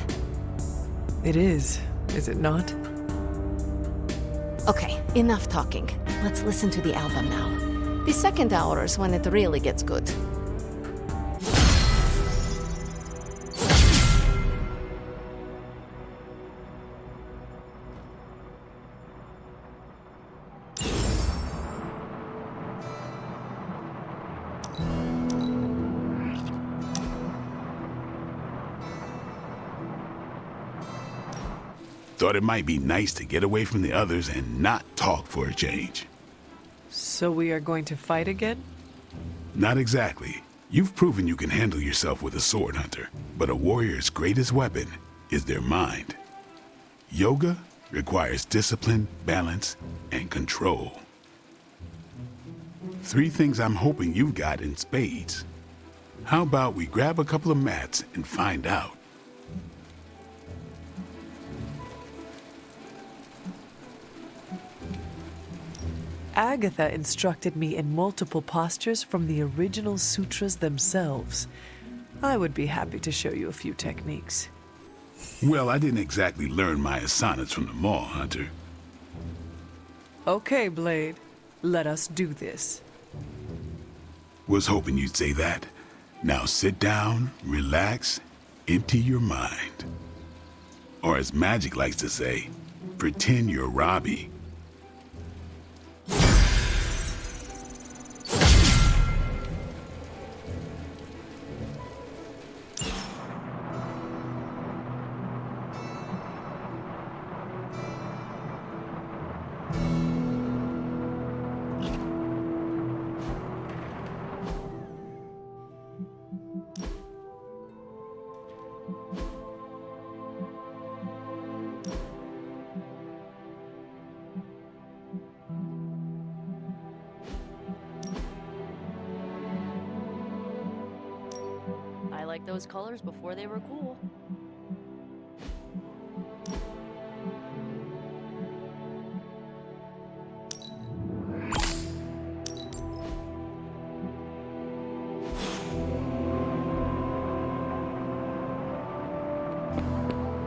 It is it not? Okay, enough talking. Let's listen to the album now. The second hour is when it really gets good. Thought it might be nice to get away from the others and not talk for a change. So we are going to fight again? Not exactly. You've proven you can handle yourself with a sword, Hunter. But a warrior's greatest weapon is their mind. Yoga requires discipline, balance, and control. 3 things I'm hoping you've got in spades. How about we grab a couple of mats and find out? Agatha instructed me in multiple postures from the original sutras themselves. I would be happy to show you a few techniques. Well, I didn't exactly learn my asanas from the mall, Hunter. Okay, Blade. Let us do this. Was hoping you'd say that. Now sit down, relax, empty your mind. Or as Magic likes to say, pretend you're Robbie. I liked those colors before they were cool.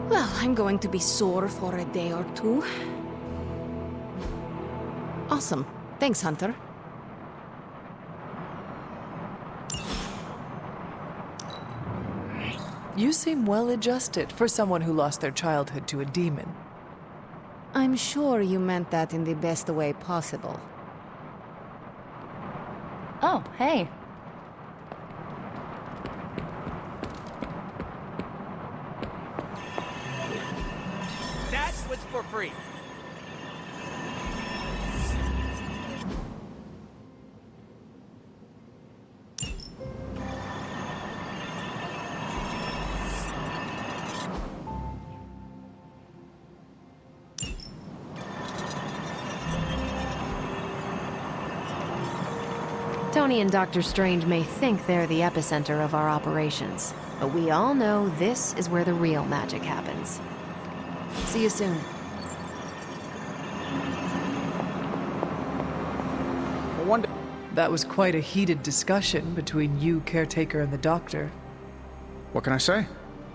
Well, I'm going to be sore for a day or two. Awesome. Thanks, Hunter. You seem well adjusted for someone who lost their childhood to a demon. I'm sure you meant that in the best way possible. Oh, hey. That was for free. Tony and Dr. Strange may think they're the epicenter of our operations, but we all know this is where the real magic happens. See you soon. That was quite a heated discussion between you, Caretaker, and the Doctor. What can I say?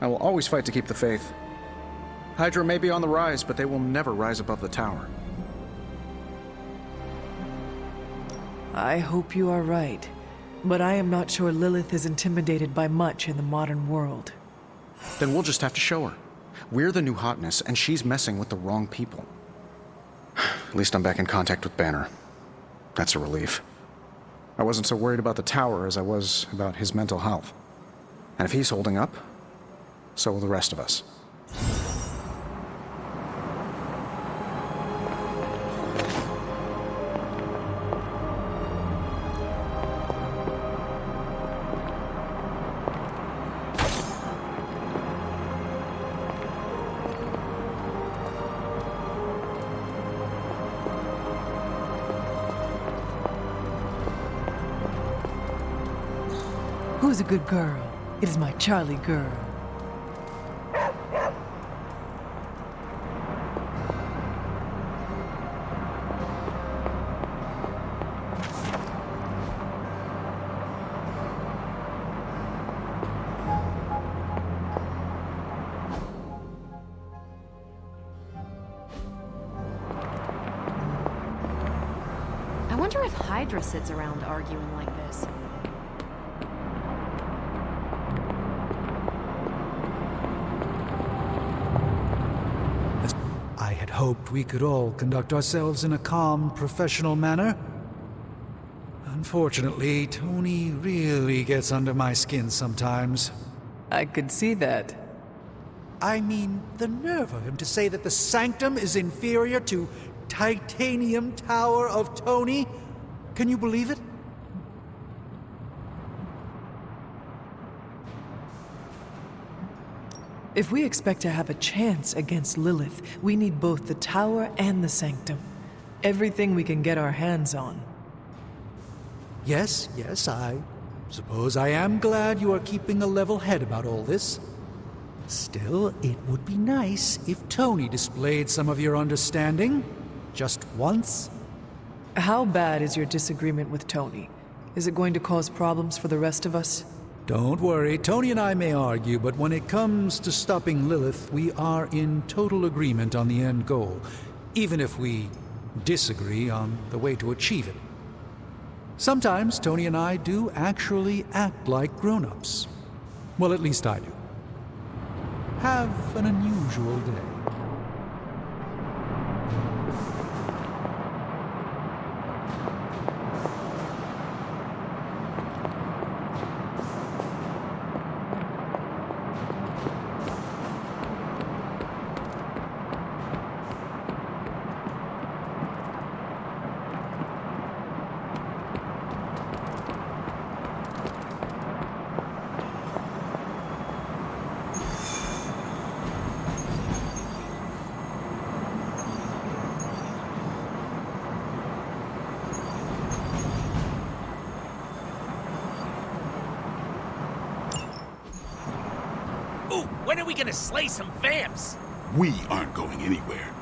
I will always fight to keep the faith. Hydra may be on the rise, but they will never rise above the tower. I hope you are right, but I am not sure Lilith is intimidated by much in the modern world. Then we'll just have to show her. We're the new hotness, and she's messing with the wrong people. At least I'm back in contact with Banner. That's a relief. I wasn't so worried about the tower as I was about his mental health. And if he's holding up, so will the rest of us. Who's a good girl? It is my Charlie girl. I wonder if Hydra sits around arguing like this. I had hoped we could all conduct ourselves in a calm, professional manner. Unfortunately, Tony really gets under my skin sometimes. I could see that. I mean, the nerve of him to say that the Sanctum is inferior to Titanium Tower of Tony? Can you believe it? If we expect to have a chance against Lilith, we need both the tower and the Sanctum. Everything we can get our hands on. Yes, I suppose I am glad you are keeping a level head about all this. Still, it would be nice if Tony displayed some of your understanding. Just once. How bad is your disagreement with Tony? Is it going to cause problems for the rest of us? Don't worry, Tony and I may argue, but when it comes to stopping Lilith, we are in total agreement on the end goal, even if we disagree on the way to achieve it. Sometimes Tony and I do actually act like grown-ups. Well, at least I do. Have an unusual day. When are we gonna slay some vamps? We aren't going anywhere.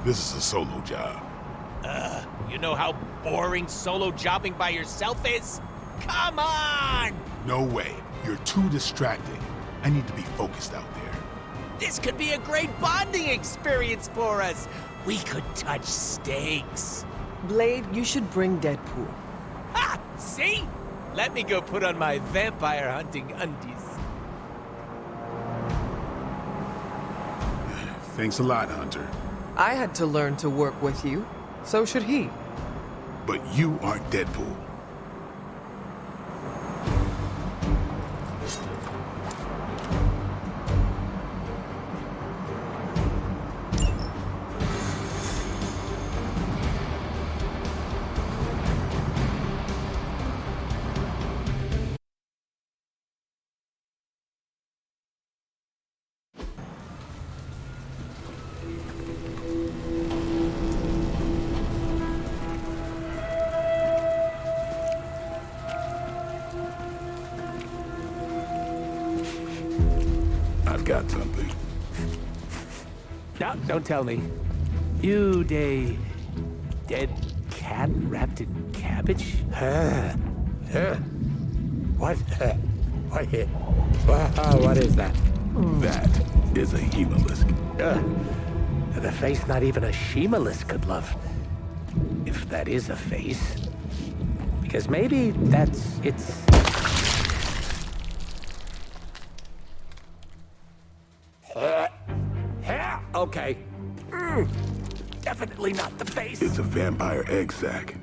This is a solo job. You know how boring solo jobbing by yourself is? Come on! No way. You're too distracting. I need to be focused out there. This could be a great bonding experience for us. We could touch steaks. Blade, you should bring Deadpool. Ha! See? Let me go put on my vampire hunting undies. Thanks a lot, Hunter. I had to learn to work with you. So should he. But you aren't Deadpool. I've got something. No, don't tell me. You dead cat wrapped in cabbage? What? What is that? That is a Hemalisk. The face not even a Shemalisk could love. If that is a face. Because maybe it's... Okay. Definitely not the face. It's a vampire egg sac,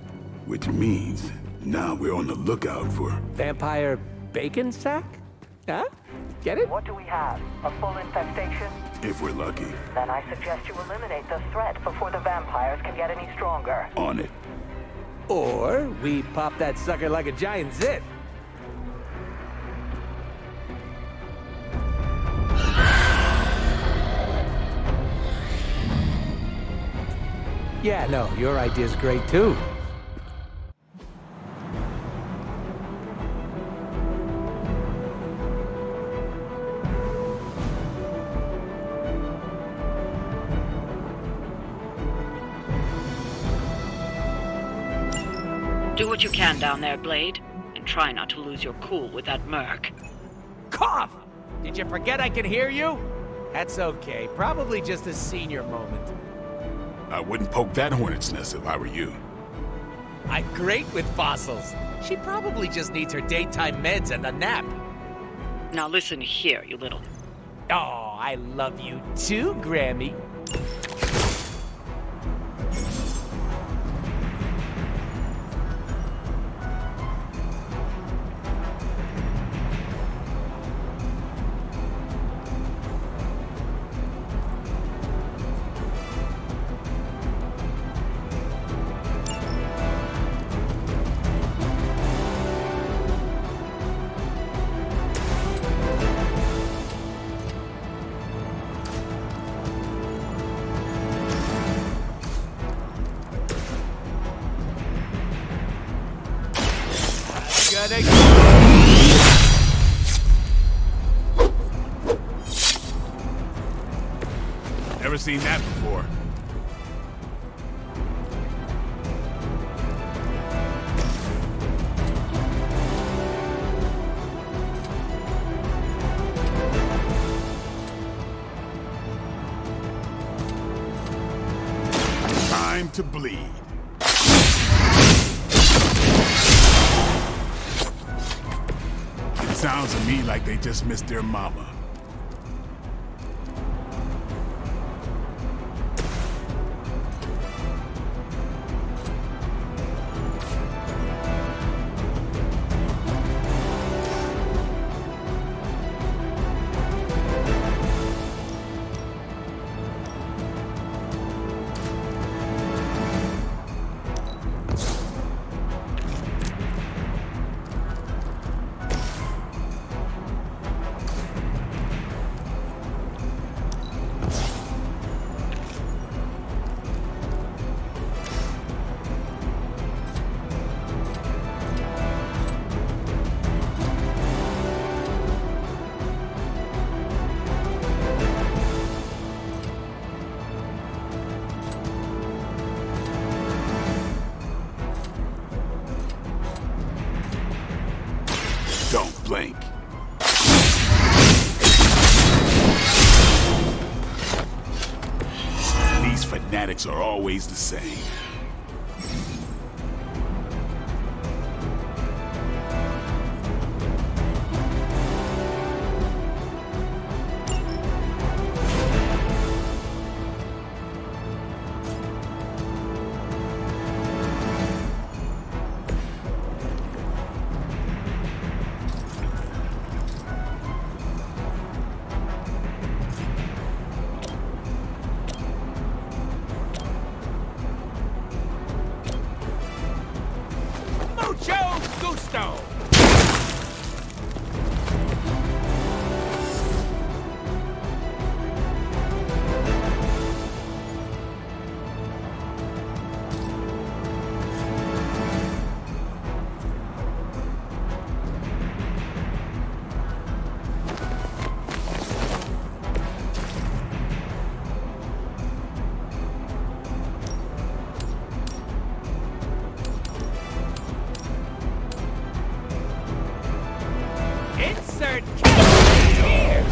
which means now we're on the lookout for... Vampire bacon sack? Huh? Get it? What do we have? A full infestation? If we're lucky. Then I suggest you eliminate the threat before the vampires can get any stronger. On it. Or we pop that sucker like a giant zit. Yeah, no, your idea's great too. Do what you can down there, Blade, and try not to lose your cool with that merc. Cough! Did you forget I can hear you? That's okay. Probably just a senior moment. I wouldn't poke that hornet's nest if I were you. I'm great with fossils. She probably just needs her daytime meds and a nap. Now listen here, you little... Oh, I love you too, Grammy. Never seen that before. Time to bleed. It sounds to me like they just missed their mama. Don't blink. These fanatics are always the same. Insert here.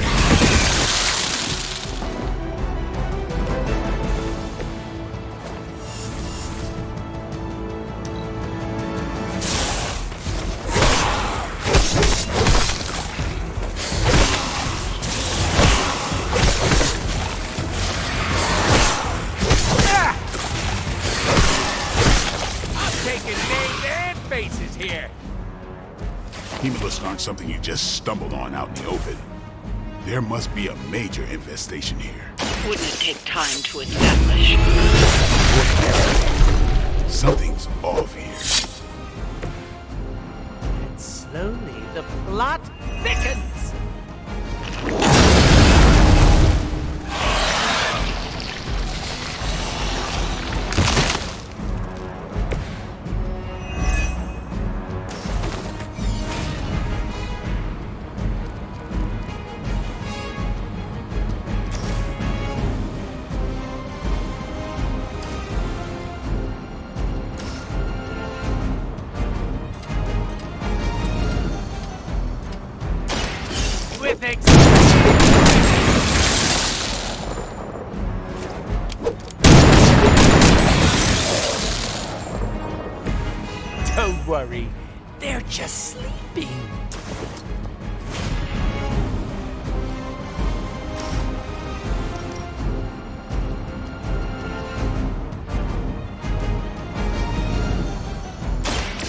Hemolysts aren't something you just stumbled on out in the open. There must be a major infestation here. Wouldn't it take time to establish? Something's off here. And slowly the plot thickens. Don't worry, they're just sleeping.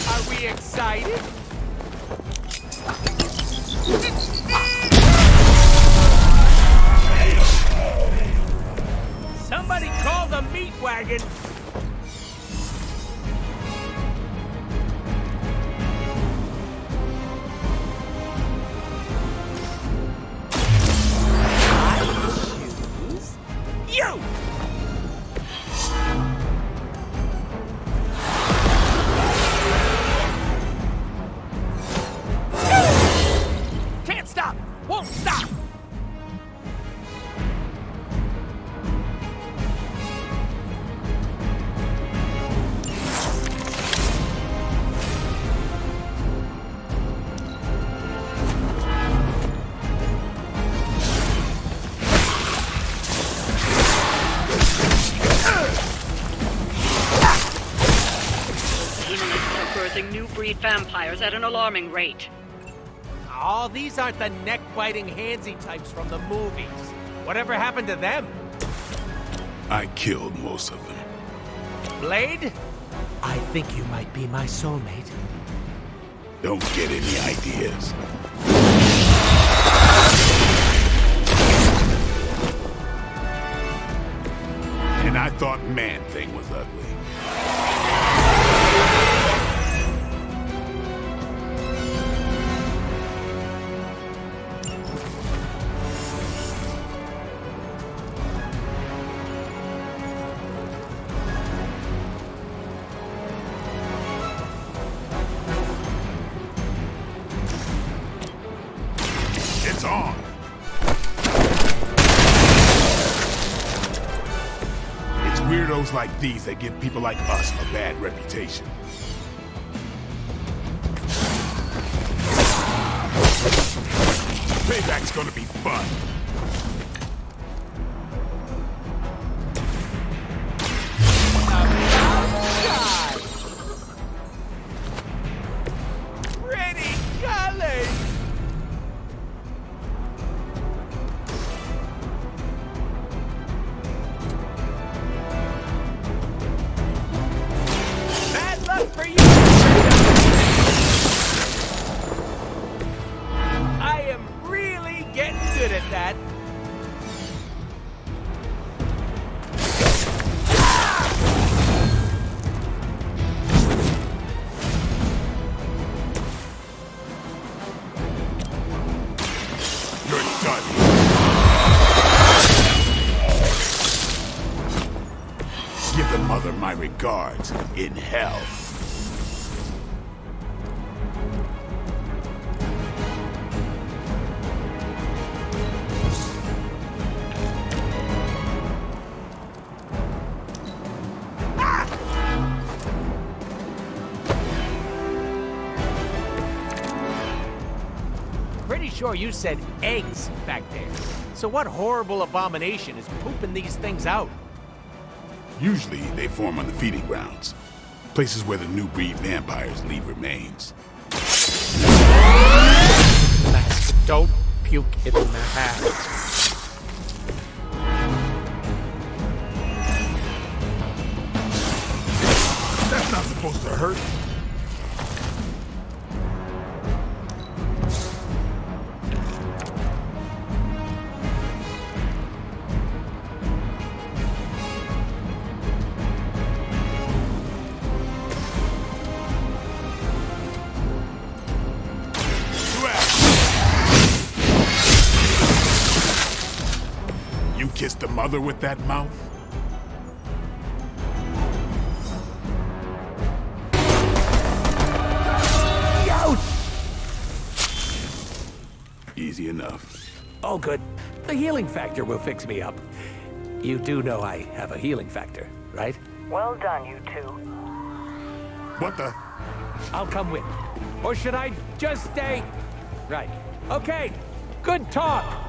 Are we excited? Somebody call the meat wagon! You! Can't stop! Won't stop! Birthing new breed vampires at an alarming rate. Oh, these aren't the neck-biting handsy types from the movies. Whatever happened to them? I killed most of them. Blade? I think you might be my soulmate. Don't get any ideas. And I thought Man-Thing was ugly. It's on! It's weirdos like these that give people like us a bad reputation. Payback's gonna be fun. Pretty colors! Bad luck for you! I am really getting good at that. You're done. Give the mother my regards in hell. Pretty sure you said eggs back there. So what horrible abomination is pooping these things out? Usually, they form on the feeding grounds. Places where the new breed vampires leave remains. Don't puke in the hat. That's not supposed to hurt. kiss the mother with that mouth? Easy enough. Oh, good. The healing factor will fix me up. You do know I have a healing factor, right? Well done, you two. What the? I'll come with. Or should I just stay? Right. Okay. Good talk.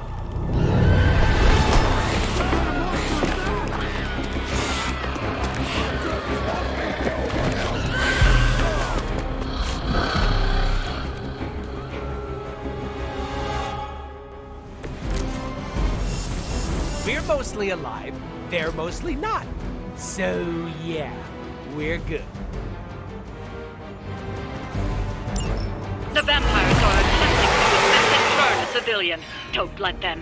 We're mostly alive, they're mostly not. So, yeah, we're good. The vampires are attempting to infect and burn a civilian. Don't let them.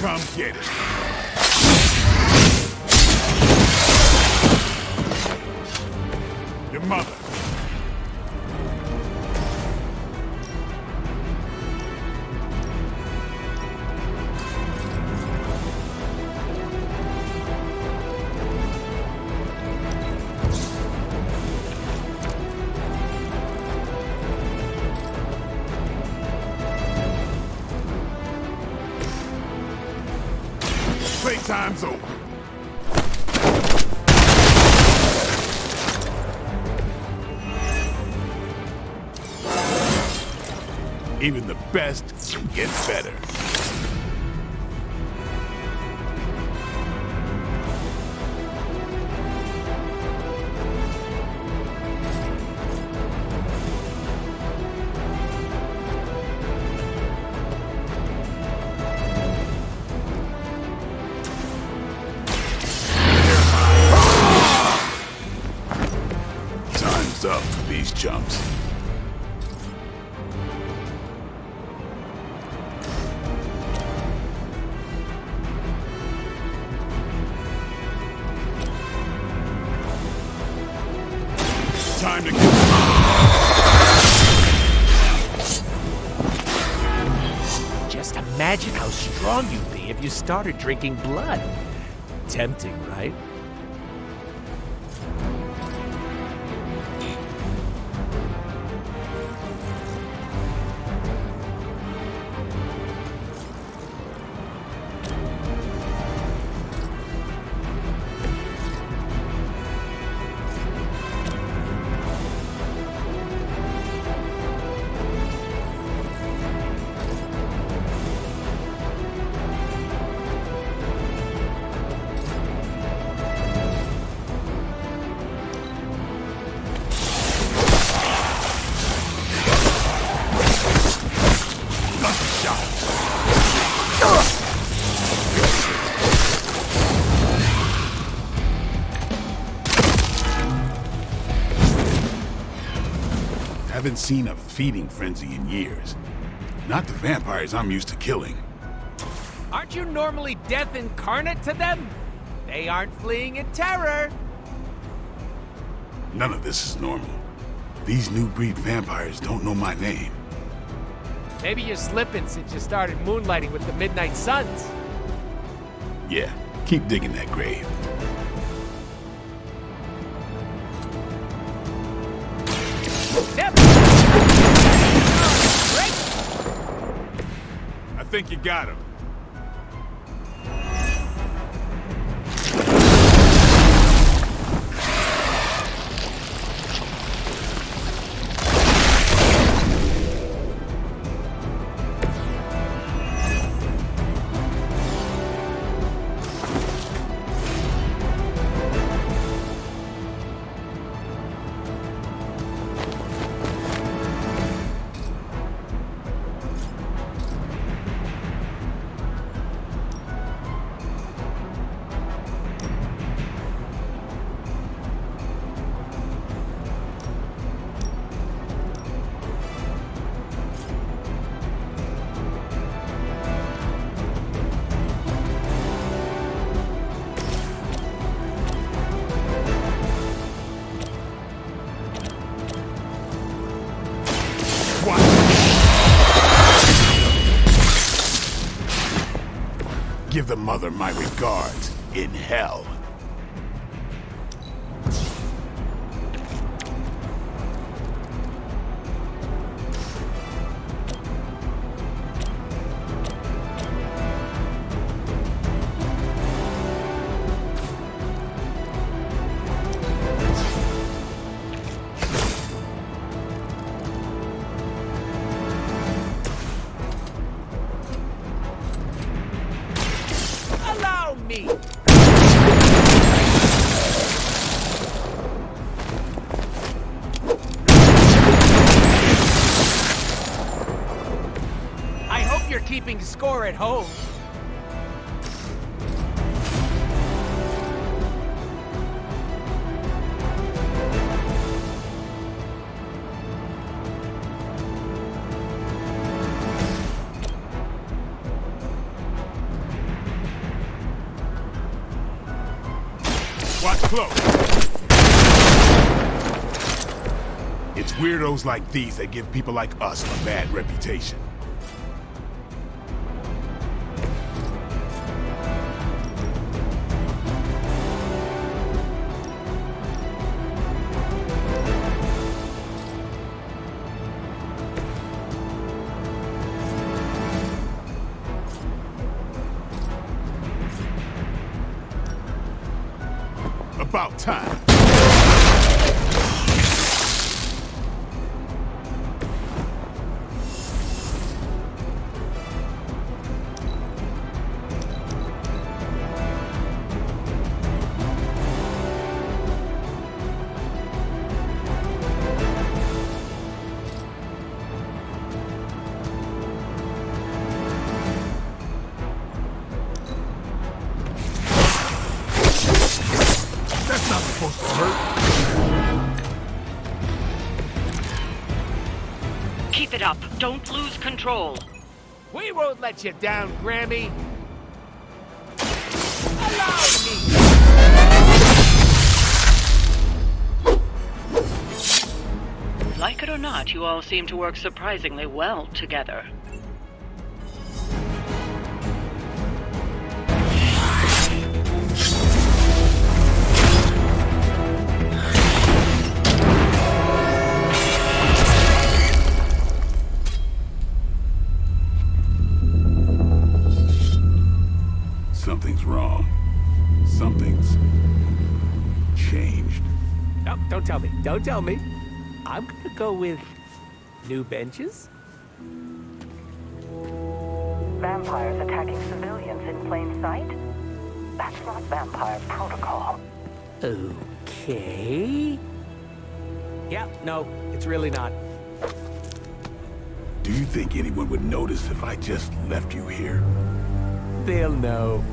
Come get it. Your mother. Playtime's over. Even the best can get better. Time's up for these chumps. Time to get... Just imagine how strong you'd be if you started drinking blood. Tempting, right? Haven't seen a feeding frenzy in years. Not the vampires I'm used to killing. Aren't you normally death incarnate to them? They aren't fleeing in terror. None of this is normal. These new breed vampires don't know my name. Maybe you're slipping since you started moonlighting with the Midnight Suns. Yeah, keep digging that grave. I think you got him. the mother my regards in hell. Allow me! I hope you're keeping score at home. Watch close. It's weirdos like these that give people like us a bad reputation. About time. That's not supposed to hurt. Keep it up. Don't lose control. We won't let you down, Grammy. Allow me! Like it or not, you all seem to work surprisingly well together. Something's wrong. Something's changed. Oh, don't tell me. Don't tell me. I'm gonna go with new benches. Vampires attacking civilians in plain sight? That's not vampire protocol. Okay. Yeah, no, it's really not. Do you think anyone would notice if I just left you here? They'll know.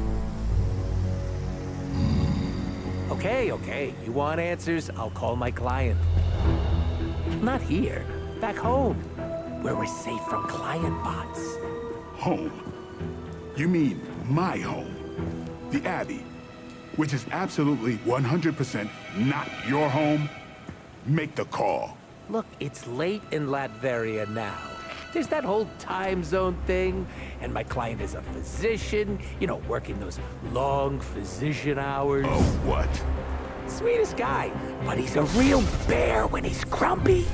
Okay. You want answers? I'll call my client. Not here. Back home. Where we're safe from client bots. Home? You mean my home? The Abbey, which is absolutely 100% not your home? Make the call. Look, it's late in Latveria now. There's that whole time zone thing, and my client is a physician, you know, working those long physician hours. Oh, what? Sweetest guy, but he's a real bear when he's grumpy.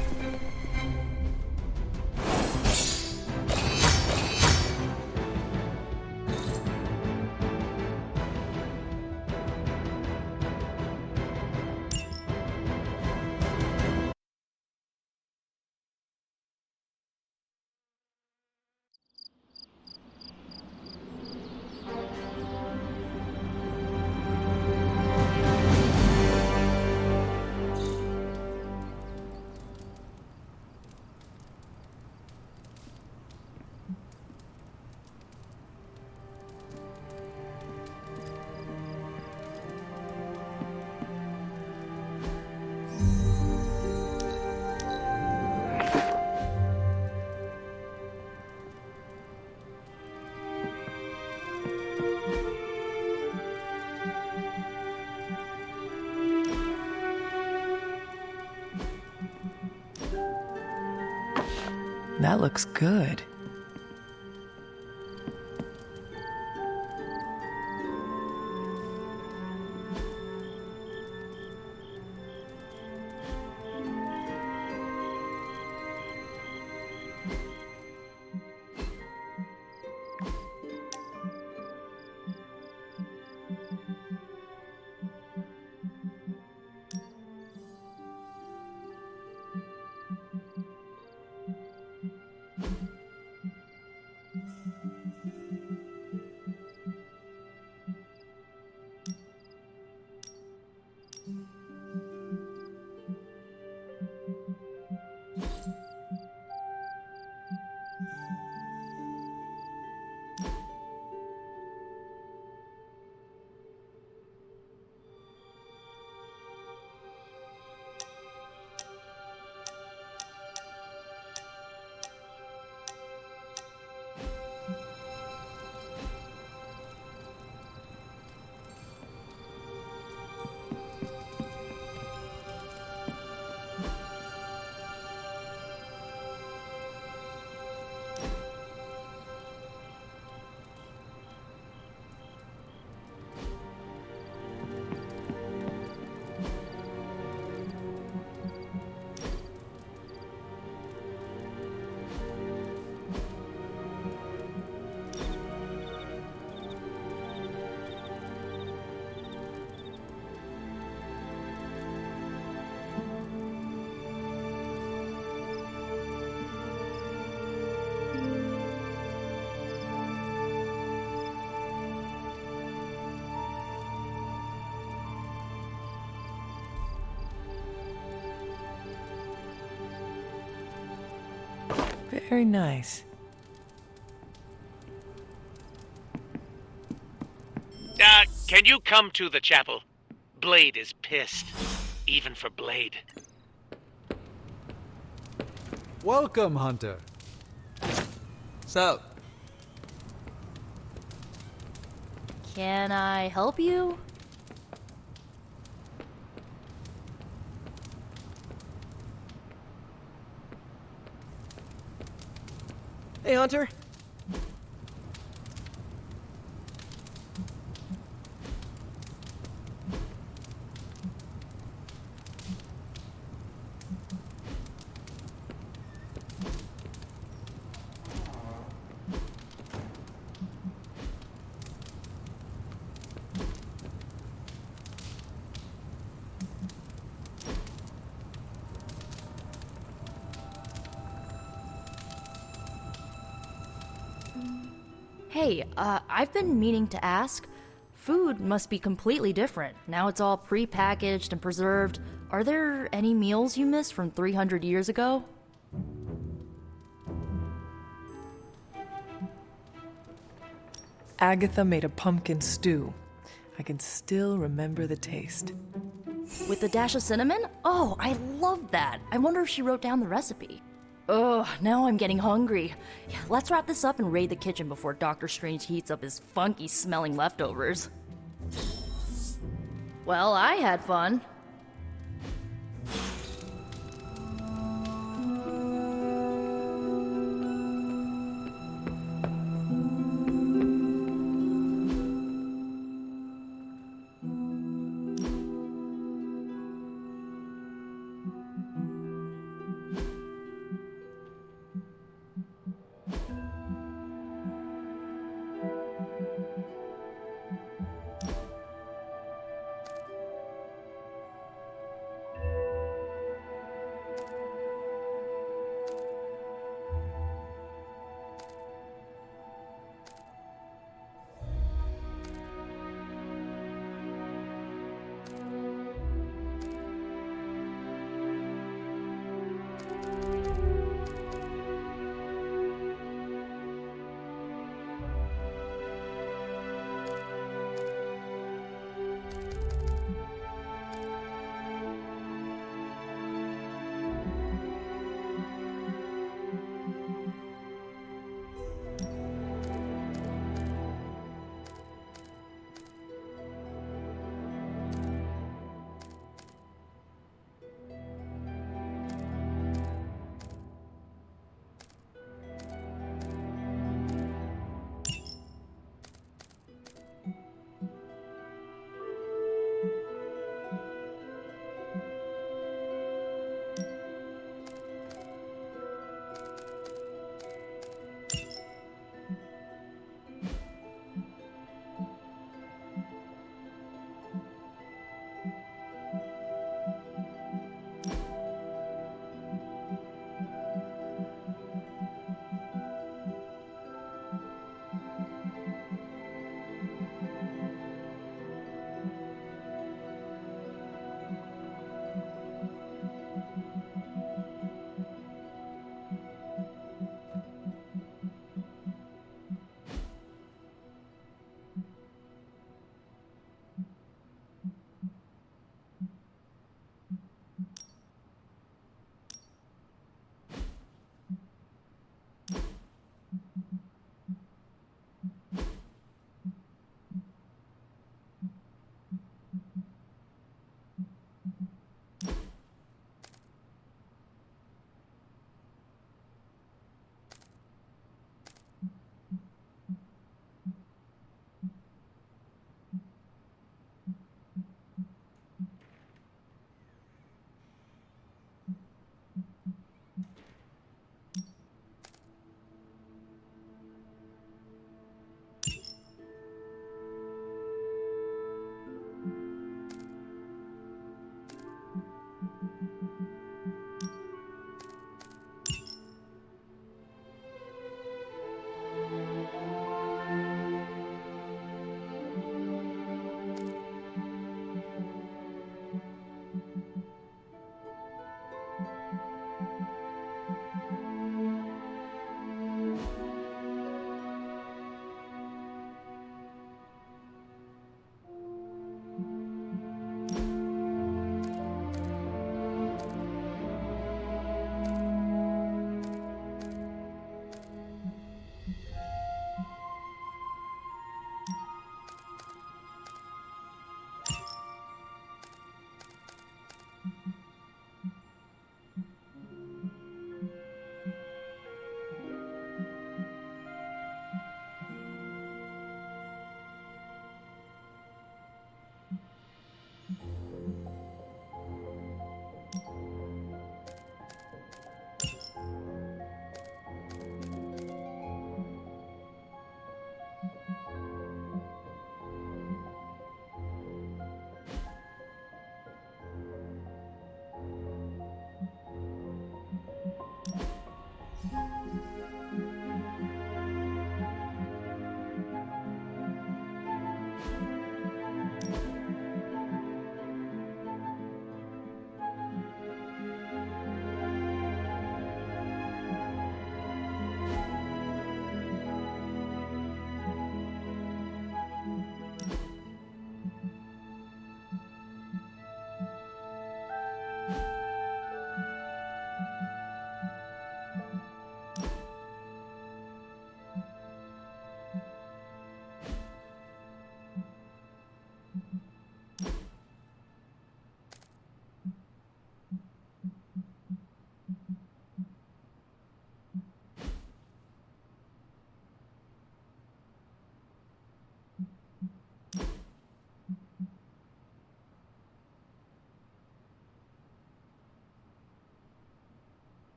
That looks good. Very nice. Can you come to the chapel? Blade is pissed. Even for Blade. Welcome, Hunter. Sup? Can I help you? Hey, Hunter. Hey, I've been meaning to ask. Food must be completely different. Now it's all pre-packaged and preserved. Are there any meals you missed from 300 years ago? Agatha made a pumpkin stew. I can still remember the taste. With a dash of cinnamon? Oh, I love that. I wonder if she wrote down the recipe. Ugh, now I'm getting hungry. Yeah, let's wrap this up and raid the kitchen before Doctor Strange heats up his funky smelling leftovers. Well, I had fun.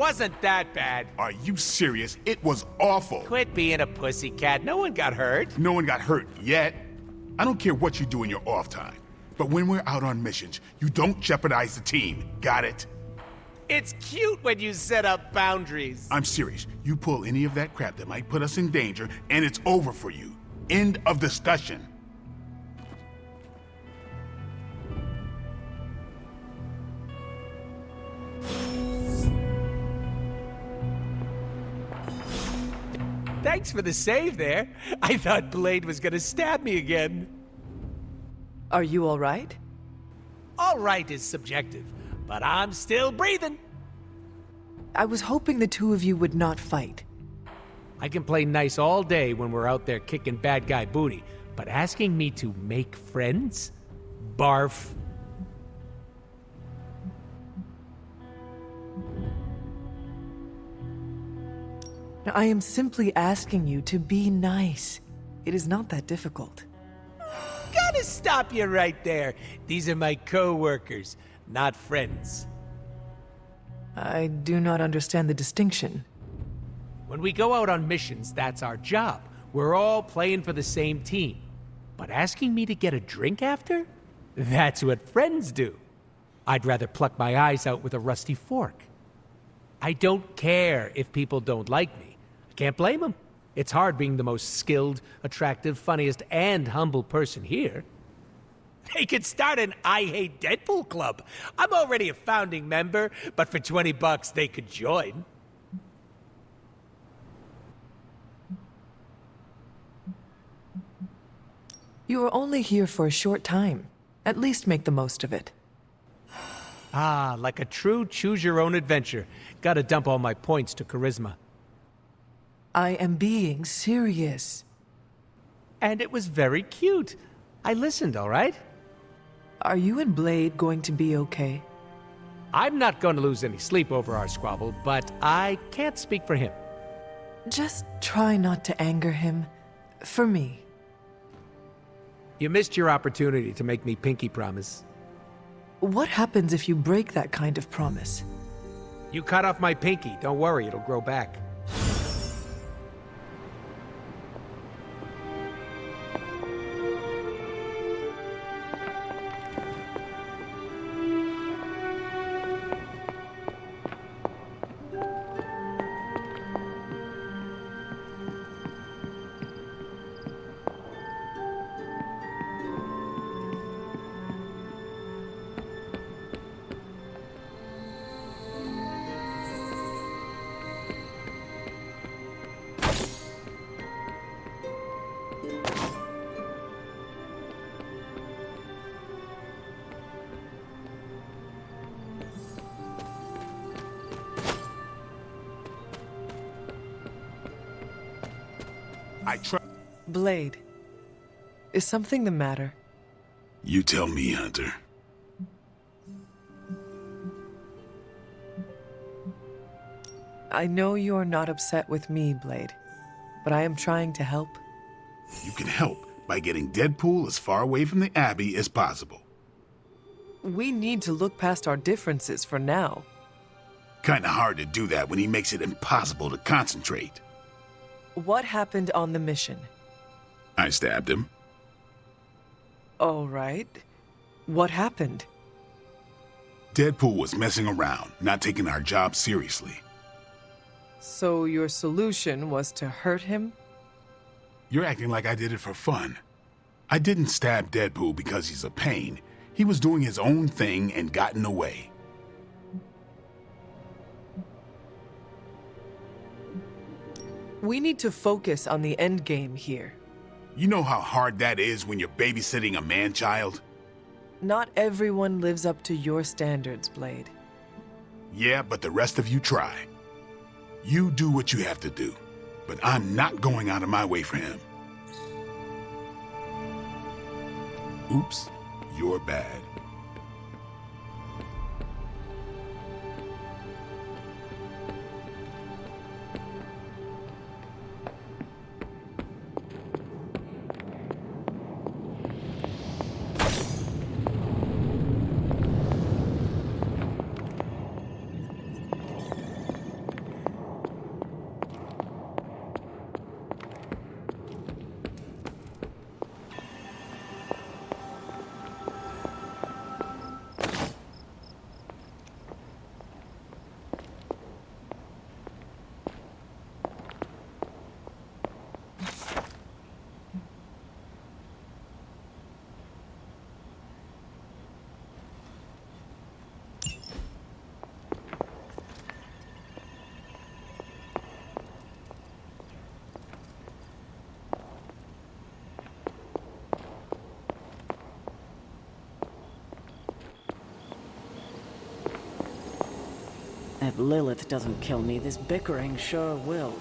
wasn't that bad. Are you serious? It was awful. Quit being a pussycat. No one got hurt. No one got hurt yet. I don't care what you do in your off time. But when we're out on missions, you don't jeopardize the team. Got it? It's cute when you set up boundaries. I'm serious. You pull any of that crap that might put us in danger, and it's over for you. End of discussion. Thanks for the save there. I thought Blade was gonna stab me again. Are you all right? All right is subjective, but I'm still breathing. I was hoping the two of you would not fight. I can play nice all day when we're out there kicking bad guy booty, but asking me to make friends? Barf. I am simply asking you to be nice. It is not that difficult. Gotta stop you right there. These are my co-workers, not friends. I do not understand the distinction. When we go out on missions, that's our job. We're all playing for the same team. But asking me to get a drink after? That's what friends do. I'd rather pluck my eyes out with a rusty fork. I don't care if people don't like me. I can't blame them. It's hard being the most skilled, attractive, funniest, and humble person here. They could start an I Hate Deadpool club. I'm already a founding member, but for $20 they could join. You are only here for a short time. At least make the most of it. Ah, like a true choose-your-own-adventure. Gotta dump all my points to charisma. I am being serious. And it was very cute. I listened, all right? Are you and Blade going to be okay? I'm not going to lose any sleep over our squabble, but I can't speak for him. Just try not to anger him. For me. You missed your opportunity to make me pinky promise. What happens if you break that kind of promise? You cut off my pinky. Don't worry, it'll grow back. Blade, is something the matter? You tell me, Hunter. I know you are not upset with me, Blade, but I am trying to help. You can help by getting Deadpool as far away from the Abbey as possible. We need to look past our differences for now. Kinda hard to do that when he makes it impossible to concentrate. What happened on the mission? I stabbed him. All right. What happened? Deadpool was messing around, not taking our job seriously. So your solution was to hurt him? You're acting like I did it for fun. I didn't stab Deadpool because he's a pain. He was doing his own thing and got in the way. We need to focus on the end game here. You know how hard that is when you're babysitting a man-child? Not everyone lives up to your standards, Blade. Yeah, but the rest of you try. You do what you have to do, but I'm not going out of my way for him. Oops, you're bad. If Lilith doesn't kill me, this bickering sure will.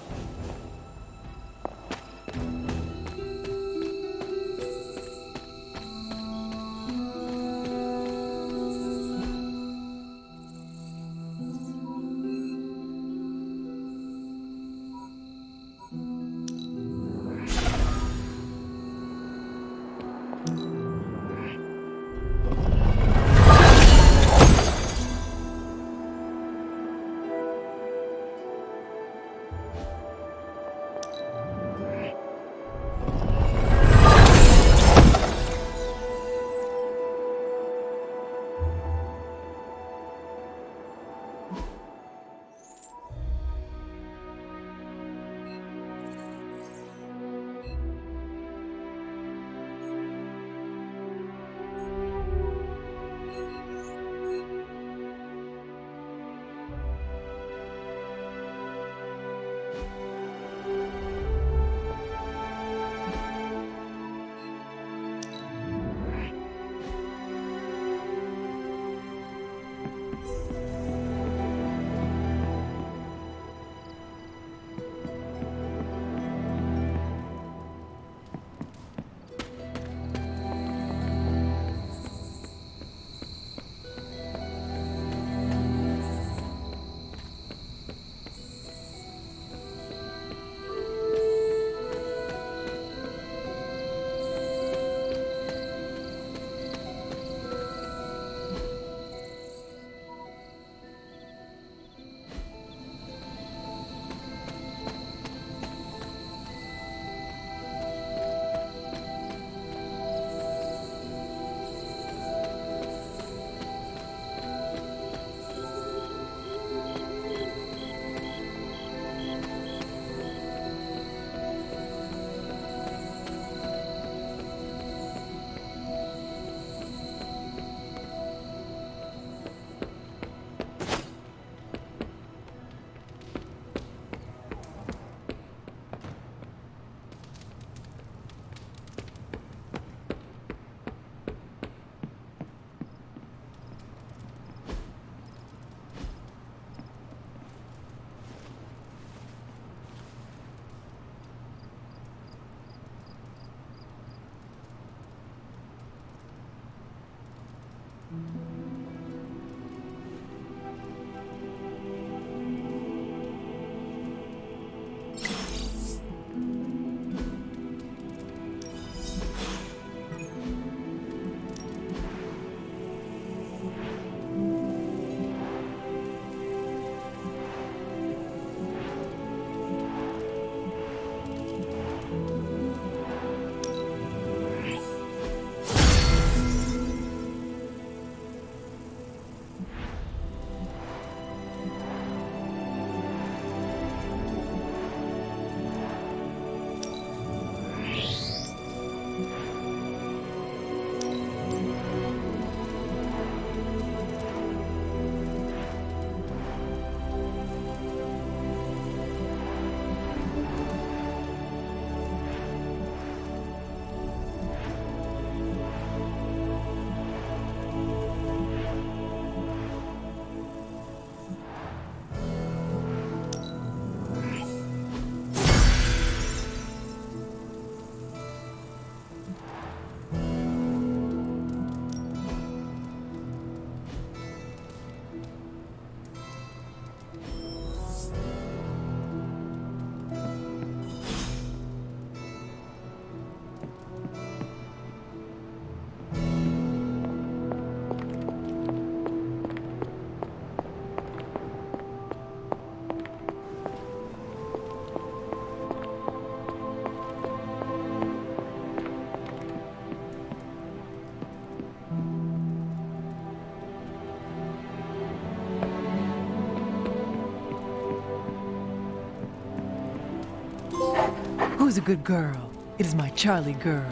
Who's a good girl? It is my Charlie girl.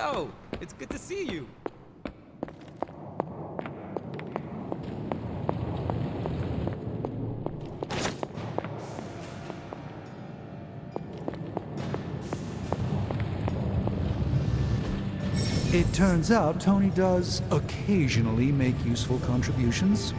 Yo, it's good to see you. It turns out Tony does occasionally make useful contributions.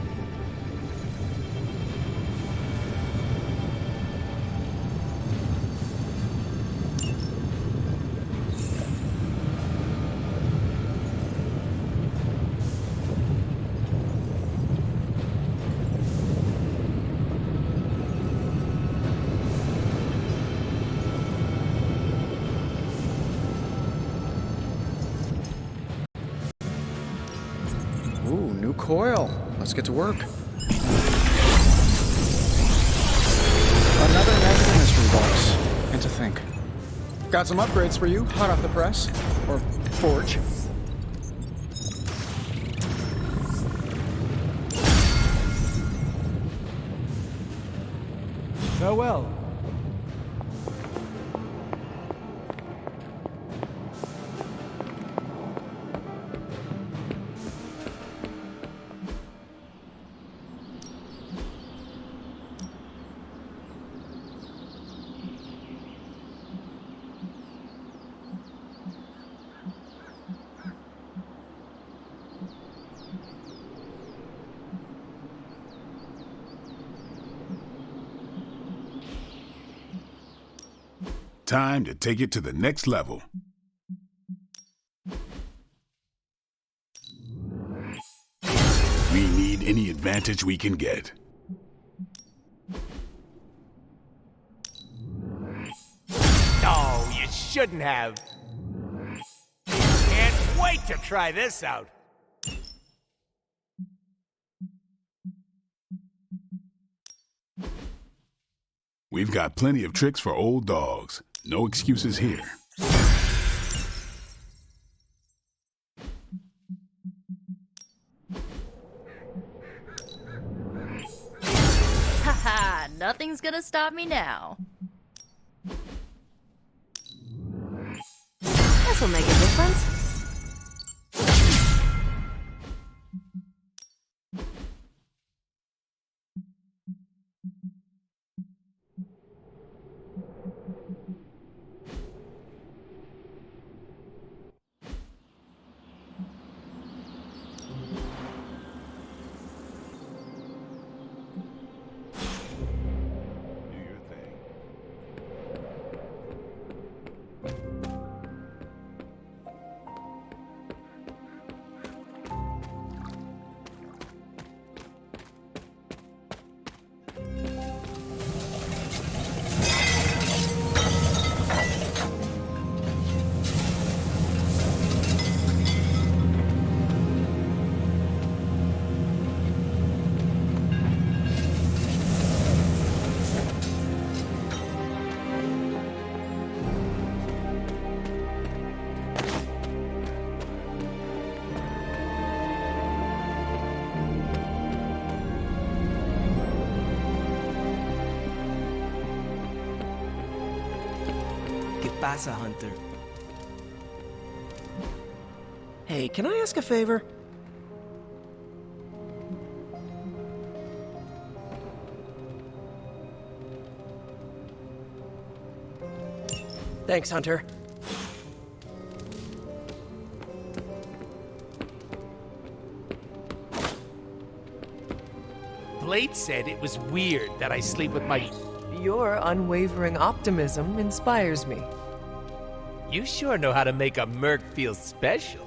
Ooh, new coil. Let's get to work. Another negative mystery box. And to think. Got some upgrades for you, hot off the press. Or forge. Farewell. Time to take it to the next level. We need any advantage we can get. No, you shouldn't have. Can't wait to try this out. We've got plenty of tricks for old dogs. No excuses here. Haha, nothing's gonna stop me now. This'll make a difference. ¿Qué pasa, Hunter? Hey, can I ask a favor? Thanks, Hunter. Blade said it was weird that I sleep with my... Your unwavering optimism inspires me. You sure know how to make a merc feel special.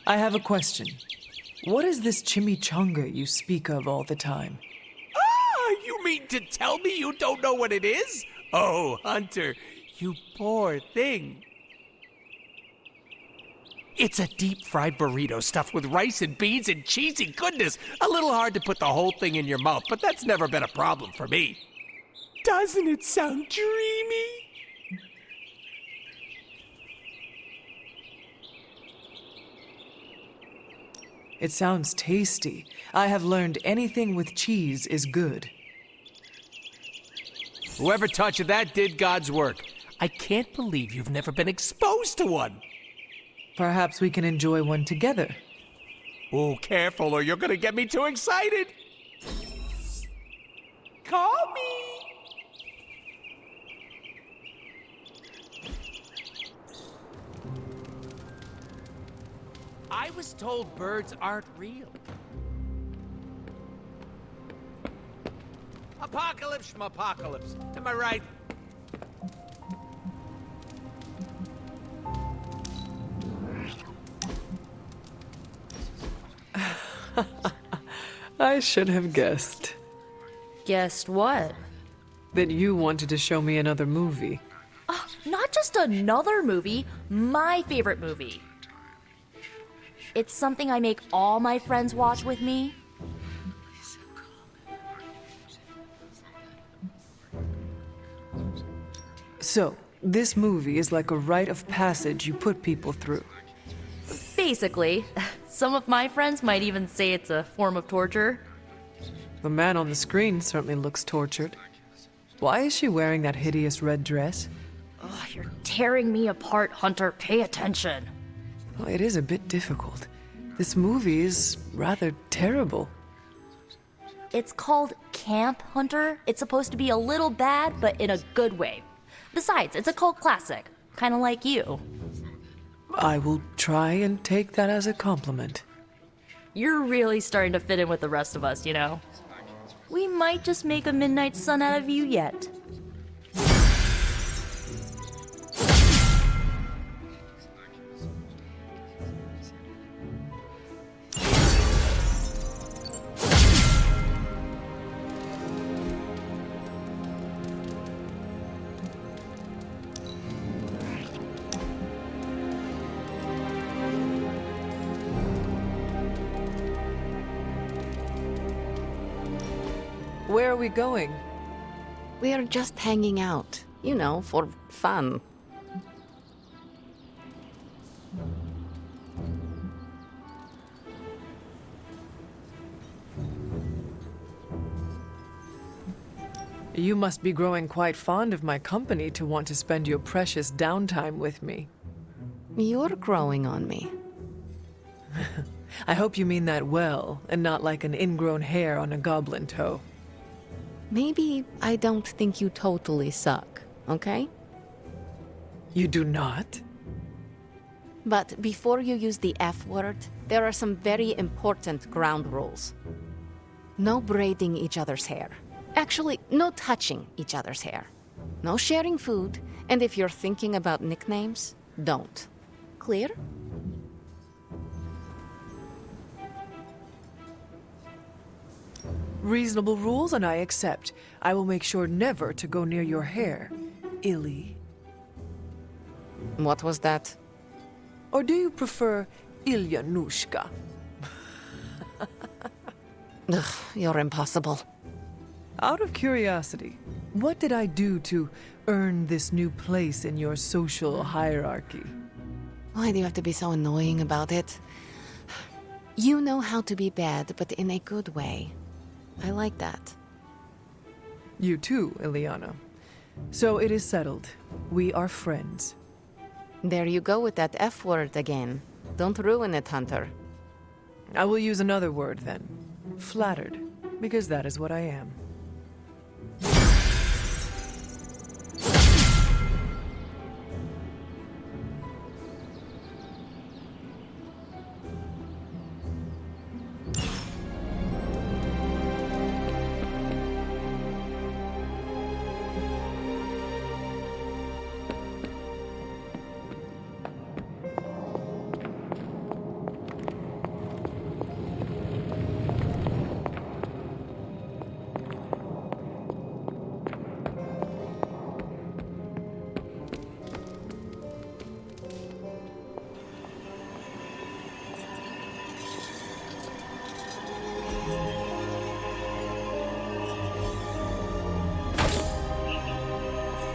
I have a question. What is this chimichanga you speak of all the time? Ah, you mean to tell me you don't know what it is? Oh, Hunter, you poor thing. It's a deep-fried burrito stuffed with rice and beans and cheesy goodness. A little hard to put the whole thing in your mouth, but that's never been a problem for me. Doesn't it sound dreamy? It sounds tasty. I have learned anything with cheese is good. Whoever touched that did God's work. I can't believe you've never been exposed to one. Perhaps we can enjoy one together. Oh, careful or you're gonna get me too excited. Call me. I was told birds aren't real. Apocalypse schmapocalypse. Am I right? I should have guessed. Guessed what? That you wanted to show me another movie. Not just another movie, my favorite movie. It's something I make all my friends watch with me. So, this movie is like a rite of passage you put people through. Basically, some of my friends might even say it's a form of torture. The man on the screen certainly looks tortured. Why is she wearing that hideous red dress? Oh, you're tearing me apart, Hunter. Pay attention. Well, it is a bit difficult. This movie is rather terrible. It's called Camp Hunter. It's supposed to be a little bad, but in a good way. Besides, it's a cult classic, kind of like you. I will try and take that as a compliment. You're really starting to fit in with the rest of us, you know? We might just make a midnight sun out of you yet. Where are we going? We are just hanging out, you know, for fun. You must be growing quite fond of my company to want to spend your precious downtime with me. You're growing on me. I hope you mean that well, and not like an ingrown hair on a goblin toe. Maybe I don't think you totally suck, okay? You do not? But before you use the F word, there are some very important ground rules. No braiding each other's hair. Actually, no touching each other's hair. No sharing food, and if you're thinking about nicknames, don't. Clear? Reasonable rules, and I accept. I will make sure never to go near your hair, Illy. What was that? Or do you prefer Ilyanushka? Ugh, you're impossible. Out of curiosity, what did I do to earn this new place in your social hierarchy? Why do you have to be so annoying about it? You know how to be bad, but in a good way. I like that. You too, Ileana. So it is settled. We are friends. There you go with that F word again. Don't ruin it, Hunter. I will use another word then. Flattered, because that is what I am.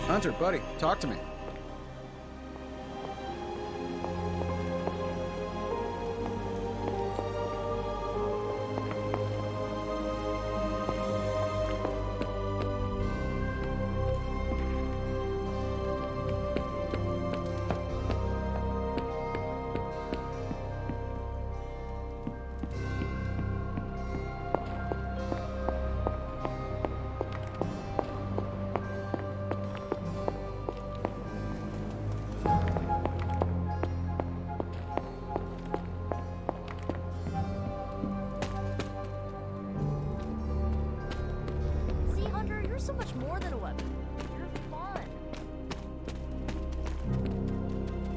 Hunter, buddy, talk to me. See, Hunter, you're so much more than a weapon. You're fun.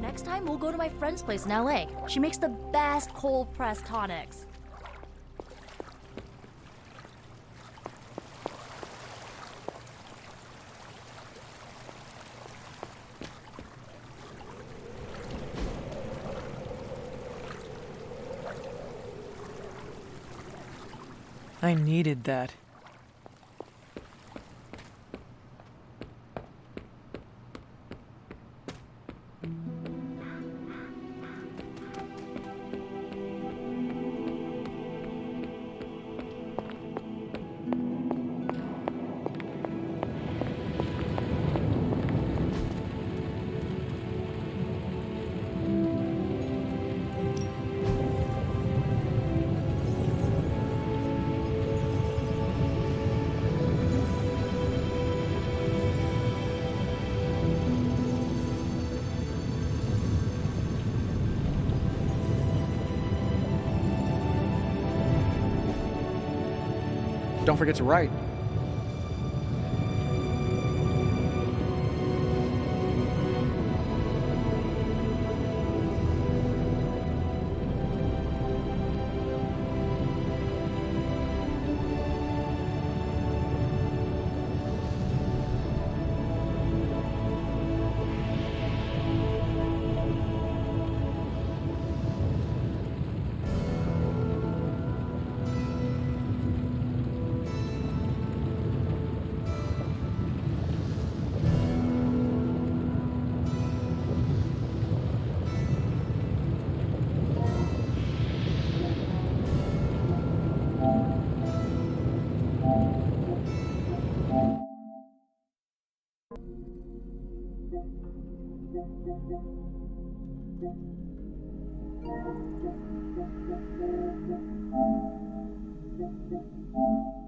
Next time, we'll go to my friend's place in LA. She makes the best cold pressed tonics. I needed that. Don't forget to write. Thank you.